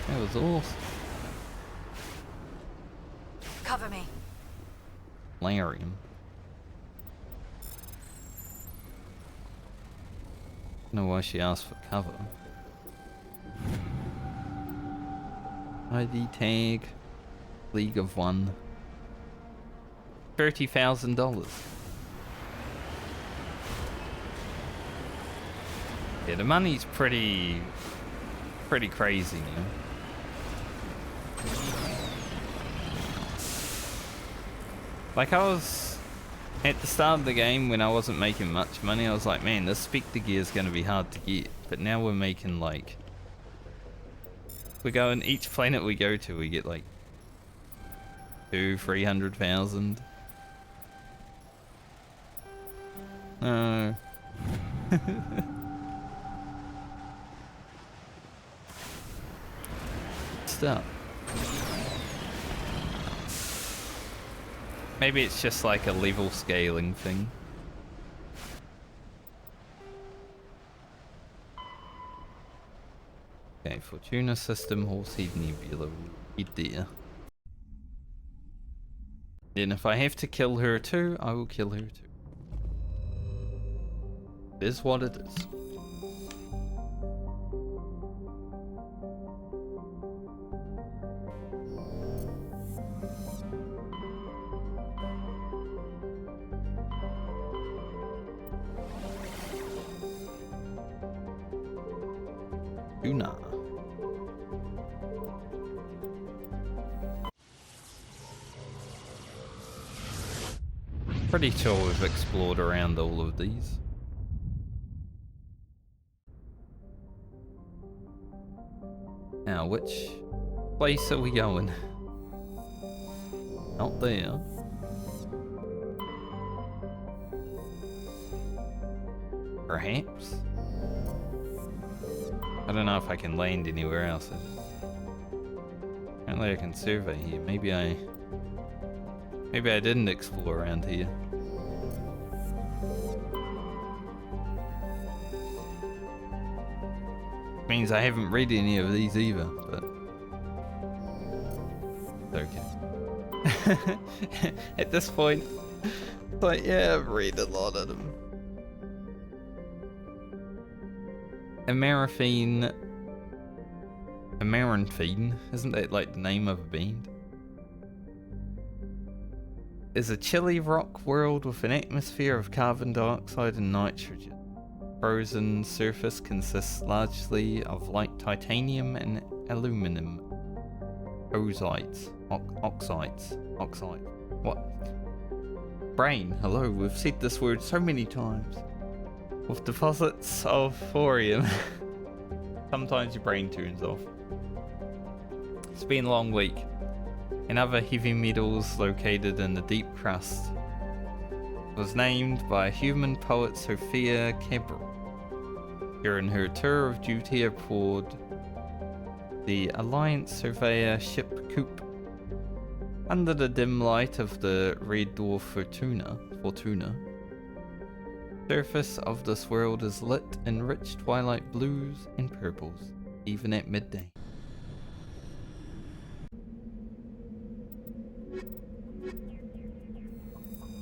That was awesome. Cover me. Larium. I don't know why she asked for cover. ID tag. League of One. $30,000. Yeah, the money's pretty crazy now. Like, I was at the start of the game when I wasn't making much money, I was like, man, this Spectre gear is going to be hard to get. But now we're making like, we're going, each planet we go to, we get like 200,000-300,000. No. Stop. Maybe it's just like a level scaling thing. Okay, Fortuna system, Horsehead Nebula, we'll get there. Then if I have to kill her too, I will kill her too. It is what it is. Una. Pretty sure we've explored around all of these. Now, which place are we going? Not there. Perhaps? I don't know if I can land anywhere else. Apparently I can survey here. Maybe I didn't explore around here. Means I haven't read any of these either, but okay. At this point, it's like, yeah, I've read a lot of them. Amaranthine, isn't that like the name of a band? Is a chilly rock world with an atmosphere of carbon dioxide and nitrogen. Frozen surface consists largely of light titanium and aluminum oxides. Oxide. What? Brain, hello, we've said this word so many times. With deposits of thorium. Sometimes your brain turns off. It's been a long week. And other heavy metals located in the deep crust. It was named by human poet Sophia Cabral during her tour of duty aboard the Alliance Surveyor ship Coop. Under the dim light of the red dwarf Fortuna, surface of this world is lit in rich twilight blues and purples, even at midday.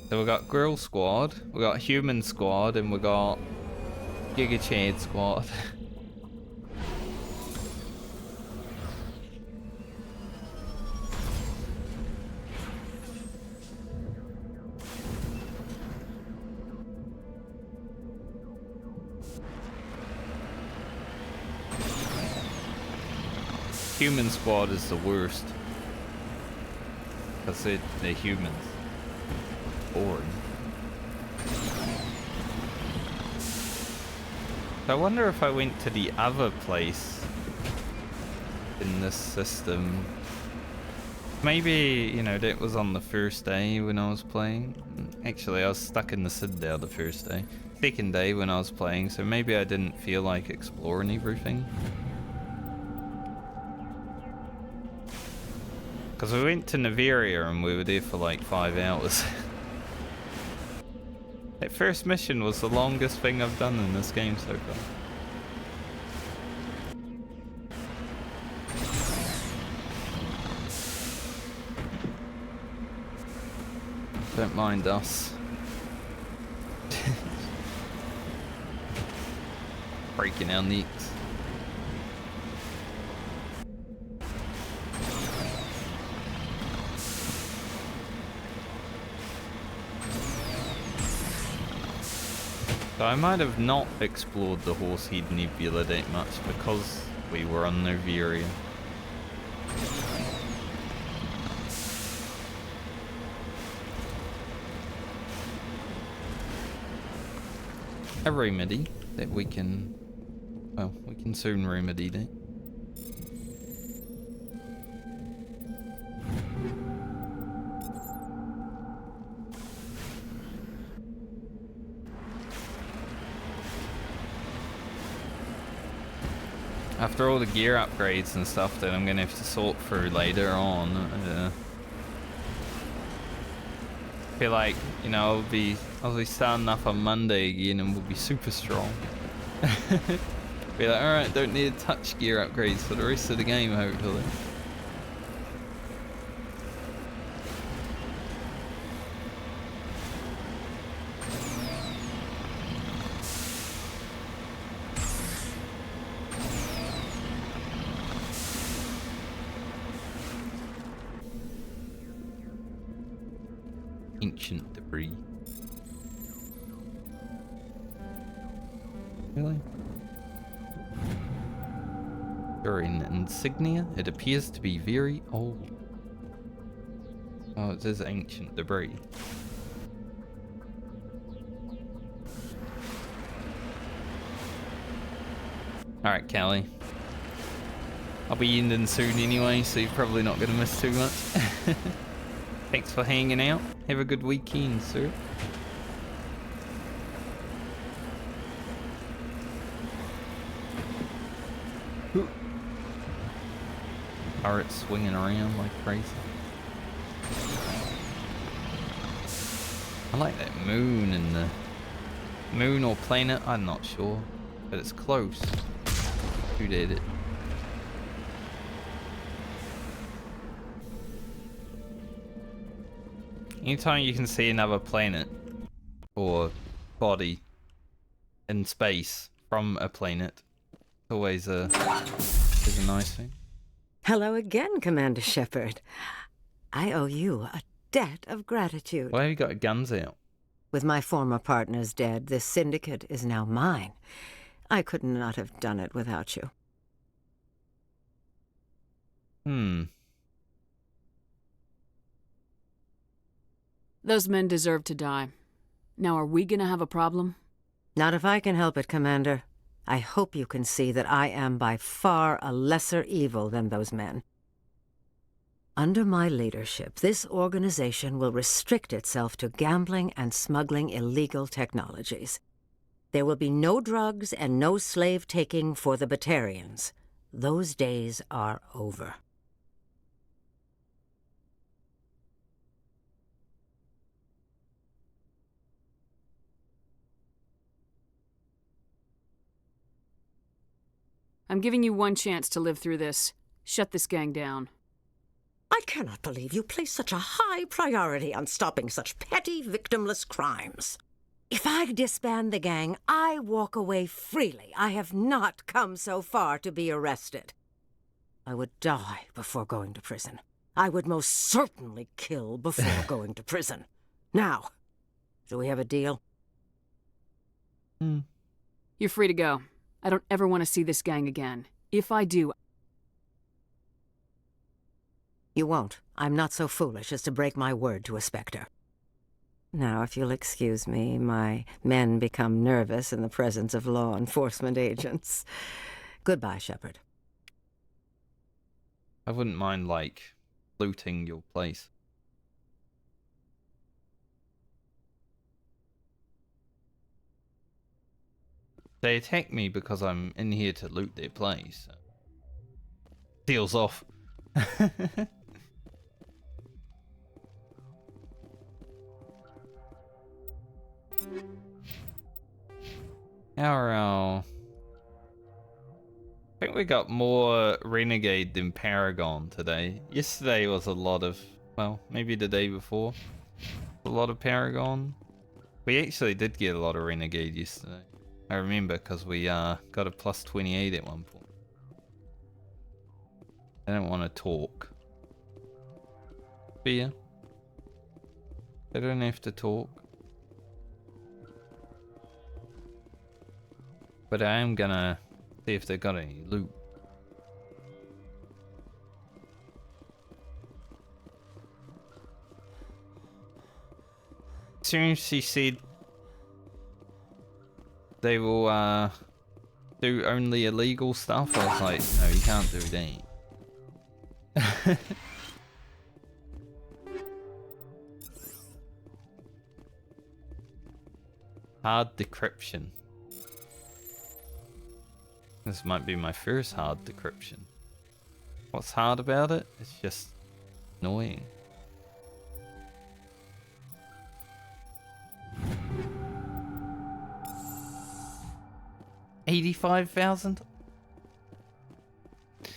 So we got Girl Squad, we got Human Squad, and we got Giga Chad Squad. Human Squad is the worst. Because they're humans. Boring. So I wonder if I went to the other place in this system. Maybe, you know, that was on the first day when I was playing. Actually, I was stuck in the Citadel the first day. Second day when I was playing, so maybe I didn't feel like exploring everything. Because we went to Niveria and we were there for like 5 hours. That first mission was the longest thing I've done in this game so far. Don't mind us. Breaking our necks. So I might have not explored the Horsehead Nebula that much because we were on Niveria. A remedy that we can, well, we can soon remedy that. After all the gear upgrades and stuff that I'm gonna have to sort through later on, I feel like, you know, I'll be starting up on Monday again and we'll be super strong. Be like, alright, don't need touch gear upgrades for the rest of the game, hopefully. Ancient debris. Really? During insignia, it appears to be very old. Oh, it says ancient debris. Alright, Callie. I'll be ending soon anyway, so you're probably not going to miss too much. Thanks for hanging out. Have a good weekend, sir. Turret swinging around like crazy. I like that moon and the moon or planet, I'm not sure, but it's close. Who did it? Anytime you can see another planet or body in space from a planet, it's always is a nice thing. Hello again, Commander Shepard. I owe you a debt of gratitude. Why have you got guns out? With my former partners dead, this syndicate is now mine. I could not have done it without you. Those men deserve to die. Now, are we gonna have a problem? Not if I can help it, Commander. I hope you can see that I am by far a lesser evil than those men. Under my leadership, this organization will restrict itself to gambling and smuggling illegal technologies. There will be no drugs and no slave-taking for the Batarians. Those days are over. I'm giving you one chance to live through this. Shut this gang down. I cannot believe you place such a high priority on stopping such petty, victimless crimes. If I disband the gang, I walk away freely. I have not come so far to be arrested. I would die before going to prison. I would most certainly kill before going to prison. Now, do we have a deal? You're free to go. I don't ever want to see this gang again. If I do... You won't. I'm not so foolish as to break my word to a Spectre. Now, if you'll excuse me, my men become nervous in the presence of law enforcement agents. Goodbye, Shepard. I wouldn't mind, like, looting your place. They attack me because I'm in here to loot their place. So. Deals off. I think we got more Renegade than Paragon today. Yesterday was a lot of, well, maybe the day before, a lot of Paragon. We actually did get a lot of Renegade yesterday. I remember because we got a plus 28 at one point. I don't want to talk. Fear. They don't have to talk. But I am gonna see if they got any loot. As soon as she said they will do only illegal stuff, I was like, no, you can't do that. Hard decryption. This might be my first hard decryption. What's hard about it? It's just annoying. $85,000? How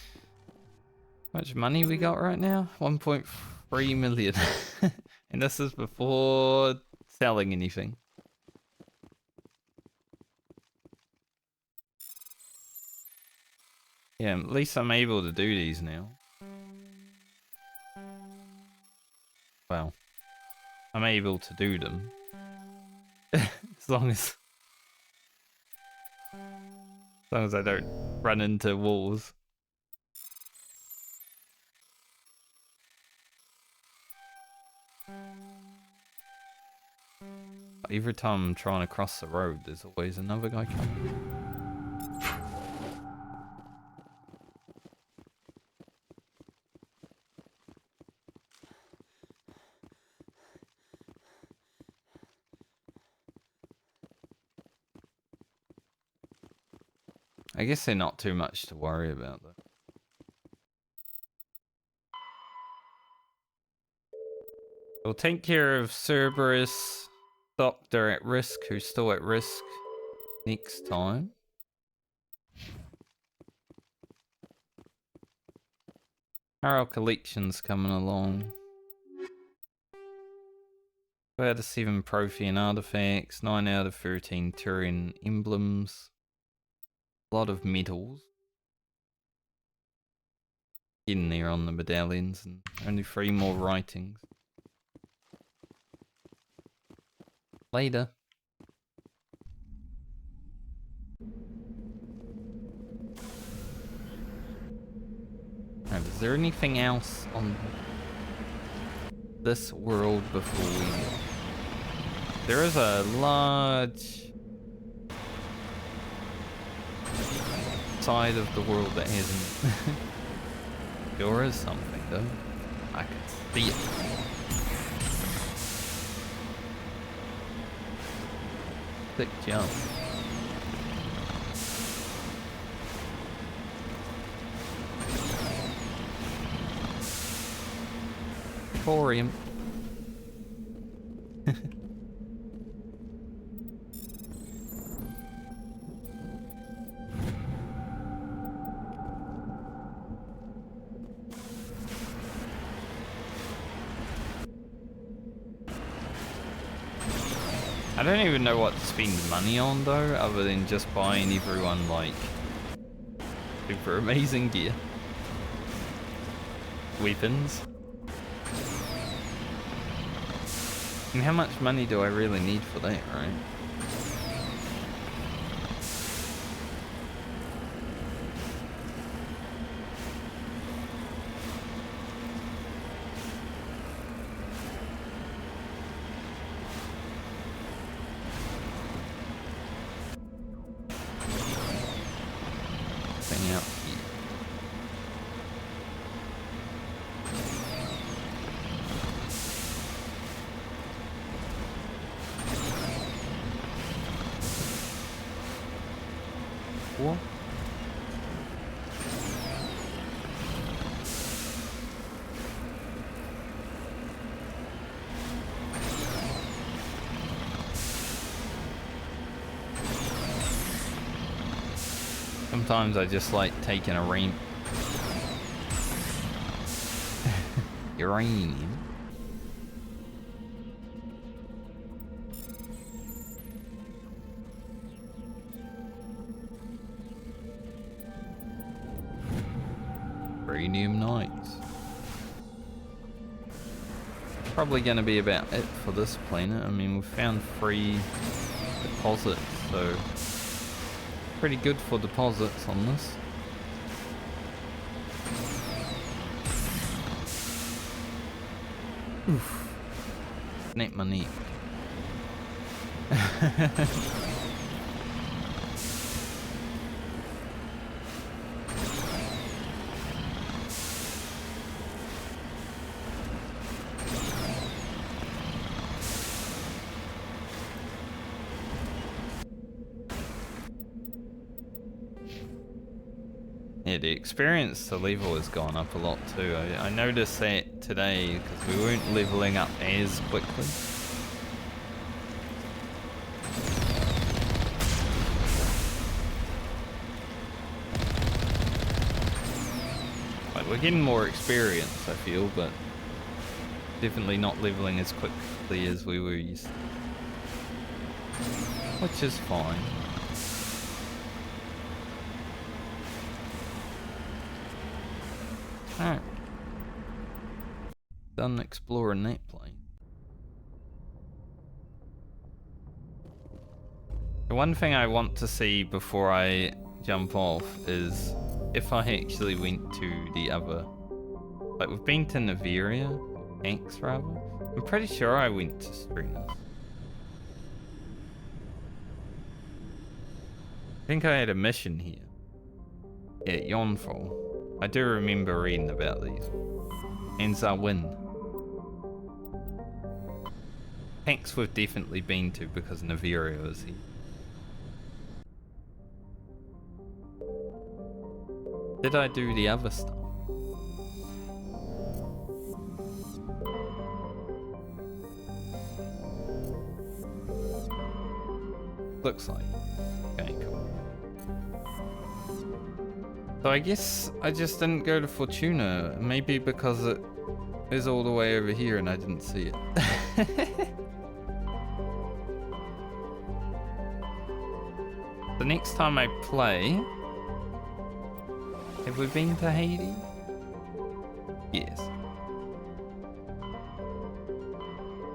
much money we got right now? 1.3 million. And this is before selling anything. Yeah, at least I'm able to do these now. Well, I'm able to do them. As long as I don't run into walls. Every time I'm trying to cross the road, there's always another guy coming. I guess they're not too much to worry about, though. We'll take care of Cerberus, Doctor at risk, who's still at risk, next time. How are our collections coming along? 2 out of 7 Prothean artifacts, 9 out of 13 Turian emblems, a lot of metals. Getting there on the medallions, and only 3 more writings. Later. Right, is there anything else on this world before we go? There is a large side of the world that hasn't. There is something though. I can see it. Thick jump. Thorium. I don't even know what to spend money on though, other than just buying everyone like super amazing gear. Weapons. And how much money do I really need for that, right? Thing out here. Cool. Sometimes I just like taking a rain. Uranium. Uranium nights. Probably going to be about it for this planet. I mean, we've found 3 deposits, so pretty good for deposits on this. Oof. Snap my neck. Yeah, the experience to level has gone up a lot too. I noticed that today because we weren't leveling up as quickly. Like, we're getting more experience, I feel, but definitely not leveling as quickly as we were used to. Which is fine. Alright. Done exploring that plane. The one thing I want to see before I jump off is if I actually went to the other... Like, we've been to Niveria, X rather. I'm pretty sure I went to Stringers. I think I had a mission here. Yeah, Yonfall. I do remember reading about these. And Xawin. Tanks we've definitely been to because Niveria is here. Did I do the other stuff? Looks like. Okay, cool. So I guess I just didn't go to Fortuna. Maybe because it is all the way over here and I didn't see it. The next time I play... Have we been to Haiti? Yes.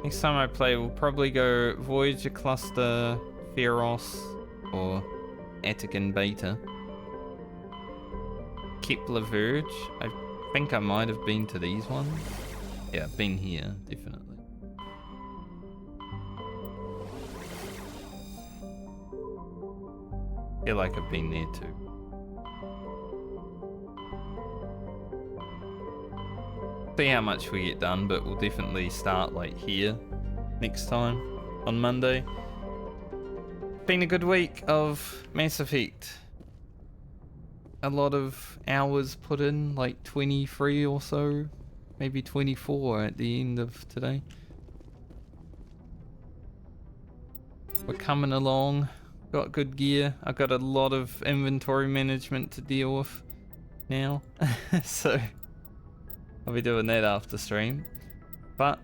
Next time I play, we'll probably go Voyager Cluster, Pharos, or Attican Beta. Kepler Verge. I think I might have been to these ones. Yeah, I've been here, definitely. Feel like I've been there too. See how much we get done, but we'll definitely start like here next time on Monday. Been a good week of Mass Effect. A lot of hours put in, like 23 or so, maybe 24 at the end of today. We're coming along, got good gear. I've got a lot of inventory management to deal with now, so I'll be doing that after stream. But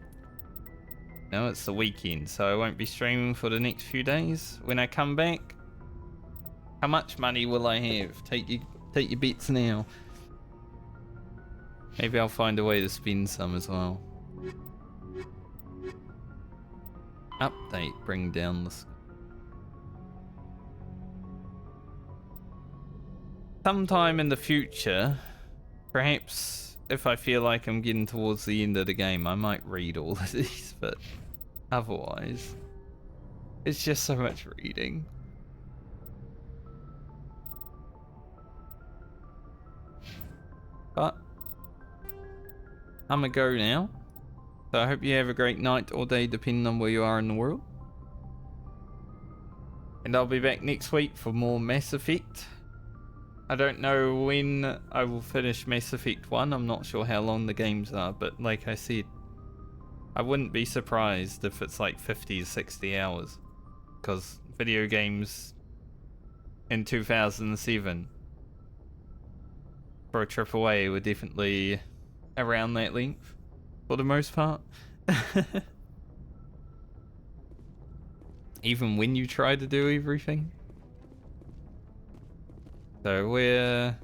no, it's the weekend, so I won't be streaming for the next few days. When I come back, how much money will I have? Take your bets now. Maybe I'll find a way to spend some as well. Update, bring down the sky. Sometime in the future, perhaps if I feel like I'm getting towards the end of the game, I might read all of these, but otherwise, it's just so much reading. But I'm gonna go now. So I hope you have a great night or day depending on where you are in the world. And I'll be back next week for more Mass Effect. I don't know when I will finish Mass Effect 1. I'm not sure how long the games are, but like I said, I wouldn't be surprised if it's like 50 to 60 hours. Because video games in 2007 for a AAA were definitely around that length for the most part. Even when you try to do everything. So we're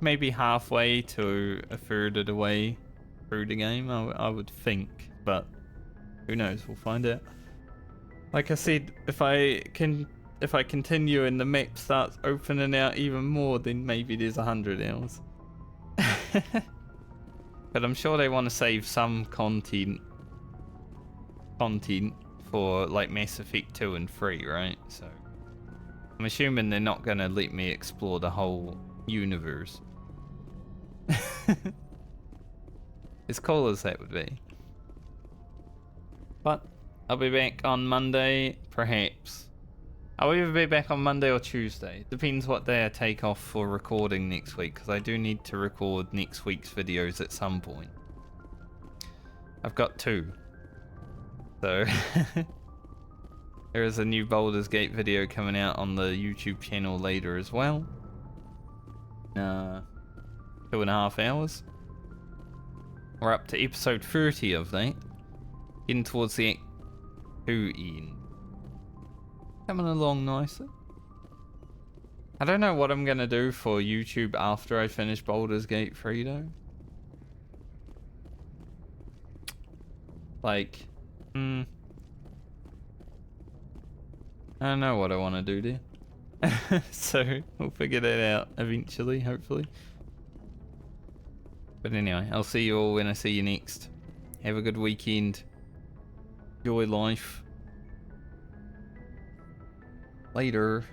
maybe halfway to a third of the way through the game, I would think, but who knows, we'll find out. Like I said, if I continue and the map starts opening out even more, then maybe there's 100 hours. But I'm sure they want to save some content for like Mass Effect 2 and 3, right? So I'm assuming they're not going to let me explore the whole universe. As cool as that would be. But I'll be back on Monday, perhaps. I'll either be back on Monday or Tuesday. Depends what day I take off for recording next week, because I do need to record next week's videos at some point. I've got 2. So there is a new Baldur's Gate video coming out on the YouTube channel later as well. 2.5 hours. We're up to episode 30 of that. Getting towards the Act 2 end. Coming along nicely. I don't know what I'm gonna do for YouTube after I finish Baldur's Gate 3 though. Like, I don't know what I want to do there. So we'll figure that out eventually, hopefully. But anyway, I'll see you all when I see you next. Have a good weekend. Enjoy life. Later.